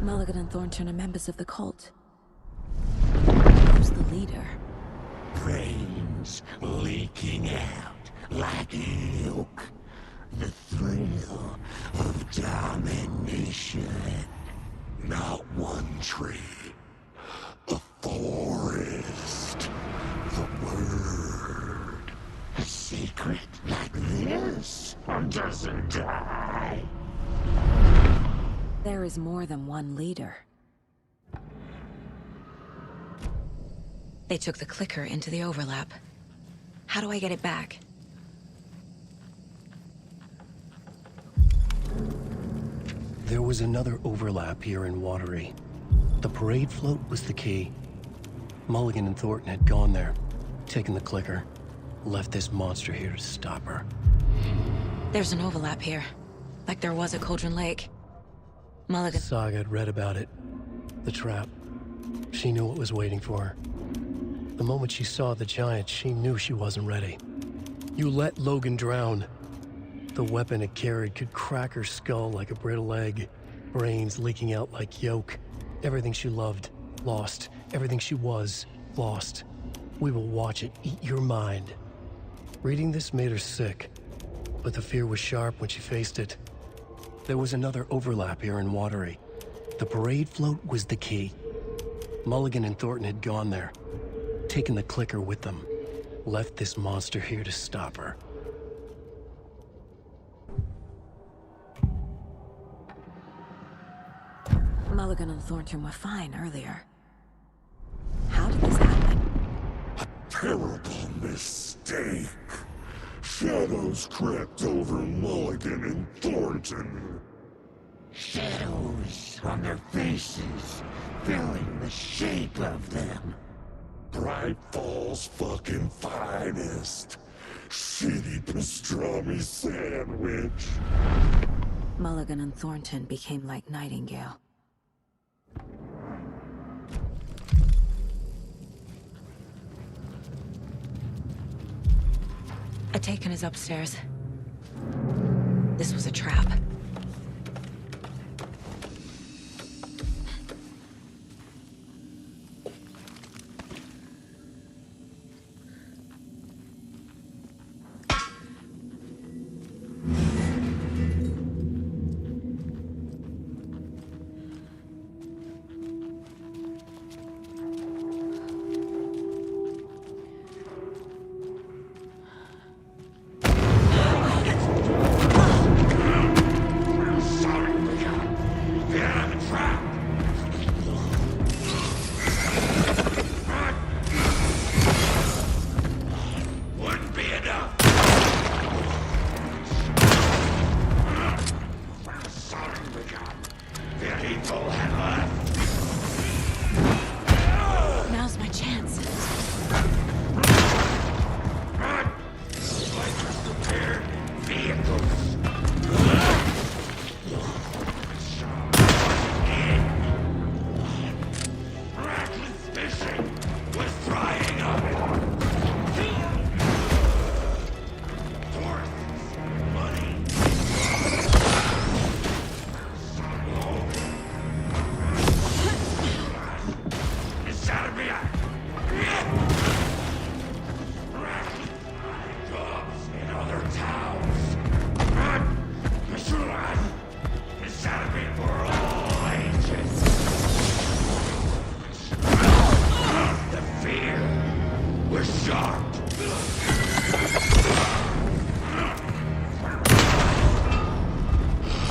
Mulligan and Thornton are members of the cult. Who's the leader? Brains leaking out like milk. The thrill of domination. Not one tree. A forest. The word. A secret like this doesn't die. There is more than one leader. They took the clicker into the overlap. How do I get it back? There was another overlap here in Watery. The parade float was the key. Mulligan and Thornton had gone there, taken the clicker, left this monster here to stop her. There's an overlap here, like there was at Cauldron Lake. Mulligan. Saga had read about it. The trap. She knew what was waiting for her. The moment she saw the giant, she knew she wasn't ready. You let Logan drown. The weapon it carried could crack her skull like a brittle egg. Brains leaking out like yolk. Everything she loved, lost. Everything she was, lost. We will watch it eat your mind. Reading this made her sick, but the fear was sharp when she faced it. There was another overlap here in Watery. The parade float was the key. Mulligan and Thornton had gone there, taken the clicker with them, left this monster here to stop her. Mulligan and Thornton were fine earlier. How did this happen? A terrible mistake. Shadows crept over Mulligan and Thornton. Shadows on their faces, filling the shape of them. Bright Falls fucking finest. Shitty pastrami sandwich. Mulligan and Thornton became like Nightingale. Atakan is upstairs. This was a trap. Now's my chance.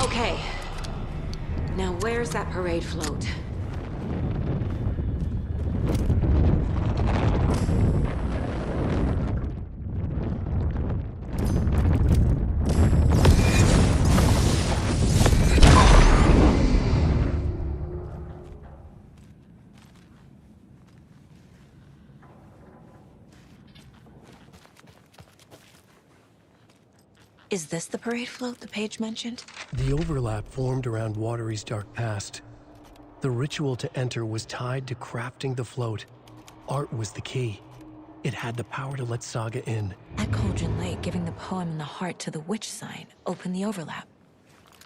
Okay. Now where's that parade float? Is this the parade float the page mentioned? The overlap formed around Watery's dark past. The ritual to enter was tied to crafting the float. Art was the key. It had the power to let Saga in. At Cauldron Lake, giving the poem and the heart to the witch sign opened the overlap.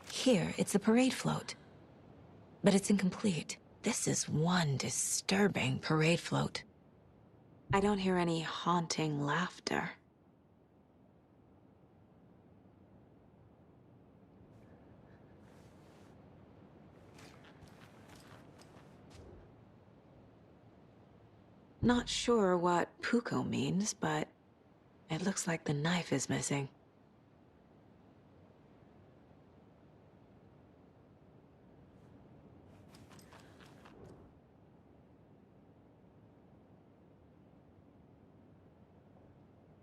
Here, it's the parade float. But it's incomplete. This is one disturbing parade float. I don't hear any haunting laughter. Not sure what Puko means, but it looks like the knife is missing.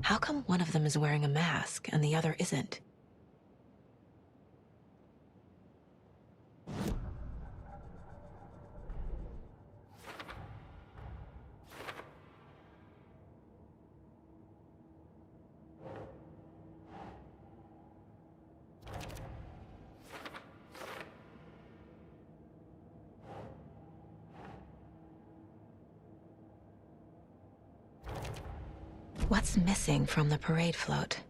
How come one of them is wearing a mask and the other isn't? What's missing from the parade float?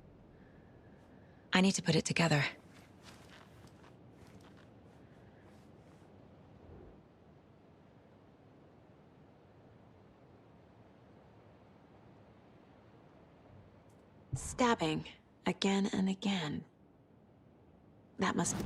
I need to put it together. Stabbing again and again. That must be...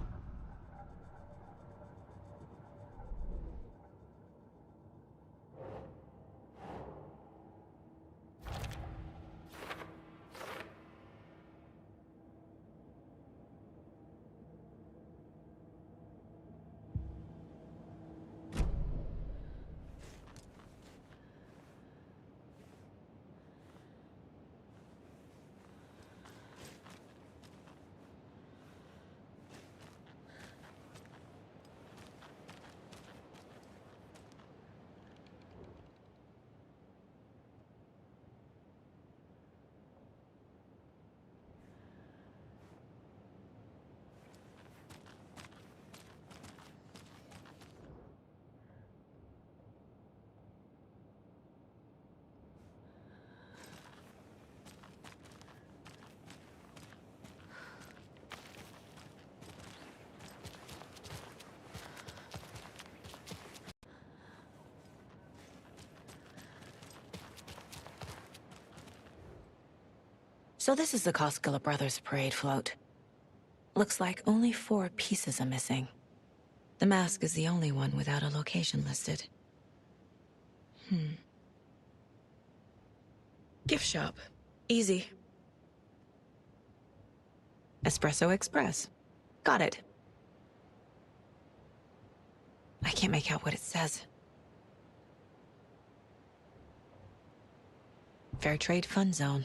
So this is the Koskela Brothers parade float. Looks like only 4 pieces are missing. The mask is the only one without a location listed. Gift shop. Easy. Espresso Express. Got it. I can't make out what it says. Fair Trade Fun Zone.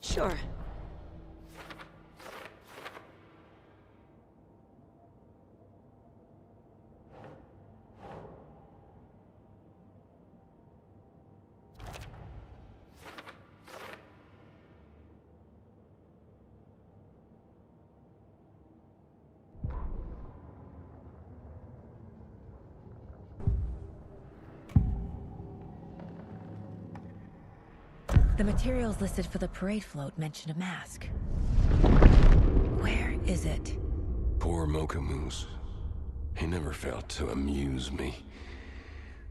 Sure. The materials listed for the parade float mention a mask. Where is it? Poor Mocha Moose. He never failed to amuse me.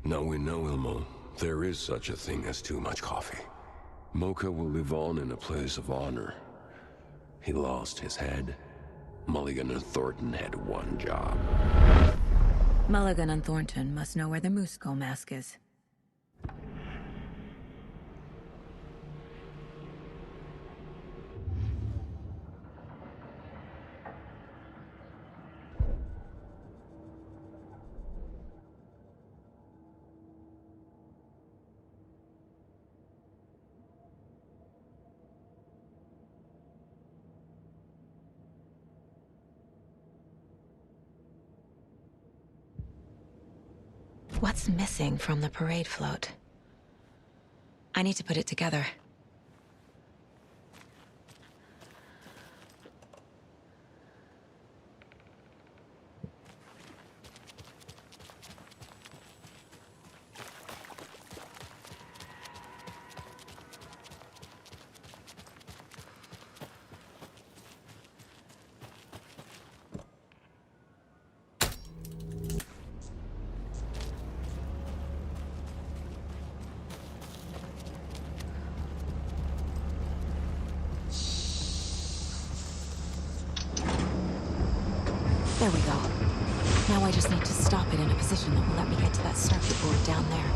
Now we know, Ilmo, there is such a thing as too much coffee. Mocha will live on in a place of honor. He lost his head. Mulligan and Thornton had one job. Mulligan and Thornton must know where the Moose Skull mask is. What's missing from the parade float? I need to put it together. There we go. Now I just need to stop it in a position that will let me get to that circuit board down there.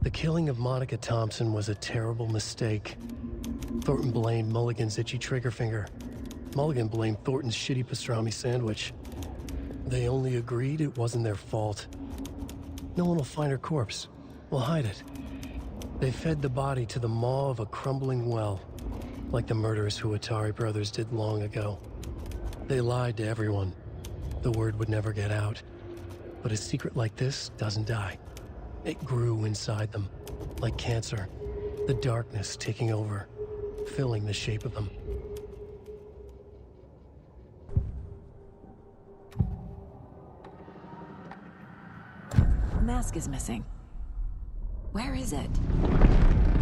The killing of Monica Thompson was a terrible mistake. Thornton blamed Mulligan's itchy trigger finger. Mulligan blamed Thornton's shitty pastrami sandwich. They only agreed it wasn't their fault. No one will find her corpse. We'll hide it. They fed the body to the maw of a crumbling well, like the murderous Huatari brothers did long ago. They lied to everyone. The word would never get out. But a secret like this doesn't die. It grew inside them, like cancer, the darkness taking over, filling the shape of them. The mask is missing. Where is it?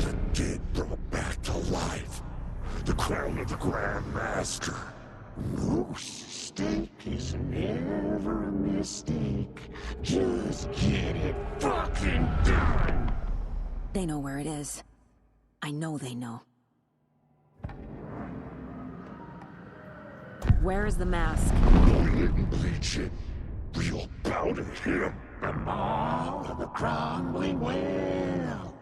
The dead brought back to life. The crown of the Grand Master. Moose steak is never a mistake. Just get it fucking done. They know where it is. I know they know. Where is the mask? We didn't bleach it. We'll powder him. The maw of the crumbling will.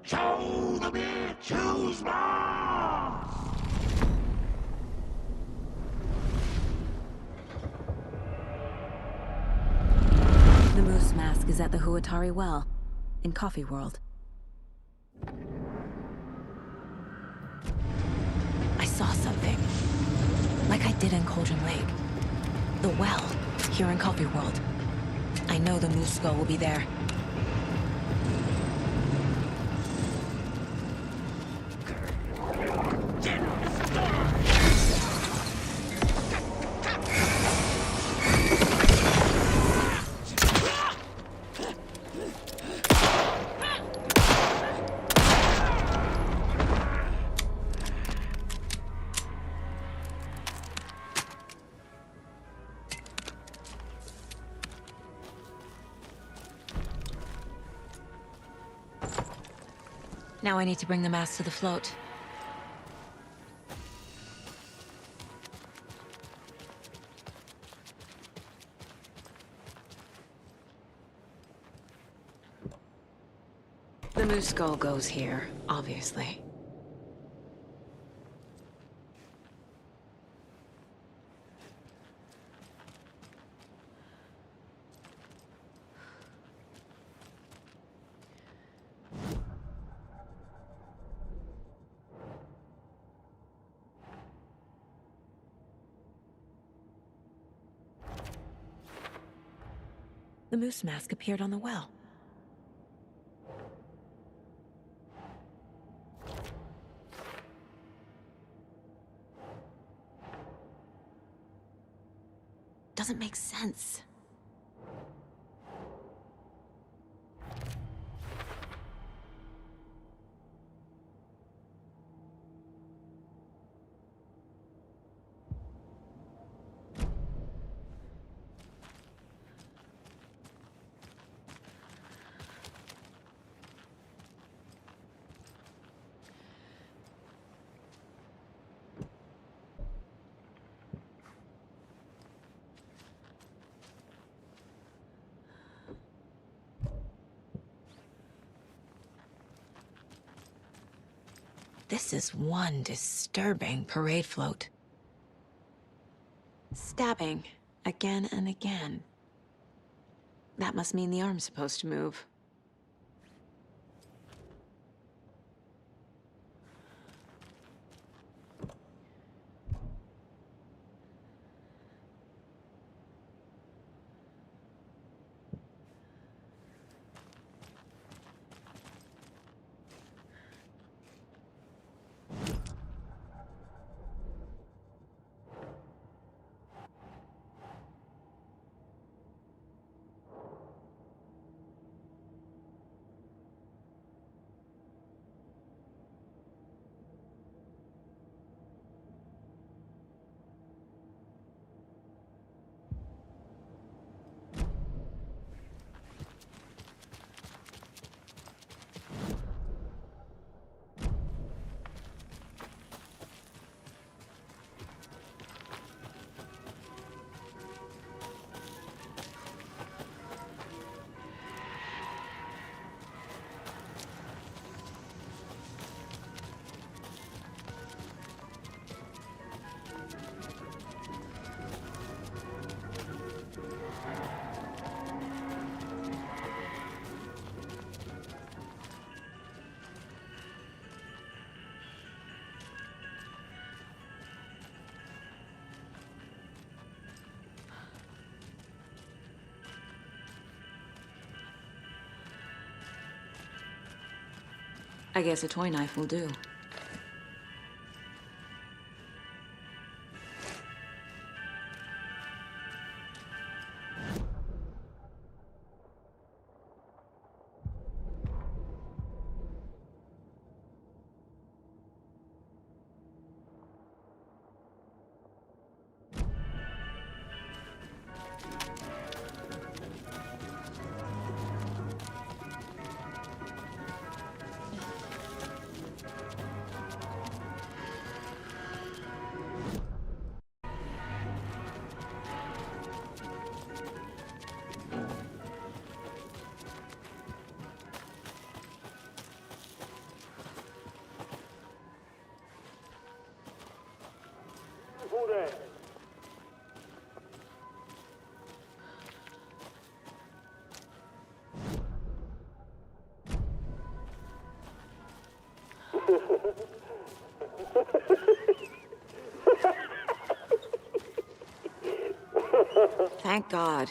Show the bitch who's boss! The moose mask is at the Huatari Well, in Coffee World. I saw something. Like I did in Cauldron Lake. The well, here in Coffee World. I know the moose skull will be there. Now I need to bring the mask to the float. The moose skull goes here, obviously. The moose mask appeared on the well. Doesn't make sense. This is one disturbing parade float. Stabbing again and again. That must mean the arm's supposed to move. I guess a toy knife will do. say? Thank God.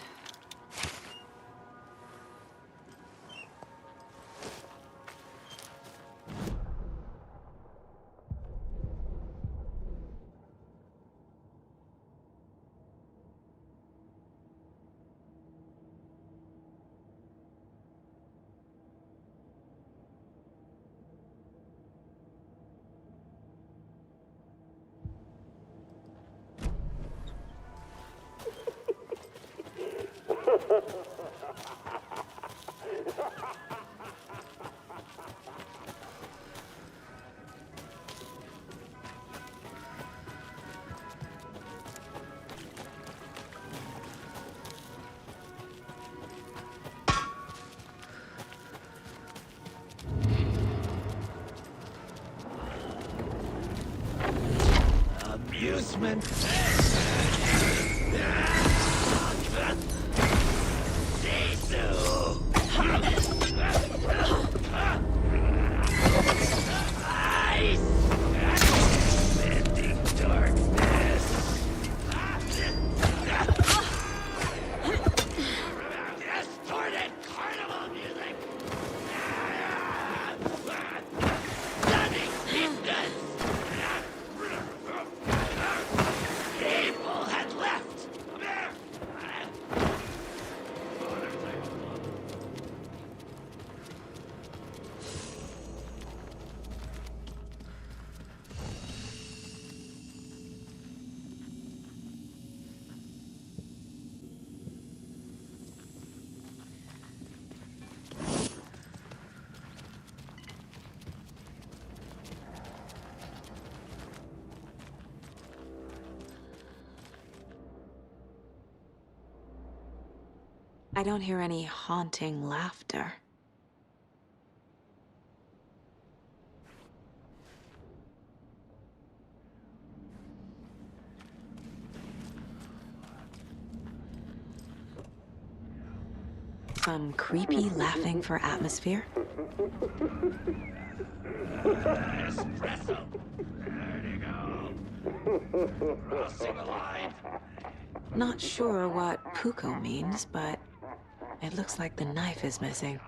Amusement. I don't hear any haunting laughter. Some creepy laughing for atmosphere? Espresso. There you go. Crossing the line. Not sure what Puko means, but it looks like the knife is missing.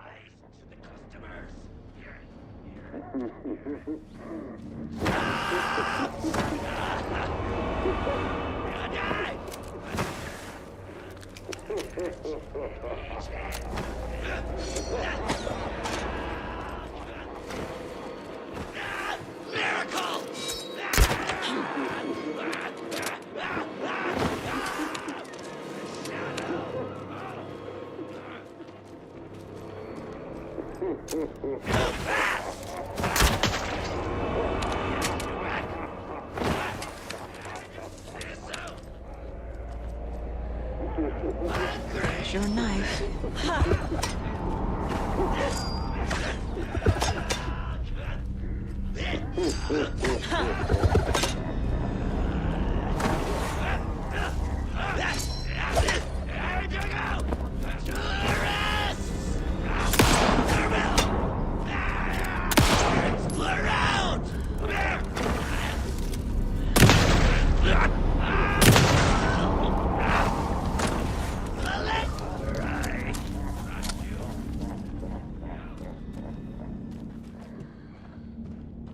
There's your knife.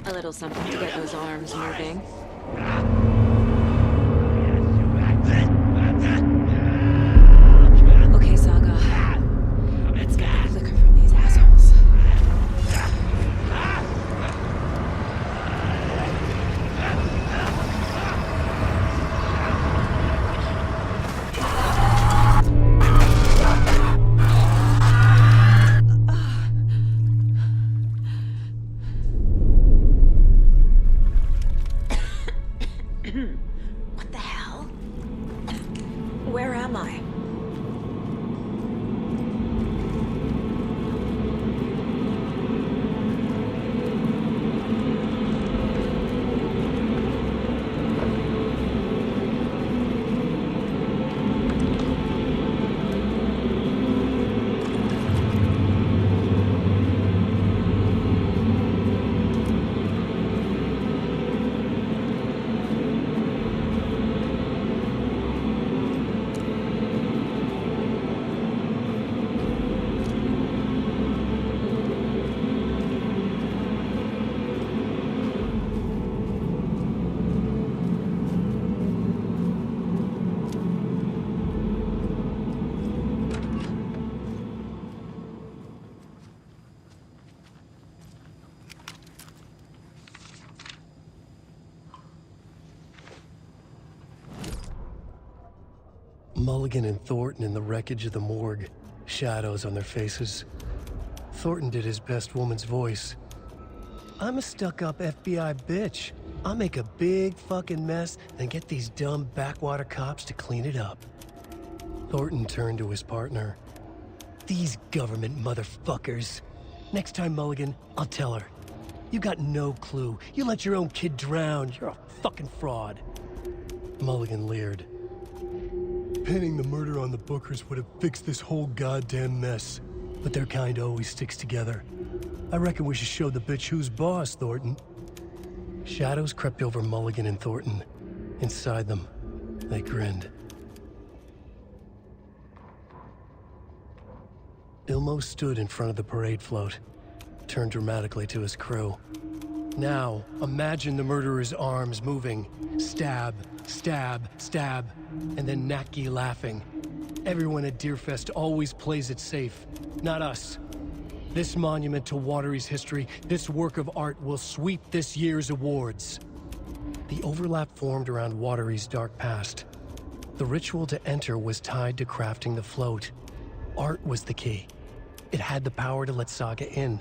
A little something to get those arms moving. Okay, Saga. Let's get the liquor from these assholes. Mulligan and Thornton in the wreckage of the morgue, shadows on their faces. Thornton did his best woman's voice. I'm a stuck-up FBI bitch. I'll make a big fucking mess and get these dumb backwater cops to clean it up. Thornton turned to his partner. These government motherfuckers. Next time, Mulligan, I'll tell her. You got no clue. You let your own kid drown. You're a fucking fraud. Mulligan leered. Pinning the murder on the Bookers would have fixed this whole goddamn mess. But their kind always sticks together. I reckon we should show the bitch who's boss, Thornton. Shadows crept over Mulligan and Thornton. Inside them, they grinned. Ilmo stood in front of the parade float, turned dramatically to his crew. Now, imagine the murderer's arms moving. Stab, stab, stab, and then Natki laughing. Everyone at Deerfest always plays it safe, not us. This monument to Watery's history, this work of art will sweep this year's awards. The overlap formed around Watery's dark past. The ritual to enter was tied to crafting the float. Art was the key. It had the power to let Saga in.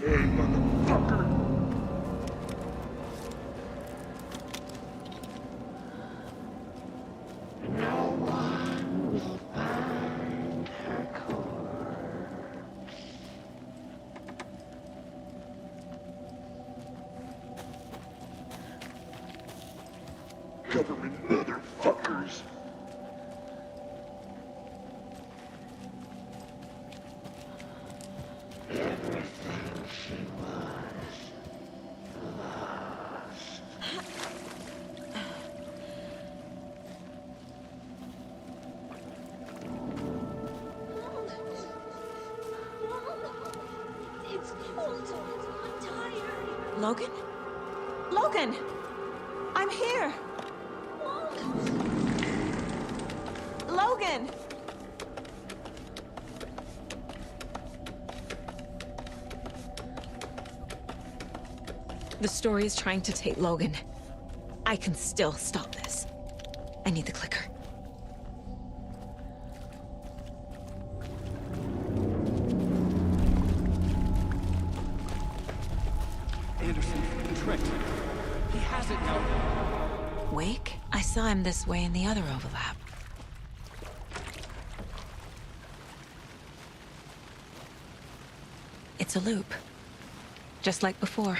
Hey, motherfucker! No one will find her corpse. Government motherfuckers! Everything she was lost. It's cold. I'm tired. Logan? Logan! I'm here! Logan! The story is trying to take Logan. I can still stop this. I need the clicker. Anderson, tricked. He has it now. Wake? I saw him this way in the other overlap. It's a loop. Just like before.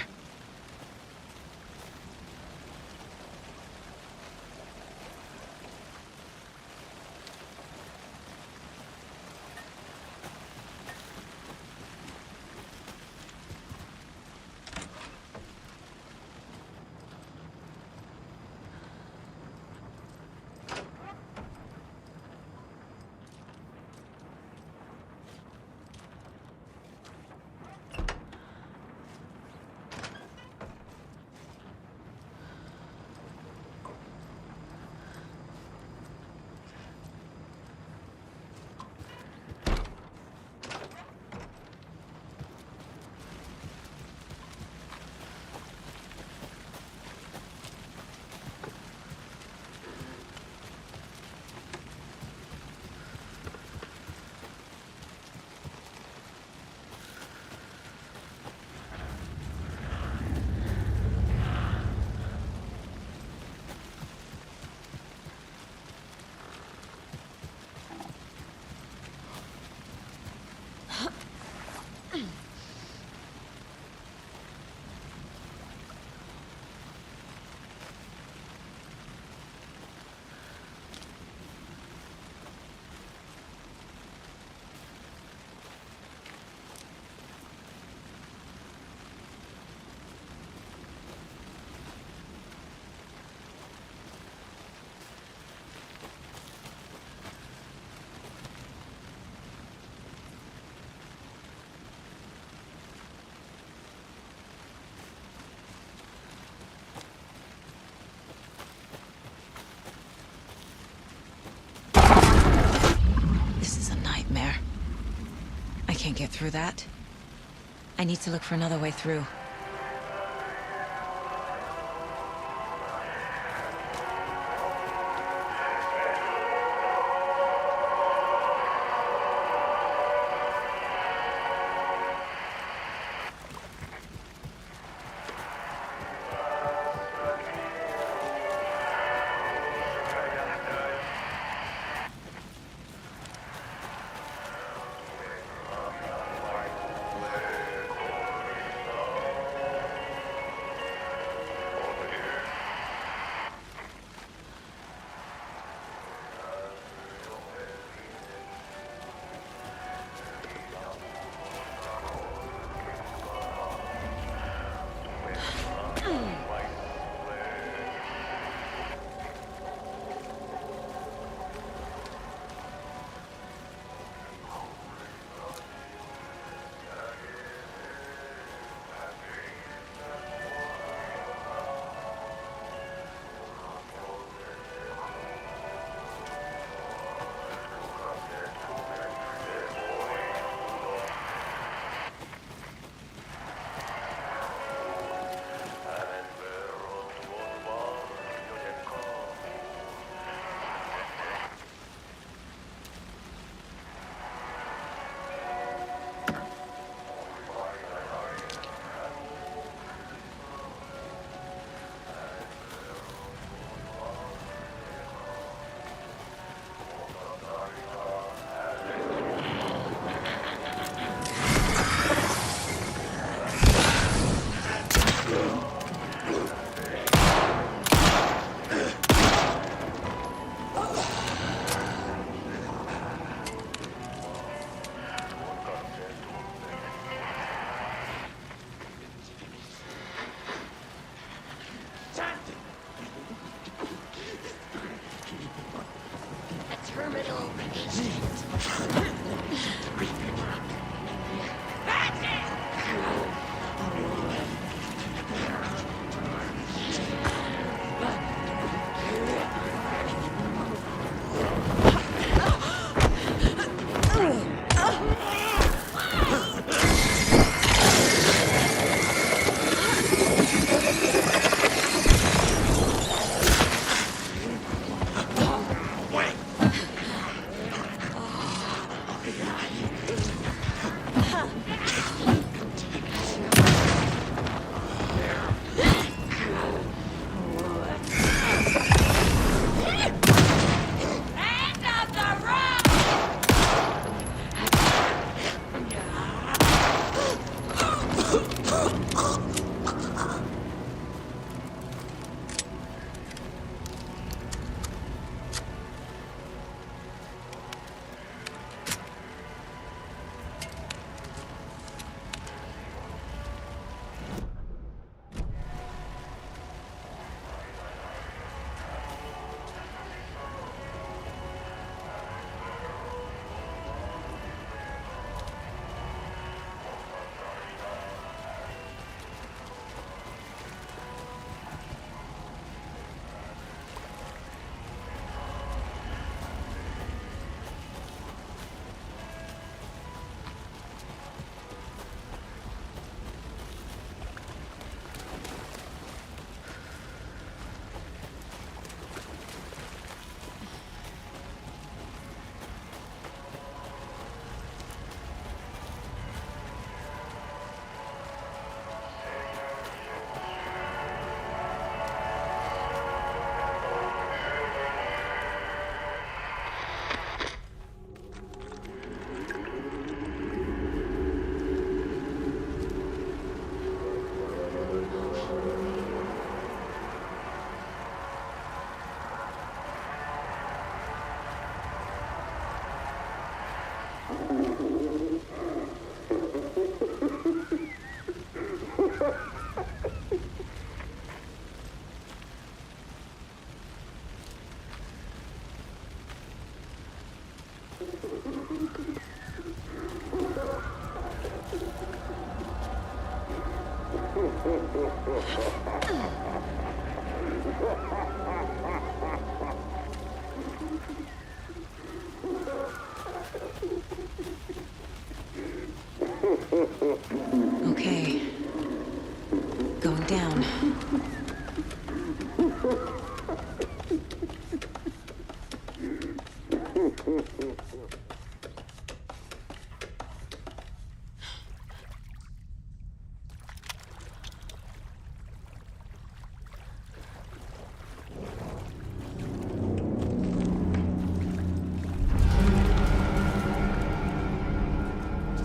can't get through that. I need to look for another way through.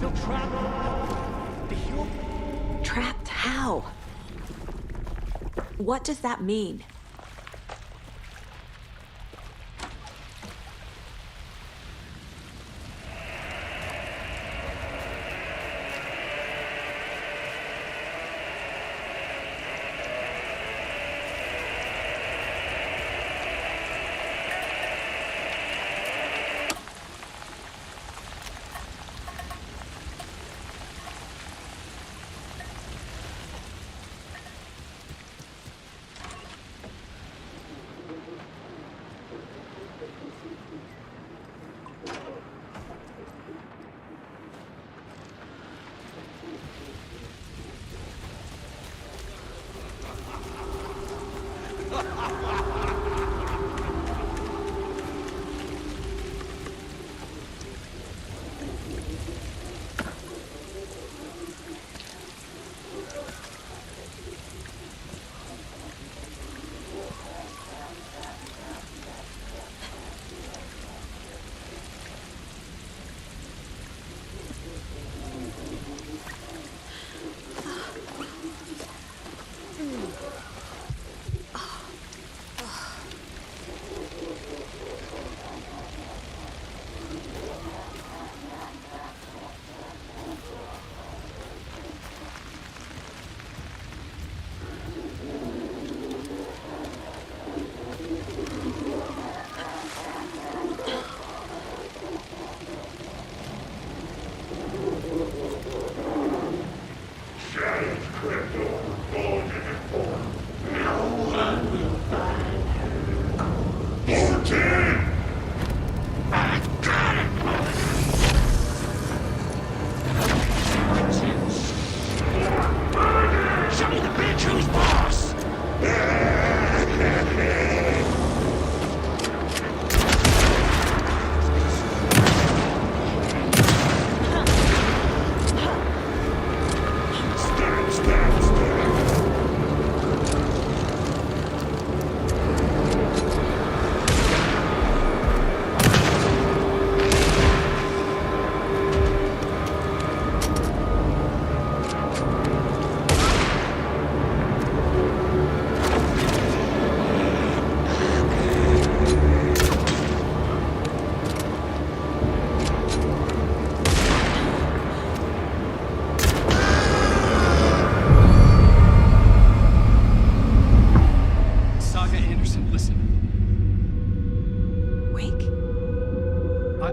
still trapped. The hero... Trapped how? What does that mean?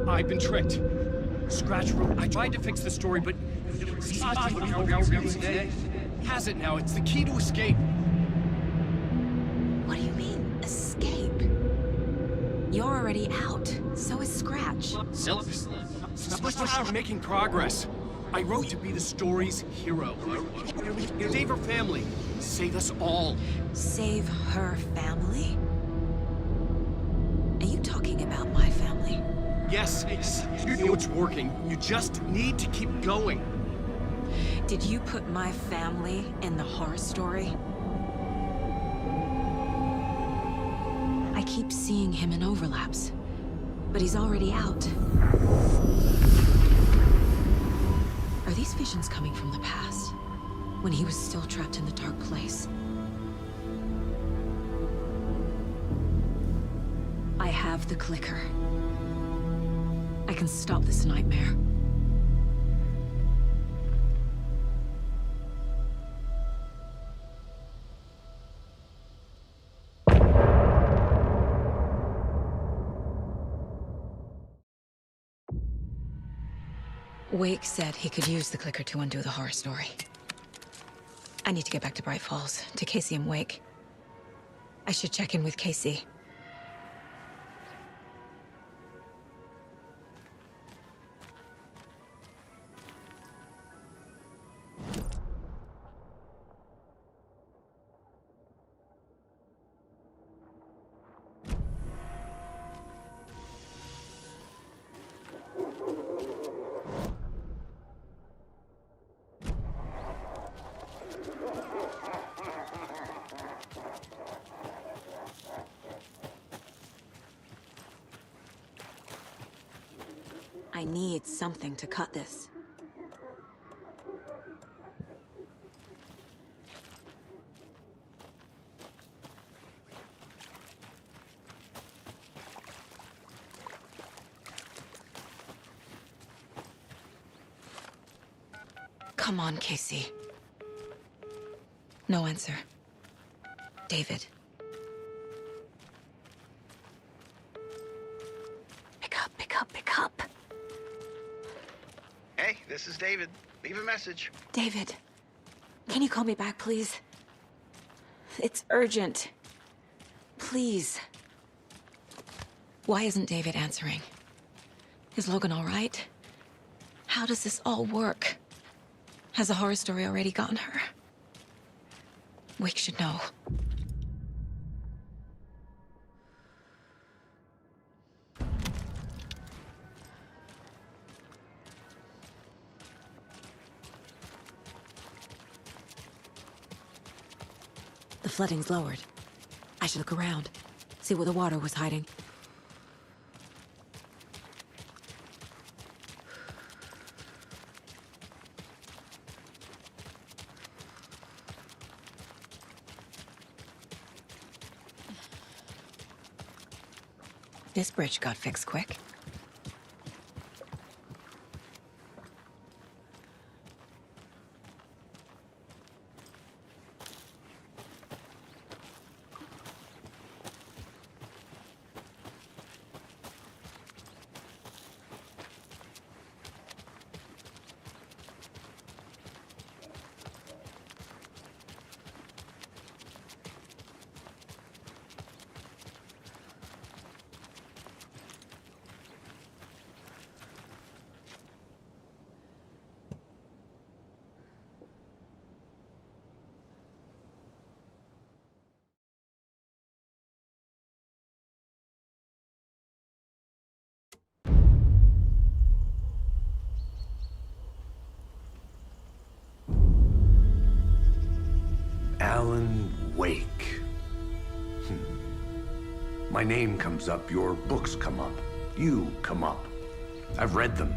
I've been tricked. Scratch Road. I tried to fix the story, but he has it now. It's the key to escape. What do you mean, escape? You're already out. So is Scratch. We're making progress. I wrote to be the story's hero. Save her family. Save us all. Save her family? Are you talking about my family? Yes, you know it's working. You just need to keep going. Did you put my family in the horror story? I keep seeing him in overlaps, but he's already out. Are these visions coming from the past, when he was still trapped in the dark place? I have the clicker. I can stop this nightmare. Wake said he could use the clicker to undo the horror story. I need to get back to Bright Falls, to Casey and Wake. I should check in with Casey. I need something to cut this. Come on, Casey. No answer. David. Pick up, pick up, pick up. Hey, this is David. Leave a message. David, can you call me back, please? It's urgent. Please. Why isn't David answering? Is Logan all right? How does this all work? Has the horror story already gotten her? Wake should know. The flooding's lowered. I should look around, see where the water was hiding. This bridge got fixed quick. Alan Wake. My name comes up, your books come up, you come up. I've read them.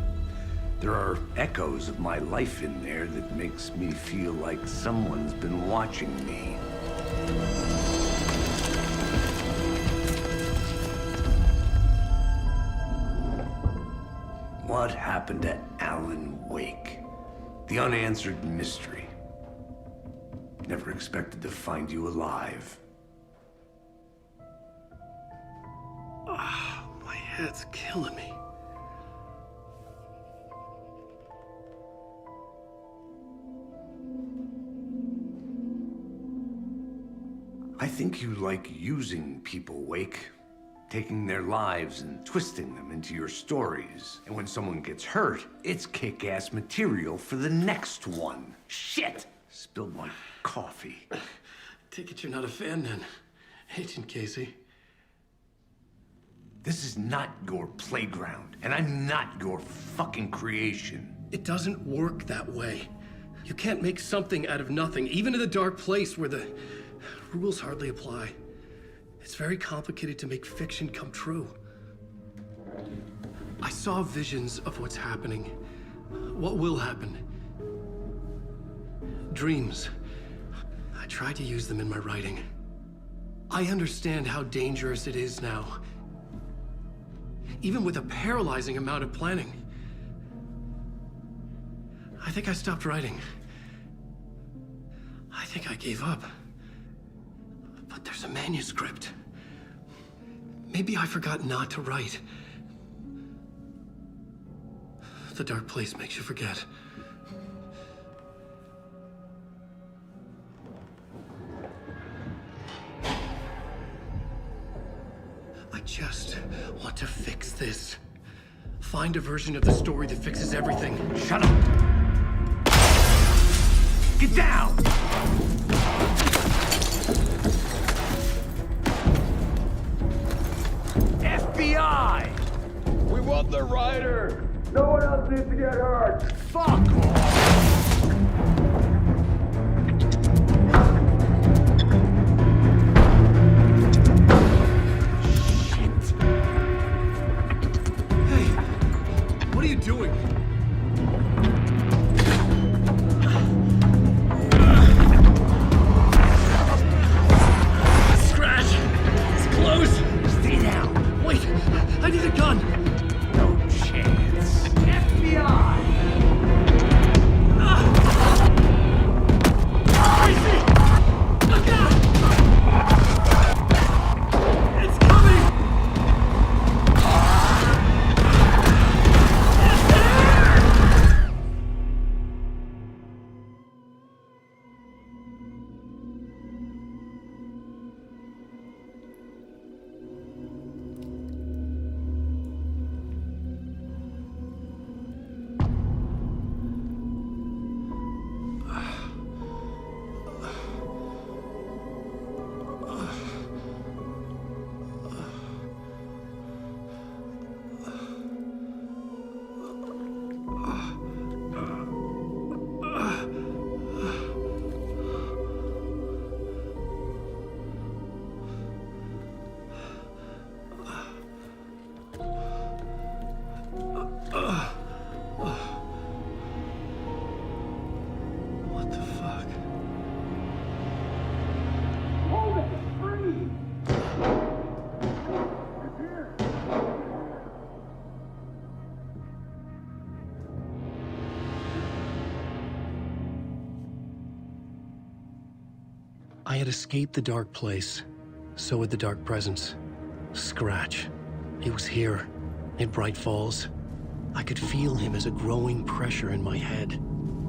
There are echoes of my life in there that makes me feel like someone's been watching me. What happened to Alan Wake? The unanswered mystery. Never expected to find you alive. My head's killing me. I think you like using people, Wake. Taking their lives and twisting them into your stories. And when someone gets hurt, it's kick-ass material for the next one. Shit! Spilled my coffee. Take it you're not a fan then, Agent Casey. This is not your playground, and I'm not your fucking creation. It doesn't work that way. You can't make something out of nothing, even in the dark place where the rules hardly apply. It's very complicated to make fiction come true. I saw visions of what's happening, what will happen. Dreams. I tried to use them in my writing. I understand how dangerous it is now. Even with a paralyzing amount of planning. I think I stopped writing. I think I gave up. But there's a manuscript. Maybe I forgot not to write. The dark place makes you forget. I just want to fix this. Find a version of the story that fixes everything. Shut up! Get down! FBI! We want the rider! No one else needs to get hurt! Fuck off! What are you doing? Scratch! It's close! Stay down! Wait! I need a gun! No chance. FBI! I had escaped the dark place. So had the dark presence. Scratch. He was here, in Bright Falls. I could feel him as a growing pressure in my head.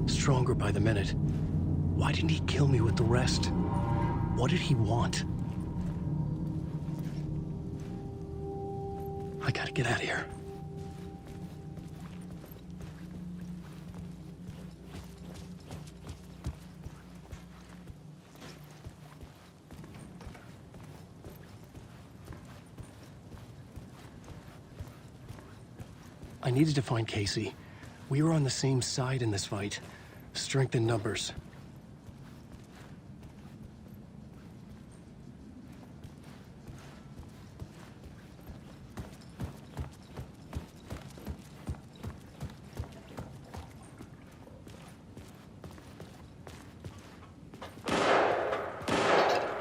Stronger by the minute. Why didn't he kill me with the rest? What did he want? I gotta get out of here. I needed to find Casey. We were on the same side in this fight. Strength in numbers.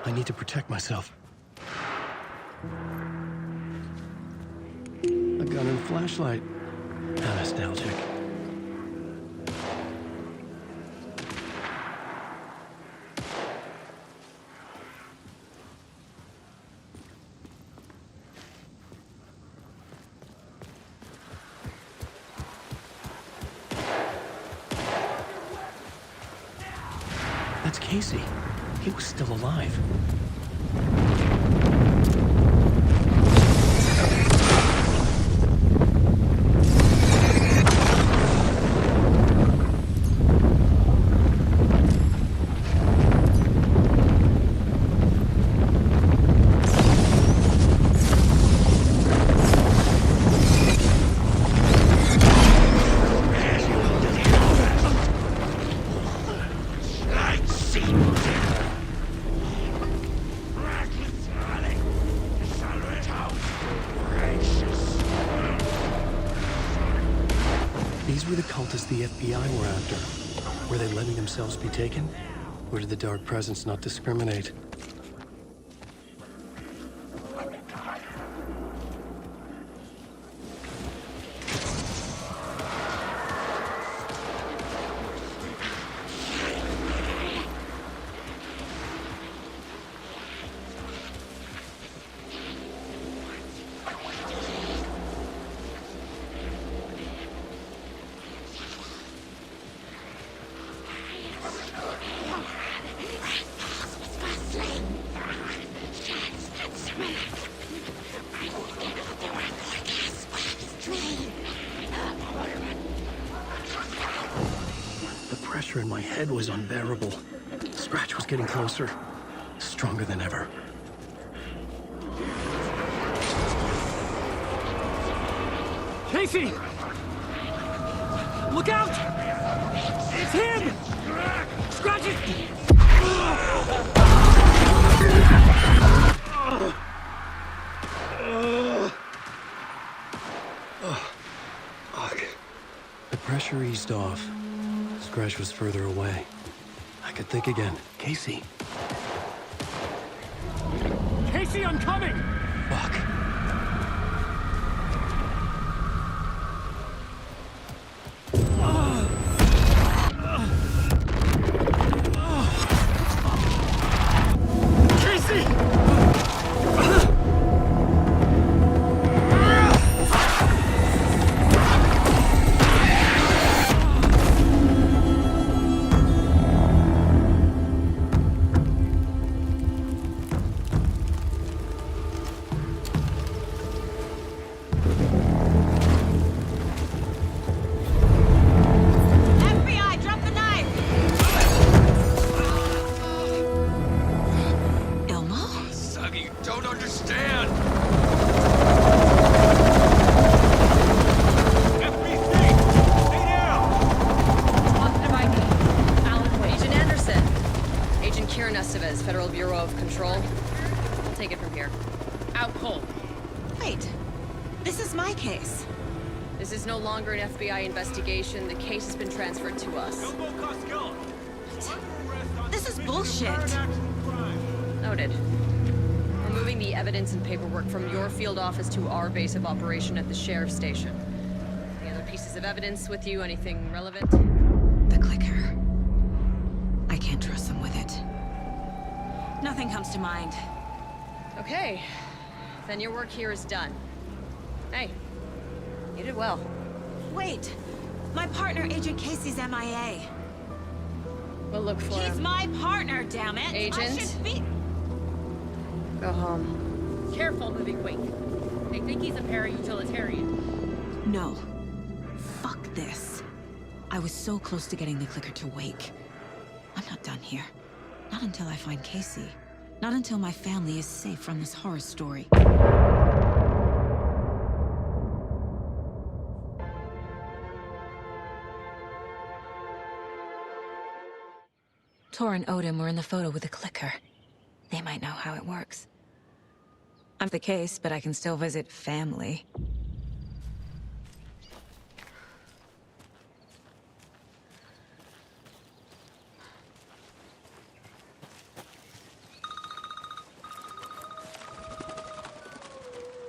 I need to protect myself. A gun and flashlight. How nostalgic. That's Casey. He was still alive. These were the cultists the FBI were after. Were they letting themselves be taken? Or did the Dark Presence not discriminate? The pressure in my head was unbearable. Scratch was getting closer, stronger than ever. Casey! Look out! It's him! Scratch it! The pressure eased off. Scratch was further away. I could think again. Casey. Casey, I'm coming! Fuck. Federal Bureau of Control. I'll take it from here. Out cold. Wait. This is my case. This is no longer an FBI investigation. The case has been transferred to us. This is bullshit. Noted. We're moving the evidence and paperwork from your field office to our base of operation at the sheriff's station. Any other pieces of evidence with you? Anything relevant? The clicker. I can't trust them with it. Nothing comes to mind. Okay. Then your work here is done. Hey, you did well. Wait! My partner, Agent Casey's MIA. We'll look for He's him. my partner, damn it! I Agent? should be... Go home. Careful, moving Wake. They think he's a para-utilitarian. No. Fuck this. I was so close to getting the clicker to Wake. I'm not done here. Not until I find Casey. Not until my family is safe from this horror story. Tor and Odin were in the photo with the clicker. They might know how it works. I'm the case, but I can still visit family.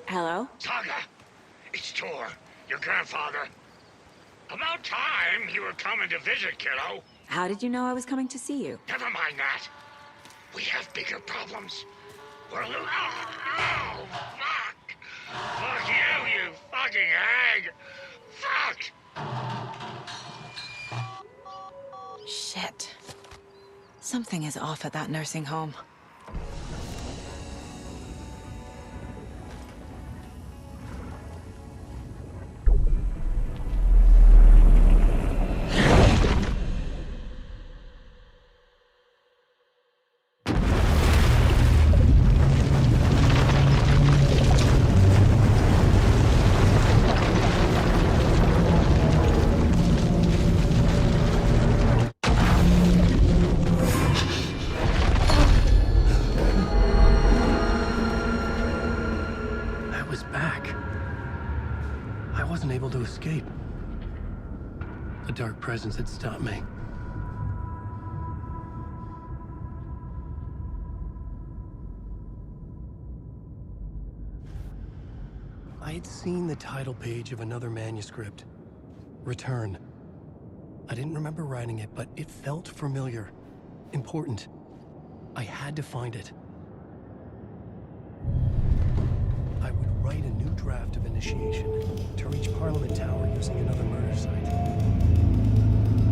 Hello? Saga, it's Tor, your grandfather. About time you were coming to visit, kiddo. How did you know I was coming to see you? Never mind that. We have bigger problems. We're oh, fuck! Fuck you, you fucking hag! Fuck! Shit. Something is off at that nursing home. Escape. A dark presence had stopped me. I had seen the title page of another manuscript. Return. I didn't remember writing it, but it felt familiar. Important. I had to find it. I would write a new draft of initiation to reach Parliament Tower using another murder site.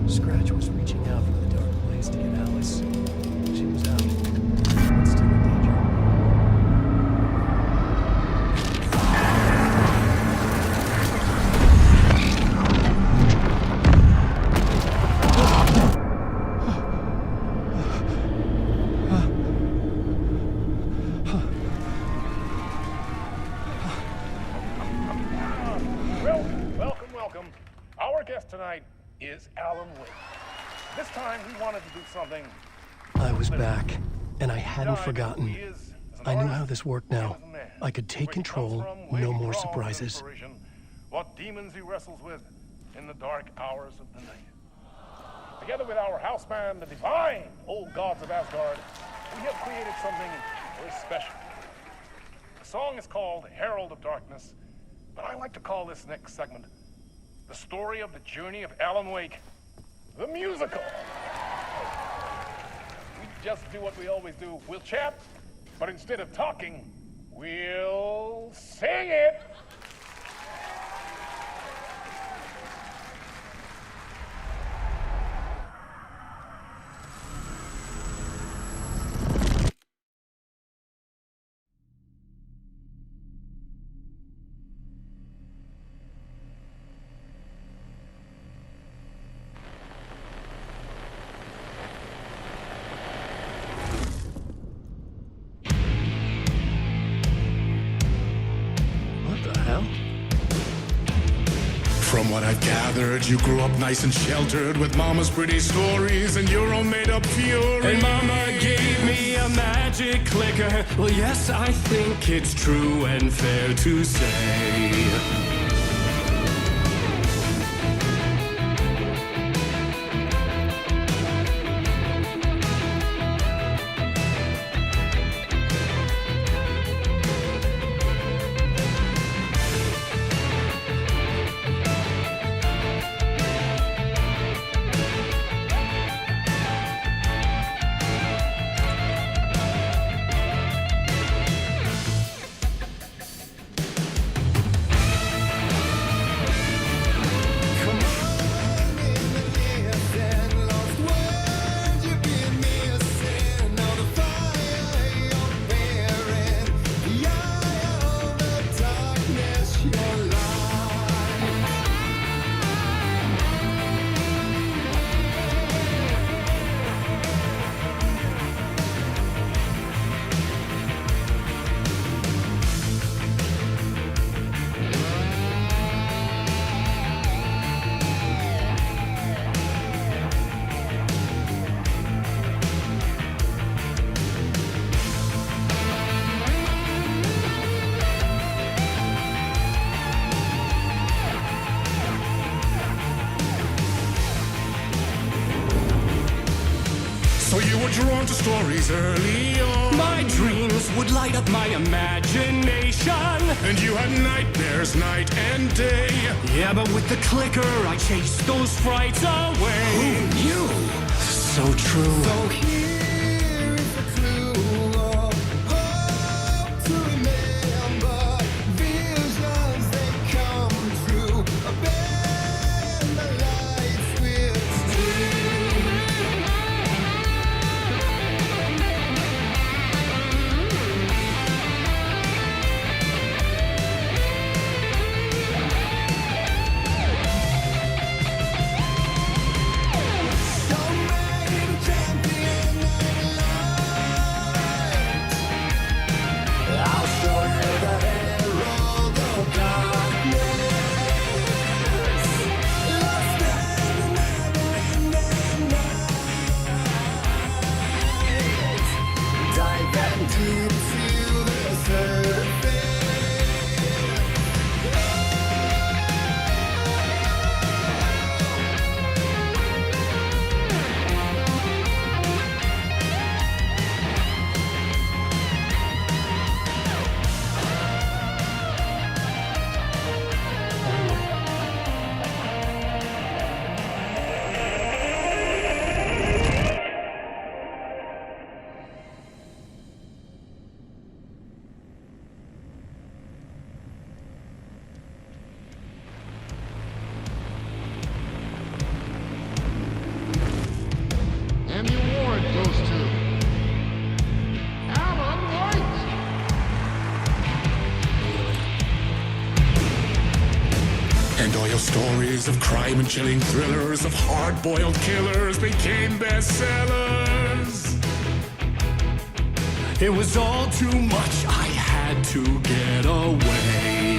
Scratch was reaching out from the dark place to get Alice. She was out, but still in danger. Welcome. Our guest tonight is Alan Wake. This time we wanted to do something. I was back, and I hadn't forgotten. I knew how this worked now. I could take control, no more surprises. What demons he wrestles with in the dark hours of the night. Together with our house band, the divine old gods of Asgard, we have created something very special. The song is called Herald of Darkness, but I like to call this next segment the story of the journey of Alan Wake, the musical. We just do what we always do. We'll chat, but instead of talking, we'll sing it. From what I've gathered, you grew up nice and sheltered with mama's pretty stories and your own made-up fury. And mama gave me a magic clicker. Well, yes, I think it's true and fair to say. Oh, you were drawn to stories early on. My dreams would light up my imagination. And you had nightmares night and day. Yeah, but with the clicker, I chased those frights away. Who knew? So true. So here is a clue of hope to remember. Visions, they come true. Bend the light switch And the award goes to Alan White. And all your stories of crime and chilling thrillers of hard-boiled killers became bestsellers. It was all too much, I had to get away.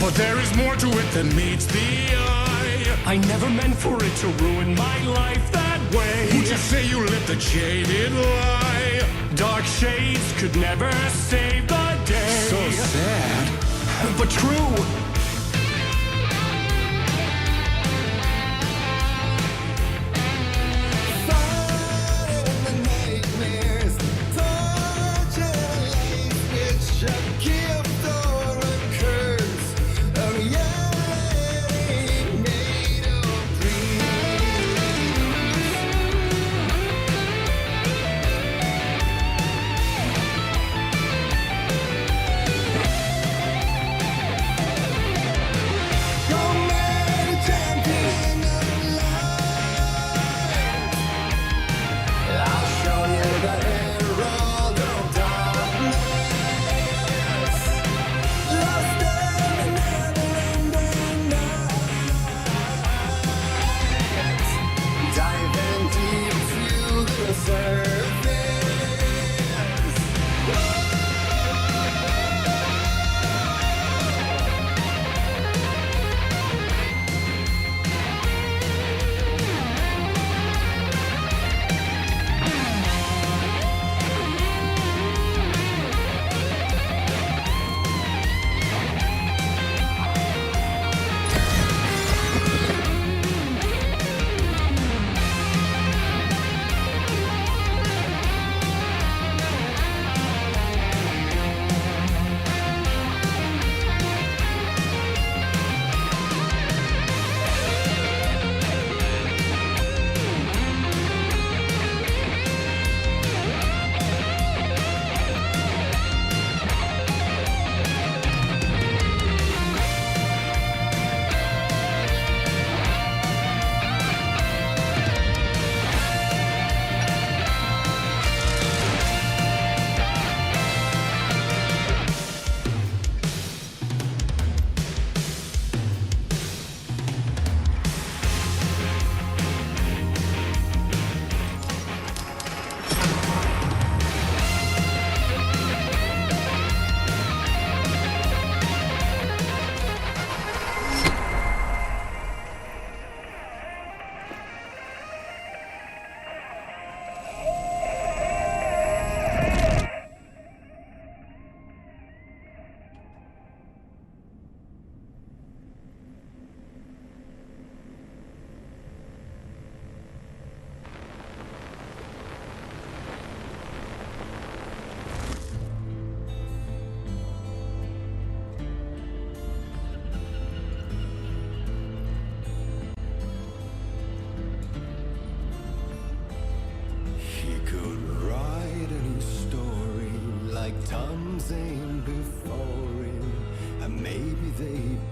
But there is more to it than meets the eye. I never meant for it to ruin my life that way. Would you say you lived a jaded lie? Dark shades could never save the day. So sad, but true.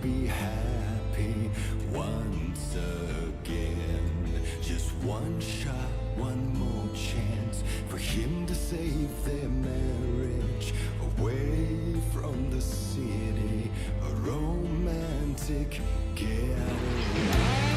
be happy once again. Just one shot, one more chance for him to save their marriage. Away from the city, a romantic getaway.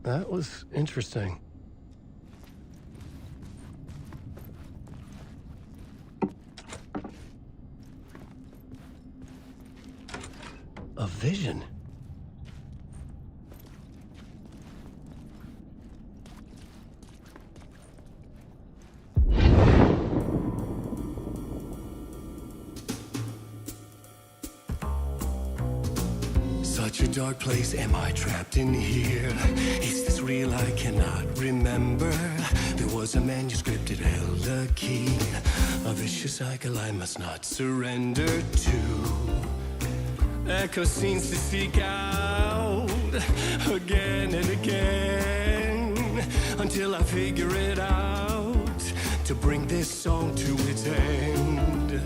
That was interesting. A vision? Such a dark place, am I trapped in here? Is this real? I cannot remember. There was a manuscript, it held a key. A vicious cycle I must not surrender to. Echo scenes to seek out again and again until I figure it out to bring this song to its end.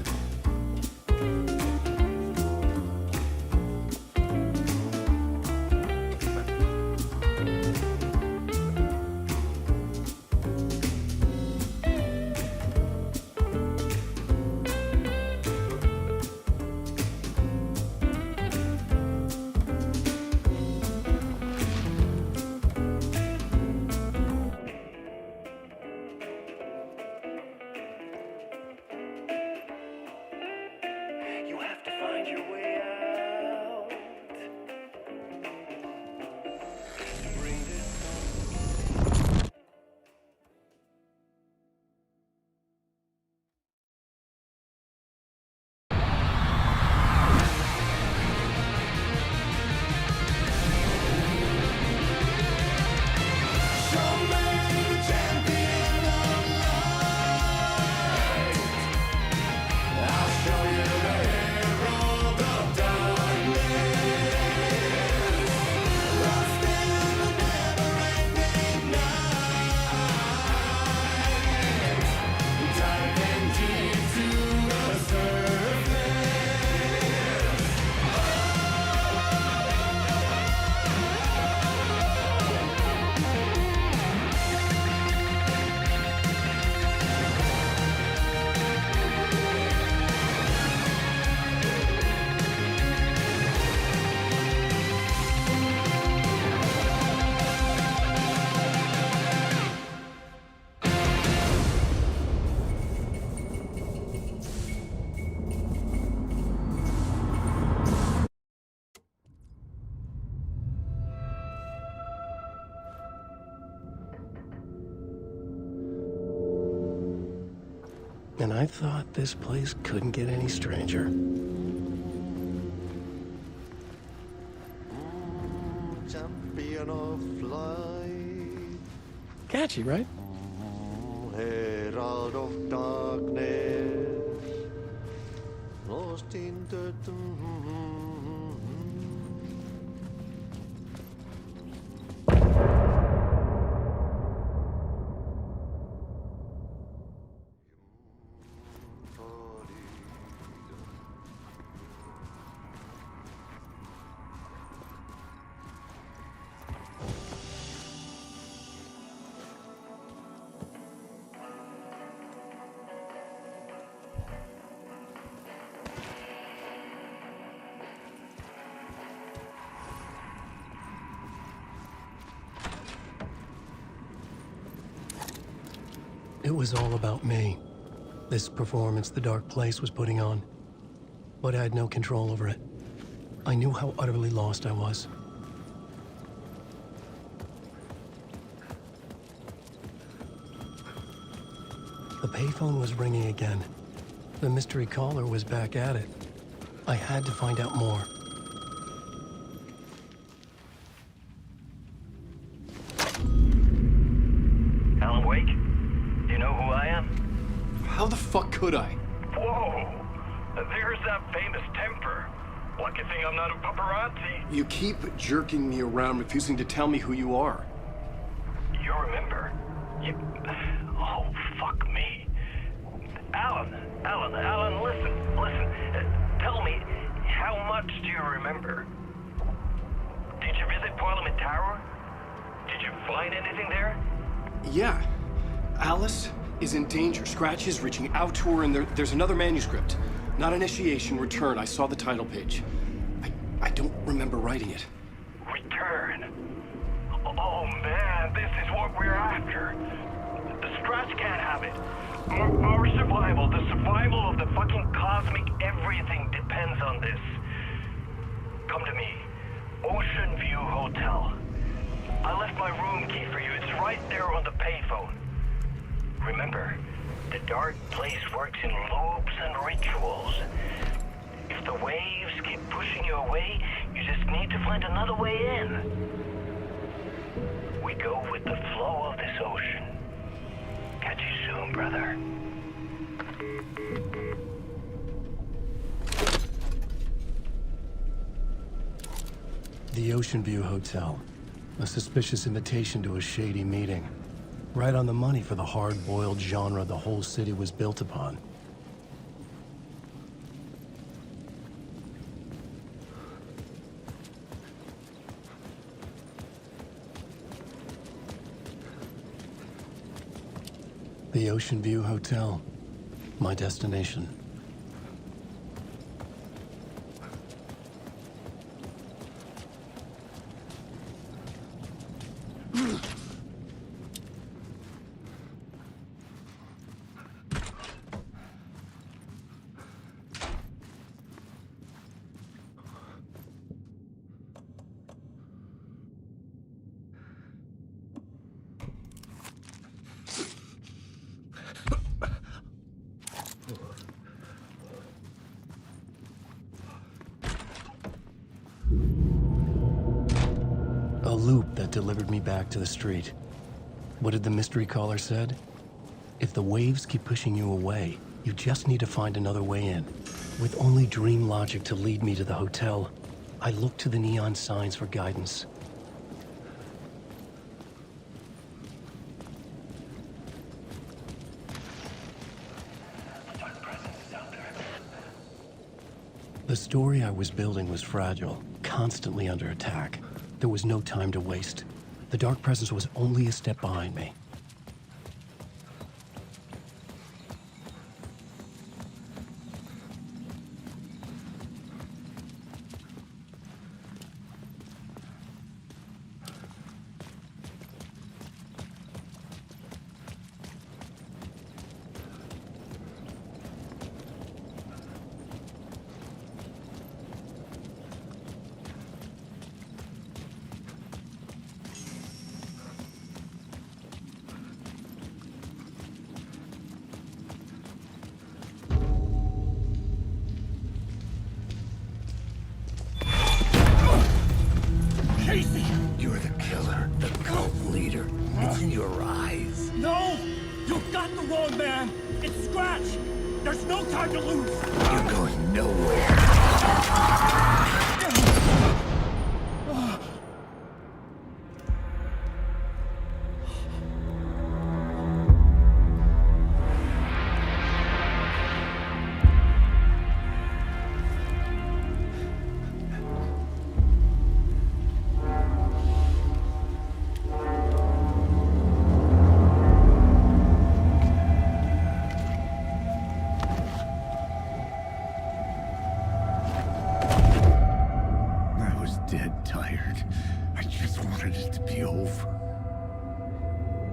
And I thought this place couldn't get any stranger. Champion of light. Catchy, right? Herald of darkness. Lost in the... It was all about me. This performance the Dark Place was putting on. But I had no control over it. I knew how utterly lost I was. The payphone was ringing again. The mystery caller was back at it. I had to find out more. Alan Wake? Do you know who I am? How the fuck could I? Whoa! There's that famous temper. Lucky thing I'm not a paparazzi. You keep jerking me around, refusing to tell me who you are. You remember? Oh, fuck me. Alan, listen. Tell me, how much do you remember? Did you visit Parliament Tower? Did you find anything there? Yeah. Alice is in danger. Scratch is reaching out to her, and there's another manuscript. Not initiation, return. I saw the title page. I don't remember writing it. Return? Oh man, this is what we're after. The Scratch can't have it. Our survival, the survival of the fucking cosmic everything depends on this. Come to me. Ocean View Hotel. I left my room key for you. It's right there on the payphone. Remember, the dark place works in loops and rituals. If the waves keep pushing you away, you just need to find another way in. We go with the flow of this ocean. Catch you soon, brother. The Ocean View Hotel. A suspicious invitation to a shady meeting. Right on the money for the hard-boiled genre the whole city was built upon. The Ocean View Hotel. My destination. A loop that delivered me back to the street. What did the mystery caller said? If the waves keep pushing you away, you just need to find another way in. With only dream logic to lead me to the hotel, I looked to the neon signs for guidance. The story I was building was fragile, constantly under attack. There was no time to waste. The Dark Presence was only a step behind me. Casey! You're the killer, the cult leader. It's in your eyes. No! You've got the wrong man! It's Scratch! There's no time to lose! You're going nowhere. Dead tired. I just wanted it to be over.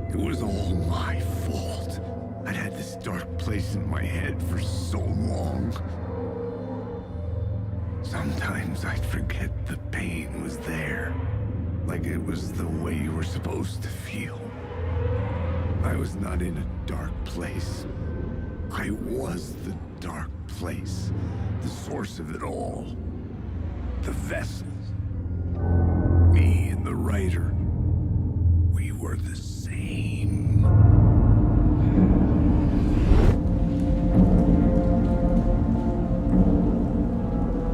It was all my fault. I'd had this dark place in my head for so long. Sometimes I'd forget the pain was there. Like it was the way you were supposed to feel. I was not in a dark place. I was the dark place. The source of it all. The vessel. Me and the writer, we were the same.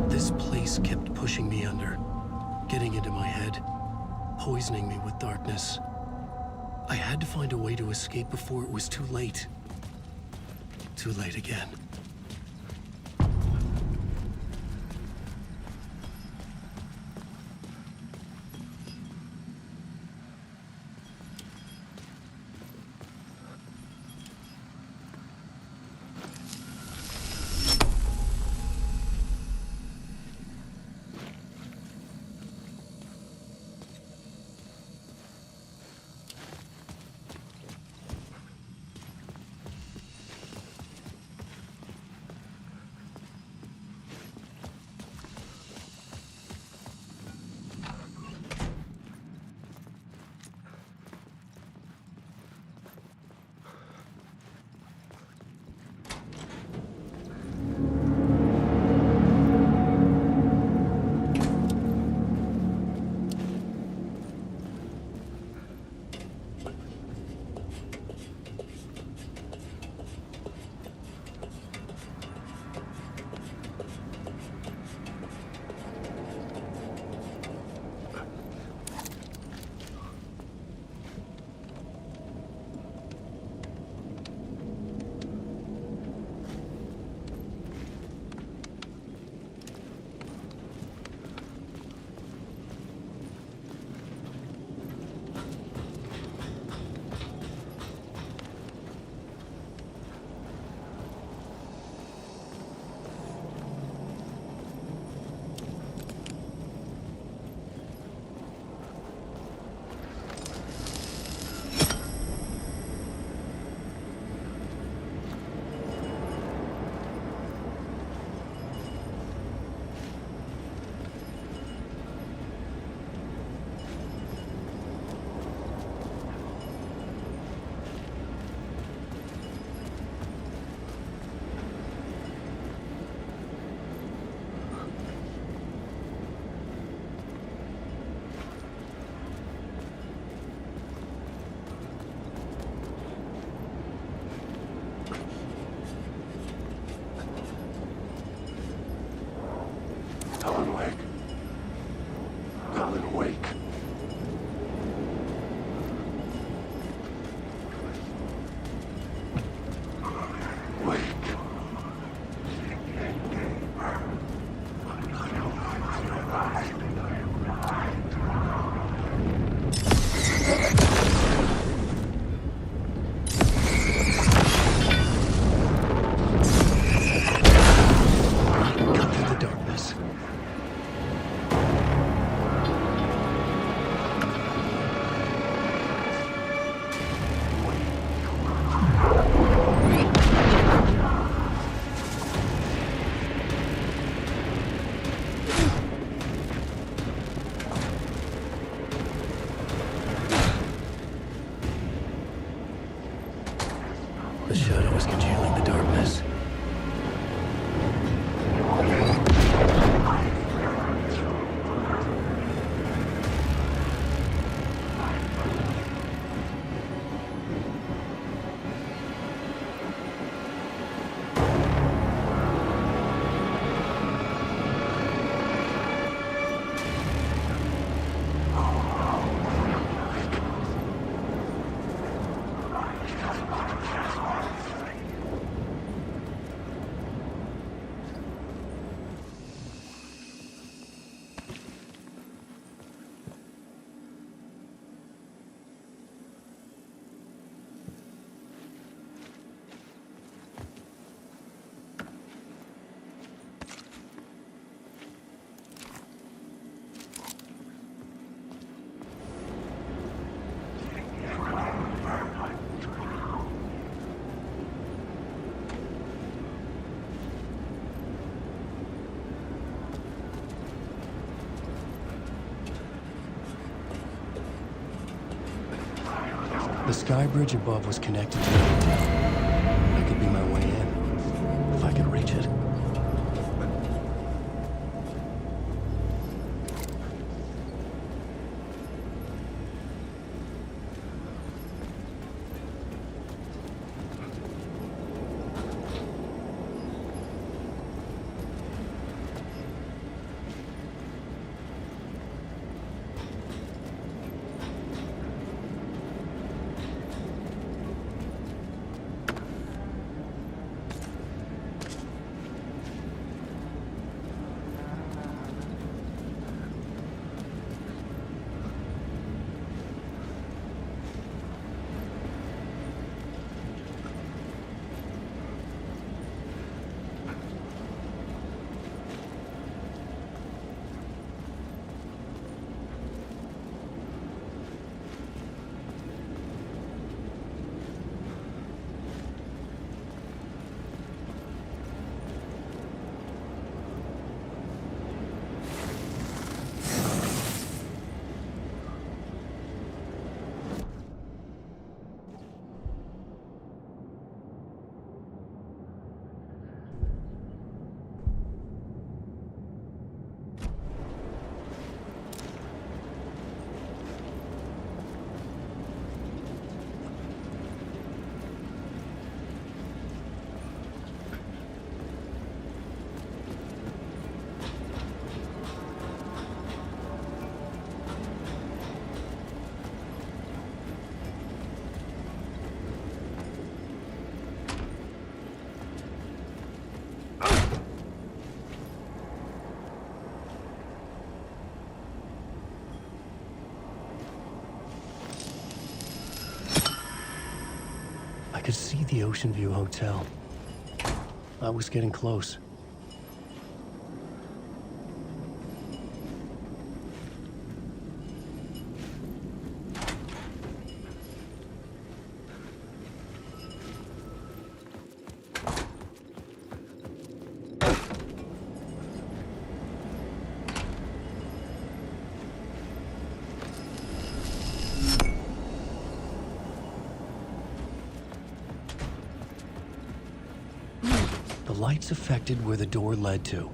This place kept pushing me under, getting into my head, poisoning me with darkness. I had to find a way to escape before it was too late. Too late again. The sky bridge above was connected to the hotel. That could be my way in, if I could reach it. I could see the Ocean View Hotel. I was getting close. The lights affected where the door led to.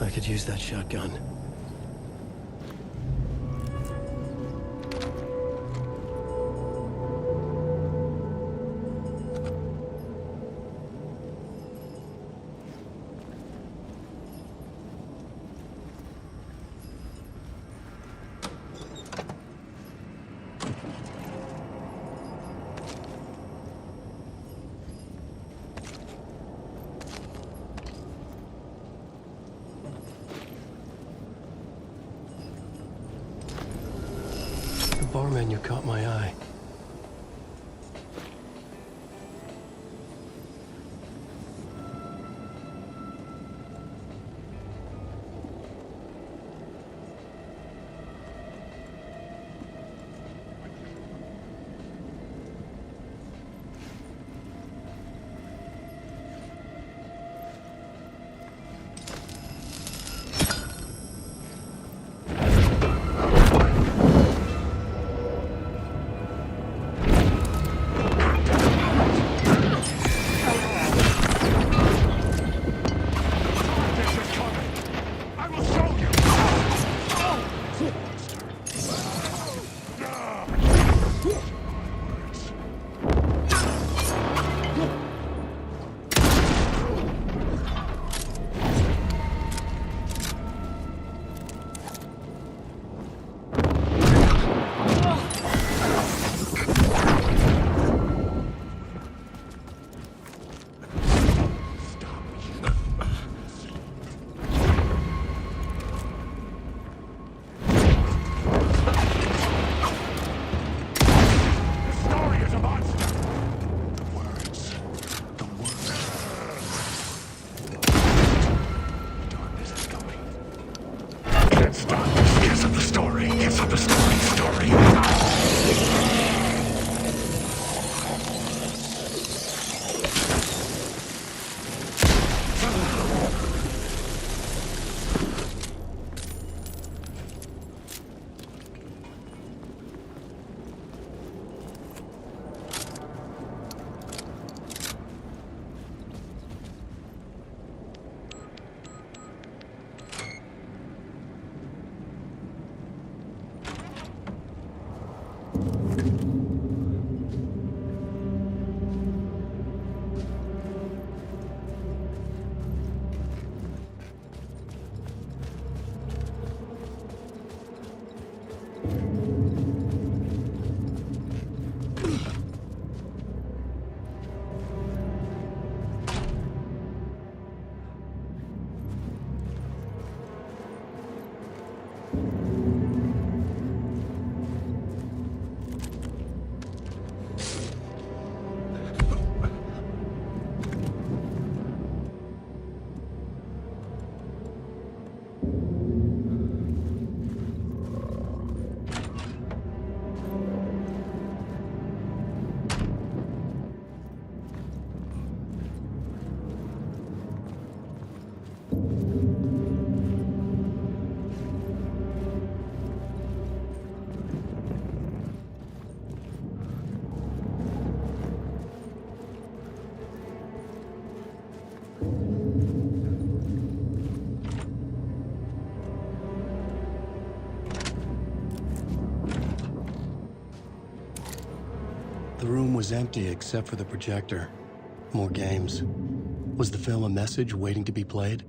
I could use that shotgun. bar menu caught my eye. The room was empty except for the projector. More games. Was the film a message waiting to be played?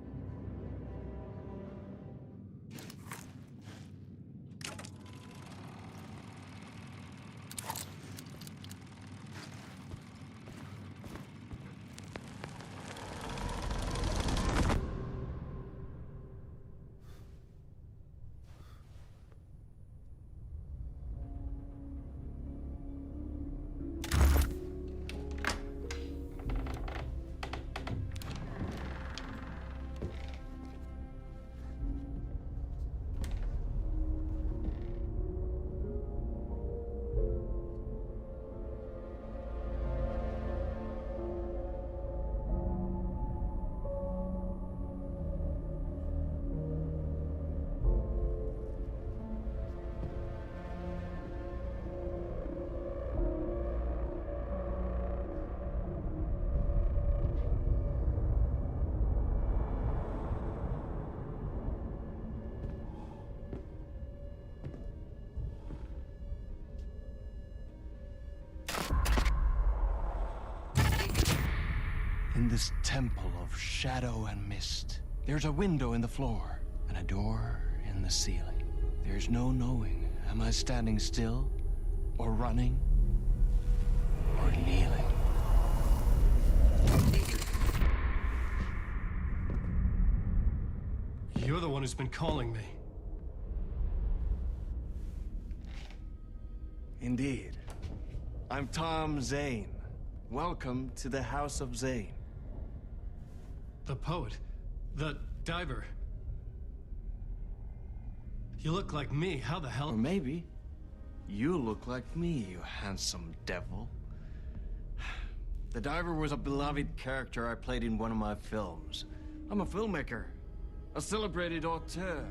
In this temple of shadow and mist, there's a window in the floor and a door in the ceiling. There's no knowing, am I standing still, or running, or kneeling? You're the one who's been calling me. Indeed. I'm Tom Zane. Welcome to the House of Zane. The poet. The diver. You look like me. How the hell? Or maybe you look like me, you handsome devil. The diver was a beloved character I played in one of my films. I'm a filmmaker, a celebrated auteur.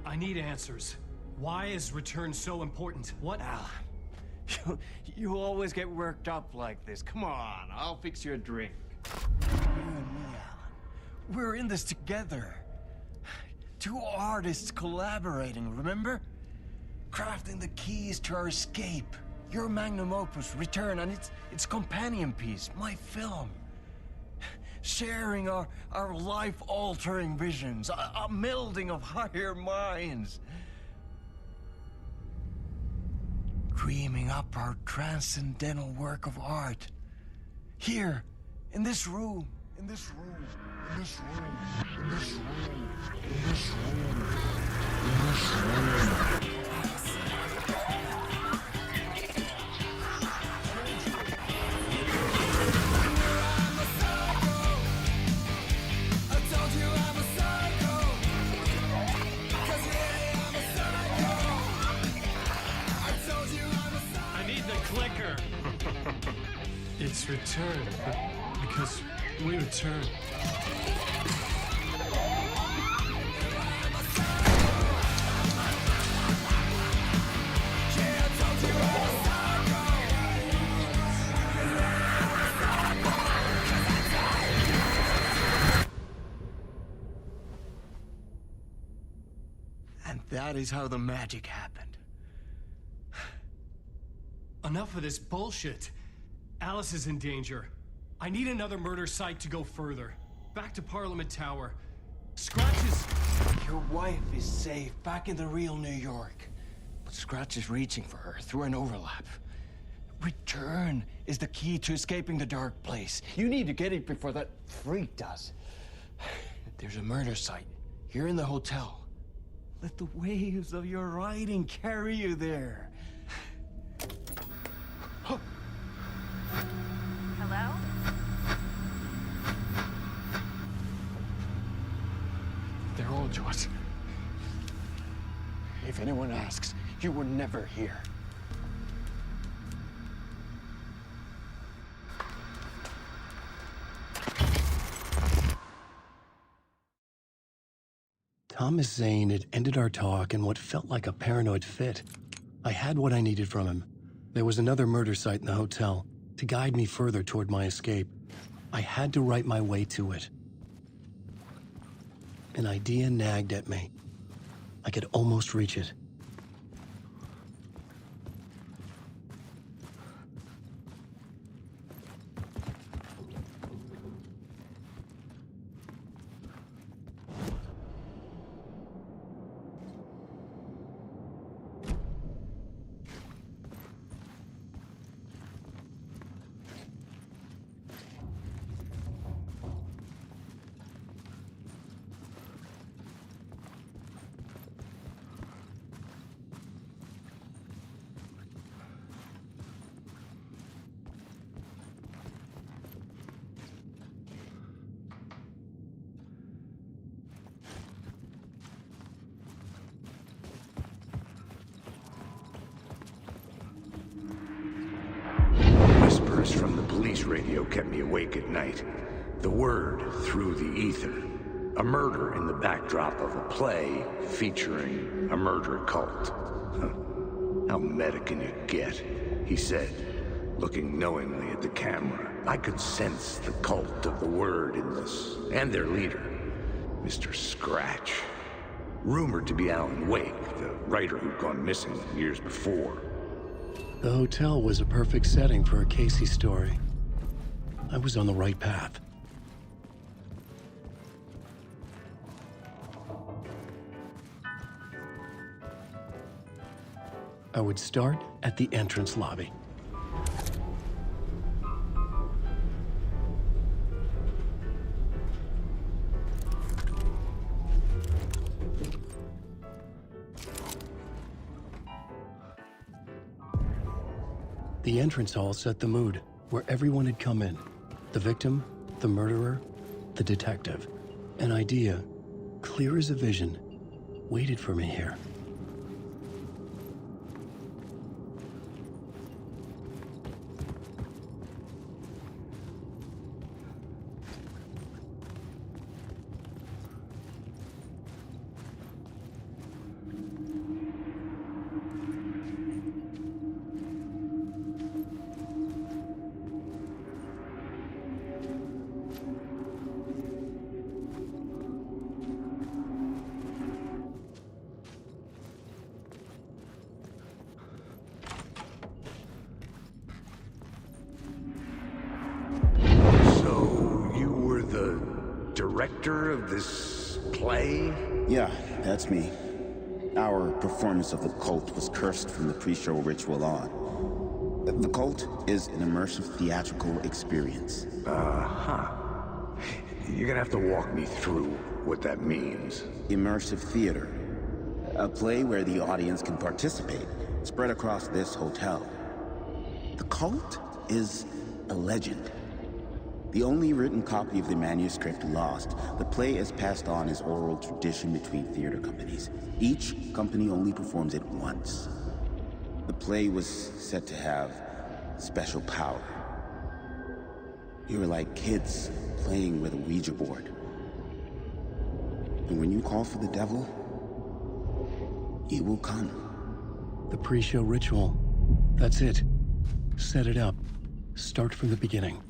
I need answers. Why is Return so important? What? Alan, you always get worked up like this. Come on, I'll fix you a drink. You and me, Alan. We're in this together. Two artists collaborating, remember? Crafting the keys to our escape. Your magnum opus, Return, and its companion piece, my film. Sharing our life-altering visions, a melding of higher minds. Dreaming up our transcendental work of art. Here, in this room, in this room, in this room, in this room, in this room, in this room. It's Return, because we return. And that is how the magic happened. Enough of this bullshit. Alice is in danger. I need another murder site to go further. Back to Parliament Tower. Scratch is... Your wife is safe, back in the real New York. But Scratch is reaching for her through an overlap. Return is the key to escaping the dark place. You need to get it before that freak does. There's a murder site here in the hotel. Let the waves of your writing carry you there. Hello? They're all to us. If anyone asks, you were never here. Thomas Zane had ended our talk in what felt like a paranoid fit. I had what I needed from him. There was another murder site in the hotel to guide me further toward my escape. I had to write my way to it. An idea nagged at me. I could almost reach it. Whispers from the police radio kept me awake at night. The word through the ether. A murder in the backdrop of a play featuring a murder cult. How meta can you get? He said, looking knowingly at the camera. I could sense the cult of the word in this, and their leader, Mr. Scratch. Rumored to be Alan Wake, the writer who'd gone missing years before. The hotel was a perfect setting for a Casey story. I was on the right path. I would start at the entrance lobby. The entrance hall set the mood, where everyone had come in. The victim, the murderer, the detective. An idea, clear as a vision, waited for me here. Director of this play? Yeah, that's me. Our performance of The Cult was cursed from the pre-show ritual on. The Cult is an immersive theatrical experience. You're gonna have to walk me through what that means. Immersive theater. A play where the audience can participate, spread across this hotel. The Cult is a legend. The only written copy of the manuscript lost, the play is passed on as oral tradition between theater companies. Each company only performs it once. The play was said to have special power. You were like kids playing with a Ouija board. And when you call for the devil, he will come. The pre-show ritual. That's it. Set it up. Start from the beginning.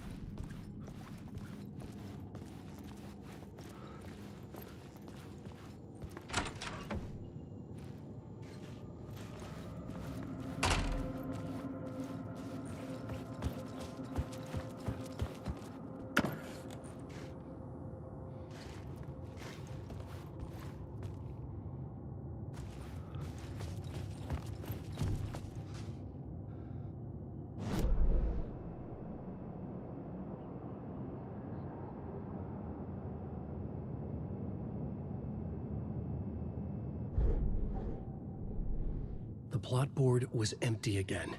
The plot board was empty again.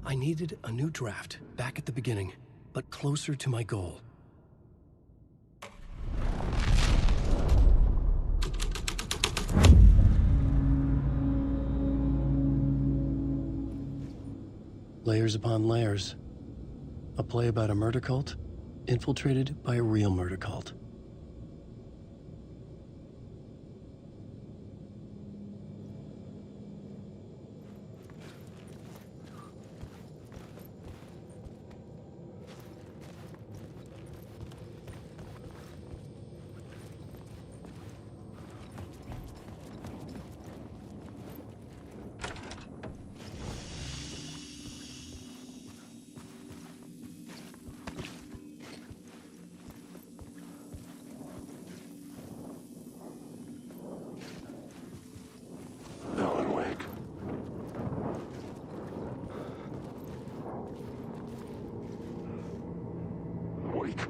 I needed a new draft, back at the beginning, but closer to my goal. Layers upon layers. A play about a murder cult, infiltrated by a real murder cult. Alan Wake. Wake.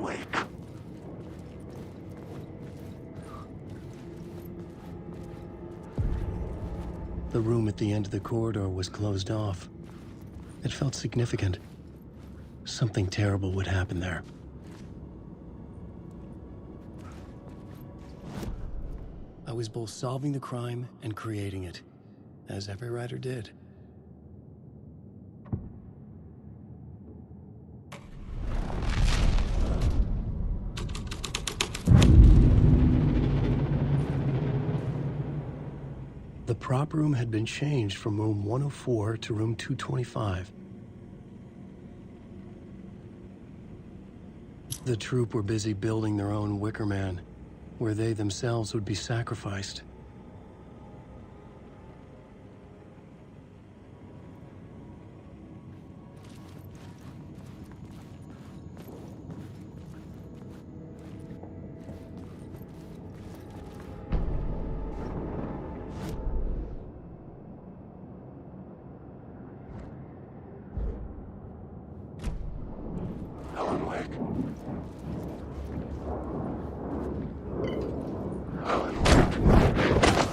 Wake. The room at the end of the corridor was closed off. It felt significant. Something terrible would happen there. I was both solving the crime and creating it, as every writer did. The prop room had been changed from room 104 to room 225. The troop were busy building their own Wicker Man, where they themselves would be sacrificed. Alan Wake. Alan Wake.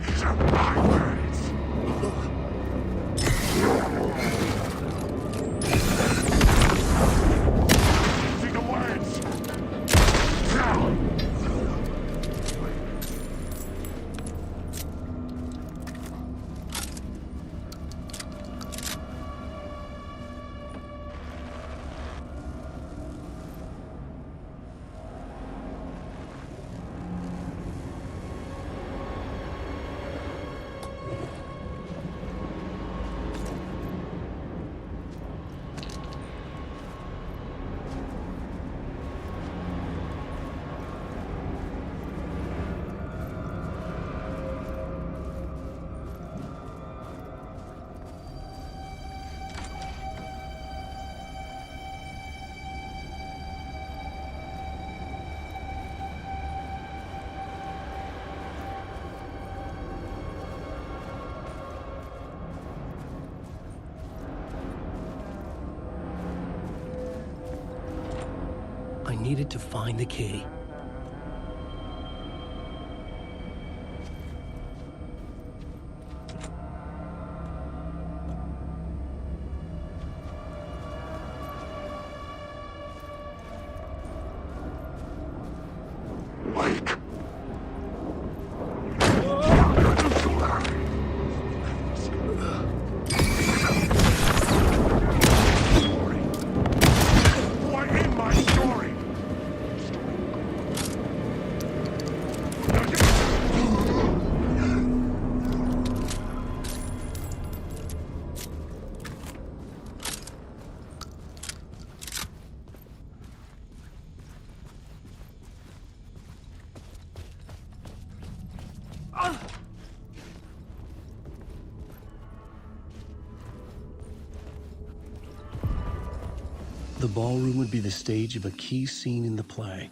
These are my words. See the words. Now. I needed to find the key. Wake. What in my story? The ballroom would be the stage of a key scene in the play.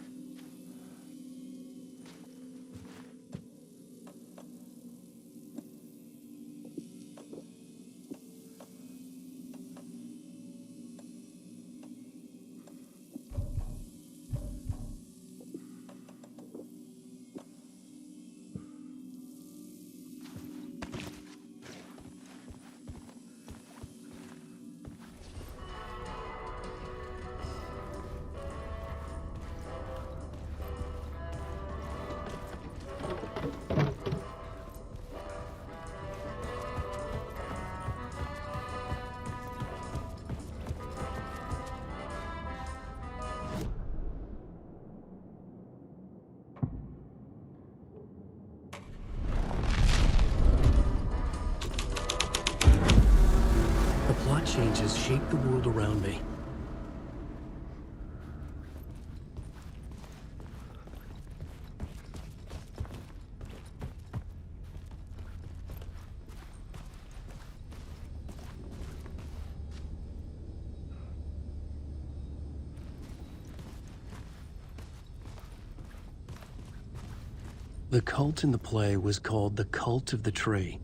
The plot changes shape the world around me. The cult in the play was called the Cult of the Tree.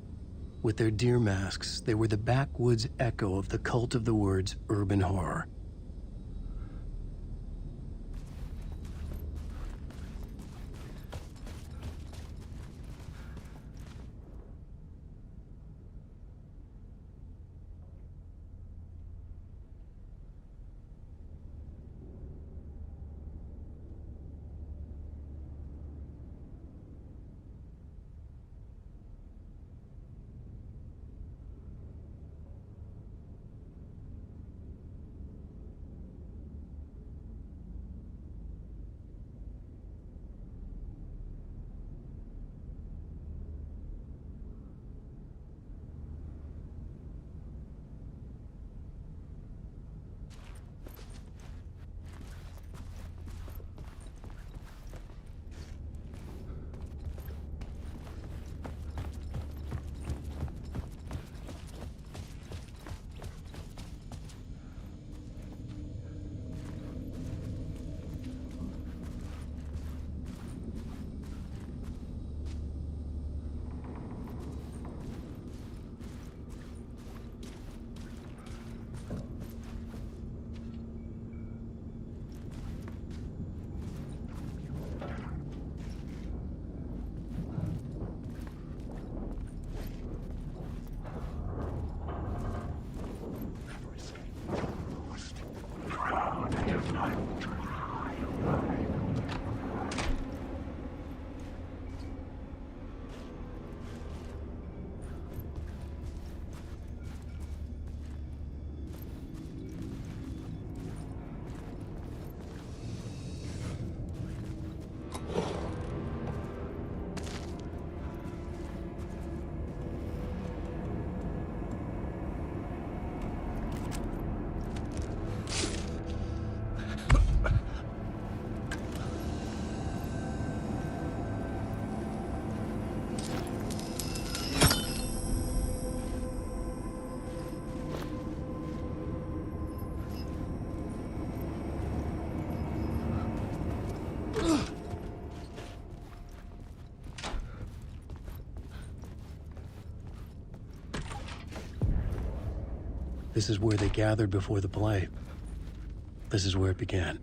With their deer masks, they were the backwoods echo of the cult of the word's urban horror. This is where they gathered before the play. This is where it began.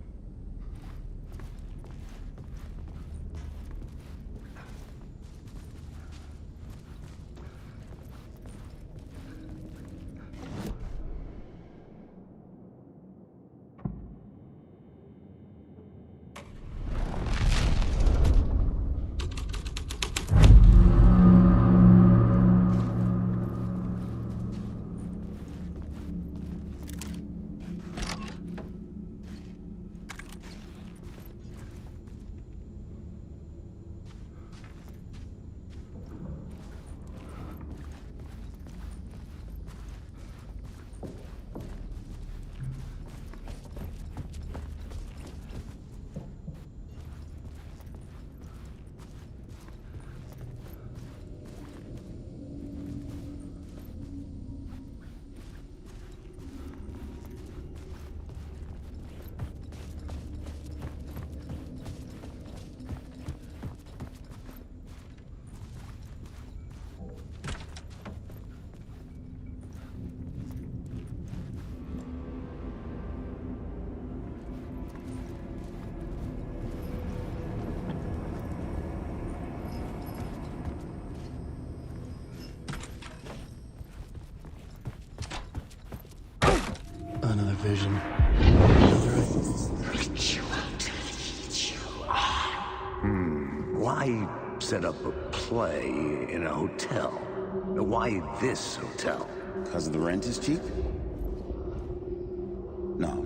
Another vision. Why set up a play in a hotel? Why this hotel? Because the rent is cheap? No.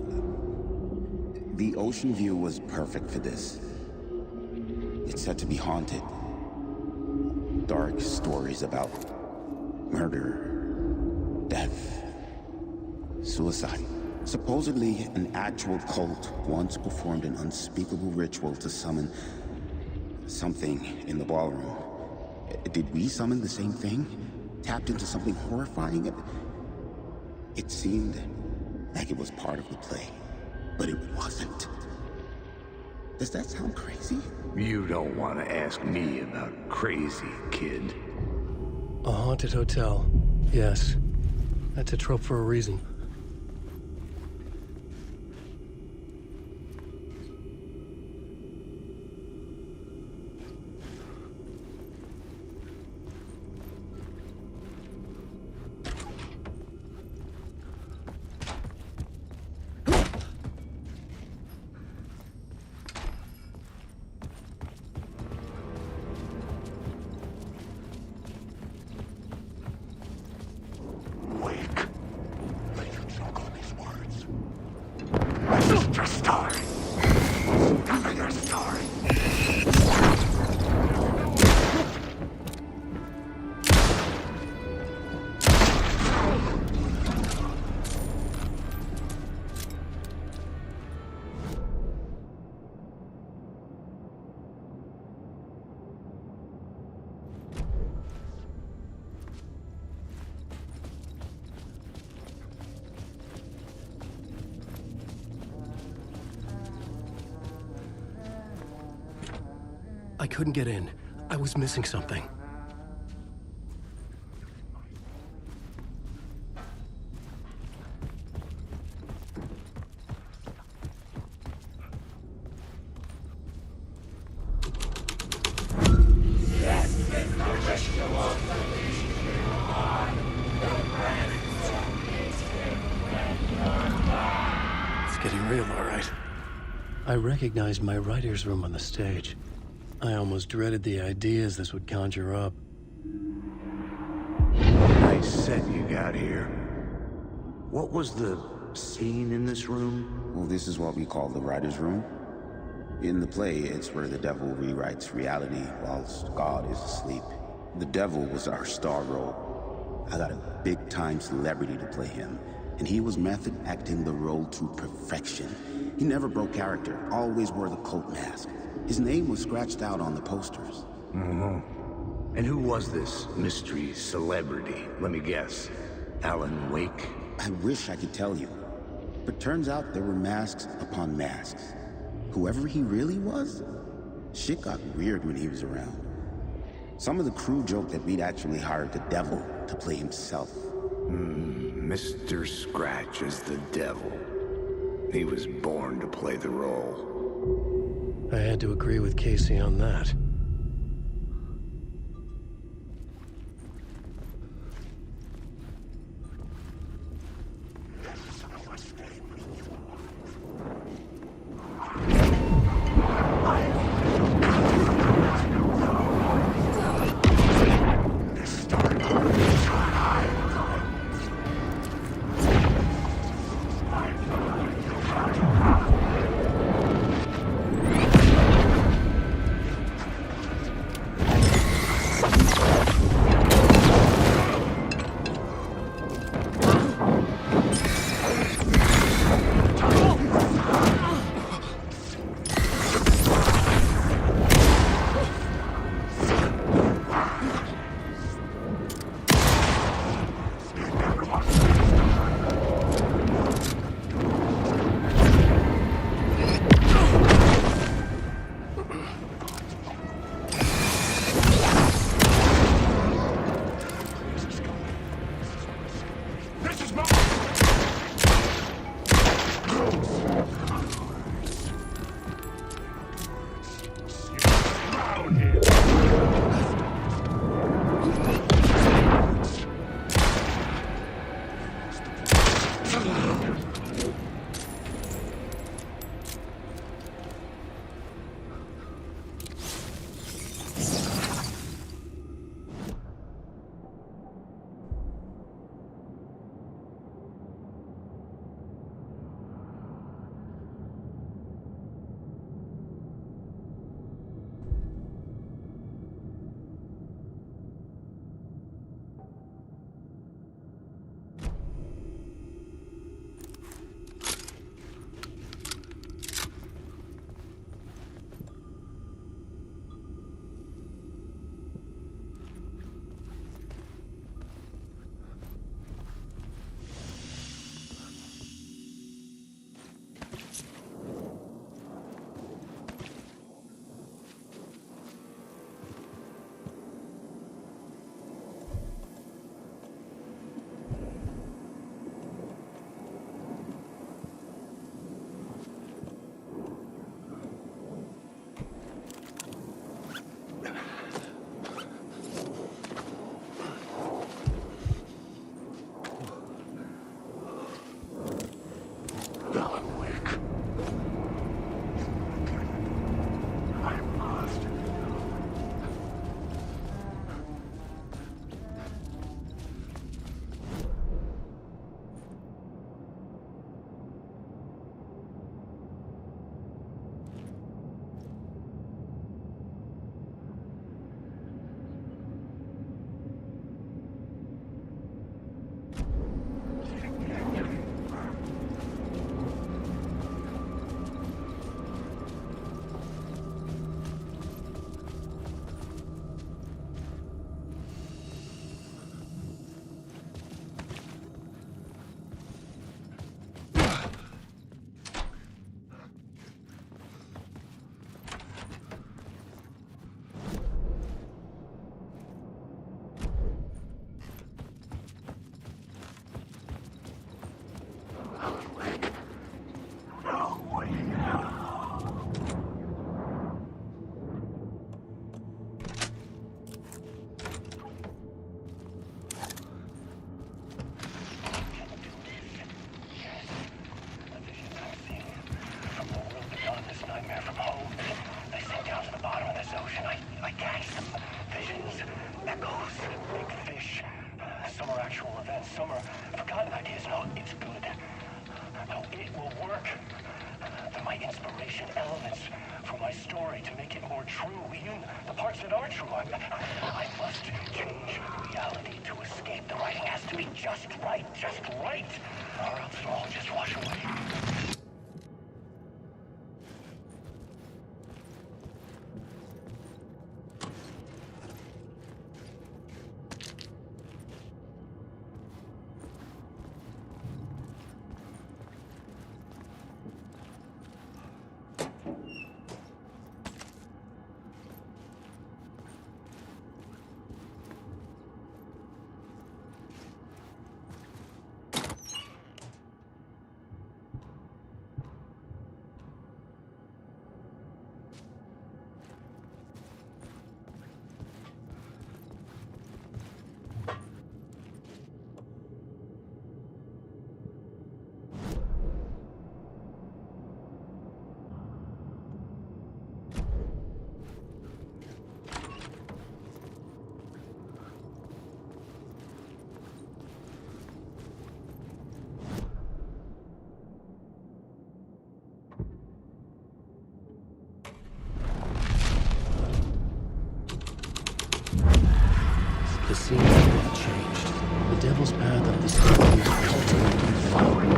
The ocean view was perfect for this. It's said to be haunted. Dark stories about murder, death, suicide. Supposedly, an actual cult once performed an unspeakable ritual to summon something in the ballroom. Did we summon the same thing? Tapped into something horrifying? It seemed like it was part of the play, but it wasn't. Does that sound crazy? You don't want to ask me about crazy, kid. A haunted hotel. Yes. That's a trope for a reason. Your story. Tell me your story. I couldn't get in. I was missing something. It's getting real, all right. I recognized my writer's room on the stage. I almost dreaded the ideas this would conjure up. Nice set you got here. What was the scene in this room? Well, this is what we call the writer's room. In the play, it's where the devil rewrites reality whilst God is asleep. The devil was our star role. I got a big-time celebrity to play him, and he was method acting the role to perfection. He never broke character, always wore the cult mask. His name was scratched out on the posters. Mm-hmm. And who was this mystery celebrity? Let me guess. Alan Wake? I wish I could tell you. But turns out there were masks upon masks. Whoever he really was, shit got weird when he was around. Some of the crew joked that we'd actually hired the devil to play himself. Mr. Scratch is the devil. He was born to play the role. I had to agree with Casey on that. story to make it more true. Even the parts that are true. I must change reality to escape. The writing has to be just right, or else it'll all just wash away. The scenes have changed. The devil's path of the story is cultivated following.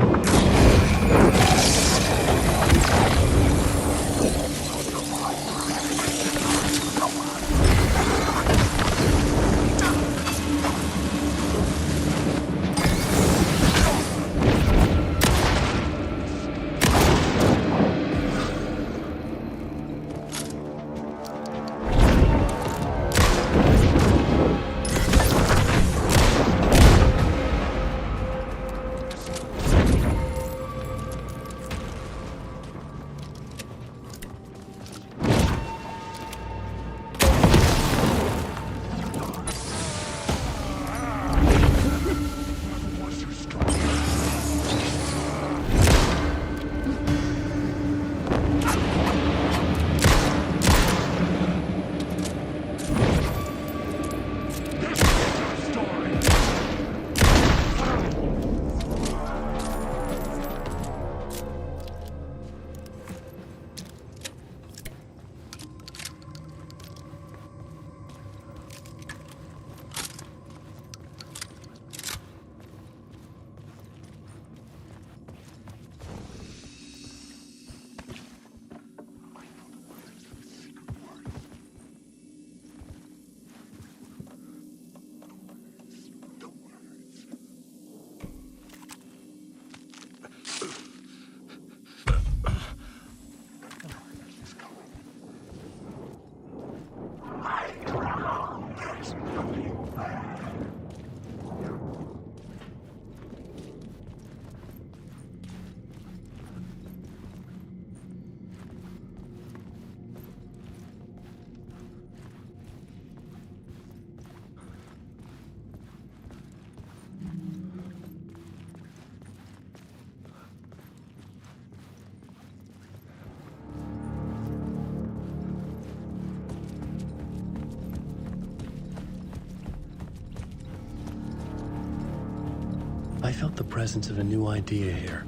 I felt the presence of a new idea here.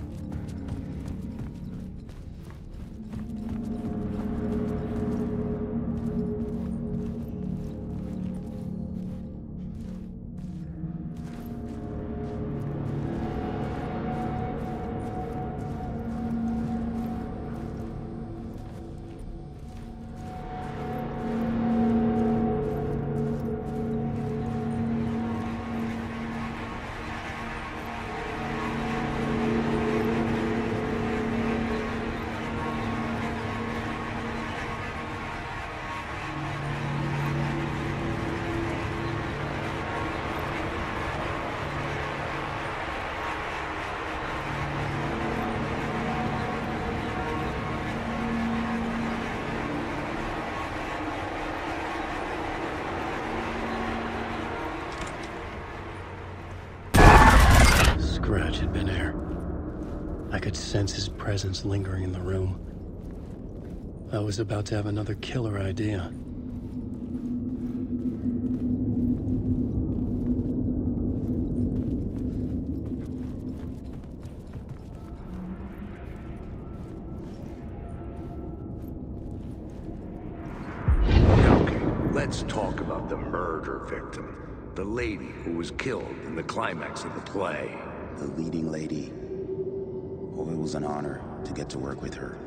Scratch had been here. I could sense his presence lingering in the room. I was about to have another killer idea. Let's talk about the murder victim. The lady who was killed in the climax of the play. The leading lady. Oh, it was an honor to get to work with her.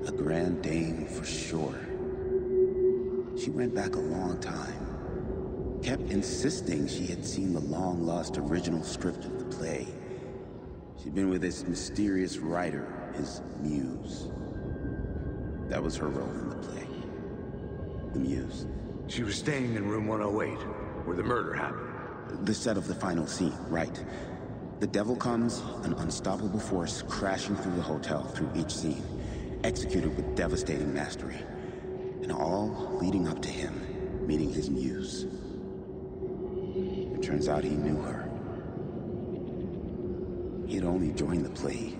A grand dame for sure. She went back a long time. Kept insisting she had seen the long-lost original script of the play. She'd been with this mysterious writer, his muse. That was her role in the play. The muse. She was staying in room 108, where the murder happened. The set of the final scene, right. The devil comes, an unstoppable force crashing through the hotel through each scene, executed with devastating mastery. And all leading up to him meeting his muse. It turns out he knew her. He had only joined the play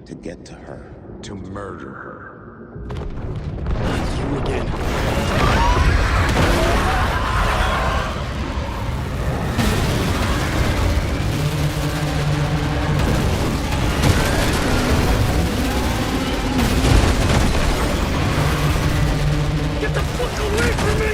to get to her. To murder her. You again. Get the fuck away from me!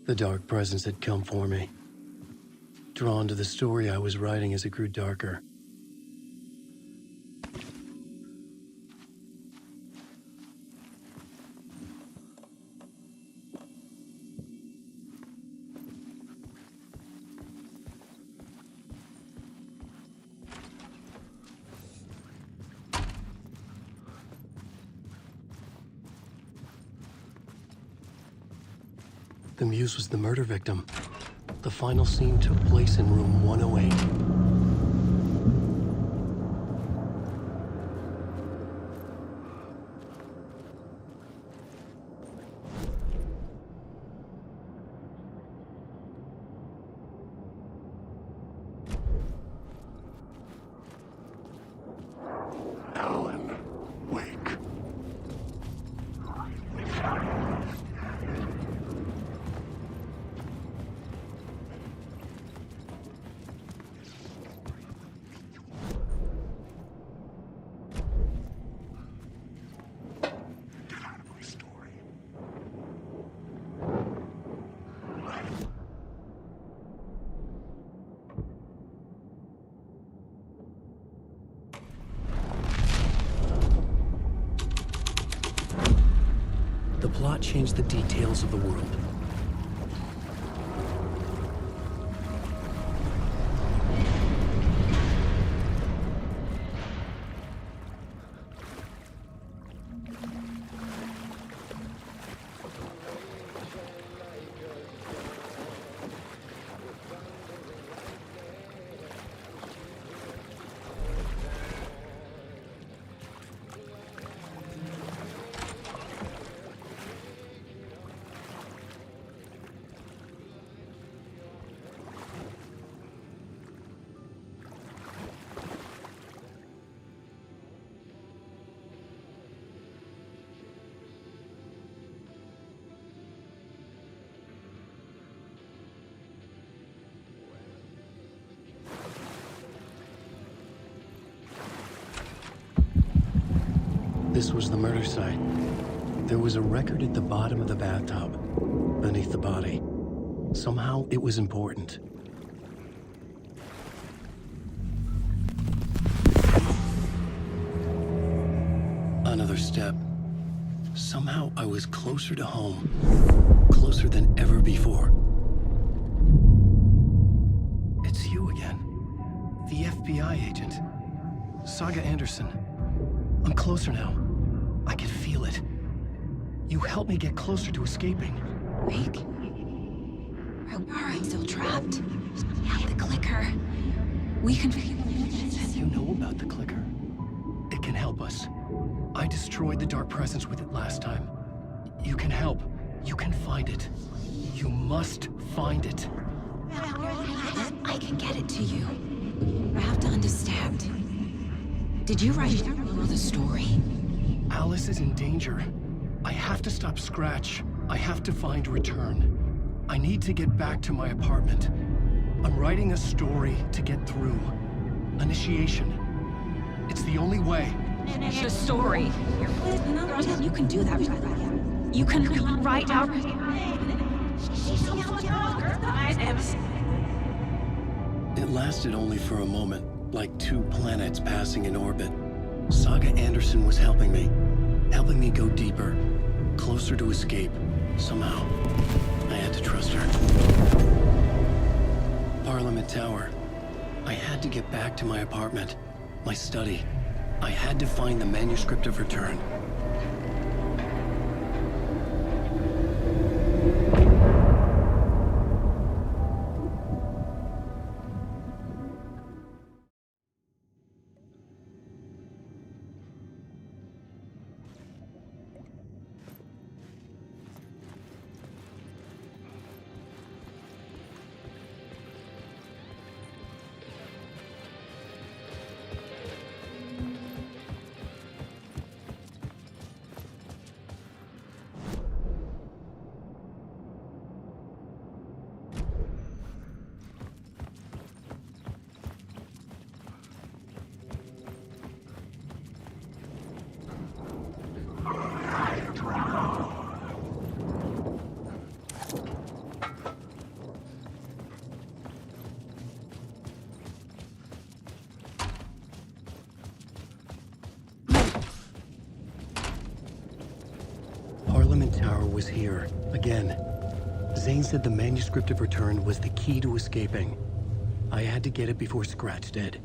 The dark presence had come for me. Drawn to the story I was writing as it grew darker. The muse was the murder victim. The final scene took place in room 108. Alan Wake. The plot changed the details of the world. This was the murder site. There was a record at the bottom of the bathtub, beneath the body. Somehow, it was important. Another step. Somehow, I was closer to home. Closer than ever before. It's you again. The FBI agent. Saga Anderson. I'm closer now. I can feel it. You helped me get closer to escaping. Wake? I'm still trapped. Yeah, the clicker. We can... You know about the clicker. It can help us. I destroyed the dark presence with it last time. You can help. You can find it. You must find it. I can get it to you. I have to understand. Did you write the story? Alice is in danger. I have to stop Scratch. I have to find Return. I need to get back to my apartment. I'm writing a story to get through. Initiation. It's the only way. The story. You can do that. You can write out... It lasted only for a moment, like 2 planets passing in orbit. Saga Anderson was helping me go deeper, closer to escape. Somehow, I had to trust her. Parliament Tower. I had to get back to my apartment, my study. I had to find the manuscript of Return. Parliament Tower was here, again. Zane said the manuscript of Return was the key to escaping. I had to get it before Scratch did.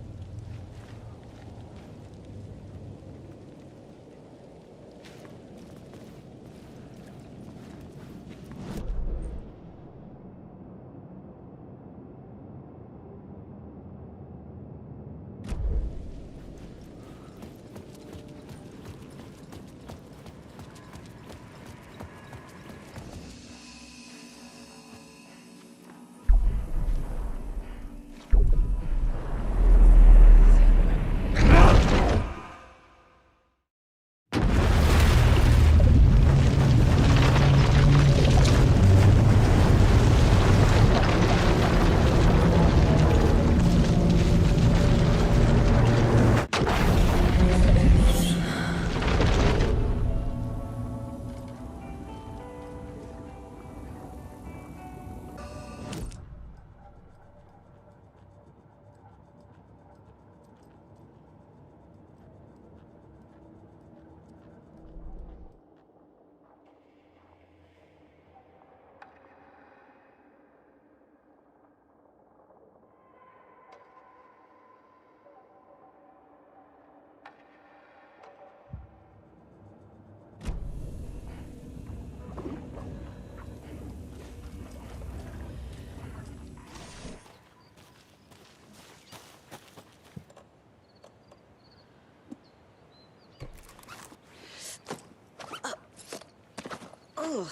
Ugh.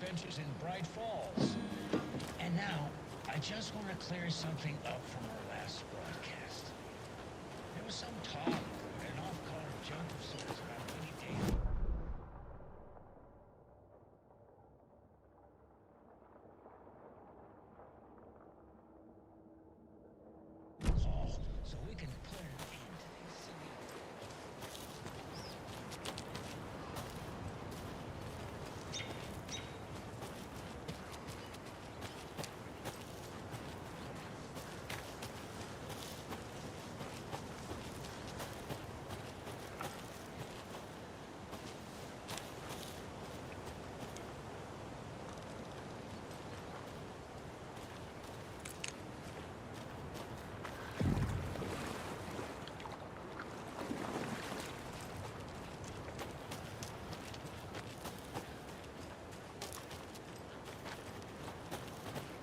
benches in Bright Falls. And now, I just want to clear something up from our last broadcast. There was some talk, an off-color joke of sorts about Winnie Dave. Call, so we can put an end to these silly...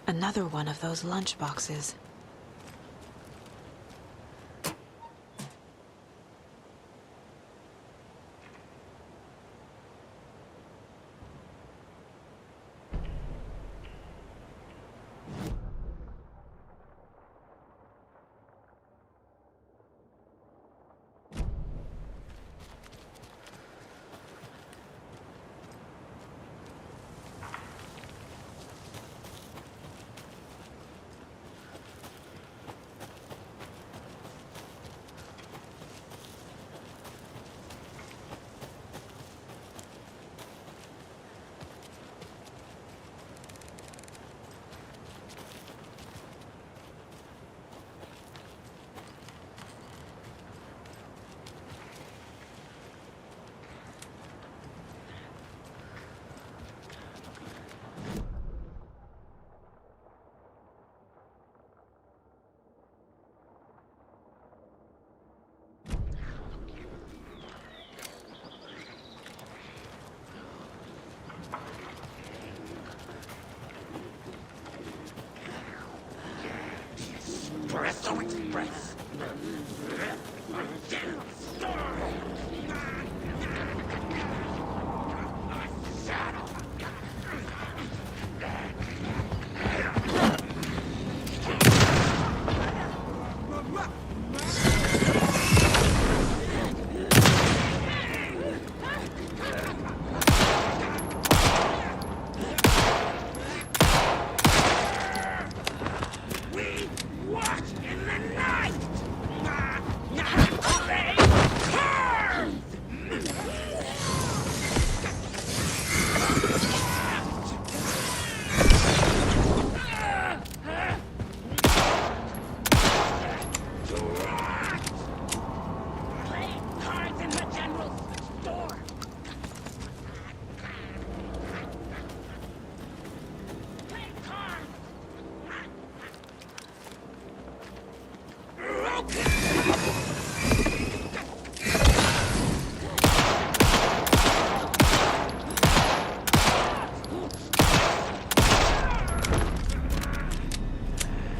Another one of those lunch boxes. Espresso Express.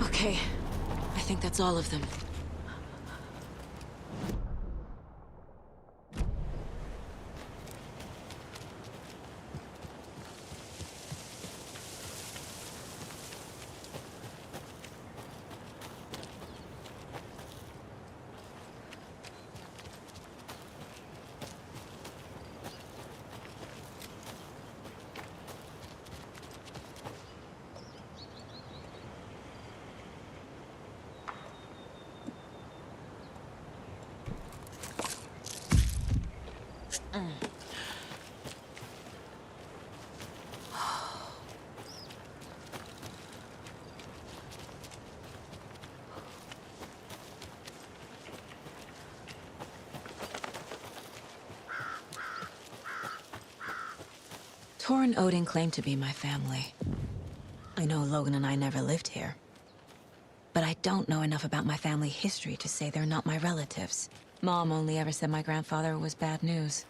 Okay, I think that's all of them. Torrin Odin claimed to be my family. I know Logan and I never lived here. But I don't know enough about my family history to say they're not my relatives. Mom only ever said my grandfather was bad news.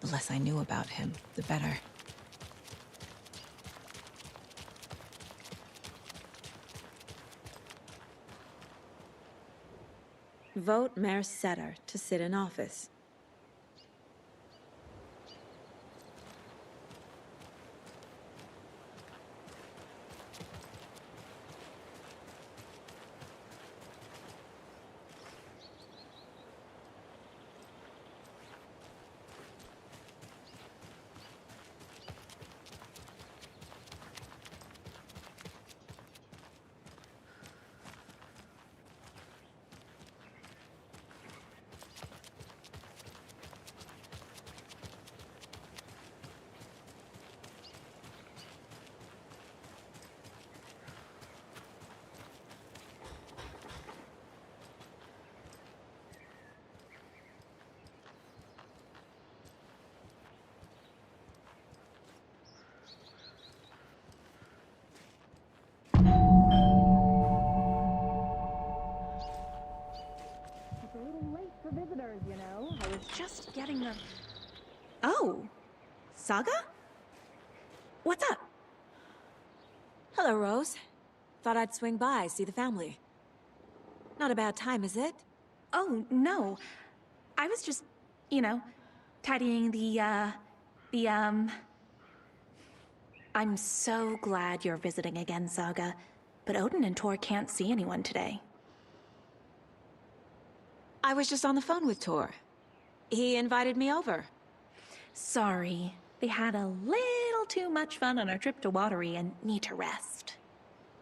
The less I knew about him, the better. Vote Mayor Setter to sit in office. just getting the... Oh, Saga? What's up? Hello, Rose. Thought I'd swing by, see the family. Not a bad time, is it? Oh, no. I was just, you know, tidying I'm so glad you're visiting again, Saga. But Odin and Tor can't see anyone today. I was just on the phone with Tor. He invited me over. Sorry. They had a little too much fun on our trip to Watery and need to rest.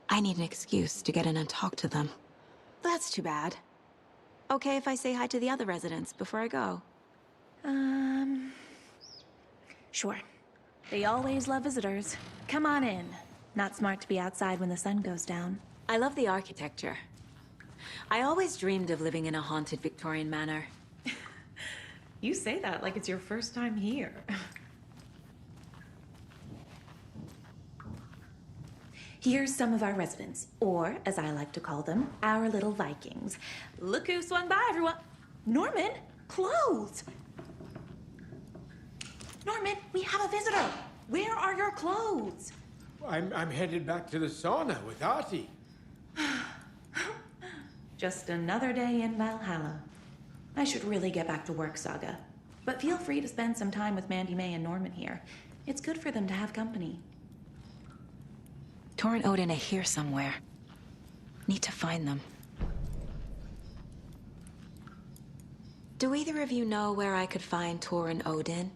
I need an excuse to get in and talk to them. That's too bad. Okay if I say hi to the other residents before I go? Sure. They always love visitors. Come on in. Not smart to be outside when the sun goes down. I love the architecture. I always dreamed of living in a haunted Victorian manor. You say that like it's your first time here. Here's some of our residents, or as I like to call them, our little Vikings. Look who swung by, everyone. Norman, clothes. Norman, we have a visitor. Where are your clothes? I'm headed back to the sauna with Artie. Just another day in Valhalla. I should really get back to work, Saga. But feel free to spend some time with Mandy May and Norman here. It's good for them to have company. Tor and Odin are here somewhere. Need to find them. Do either of you know where I could find Tor and Odin?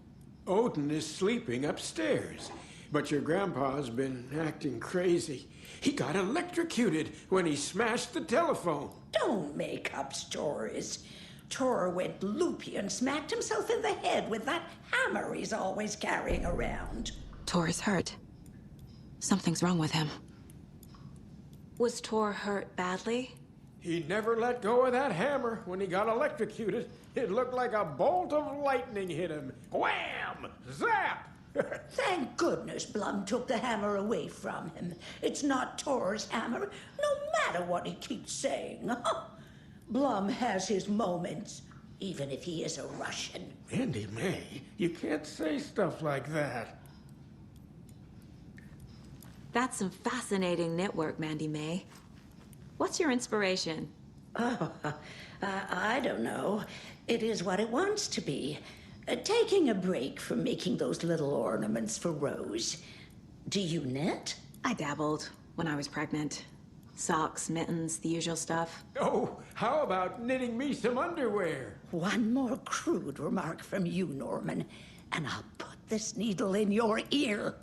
Odin is sleeping upstairs, but your grandpa's been acting crazy. He got electrocuted when he smashed the telephone. Don't make up stories. Tor went loopy and smacked himself in the head with that hammer he's always carrying around. Tor is hurt. Something's wrong with him. Was Tor hurt badly? He never let go of that hammer when he got electrocuted. It looked like a bolt of lightning hit him. Wham! Zap! Thank goodness Blum took the hammer away from him. It's not Tor's hammer, no matter what he keeps saying. Blum has his moments, even if he is a Russian. Mandy May, you can't say stuff like that. That's some fascinating knitwork, Mandy May. What's your inspiration? Oh, I don't know. It is what it wants to be. Taking a break from making those little ornaments for Rose. Do you knit? I dabbled when I was pregnant. Socks, mittens, the usual stuff. Oh, how about knitting me some underwear? One more crude remark from you, Norman, and I'll put this needle in your ear.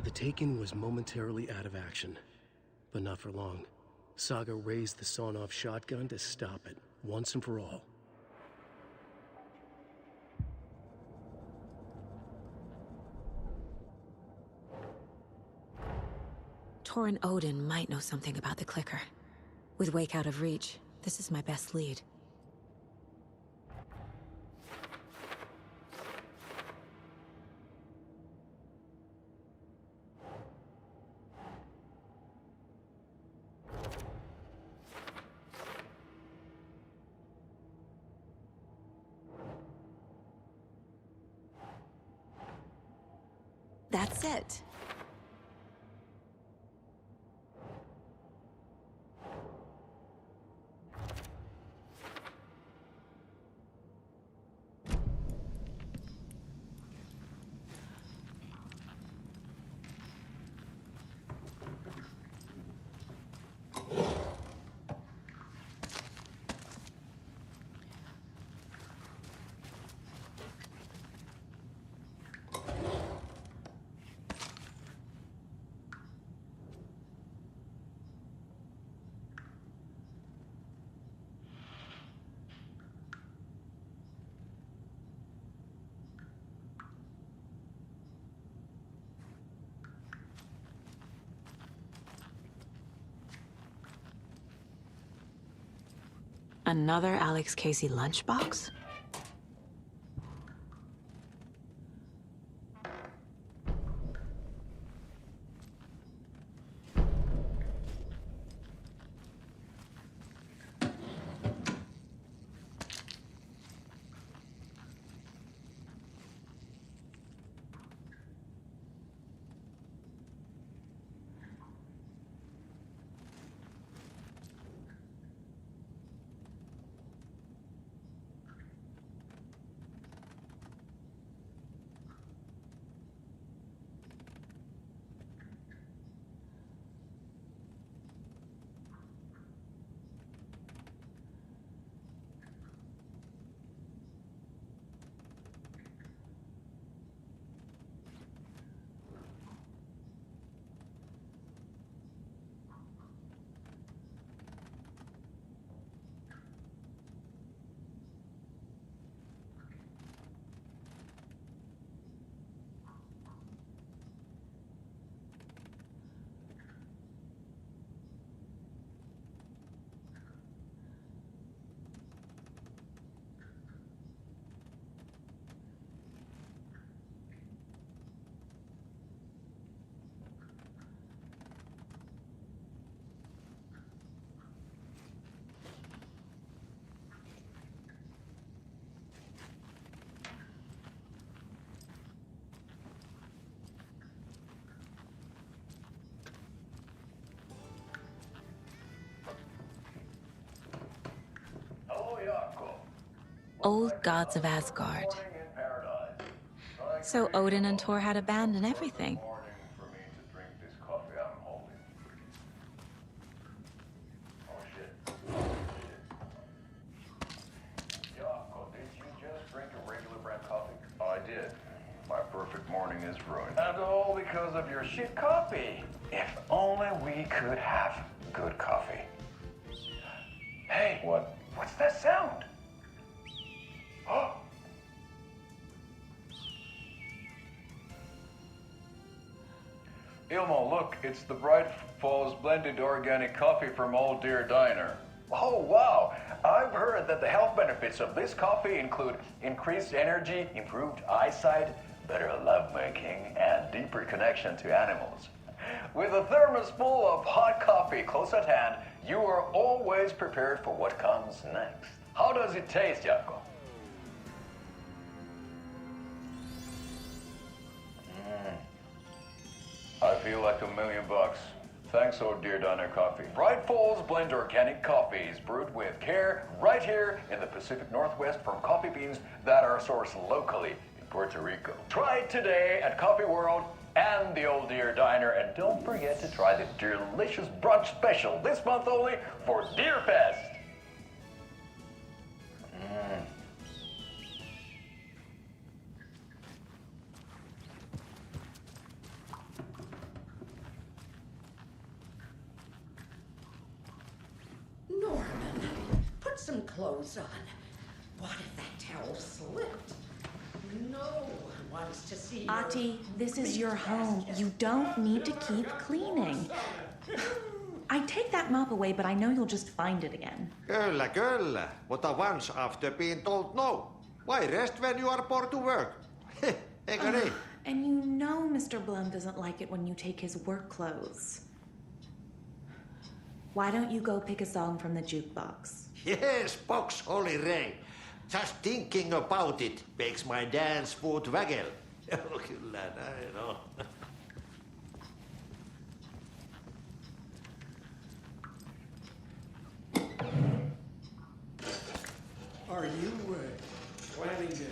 The Taken was momentarily out of action, but not for long. Saga raised the sawn-off shotgun to stop it, once and for all. Tor and Odin might know something about the clicker. With Wake out of reach, this is my best lead. That's it. Another Alex Casey lunchbox? Old gods of Asgard. So Odin and Thor had a band and everything. I did. My perfect morning is ruined. And all because of your shit coffee. If only we could have good coffee. Hey, what's that sound? Oh. Ilmo, look, it's the Bright Falls blended organic coffee from Old Deer Diner. Oh, wow. I've heard that the health benefits of this coffee include increased energy, improved eyesight, better lovemaking, and deeper connection to animals. With a thermos full of hot coffee close at hand, you are always prepared for what comes next. How does it taste, Jaakko? I feel like $1 million. Thanks, Old Deer Diner Coffee. Bright Falls Blend Organic Coffee is brewed with care right here in the Pacific Northwest from coffee beans that are sourced locally in Puerto Rico. Try it today at Coffee World and the Old Deer Diner, and don't forget to try the delicious brunch special this month only for Deer Fest. Norman, put some clothes on. What if that towel slipped? No one wants to see your Ahti, this is your home. You don't need to keep cleaning. I take that mop away, but I know you'll just find it again. Kyllä. Mutta once after being told no. Why rest when you are bored to work? Eikö niin? And you know Mr. Blum doesn't like it when you take his work clothes. Why don't you go pick a song from the jukebox? Yes, box Holy Ray. Just thinking about it makes my dance foot waggle. Kyllä näin on. Are you planning to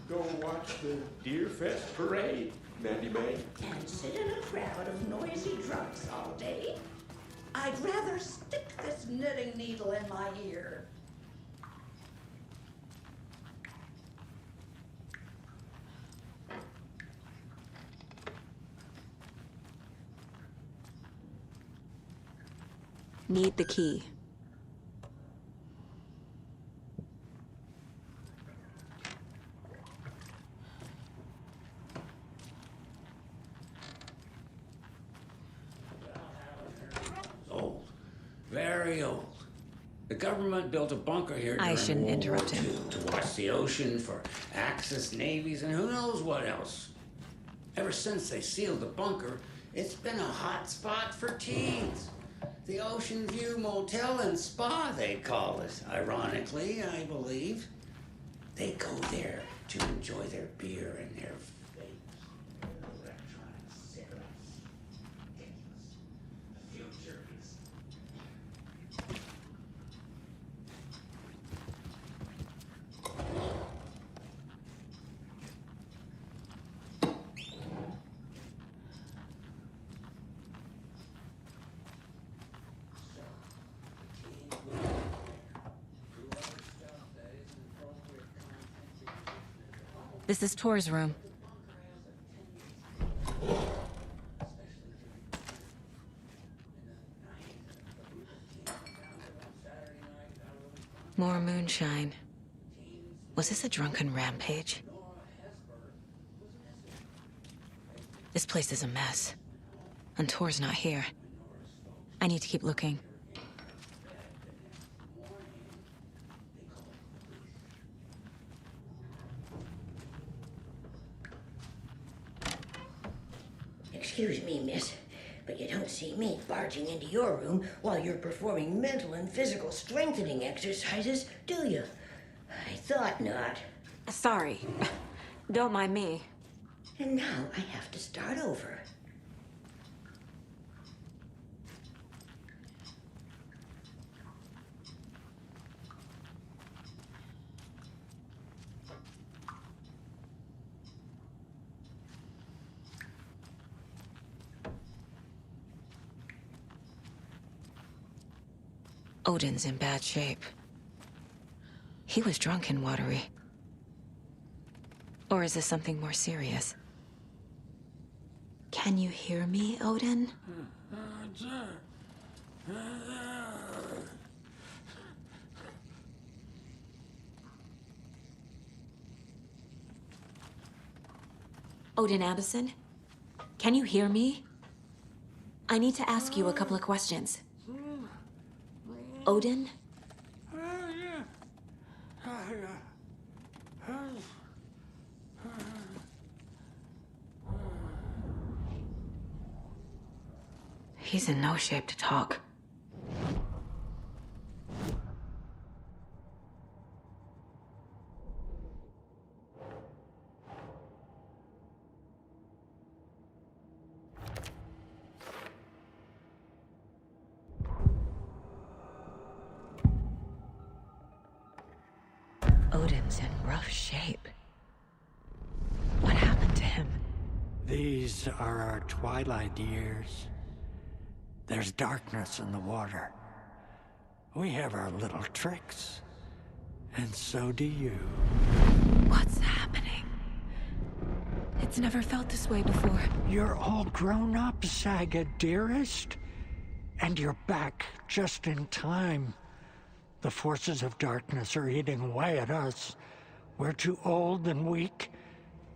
go watch the Deer Fest parade, Mandy May? And sit in a crowd of noisy drunks all day? I'd rather stick this knitting needle in my ear. Need the key. Old. Very old. The government built a bunker here I during shouldn't World interrupt War him. II to watch the ocean for Axis navies and who knows what else. Ever since they sealed the bunker, it's been a hot spot for teens. The Ocean View Motel and Spa, they call it. Ironically, I believe. They go there to enjoy their beer and their electronic cigarettes. The future is... This is Tor's room. More moonshine. Was this a drunken rampage? This place is a mess. And Tor's not here. I need to keep looking. Excuse me, miss, but you don't see me barging into your room while you're performing mental and physical strengthening exercises, do you? I thought not. Sorry. Don't mind me. And now I have to start over. Odin's in bad shape. He was drunk and watery. Or is this something more serious? Can you hear me, Odin? Odin Addison? Can you hear me? I need to ask you a couple of questions. Odin? He's in no shape to talk. Odin's in rough shape. What happened to him? These are our twilight years. There's darkness in the water. We have our little tricks. And so do you. What's happening? It's never felt this way before. You're all grown up, Saga, dearest. And you're back just in time. The forces of darkness are eating away at us. We're too old and weak.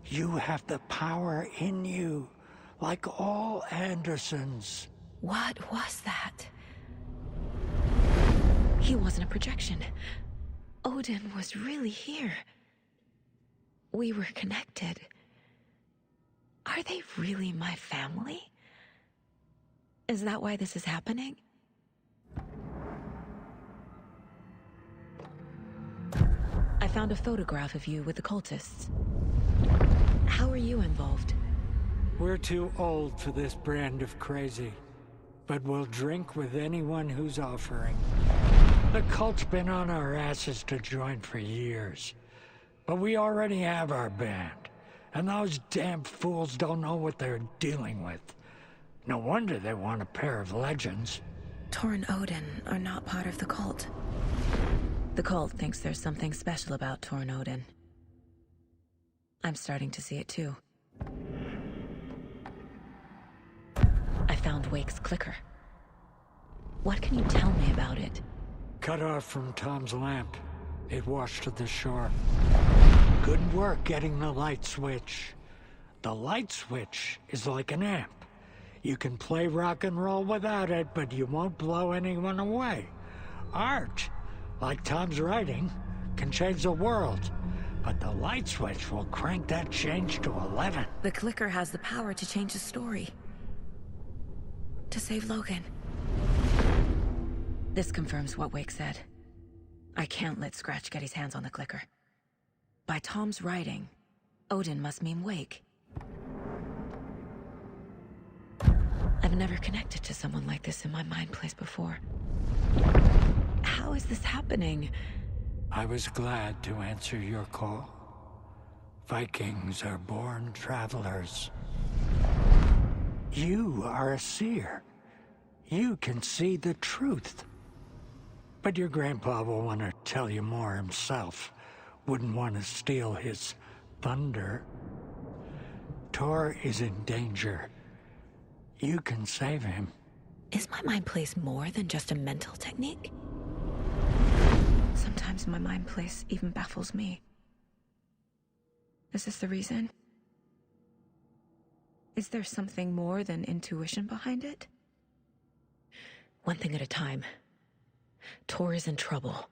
You have the power in you, like all Andersons. What was that? He wasn't a projection. Odin was really here. We were connected. Are they really my family? Is that why this is happening? I found a photograph of you with the cultists. How are you involved? We're too old for this brand of crazy. But we'll drink with anyone who's offering. The cult's been on our asses to join for years. But we already have our band. And those damn fools don't know what they're dealing with. No wonder they want a pair of legends. Tor and Odin are not part of the cult. The cult thinks there's something special about Tor and Odin. I'm starting to see it too. I found Wake's clicker. What can you tell me about it? Cut off from Tom's lamp. It washed to the shore. Good work getting the light switch. The light switch is like an amp. You can play rock and roll without it, but you won't blow anyone away. Art like Tom's writing, can change the world. But the light switch will crank that change to 11. The clicker has the power to change the story. To save Logan. This confirms what Wake said. I can't let Scratch get his hands on the clicker. By Tom's writing, Odin must mean Wake. I've never connected to someone like this in my mind place before. How is this happening? I was glad to answer your call. Vikings are born travelers. You are a seer. You can see the truth. But your grandpa will want to tell you more himself. Wouldn't want to steal his thunder. Tor is in danger. You can save him. Is my mind place more than just a mental technique? Sometimes my mind place even baffles me. Is this the reason? Is there something more than intuition behind it? One thing at a time. Tor is in trouble.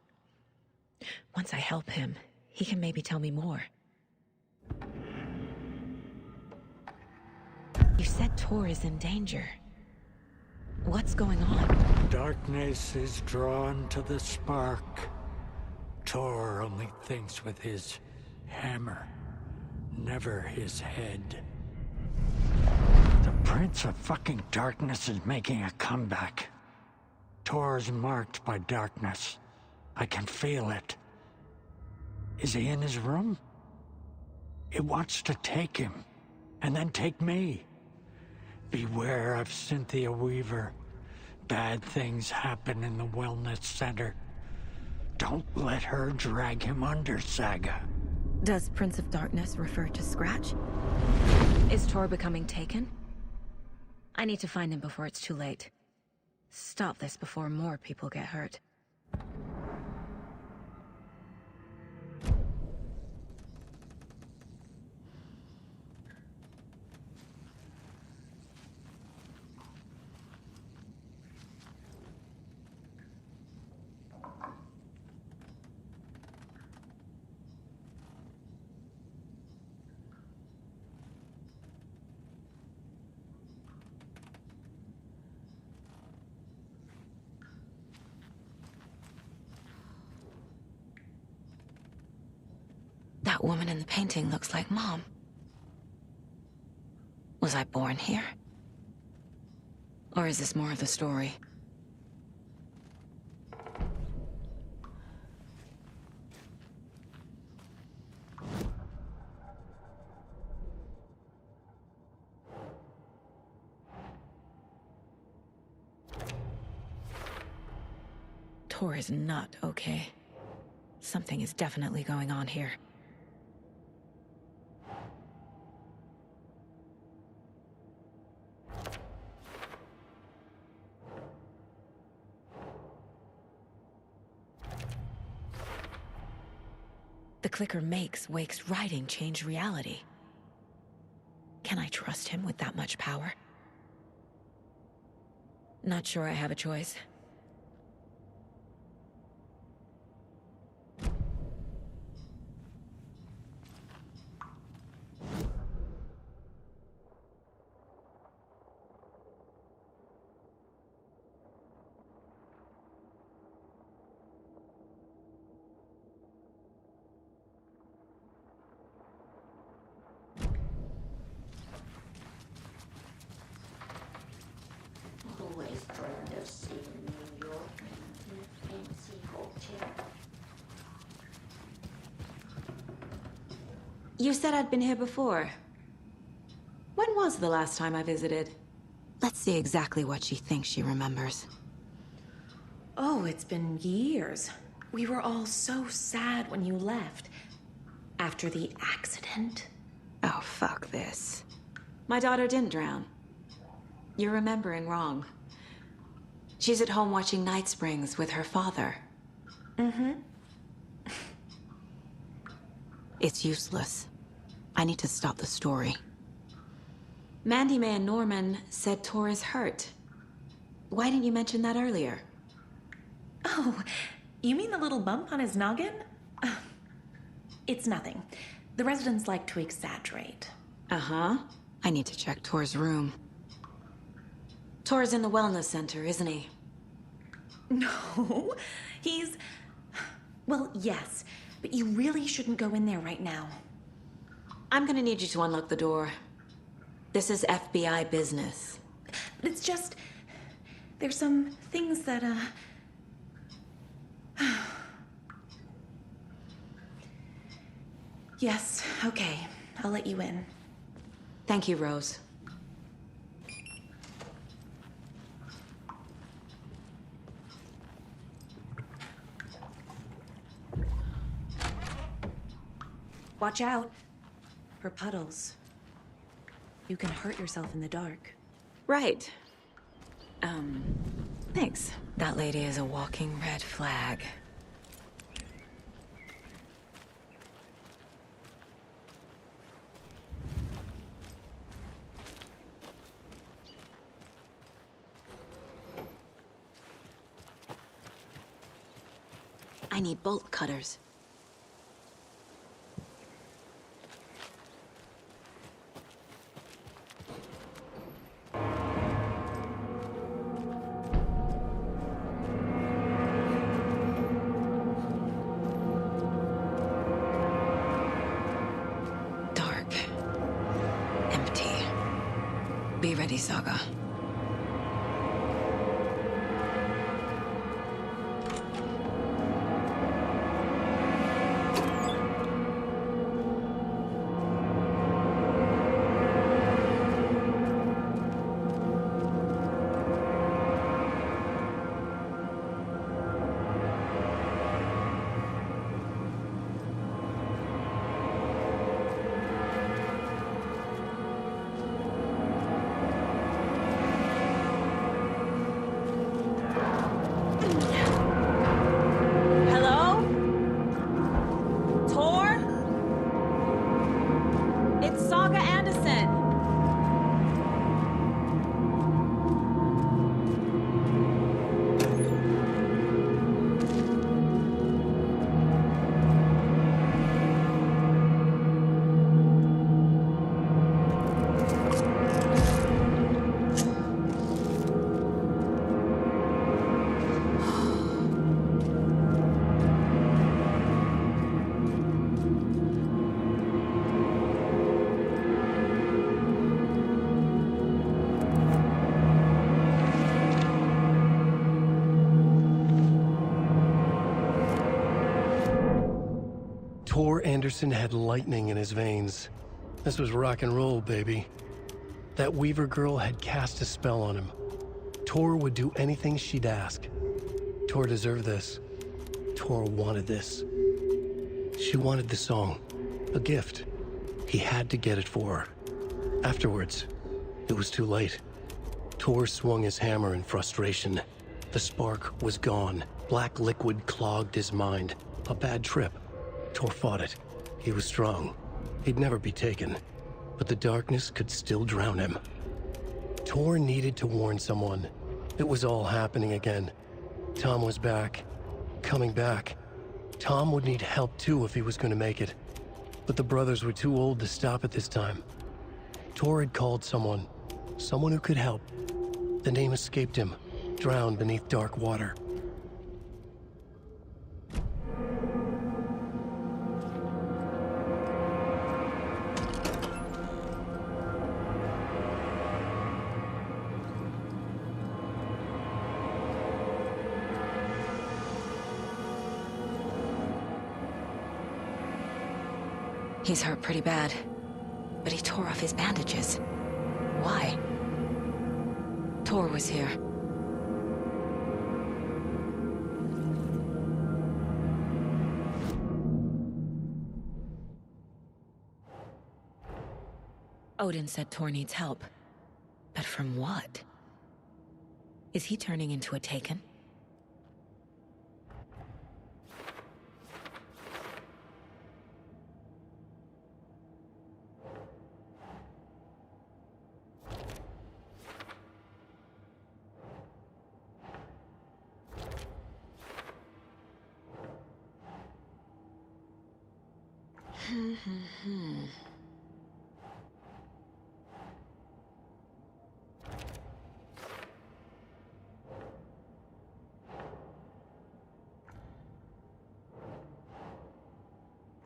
Once I help him, he can maybe tell me more. You said Tor is in danger. What's going on? Darkness is drawn to the spark. Tor only thinks with his hammer, never his head. The Prince of fucking Darkness is making a comeback. Tor's marked by darkness. I can feel it. Is he in his room? It wants to take him, and then take me. Beware of Cynthia Weaver. Bad things happen in the wellness center. Don't let her drag him under, Saga. Does Prince of Darkness refer to Scratch? Is Tor becoming taken? I need to find him before it's too late. Stop this before more people get hurt. That woman in the painting looks like Mom. Was I born here? Or is this more of the story? Tor is not okay. Something is definitely going on here. The clicker makes Wake's writing change reality. Can I trust him with that much power? Not sure I have a choice. Always dreamed of seeing New York in a fancy hotel. You said I'd been here before. When was the last time I visited? Let's see exactly what she thinks she remembers. Oh, it's been years. We were all so sad when you left. After the accident. Oh, fuck this. My daughter didn't drown. You're remembering wrong. She's at home watching Night Springs with her father. Mm-hmm. It's useless. I need to stop the story. Mandy May and Norman said Tor is hurt. Why didn't you mention that earlier? Oh, You mean the little bump on his noggin? It's nothing. The residents like to exaggerate. Uh-huh. I need to check Tor's room. Tor's in the wellness center, isn't he? No, he's... Well, yes, but you really shouldn't go in there right now. I'm gonna need you to unlock the door. This is FBI business. It's just... There's some things that, Yes, okay. I'll let you in. Thank you, Rose. Watch out for puddles. You can hurt yourself in the dark. Right. Thanks. That lady is a walking red flag. I need bolt cutters. Dark. Empty. Be ready, Saga. Tor Anderson had lightning in his veins. This was rock and roll, baby. That Weaver girl had cast a spell on him. Tor would do anything she'd ask. Tor deserved this. Tor wanted this. She wanted the song. A gift. He had to get it for her. Afterwards, it was too late. Tor swung his hammer in frustration. The spark was gone. Black liquid clogged his mind. A bad trip. Tor fought it. He was strong. He'd never be taken. But the darkness could still drown him. Tor needed to warn someone. It was all happening again. Tom was back. Coming back. Tom would need help too if he was going to make it. But the brothers were too old to stop it this time. Tor had called someone. Someone who could help. The name escaped him. Drowned beneath dark water. He's hurt pretty bad, but he tore off his bandages. Why? Tor was here. Odin said Tor needs help. But from what? Is he turning into a Taken?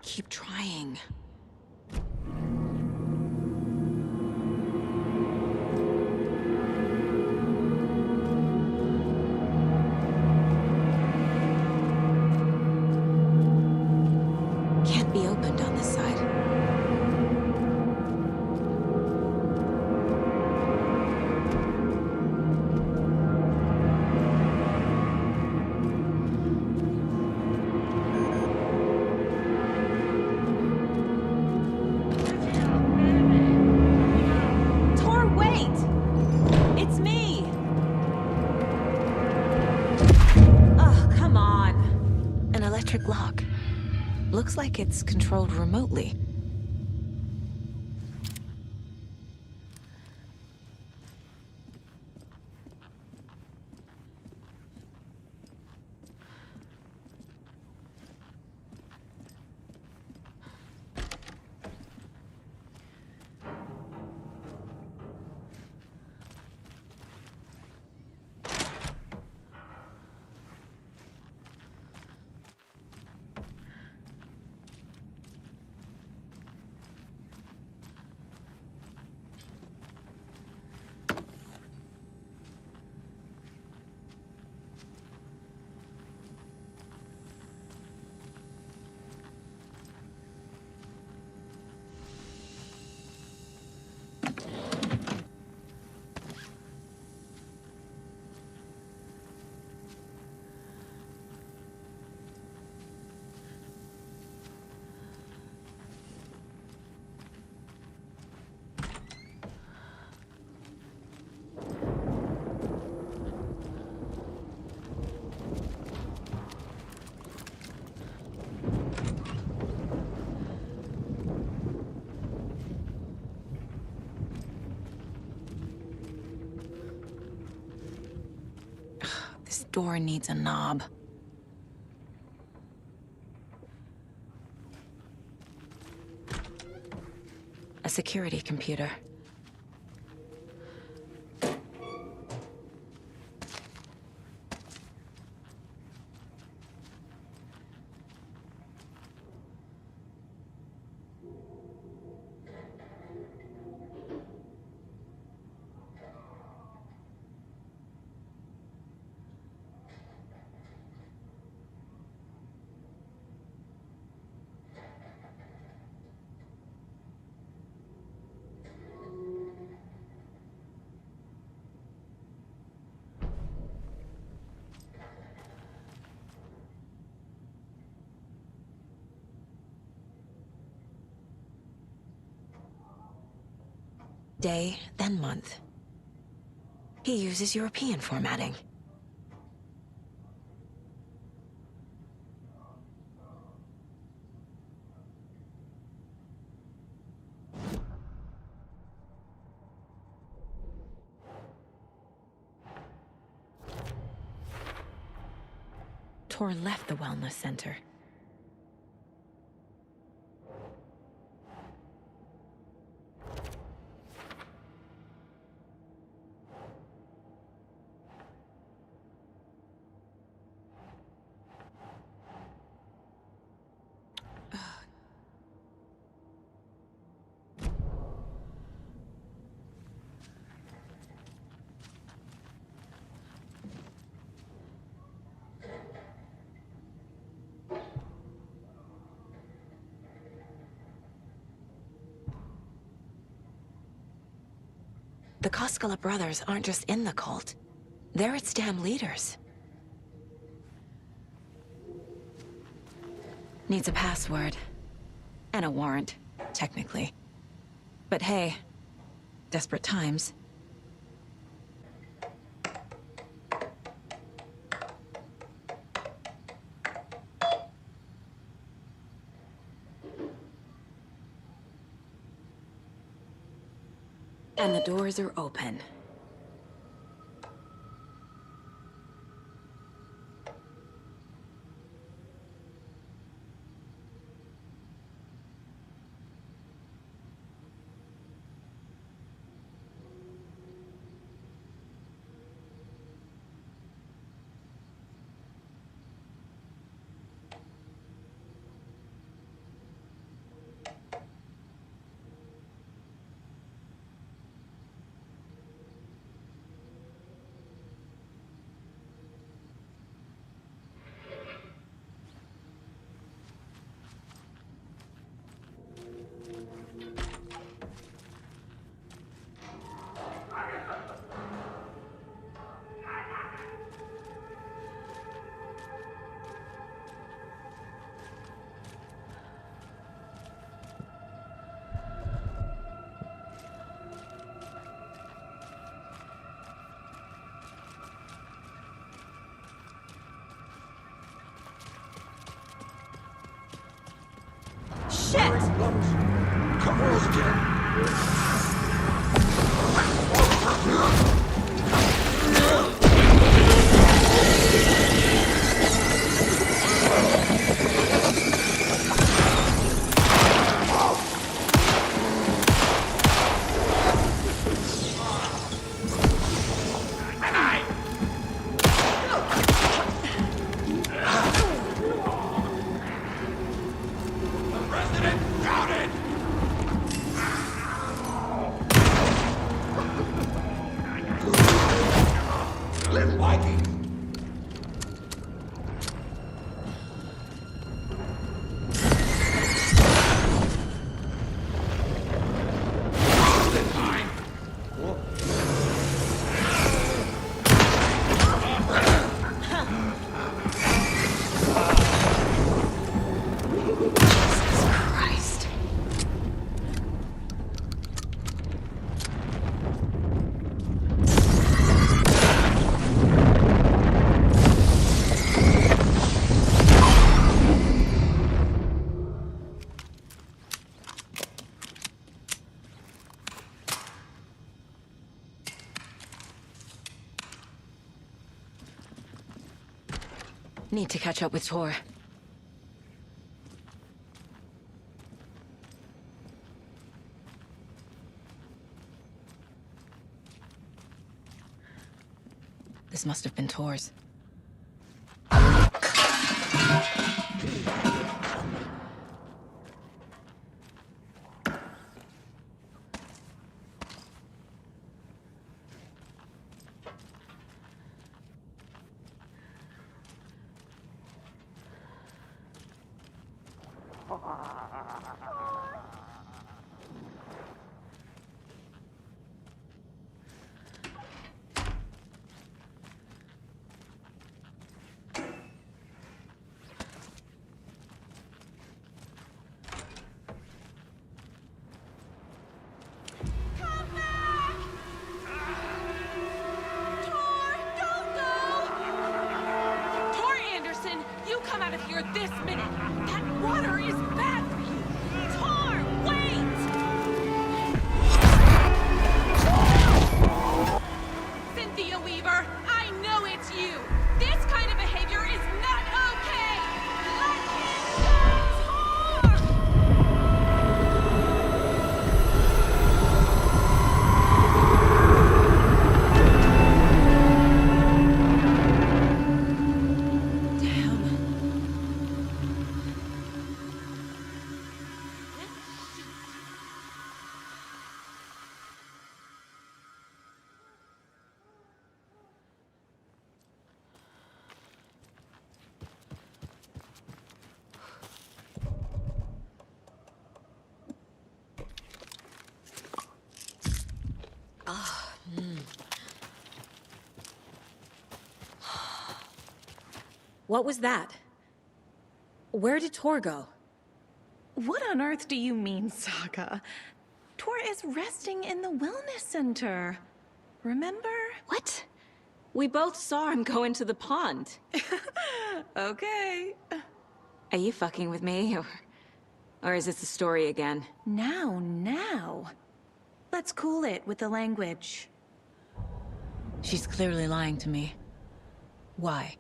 Keep trying. Can't be opened on this side. Tor, wait! It's me! Oh, come on. An electric lock. Looks like it's controlled remotely. This door needs a knob. A security computer. Day, then month. He uses European formatting. Tor left the wellness center. The Koskela brothers aren't just in the cult. They're its damn leaders. Needs a password. And a warrant, technically. But hey, desperate times. And the doors are open. Shit! Cover us again. Need to catch up with Tor. This must have been Tor's. This minute! That water is bad for you! Tor, wait! Cynthia Weaver, I know it's you! This kind of behavior is not okay! Let him go, What was that? Where did Tor go? What on earth do you mean, Saga? Tor is resting in the wellness center. Remember? What? We both saw him go into the pond. Okay. Are you fucking with me, or is this a story again? Now. Let's cool it with the language. She's clearly lying to me. Why?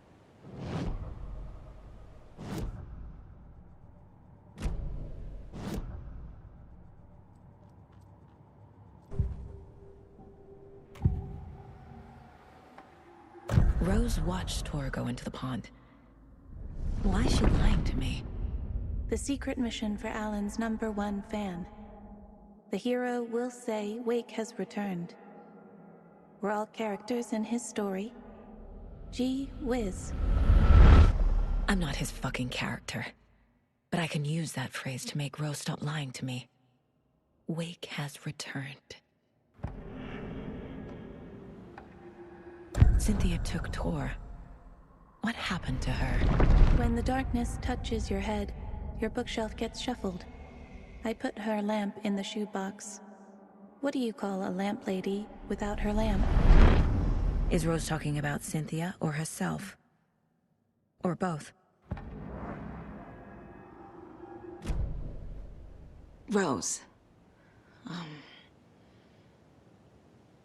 Rose watched Tor go into the pond. Why is she lying to me? The secret mission for Alan's #1 fan. The hero will say Wake has returned. We're all characters in his story. Gee whiz. I'm not his fucking character. But I can use that phrase to make Rose stop lying to me. Wake has returned. Cynthia took Tor. What happened to her? When the darkness touches your head, your bookshelf gets shuffled. I put her lamp in the shoebox. What do you call a lamp lady without her lamp? Is Rose talking about Cynthia or herself? Or both? Rose.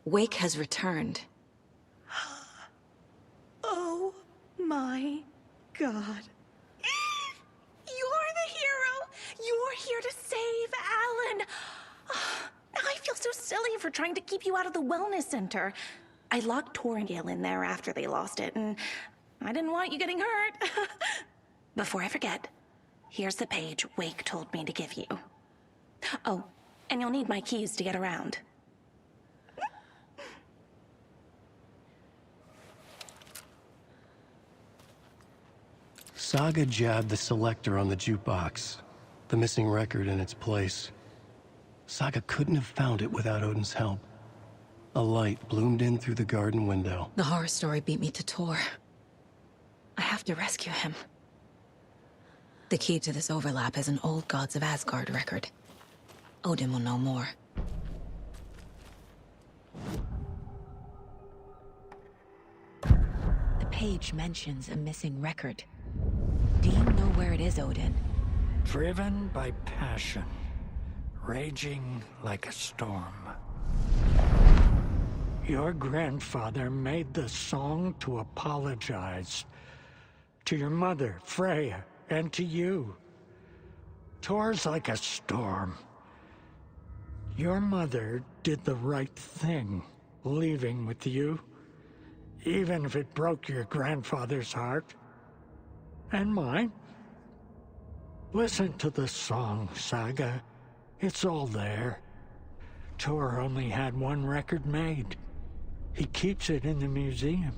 Wake has returned. Oh my God. You're the hero! You're here to save Alan! I feel so silly for trying to keep you out of the wellness center. I locked Torringale in there after they lost it, and I didn't want you getting hurt. Before I forget, here's the page Wake told me to give you. Oh, and you'll need my keys to get around. Saga jabbed the selector on the jukebox, the missing record in its place. Saga couldn't have found it without Odin's help. A light bloomed in through the garden window. The horror story beat me to Tor. I have to rescue him. The key to this overlap is an old Gods of Asgard record. Odin will know more. The page mentions a missing record. Do you know where it is, Odin? Driven by passion, raging like a storm. Your grandfather made the song to apologize. To your mother, Freya, and to you. Tor's like a storm. Your mother did the right thing, leaving with you, even if it broke your grandfather's heart. And mine. Listen to the song, Saga. It's all there. Tor only had one record made. He keeps it in the museum.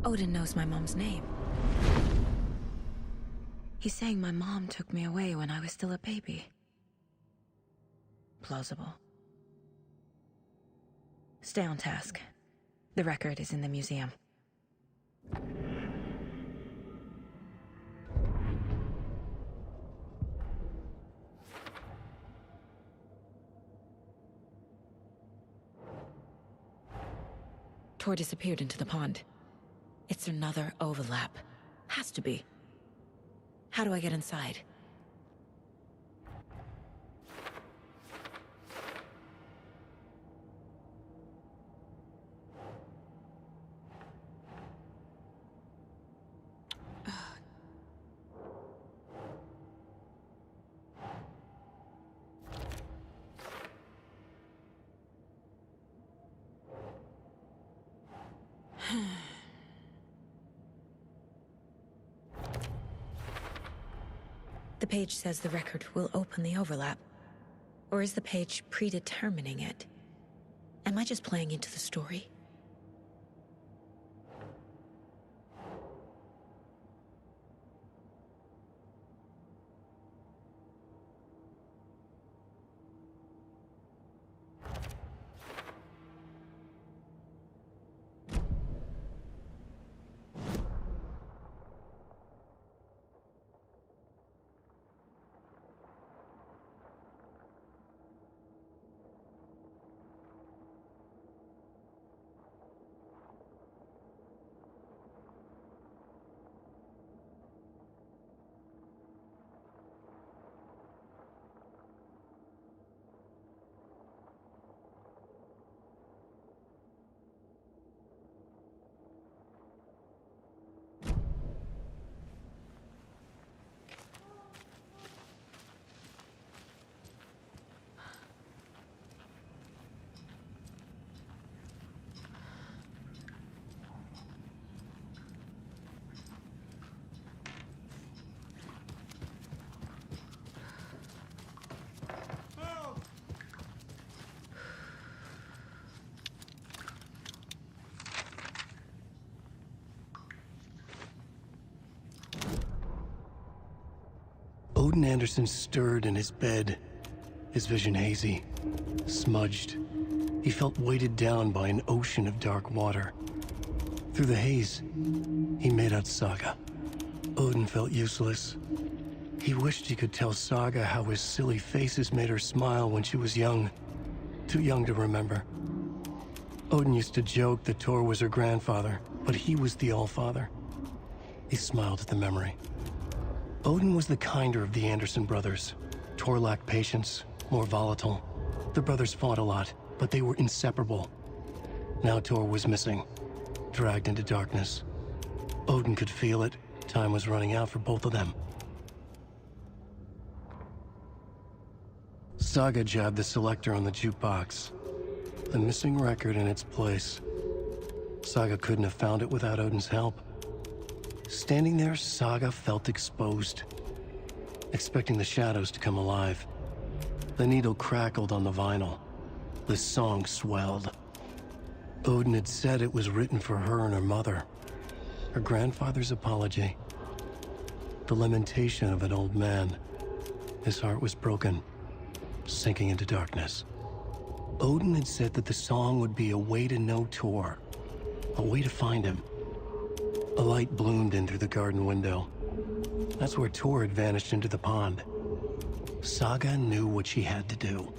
Odin knows my mom's name. He's saying my mom took me away when I was still a baby. Plausible. Stay on task. The record is in the museum. Tor disappeared into the pond. It's another overlap. Has to be. How do I get inside? The page says the record will open the overlap. Or is the page predetermining it? Am I just playing into the story? Odin Anderson stirred in his bed, his vision hazy, smudged. He felt weighted down by an ocean of dark water. Through the haze, he made out Saga. Odin felt useless. He wished he could tell Saga how his silly faces made her smile when she was young. Too young to remember. Odin used to joke that Tor was her grandfather, but he was the Allfather. He smiled at the memory. Odin was the kinder of the Anderson brothers. Tor lacked patience, more volatile. The brothers fought a lot, but they were inseparable. Now Tor was missing, dragged into darkness. Odin could feel it. Time was running out for both of them. Saga jabbed the selector on the jukebox. The missing record in its place. Saga couldn't have found it without Odin's help. Standing there, Saga felt exposed, expecting the shadows to come alive. The needle crackled on the vinyl. The song swelled. Odin had said it was written for her and her mother. Her grandfather's apology. The lamentation of an old man. His heart was broken, sinking into darkness. Odin had said that the song would be a way to know Tor, a way to find him. A light bloomed in through the garden window. That's where Tor had vanished into the pond. Saga knew what she had to do.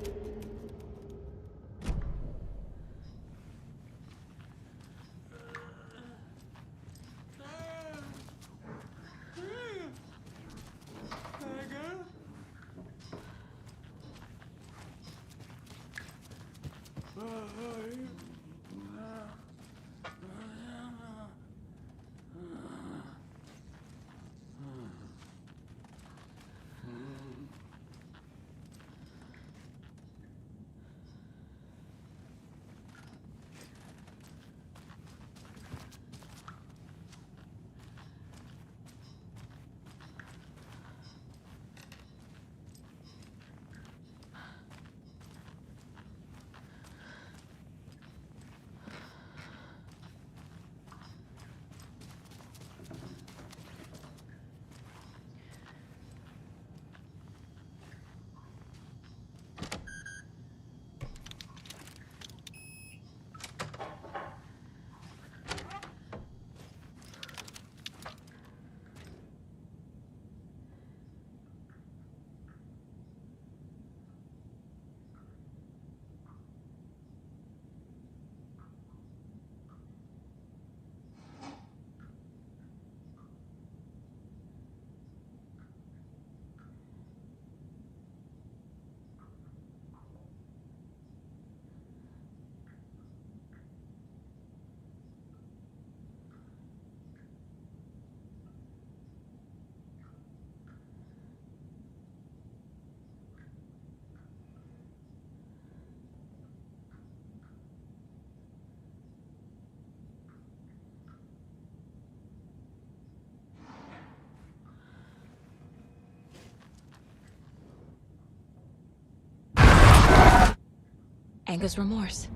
Anger's remorse.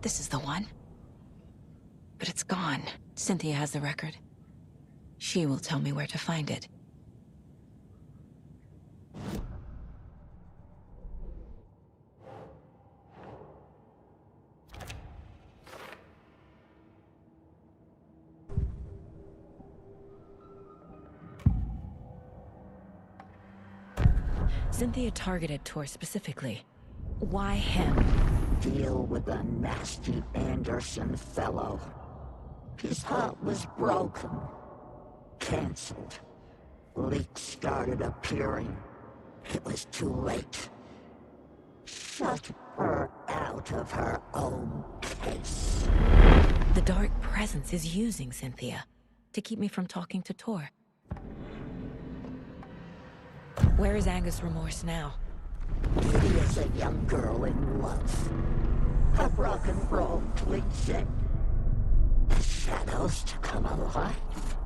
This is the one. But it's gone. Cynthia has the record. She will tell me where to find it. Cynthia targeted Tor specifically. Why him? Deal with the nasty Anderson fellow. His heart was broken. Cancelled. Leaks started appearing. It was too late. Shut her out of her own case. The Dark Presence is using Cynthia to keep me from talking to Tor. Where is Anger's remorse now? Kitty is a young girl in love. A rock and roll cliche. The shadows to come alive.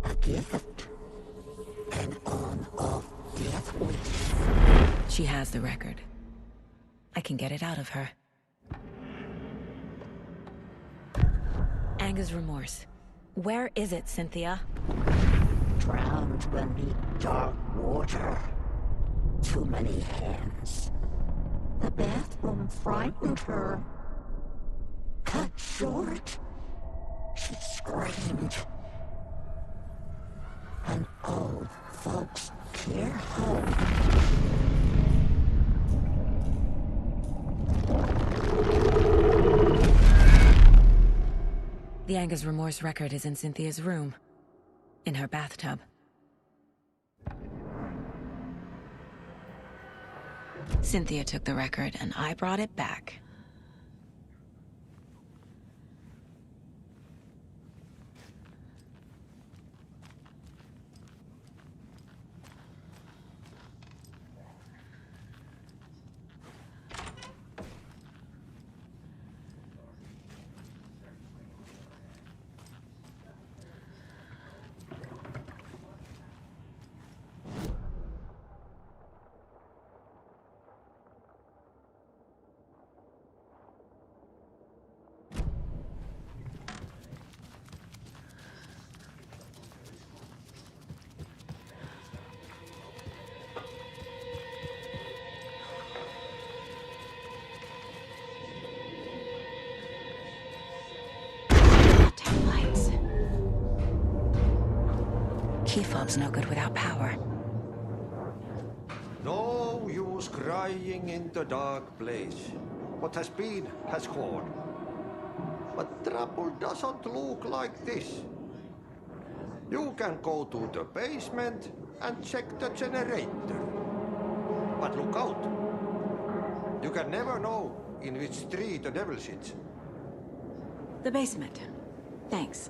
A gift. An on-off death wish. She has the record. I can get it out of her. Anger's remorse. Where is it, Cynthia? Drowned beneath dark water. Too many hands. The bathroom frightened her. Cut short. She screamed. An old folks' care home. The Anger's remorse record is in Cynthia's room. In her bathtub. Cynthia took the record, and I brought it back. Key fob's no good without power. No use crying in the dark place. What has been has gone. But trouble doesn't look like this. You can go to the basement and check the generator. But look out. You can never know in which tree the devil sits. The basement. Thanks.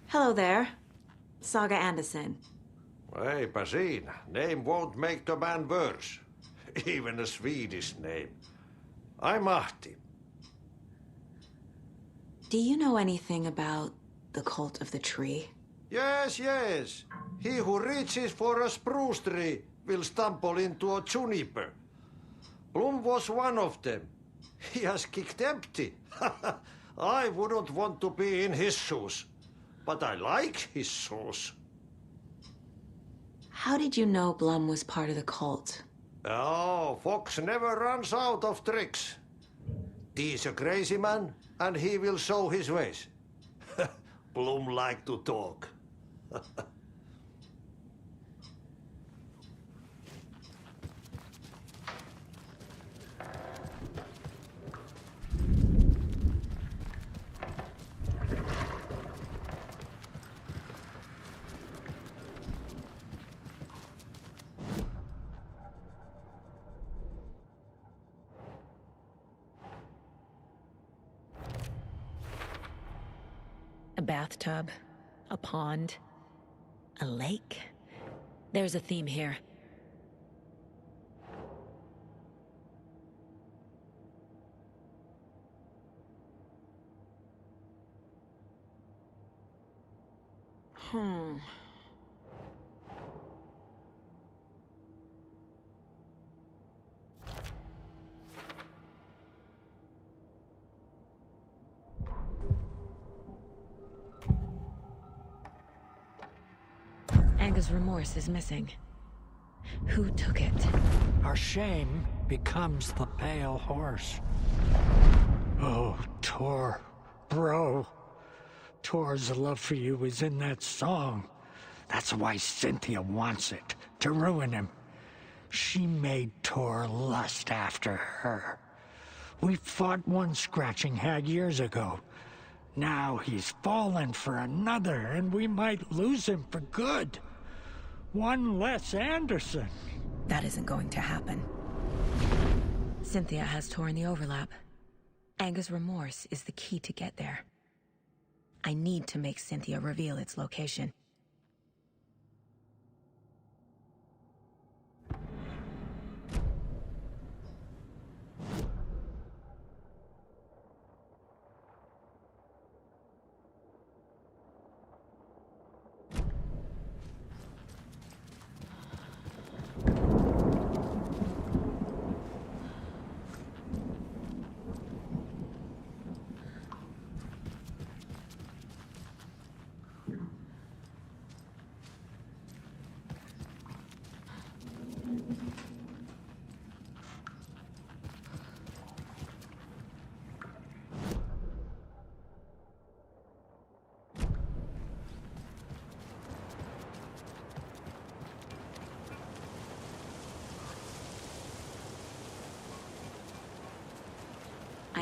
Hello there. Saga Anderson. Hey, Basin, name won't make the man worse. Even a Swedish name. I'm Ahti. Do you know anything about the Cult of the Tree? Yes, yes. He who reaches for a spruce tree will stumble into a juniper. Blum was one of them. He has kicked empty. I wouldn't want to be in his shoes. But I like his shoes. How did you know Blum was part of the cult? Oh, Fox never runs out of tricks. He's a crazy man, and he will show his ways. Blum like to talk. A bathtub, a pond, a lake. There's a theme here. Anga's remorse is missing. Who took it? Our shame becomes the pale horse. Oh, Tor. Bro. Tor's love for you is in that song. That's why Cynthia wants it, to ruin him. She made Tor lust after her. We fought one scratching hag years ago. Now he's fallen for another, and we might lose him for good. One less Anderson. That isn't going to happen. Cynthia has Tor in the overlap. Anga's remorse is the key to get there. I need to make Cynthia reveal its location.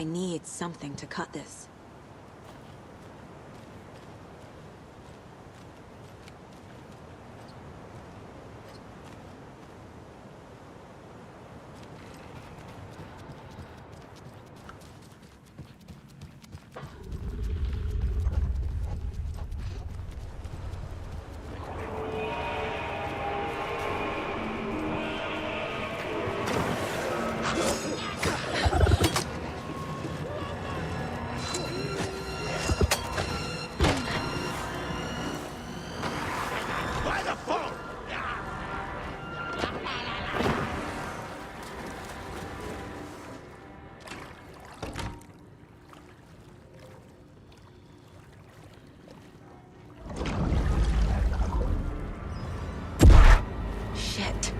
I need something to cut this. Shit.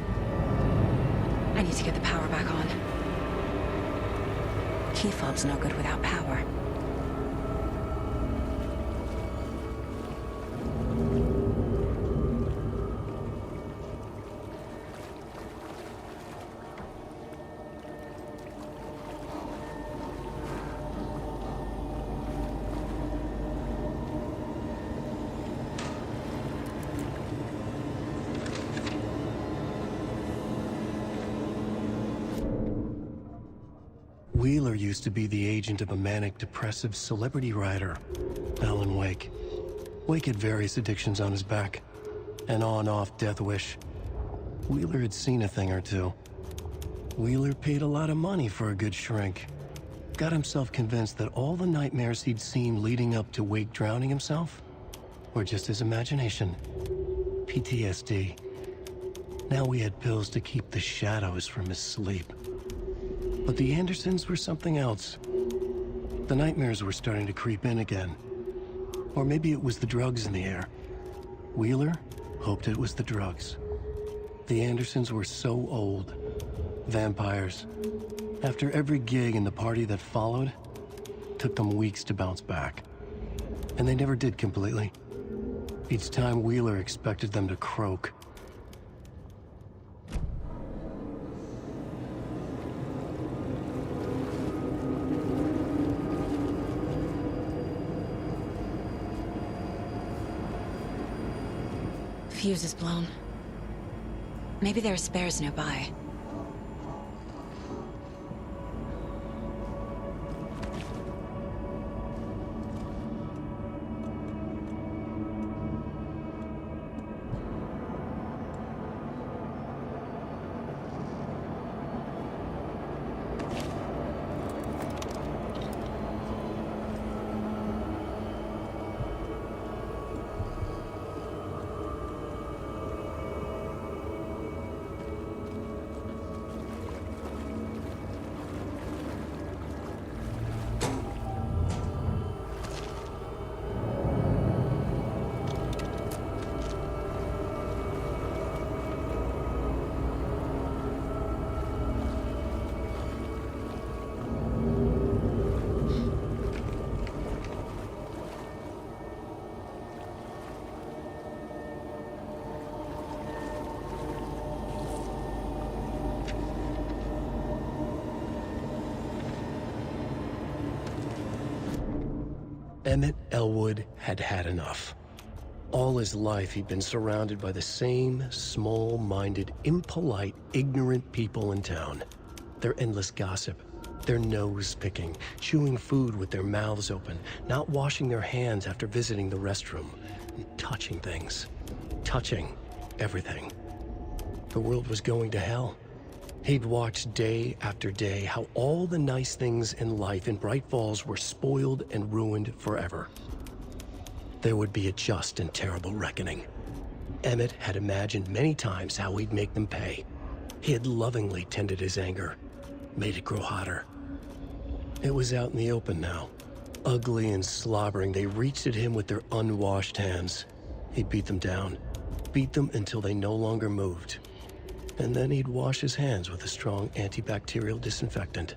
I need to get the power back on. Key fob's no good without power. Wheeler used to be the agent of a manic-depressive celebrity writer, Alan Wake. Wake had various addictions on his back. An on-off death wish. Wheeler had seen a thing or two. Wheeler paid a lot of money for a good shrink. Got himself convinced that all the nightmares he'd seen leading up to Wake drowning himself were just his imagination. PTSD. Now he had pills to keep the shadows from his sleep. But the Andersons were something else. The nightmares were starting to creep in again. Or maybe it was the drugs in the air. Wheeler hoped it was the drugs. The Andersons were so old. Vampires. After every gig and the party that followed, it took them weeks to bounce back. And they never did completely. Each time Wheeler expected them to croak. Fuse is blown. Maybe there are spares nearby. Emmett Elwood had had enough. All his life, he'd been surrounded by the same small-minded, impolite, ignorant people in town. Their endless gossip, their nose-picking, chewing food with their mouths open, not washing their hands after visiting the restroom, and touching things. Touching everything. The world was going to hell. He'd watched day after day how all the nice things in life in Bright Falls were spoiled and ruined forever. There would be a just and terrible reckoning. Emmett had imagined many times how he'd make them pay. He had lovingly tended his anger, made it grow hotter. It was out in the open now. Ugly and slobbering, they reached at him with their unwashed hands. He'd beat them down, beat them until they no longer moved. And then he'd wash his hands with a strong antibacterial disinfectant.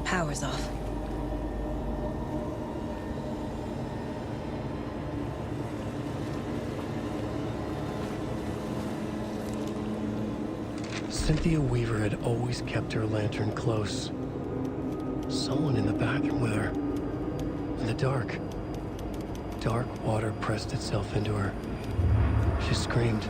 Power's off. Cynthia Weaver had always kept her lantern close. Someone in the bathroom with her. In the dark. Dark water pressed itself into her. She screamed.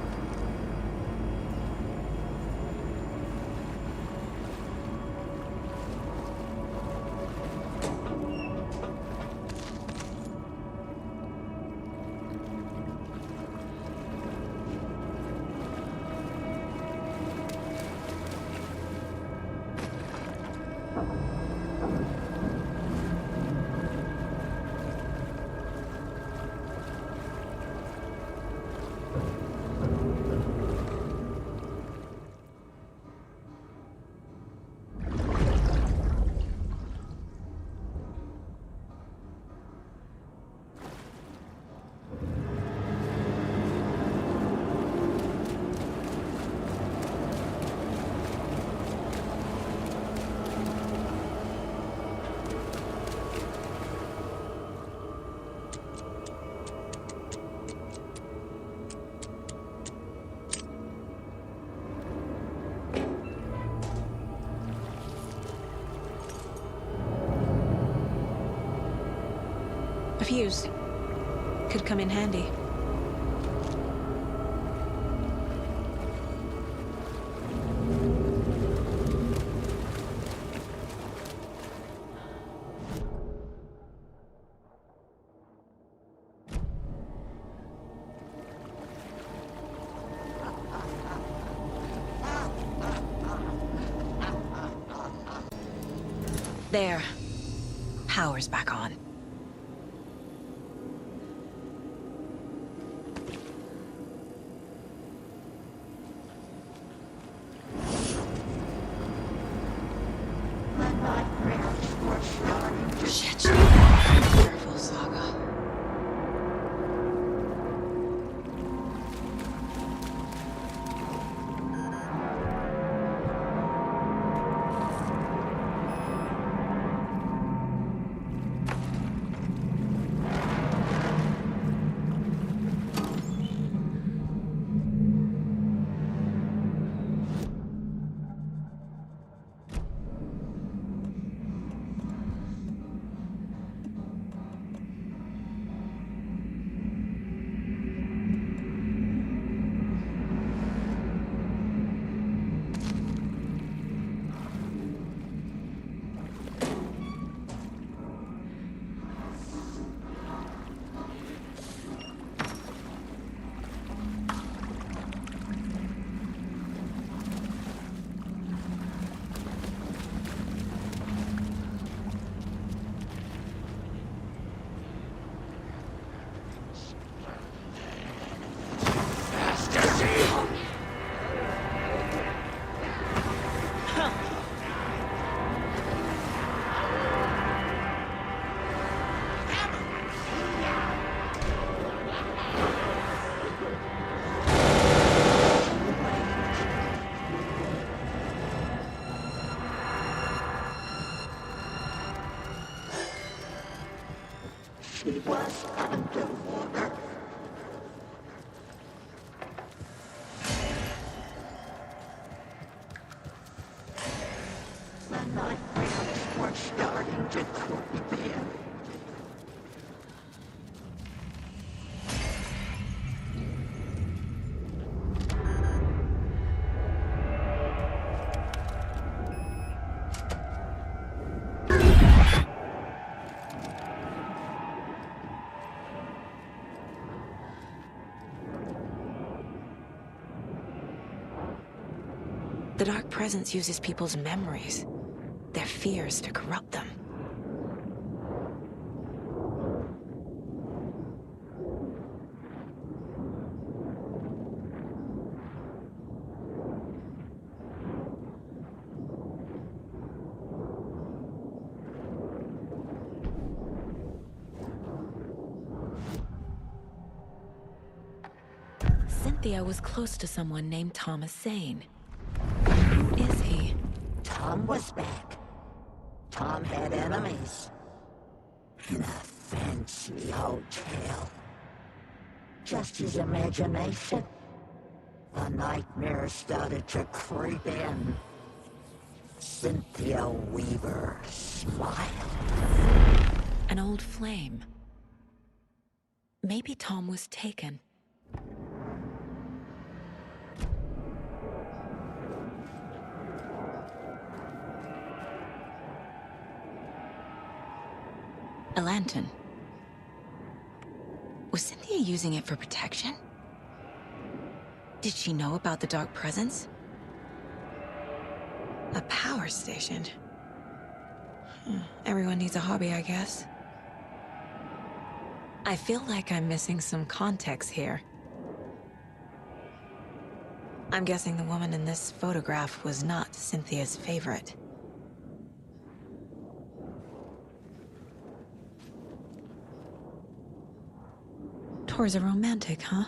A fuse. Could come in handy. There. Power's back on. Shit. Careful, Saga. She was underwater. The nightmares were starting to creep in. The Dark Presence uses people's memories, their fears to corrupt them. Cynthia was close to someone named Thomas Zane. Who is he? Tom was back. Tom had enemies. In a fancy hotel. Just his imagination. The nightmare started to creep in. Cynthia Weaver smiled. An old flame. Maybe Tom was taken. A lantern. Was Cynthia using it for protection? Did she know about the Dark Presence? A power station. Everyone needs a hobby, I guess. I feel like I'm missing some context here. I'm guessing the woman in this photograph was not Cynthia's favorite. Tor's a romantic, huh?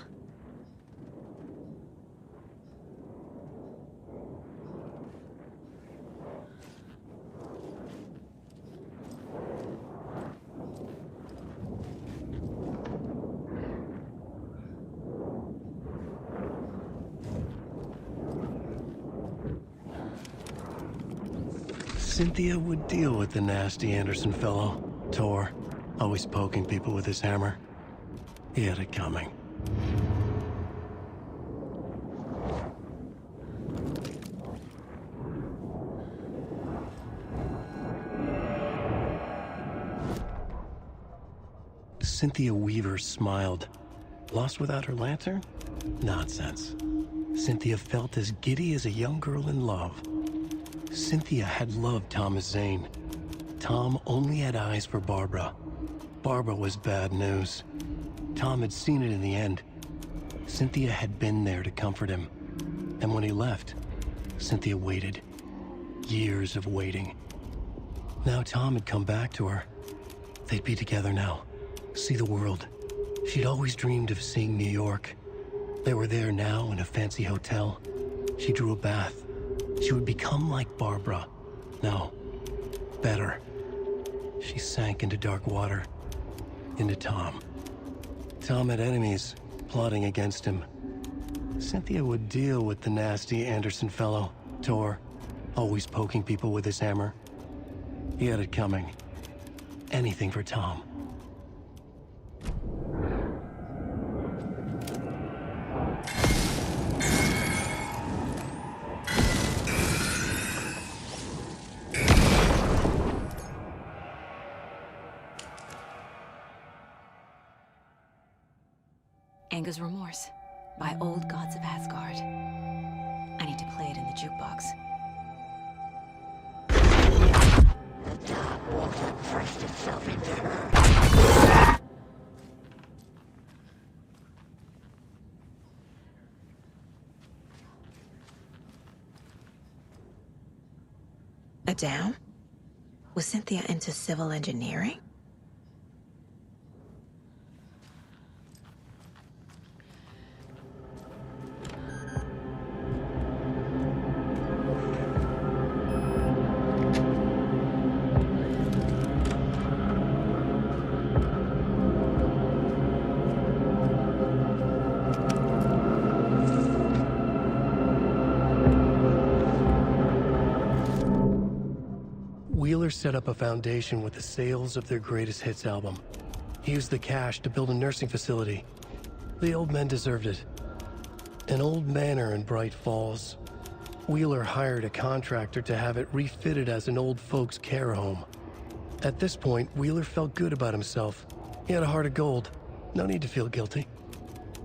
Cynthia would deal with the nasty Anderson fellow, Tor, always poking people with his hammer. He had it coming. Cynthia Weaver smiled. Lost without her lantern? Nonsense. Cynthia felt as giddy as a young girl in love. Cynthia had loved Thomas Zane. Tom only had eyes for Barbara. Barbara was bad news. Tom had seen it in the end. Cynthia had been there to comfort him. And when he left, Cynthia waited. Years of waiting. Now Tom had come back to her. They'd be together now. See the world. She'd always dreamed of seeing New York. They were there now in a fancy hotel. She drew a bath. She would become like Barbara. No, better. She sank into dark water. Into Tom. Tom had enemies plotting against him. Cynthia would deal with the nasty Anderson fellow, Tor, always poking people with his hammer. He had it coming. Anything for Tom. Anga's Remorse by Old Gods of Asgard. I need to play it in the jukebox. The dark water pressed itself into her. A dam? Was Cynthia into civil engineering? Wheeler set up a foundation with the sales of their greatest hits album. He used the cash to build a nursing facility. The old men deserved it. An old manor in Bright Falls. Wheeler hired a contractor to have it refitted as an old folks' care home. At this point, Wheeler felt good about himself. He had a heart of gold. No need to feel guilty.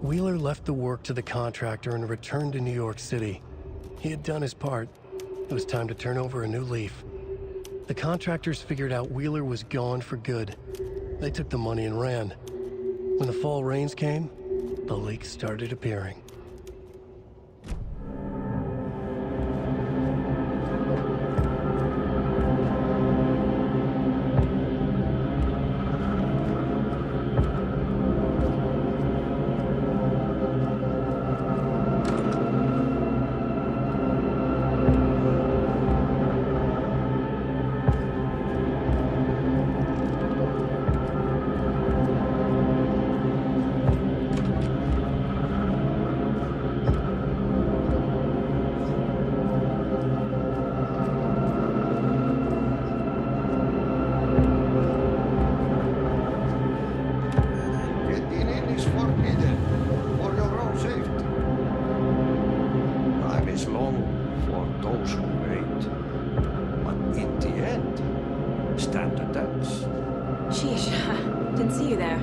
Wheeler left the work to the contractor and returned to New York City. He had done his part. It was time to turn over a new leaf. The contractors figured out Wheeler was gone for good. They took the money and ran. When the fall rains came, the leaks started appearing. stand a chance. Sheesh, didn't see you there.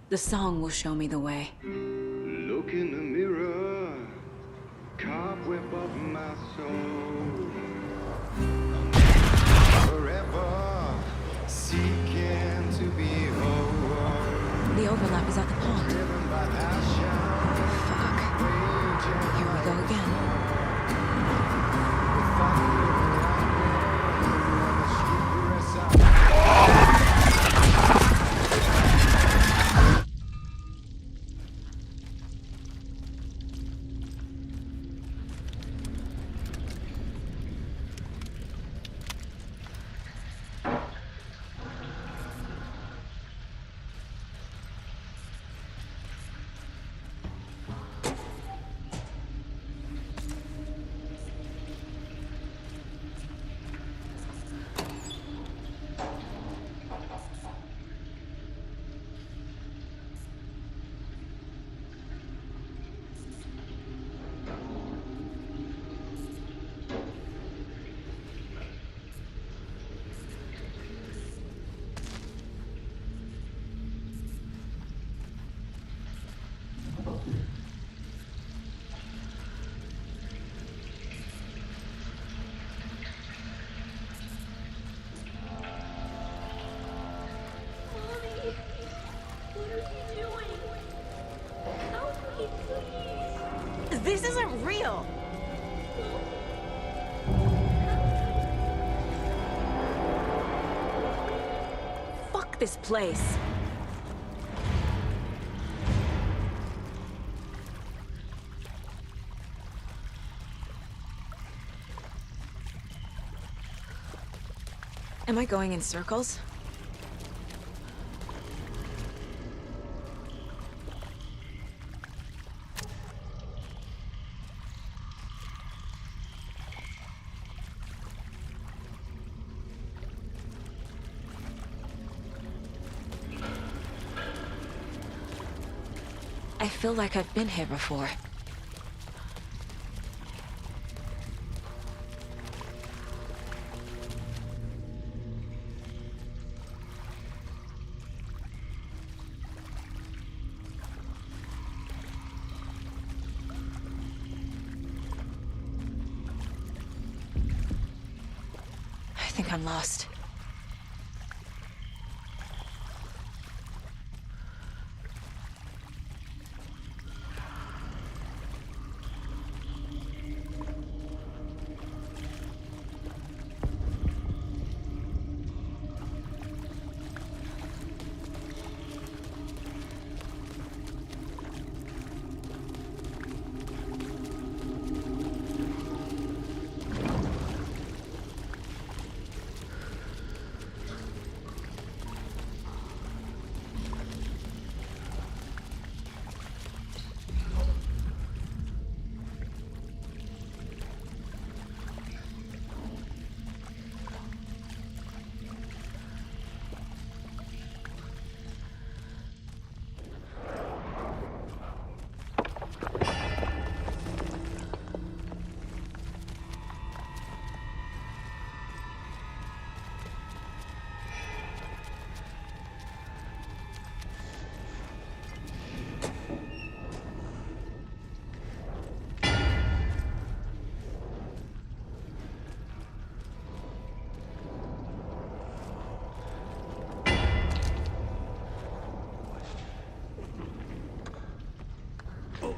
The song will show me the way. Look in the mirror, cobweb of my soul. Forever seeking to be whole. The overlap is at the pond. Fuck. Here we go again. Fuck this place. Am I going in circles? I feel like I've been here before. I think I'm lost.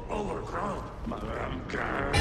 Overgrown, Madame Gang.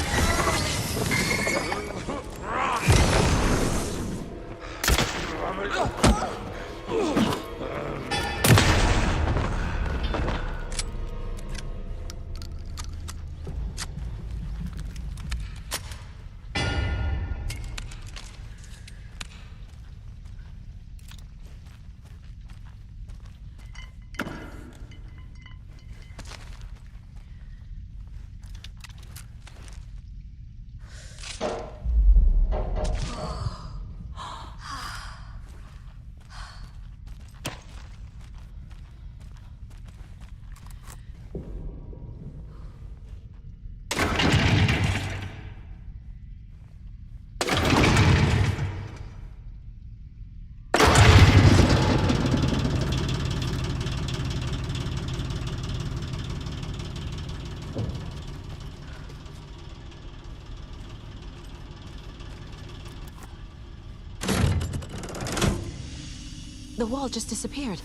The wall just disappeared.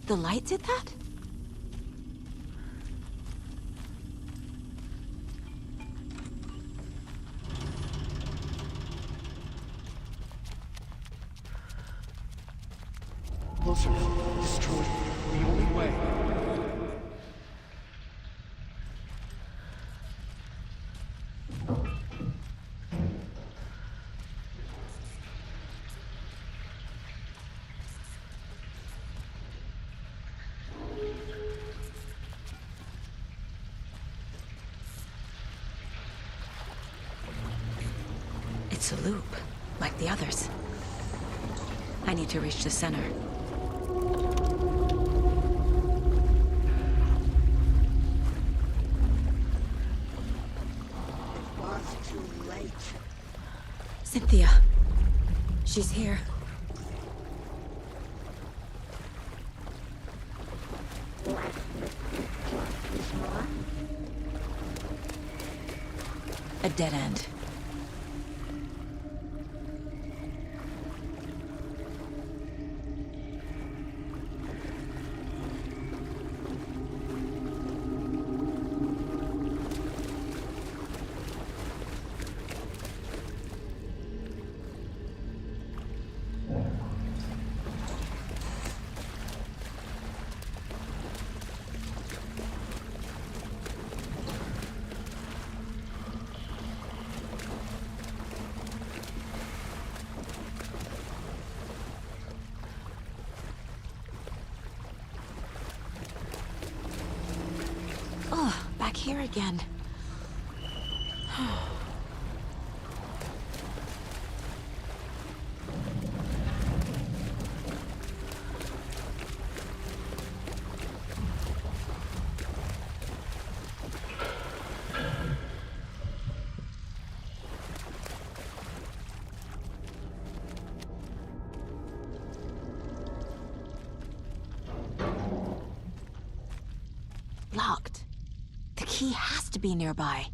The light did that? Closer. Destroyed. The only way. It's a loop, like the others. I need to reach the center. It was too late. Cynthia. She's here. A dead end. here again. Locked. The key has to be nearby.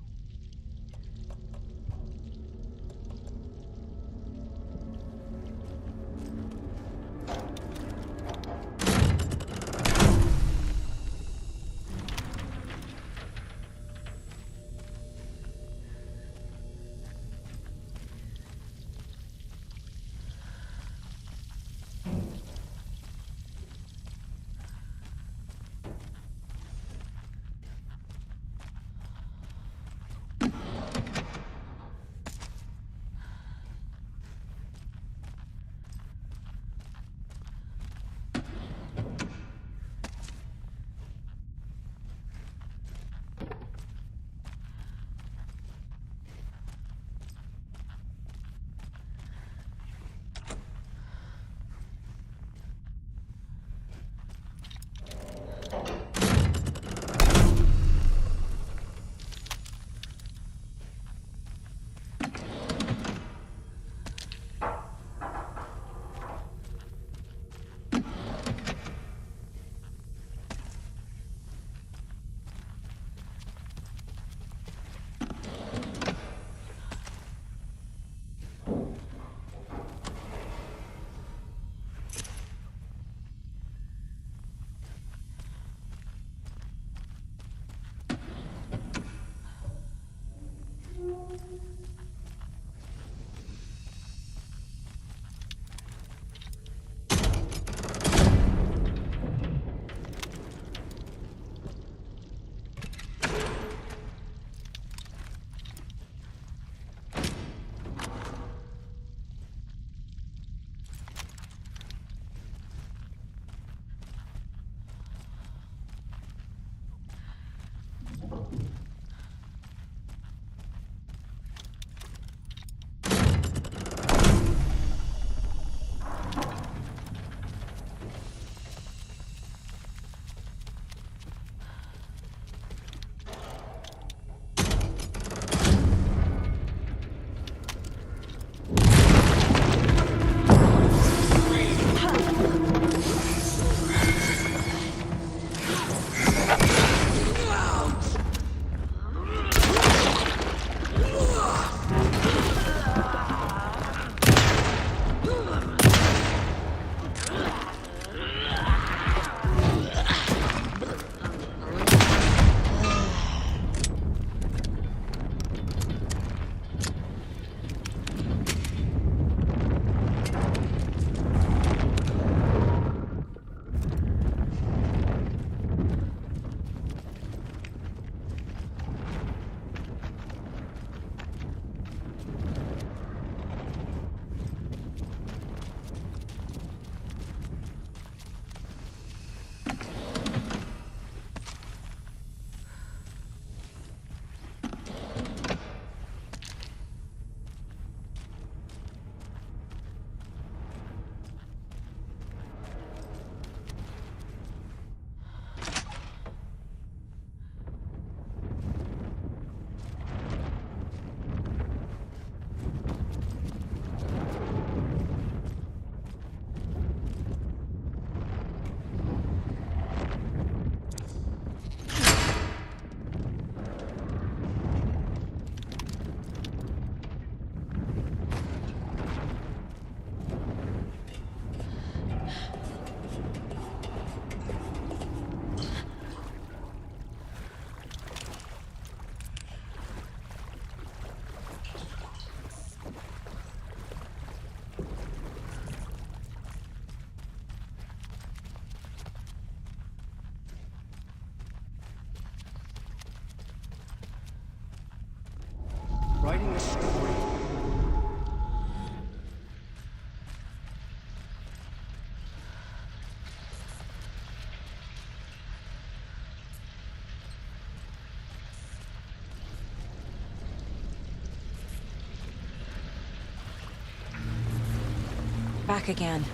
Back again.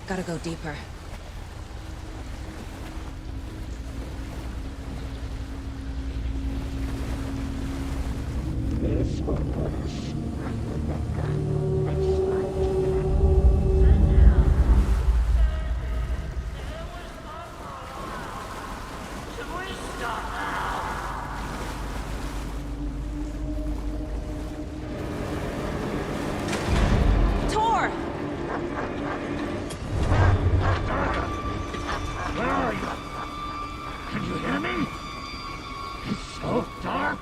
Gotta go deeper. Tor! Where are you? Can you hear me? It's so dark.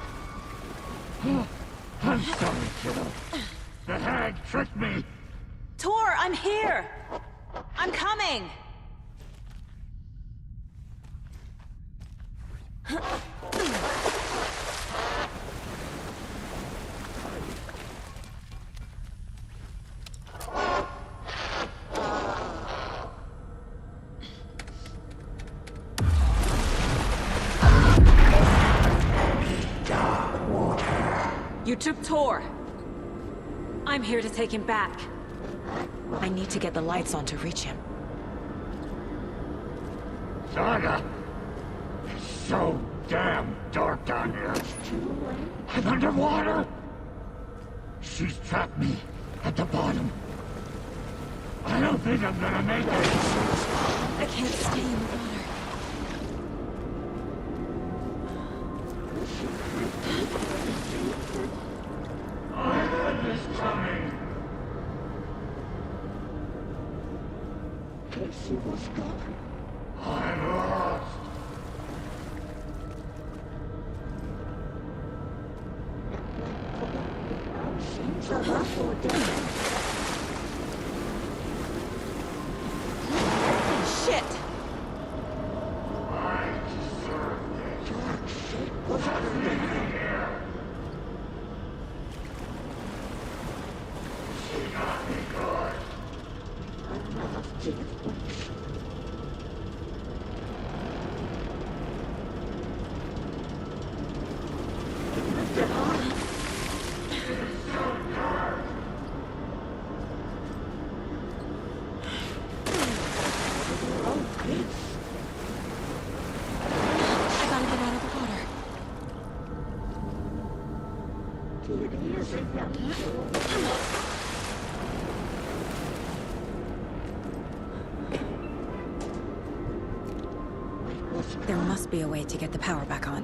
I'm sorry, kiddo. The hag tricked me. Tor, I'm here! I'm coming! You took Tor. I'm here to take him back. I need to get the lights on to reach him. Saga! It's so damn dark down here. I'm underwater. She's trapped me at the bottom. I don't think I'm gonna make it. I can't stay in the water. I had this coming. Casey was gone. I'm lost. Seems a lot more dead. Shit! I deserve it. Dark shit was happening here. She got me good. Another dead. I gotta get out of the water. There must be a way to get the power back on.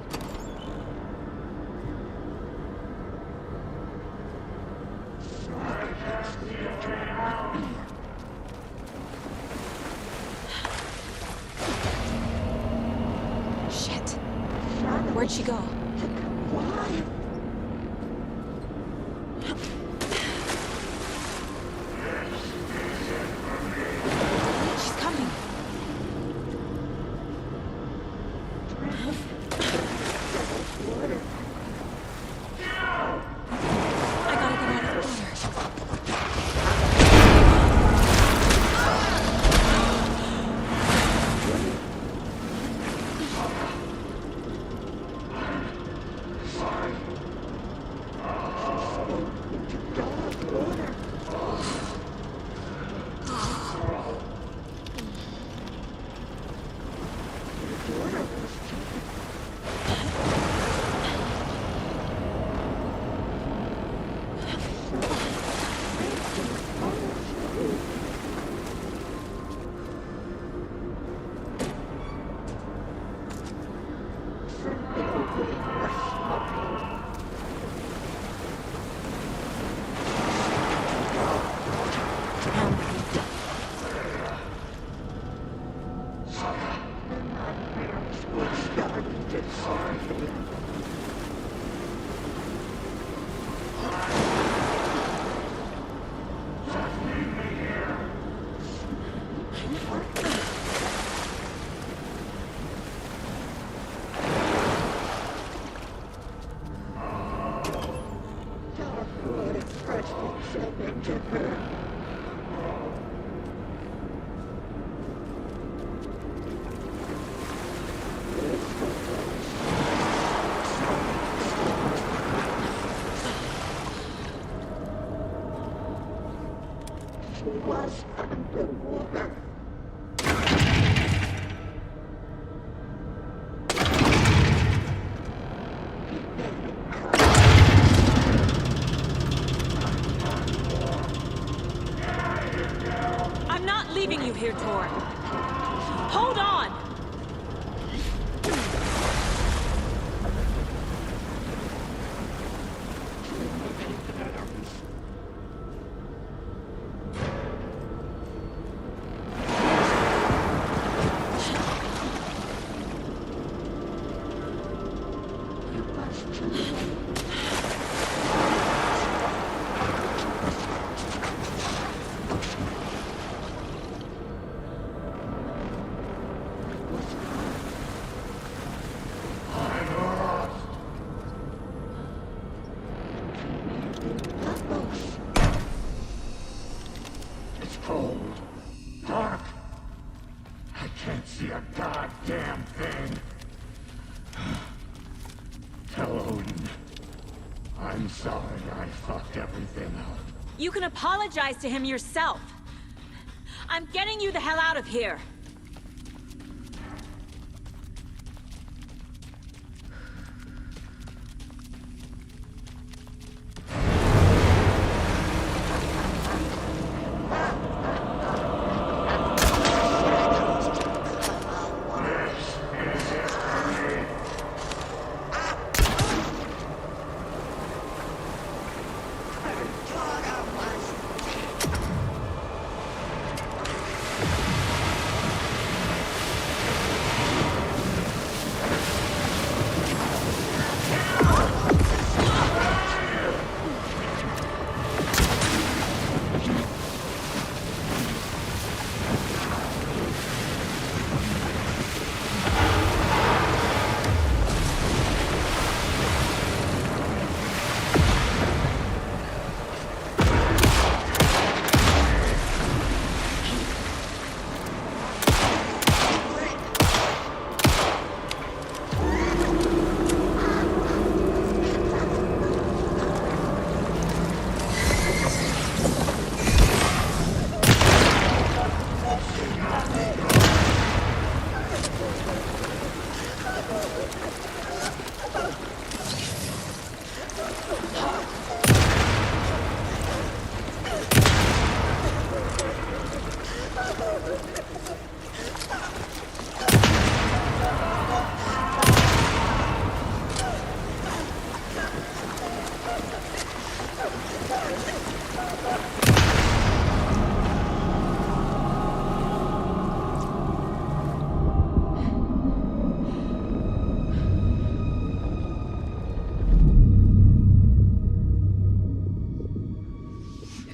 Shit. Where'd she go? She's coming. I gotta get out of the water. was underwater. I'm not leaving you here, Tor. Hold on! It's cold. Dark. I can't see a goddamn thing. Tell Odin. I'm sorry I fucked everything up. You can apologize to him yourself. I'm getting you the hell out of here.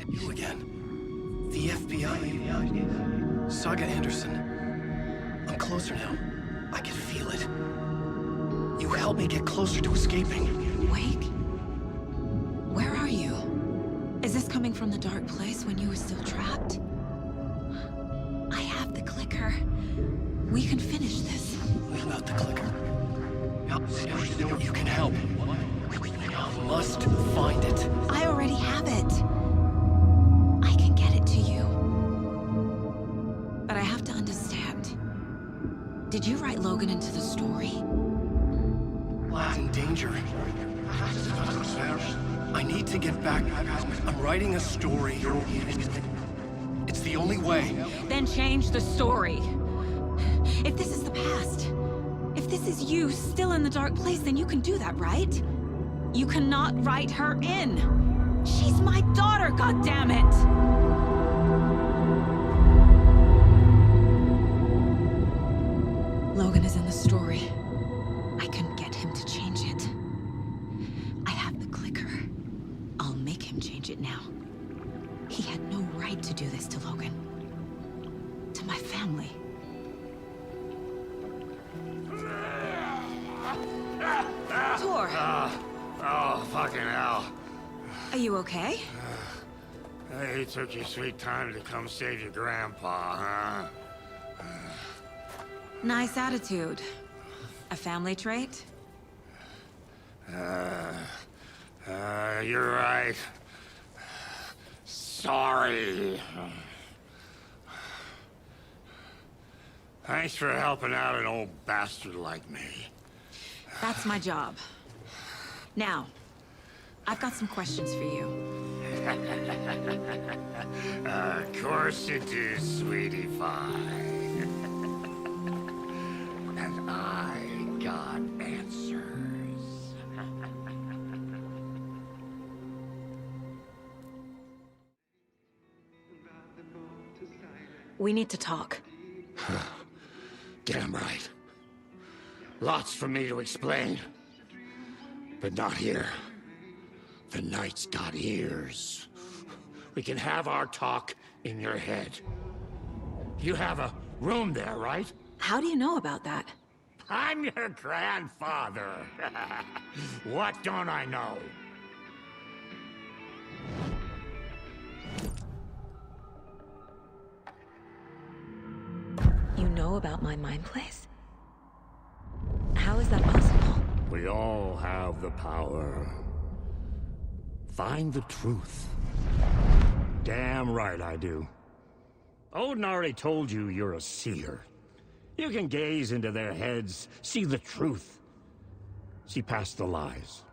You again. The FBI. Saga Anderson. I'm closer now. I can feel it. You helped me get closer to escaping. Wake? Where are you? Is this coming from the dark place when you were still trapped? I have the clicker. We can finish this. What about the clicker? You can help. You must find it. I already have it. I can get it to you. But I have to understand. Did you write Logan into the story? Lad's in danger. I need to get back. I'm writing a story. It's the only way. Then change the story. If this is the past, if this is you still in the dark place, then you can do that, right? You cannot write her in. She's my daughter, goddammit! Logan is in the story. I can get him to change it. I have the clicker. I'll make him change it now. He had no right to do this to Logan. To my family. Tor! Oh, fucking hell. Are you okay? Hey, it took you sweet time to come save your grandpa, huh? Nice attitude. A family trait? You're right. sorry. Thanks for helping out an old bastard like me. That's my job. Now, I've got some questions for you. Of course you do, sweetie pie. And I got answers. We need to talk. Damn right. Lots for me to explain. But not here. The night's got ears. We can have our talk in your head. You have a room there, right? How do you know about that? I'm your grandfather. What don't I know? You know about my mind place? How is that possible? We all have the power. Find the truth. Damn right I do. Odin already told you you're a seer. You can gaze into their heads, see the truth. See past the lies.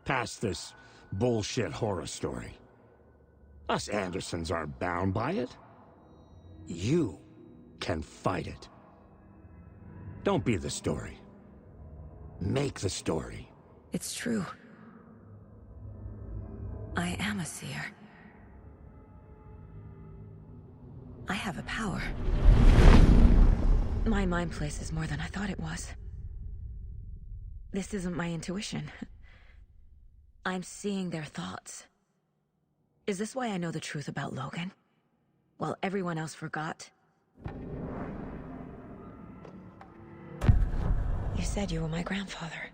Past this bullshit horror story. Us Andersons aren't bound by it. You can fight it. Don't be the story. Make the story. It's true. I am a seer. I have a power. My mind place is more than I thought it was. This isn't my intuition. I'm seeing their thoughts. Is this why I know the truth about Logan? While everyone else forgot? You said you were my grandfather.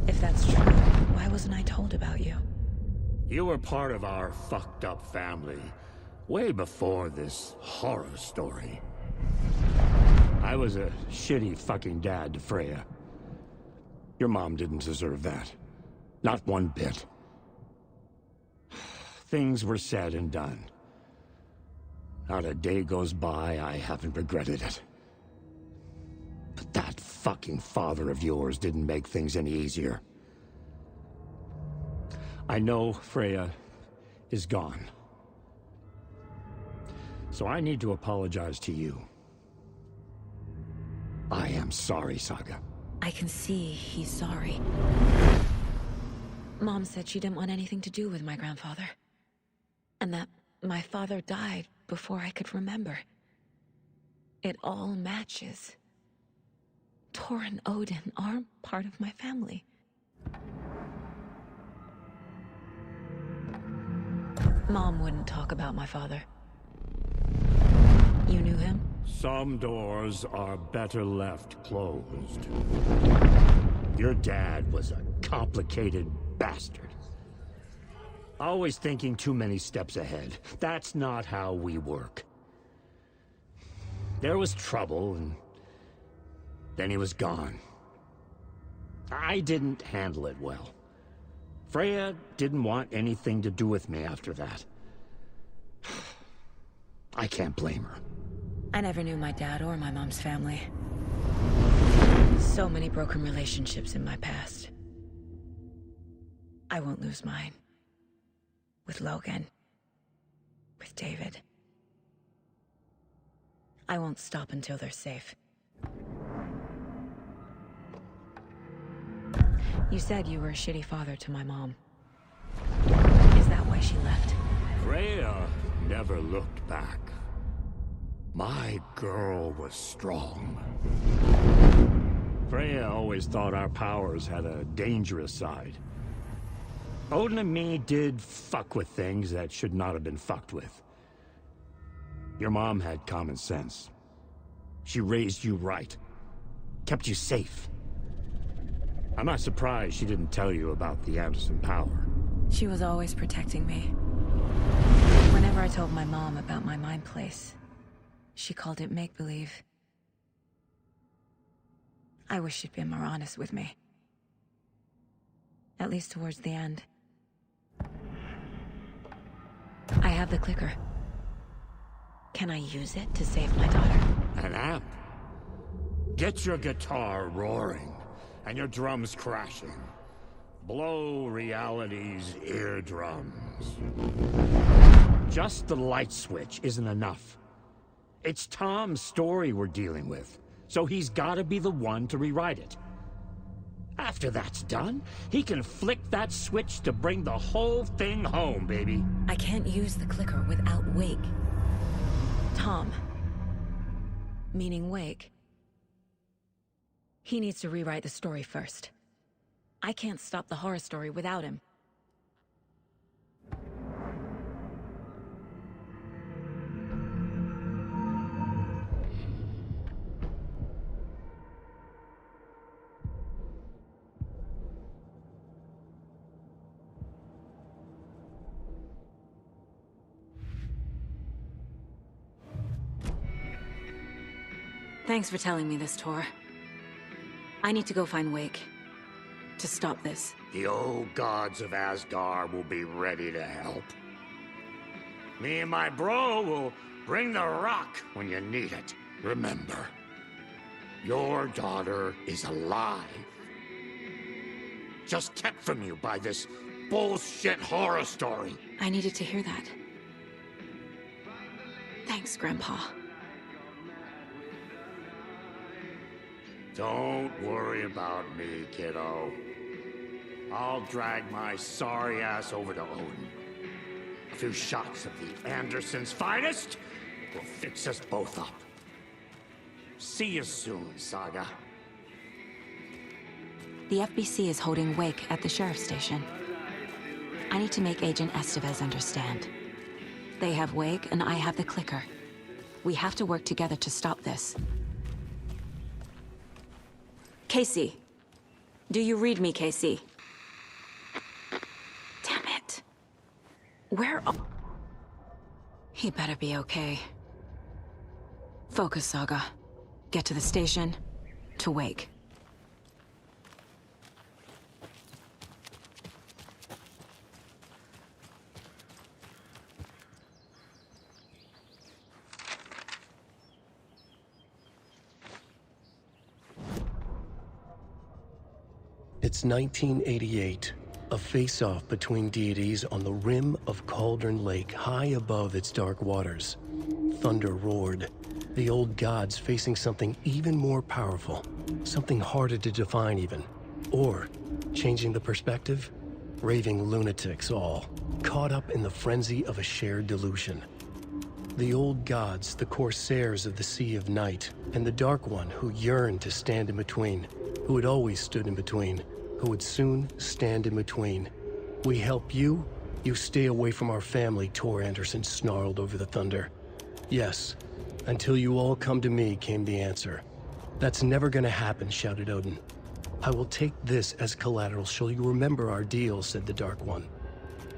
If that's true, why wasn't I told about you? You were part of our fucked up family, way before this horror story. I was a shitty fucking dad to Freya. Your mom didn't deserve that. Not one bit. Things were said and done. Not a day goes by I haven't regretted it. But that fucking father of yours didn't make things any easier. I know Freya is gone. So I need to apologize to you. I am sorry, Saga. I can see he's sorry. Mom said she didn't want anything to do with my grandfather. And that my father died before I could remember. It all matches. Tor and Odin are part of my family. Mom wouldn't talk about my father. You knew him? Some doors are better left closed. Your dad was a complicated bastard. Always thinking too many steps ahead. That's not how we work. There was trouble, and then he was gone. I didn't handle it well. Freya didn't want anything to do with me after that. I can't blame her. I never knew my dad or my mom's family. So many broken relationships in my past. I won't lose mine. With Logan. With David. I won't stop until they're safe. You said you were a shitty father to my mom. Is that why she left? Freya never looked back. My girl was strong. Freya always thought our powers had a dangerous side. Odin and me did fuck with things that should not have been fucked with. Your mom had common sense. She raised you right. Kept you safe. I'm not surprised she didn't tell you about the Anderson power. She was always protecting me. Whenever I told my mom about my mind place, she called it make-believe. I wish she'd been more honest with me. At least towards the end. I have the clicker. Can I use it to save my daughter? An amp? Get your guitar roaring, and your drums crashing. Blow reality's eardrums. Just the light switch isn't enough. It's Tom's story we're dealing with, so he's gotta be the one to rewrite it. After that's done, he can flick that switch to bring the whole thing home, baby. I can't use the clicker without Wake. Tom, meaning Wake, he needs to rewrite the story first. I can't stop the horror story without him. Thanks for telling me this, Tor. I need to go find Wake. To stop this. The old gods of Asgard will be ready to help. Me and my bro will bring the rock when you need it. Remember, your daughter is alive. Just kept from you by this bullshit horror story. I needed to hear that. Thanks, Grandpa. Don't worry about me, kiddo. I'll drag my sorry ass over to Odin. A few shots of the Andersons' finest will fix us both up. See you soon, Saga. The FBC is holding Wake at the sheriff's station. I need to make Agent Estevez understand. They have Wake, and I have the clicker. We have to work together to stop this. Casey. Do you read me, Casey? Damn it. Where are... He better be okay. Focus, Saga. Get to the station, to Wake. It's 1988, a face-off between deities on the rim of Cauldron Lake, high above its dark waters. Thunder roared, the old gods facing something even more powerful, something harder to define even. Or, changing the perspective, raving lunatics all, caught up in the frenzy of a shared delusion. The old gods, the corsairs of the Sea of Night, and the Dark One who yearned to stand in between, who had always stood in between, who would soon stand in between. We help you, you stay away from our family, Tor Anderson snarled over the thunder. Yes, until you all come to me, came the answer. That's never gonna happen, shouted Odin. I will take this as collateral, shall you remember our deal, said the Dark One.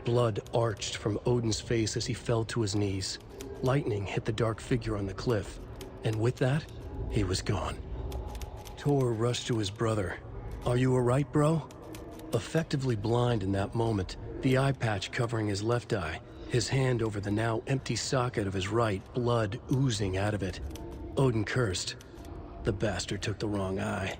Blood arched from Odin's face as he fell to his knees. Lightning hit the dark figure on the cliff, and with that, he was gone. Tor rushed to his brother. Are you alright, bro? Effectively blind in that moment, the eye patch covering his left eye, his hand over the now empty socket of his right, blood oozing out of it. Odin cursed. The bastard took the wrong eye.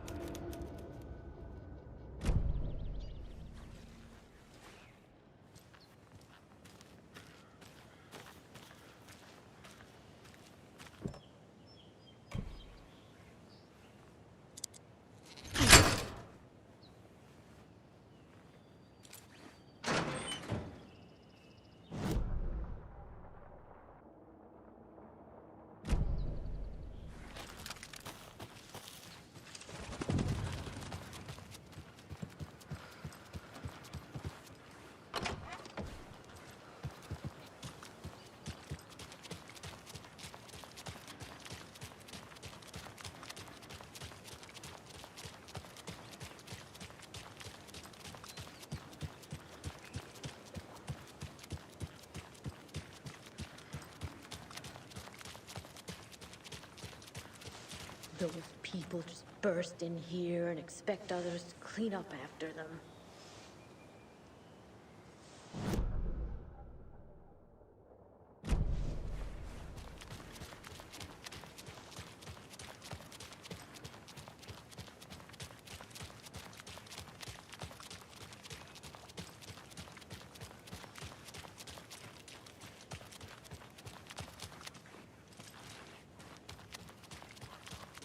Those people just burst in here and expect others to clean up after them.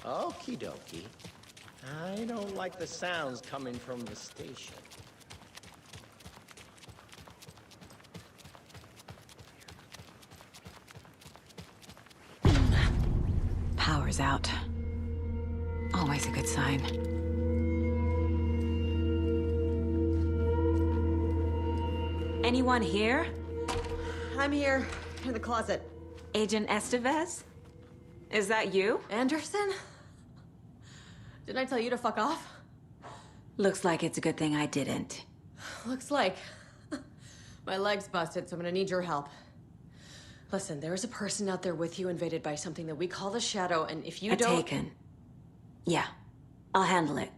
Okie dokie. I don't like the sounds coming from the station. Power's out. Always a good sign. Anyone here? I'm here, in the closet. Agent Estevez? Is that you? Anderson? Didn't I tell you to fuck off? Looks like it's a good thing I didn't. Looks like. My leg's busted, so I'm gonna need your help. Listen, there is a person out there with you invaded by something that we call the Shadow, and if you don't... Taken. Yeah, I'll handle it.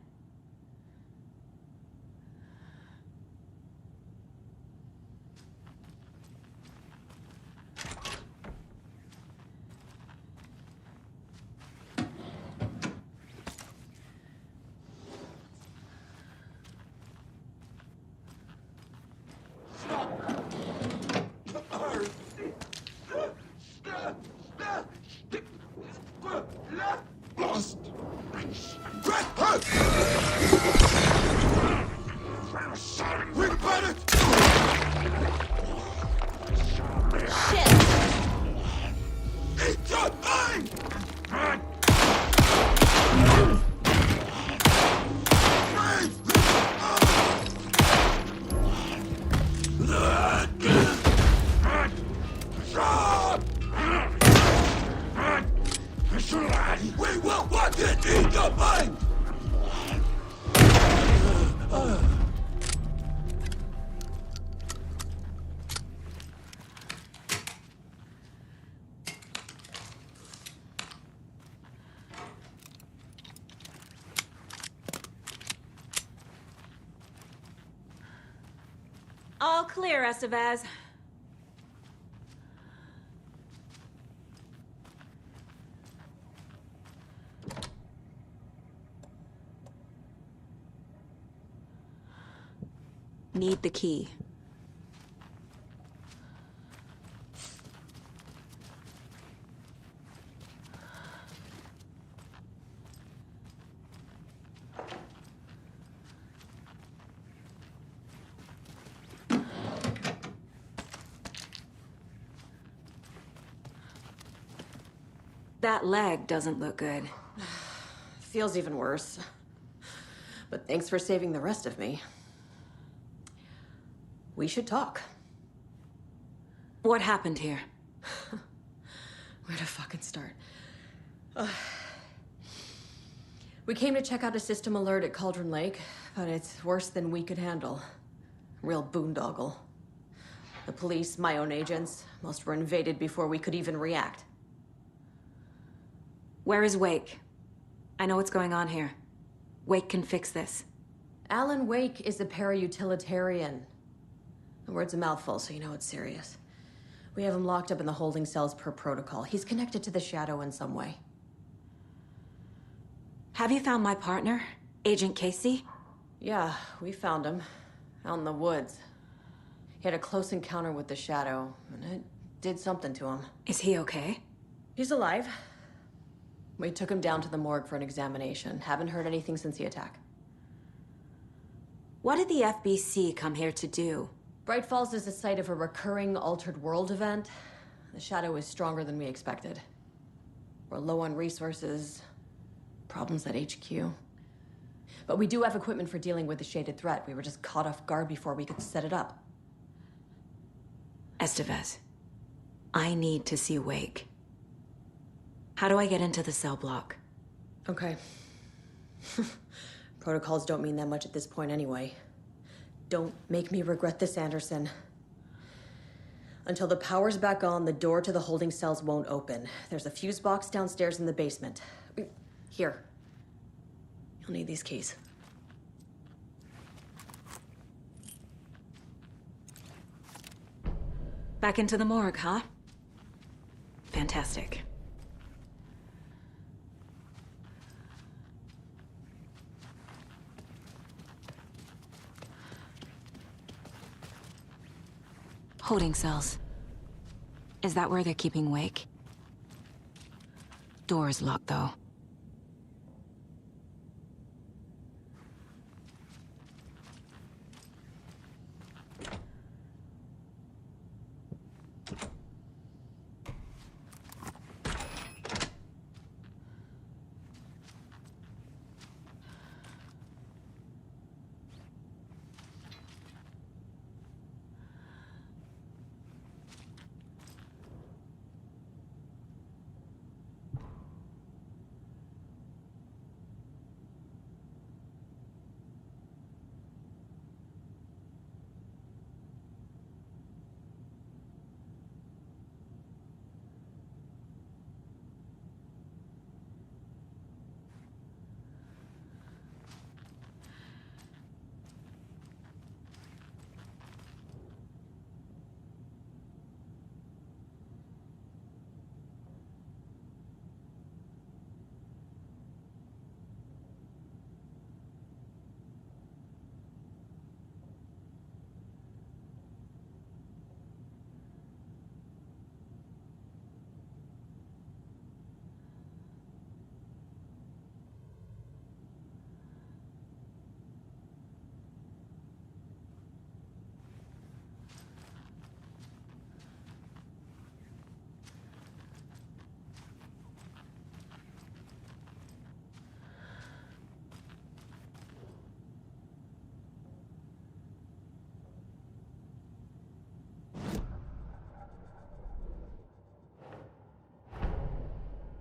Lost. We got it! Shit! It's your mind! We will want it in your mind! All clear, Estevez. Need the key. That leg doesn't look good. Feels even worse. But thanks for saving the rest of me. We should talk. What happened here? Where to fucking start? We came to check out a system alert at Cauldron Lake, but it's worse than we could handle. Real boondoggle. The police, my own agents, most were invaded before we could even react. Where is Wake? I know what's going on here. Wake can fix this. Alan Wake is a para-utilitarian. The word's a mouthful, so you know it's serious. We have him locked up in the holding cells per protocol. He's connected to the Shadow in some way. Have you found my partner, Agent Casey? Yeah, we found him. Out in the woods. He had a close encounter with the Shadow, and it did something to him. Is he okay? He's alive. We took him down to the morgue for an examination. Haven't heard anything since the attack. What did the FBC come here to do? Bright Falls is the site of a recurring altered world event. The Shadow is stronger than we expected. We're low on resources, problems at HQ. But we do have equipment for dealing with the shaded threat. We were just caught off guard before we could set it up. Estevez, I need to see Wake. How do I get into the cell block? Okay. Protocols don't mean that much at this point anyway. Don't make me regret this, Anderson. Until the power's back on, the door to the holding cells won't open. There's a fuse box downstairs in the basement. Here. You'll need these keys. Back into the morgue, huh? Fantastic. Holding cells. Is that where they're keeping Wake? Door's locked, though.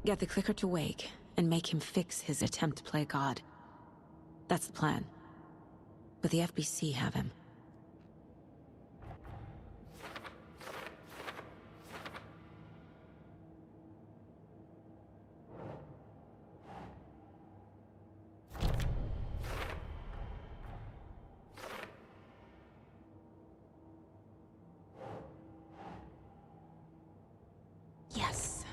Get the clicker to Wake, and make him fix his attempt to play God. That's the plan. But the FBC have him. Yes.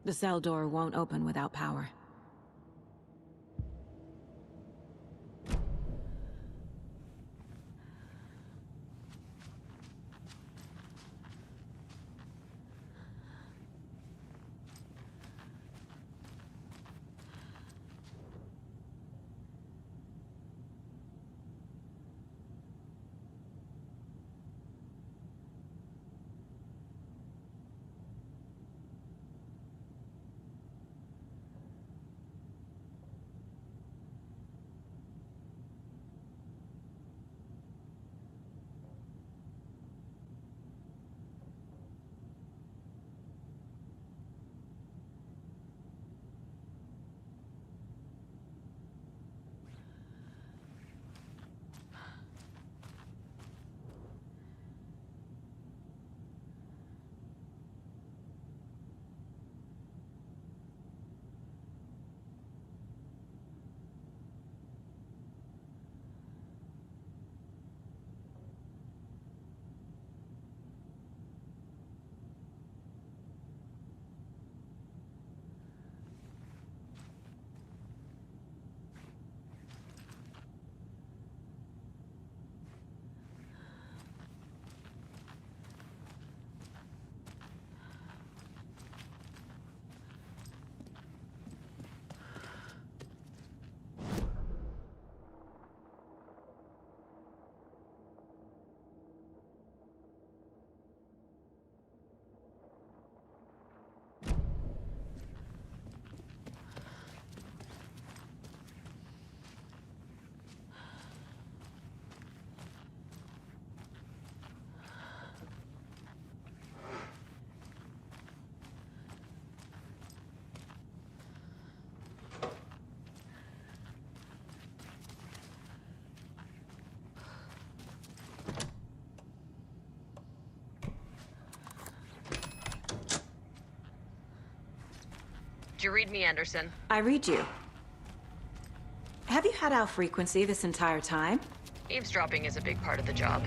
The cell door won't open without power. Did you read me, Anderson? I read you. Have you had our frequency this entire time? Eavesdropping is a big part of the job.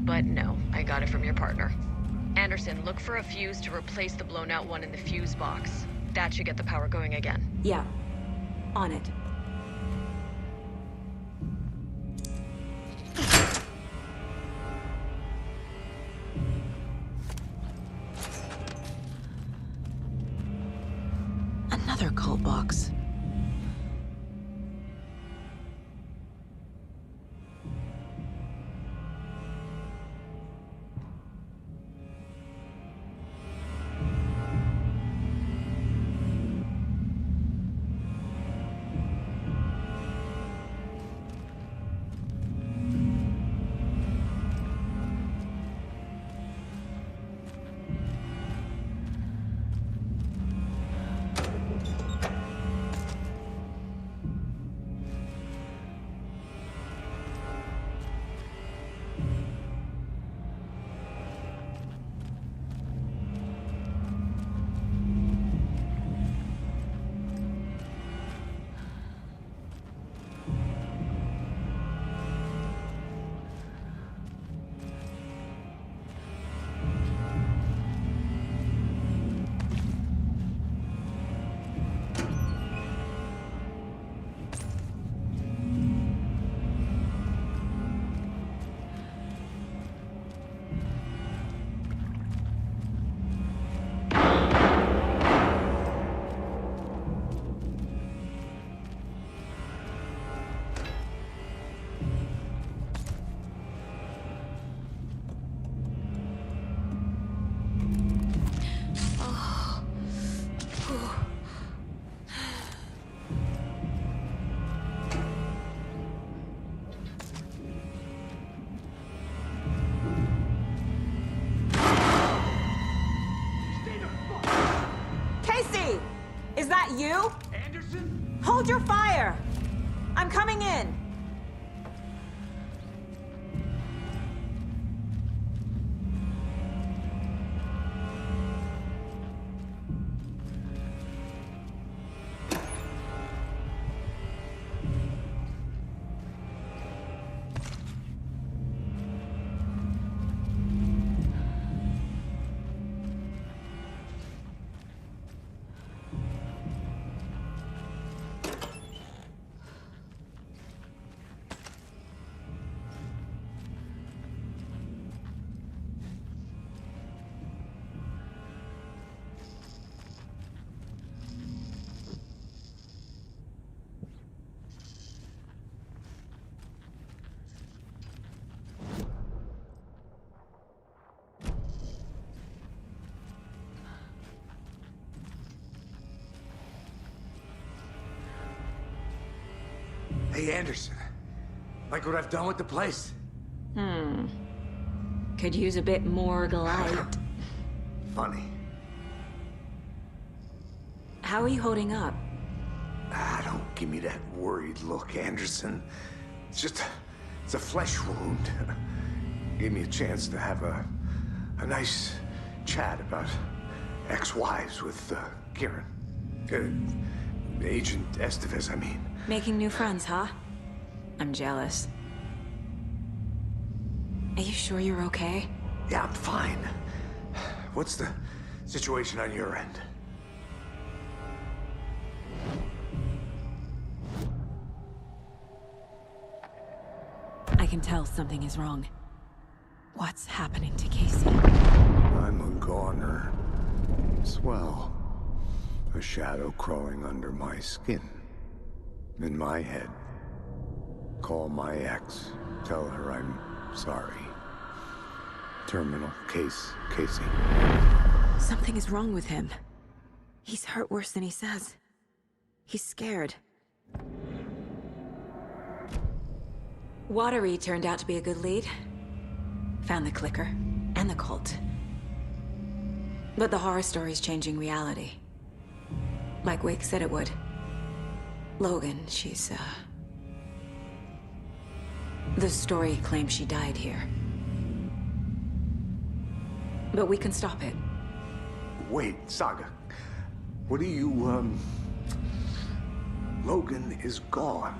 But no, I got it from your partner. Anderson, look for a fuse to replace the blown out one in the fuse box. That should get the power going again. Yeah. On it. Another cult box. Hold your fire! I'm coming in! Hey, Anderson. Like what I've done with the place? Could use a bit more light. Funny. How are you holding up? Don't give me that worried look, Anderson. It's a flesh wound. Gave me a chance to have a nice chat about ex-wives with Kieran. Agent Estevez, I mean. Making new friends, huh? I'm jealous. Are you sure you're okay? Yeah, I'm fine. What's the situation on your end? I can tell something is wrong. What's happening to Casey? I'm a goner. Swell. A shadow crawling under my skin. In my head. Call my ex. Tell her I'm sorry. Terminal case, Casey. Something is wrong with him. He's hurt worse than he says. He's scared. Watery turned out to be a good lead. Found the clicker and the cult. But the horror story's changing reality. Like Wake said it would. Logan, she's, the story claims she died here. But we can stop it. Wait, Saga. What do you, Logan is gone.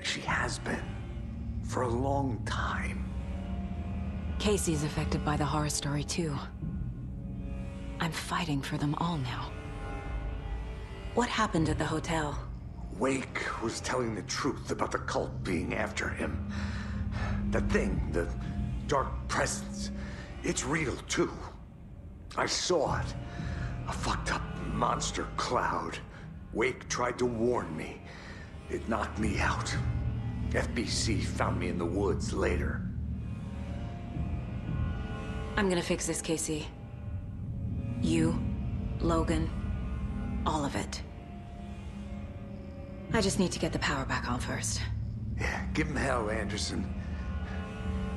She has been. For a long time. Casey's affected by the horror story, too. I'm fighting for them all now. What happened at the hotel? Wake was telling the truth about the cult being after him. The thing, the dark presence, it's real too. I saw it. A fucked up monster cloud. Wake tried to warn me. It knocked me out. FBC found me in the woods later. I'm gonna fix this, Casey. You, Logan, all of it. I just need to get the power back on first. Yeah, give him hell, Anderson.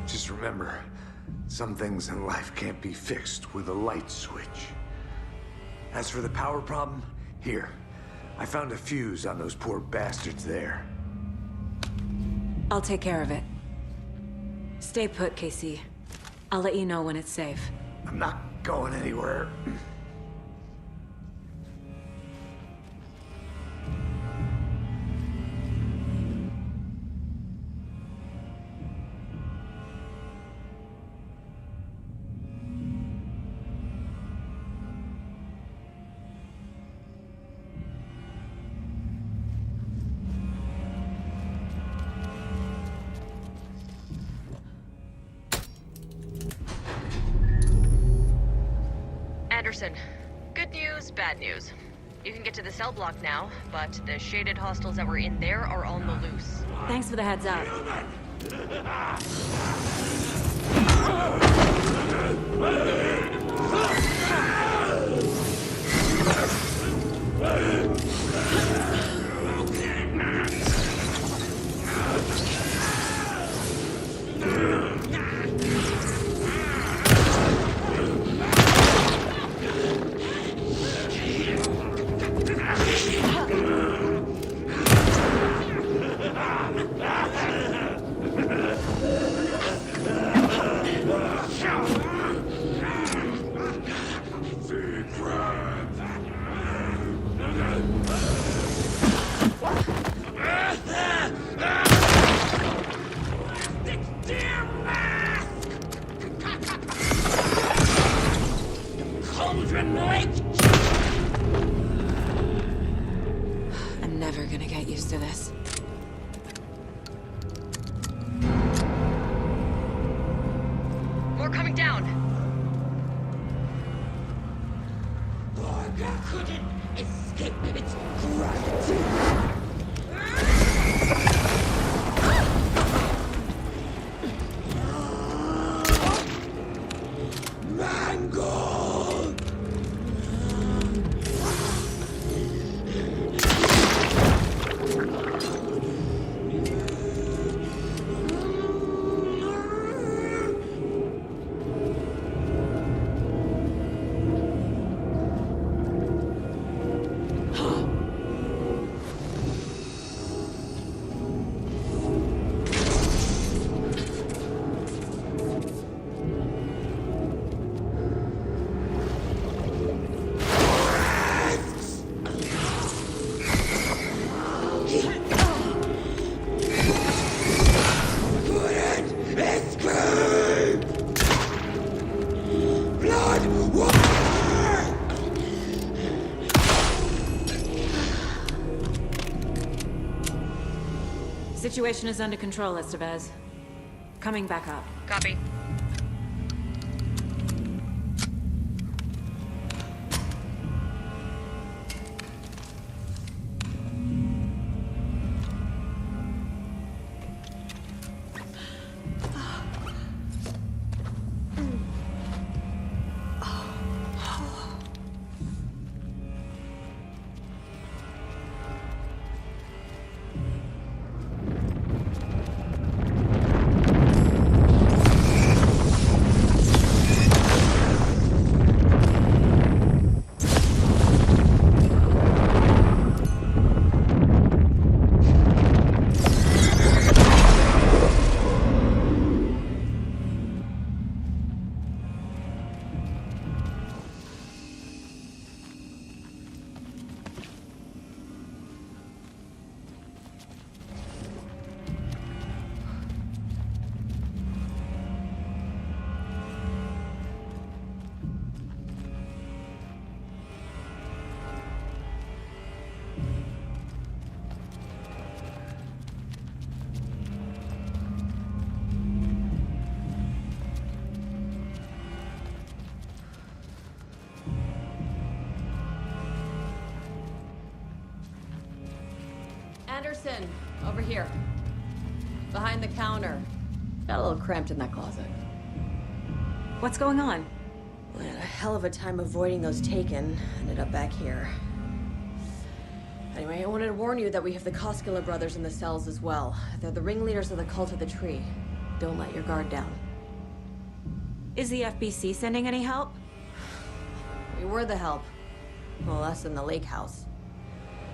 Just remember, some things in life can't be fixed with a light switch. As for the power problem, here. I found a fuse on those poor bastards there. I'll take care of it. Stay put, Casey. I'll let you know when it's safe. I'm not going anywhere. Anderson, good news, bad news. You can get to the cell block now, but the shaded hostiles that were in there are on the loose. Thanks for the heads up. us. More coming down. Borga couldn't escape its gravity. Mangold! Situation is under control, Estevez. Coming back up. Copy. Anderson, over here. Behind the counter. Got a little cramped in that closet. What's going on? We had a hell of a time avoiding those taken. Ended up back here. Anyway, I wanted to warn you that we have the Koskela brothers in the cells as well. They're the ringleaders of the Cult of the Tree. Don't let your guard down. Is the FBC sending any help? We were the help. Well, us in the lake house.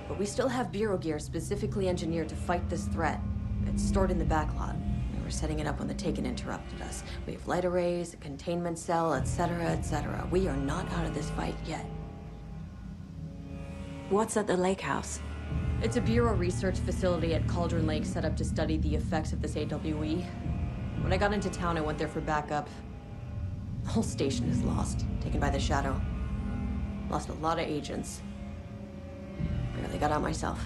But we still have Bureau gear specifically engineered to fight this threat. It's stored in the backlot. We were setting it up when the Taken interrupted us. We have light arrays, a containment cell, etc., etc. We are not out of this fight yet. What's at the lake house? It's a Bureau research facility at Cauldron Lake set up to study the effects of this AWE. When I got into town, I went there for backup. The whole station is lost, taken by the Shadow. Lost a lot of agents. Barely got out myself.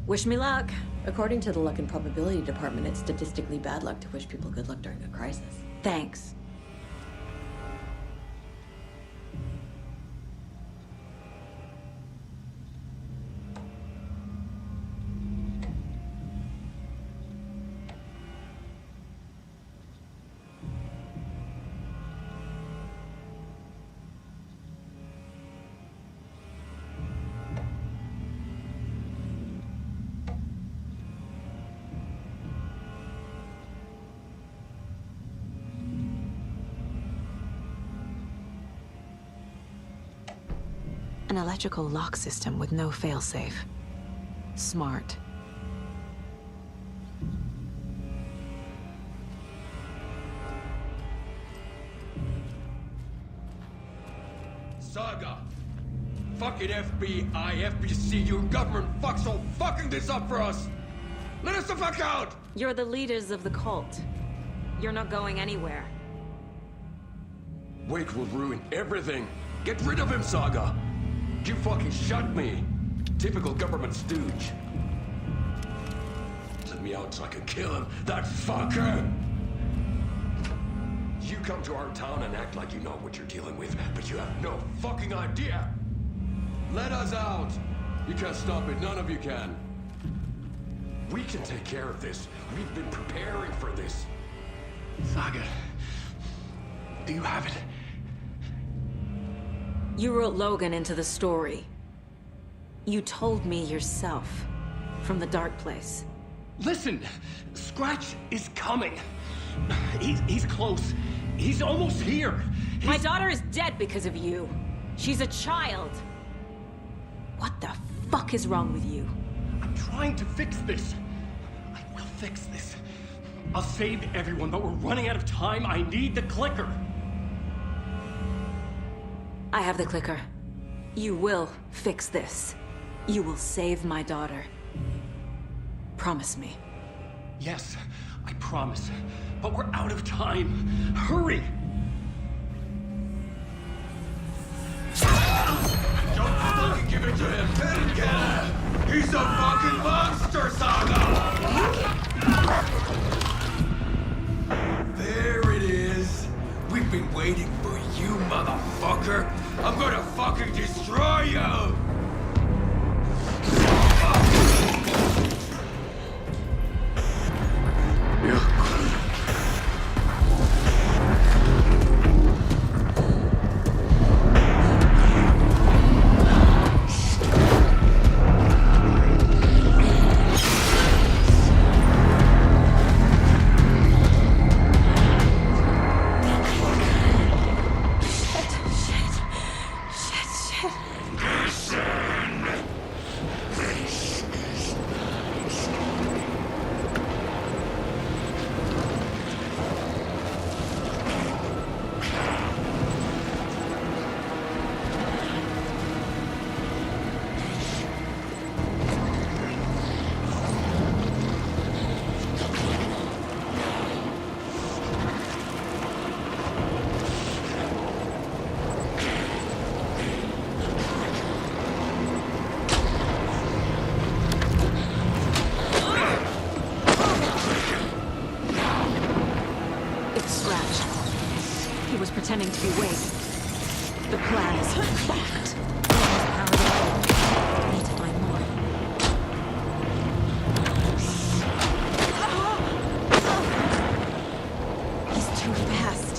Wish me luck. According to the Luck and Probability Department, it's statistically bad luck to wish people good luck during a crisis. Thanks. An electrical lock system with no failsafe. Smart. Saga! Fucking FBI, FBC, your government fucks all fucking this up for us! Let us the fuck out! You're the leaders of the cult. You're not going anywhere. Wake will ruin everything! Get rid of him, Saga! You fucking shot me! Typical government stooge. wanted me out so I could kill him. That fucker! You come to our town and act like you know what you're dealing with, but you have no fucking idea! Let us out! You can't stop it, none of you can. We can take care of this. We've been preparing for this. Saga, do you have it? You wrote Logan into the story. You told me yourself. From the dark place. Listen! Scratch is coming. He's close. He's almost here. My daughter is dead because of you. She's a child. What the fuck is wrong with you? I'm trying to fix this. I will fix this. I'll save everyone, but we're running out of time. I need the clicker. I have the clicker. You will fix this. You will save my daughter. Promise me. Yes, I promise. But we're out of time. Hurry! Don't fucking give it to him! Let him get him! He's a fucking monster, Saga! There it is! We've been waiting for you, motherfucker! I'm gonna fucking destroy you! Pretending to be Wade. The plan is fucked. I need to find more. He's too fast.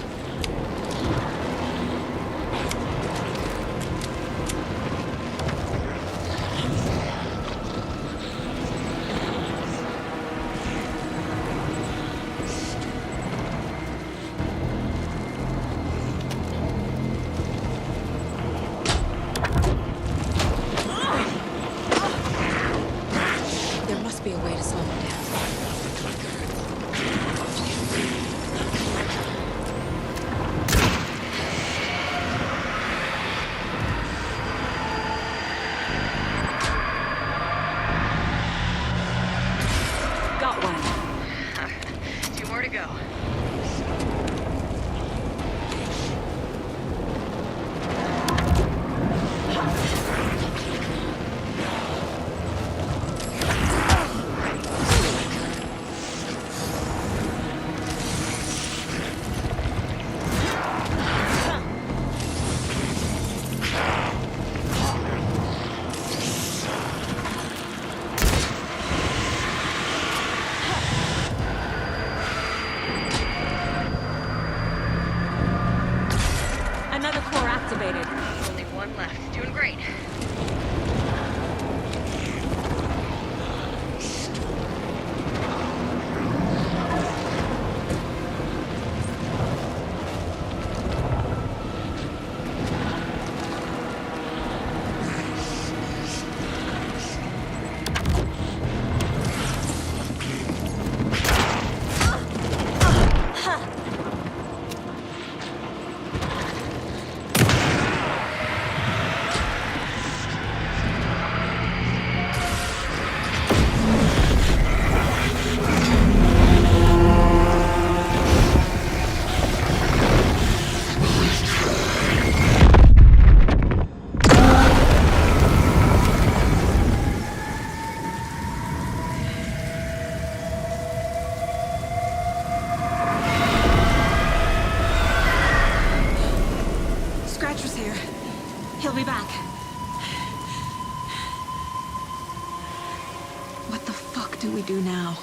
do now?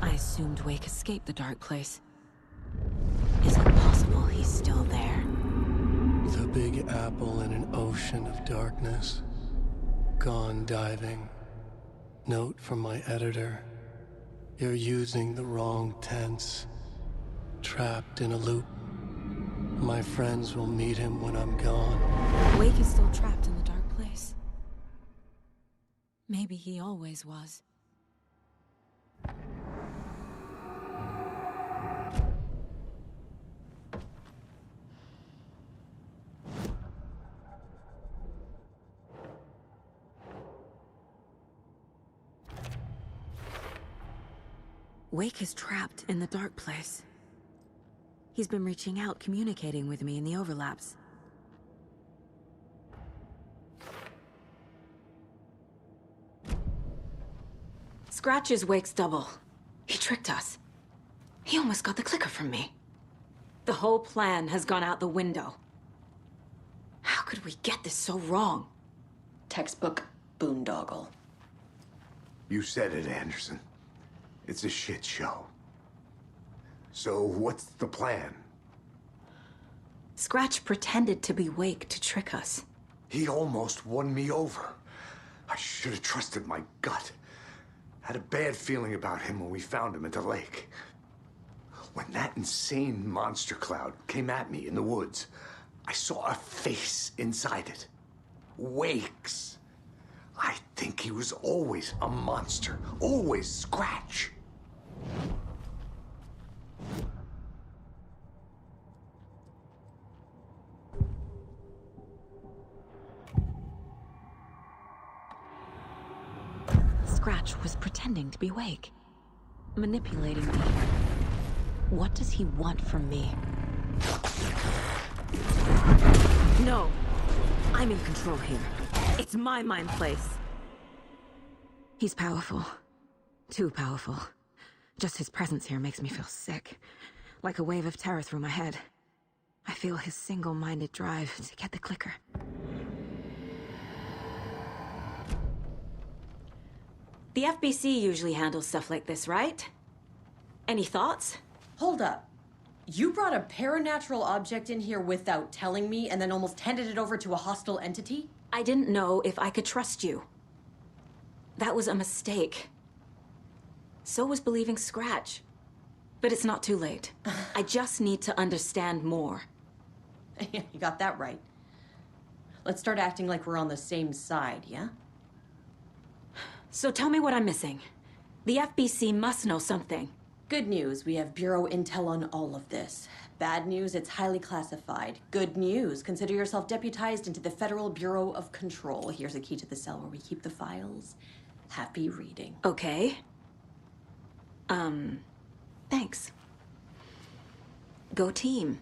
I assumed Wake escaped the dark place. Is it possible he's still there? The Big Apple in an ocean of darkness. Gone diving. Note from my editor. You're using the wrong tense. Trapped in a loop. My friends will meet him when I'm gone. Wake is still trapped in the dark place. Maybe he always was. Wake is trapped in the dark place. He's been reaching out, communicating with me in the overlaps. Scratch is Wake's double. He tricked us. He almost got the clicker from me. The whole plan has gone out the window. How could we get this so wrong? Textbook boondoggle. You said it, Anderson. It's a shit show. So what's the plan? Scratch pretended to be Wake to trick us. He almost won me over. I should have trusted my gut. Had a bad feeling about him when we found him at the lake. When that insane monster cloud came at me in the woods, I saw a face inside it. Wake's. I think he was always a monster. Always Scratch. Scratch was pretending to be Wake. Manipulating me. What does he want from me? No! I'm in control here. It's my mind place. He's powerful. Too powerful. Just his presence here makes me feel sick. Like a wave of terror through my head. I feel his single-minded drive to get the clicker. The FBC usually handles stuff like this, right? Any thoughts? Hold up. You brought a paranatural object in here without telling me and then almost handed it over to a hostile entity? I didn't know if I could trust you. That was a mistake. So was believing Scratch. But it's not too late. I just need to understand more. You got that right. Let's start acting like we're on the same side, yeah? So tell me what I'm missing. The FBC must know something. Good news, we have Bureau intel on all of this. Bad news, it's highly classified. Good news, consider yourself deputized into the Federal Bureau of Control. Here's a key to the cell where we keep the files. Happy reading. Okay. Thanks. Go team.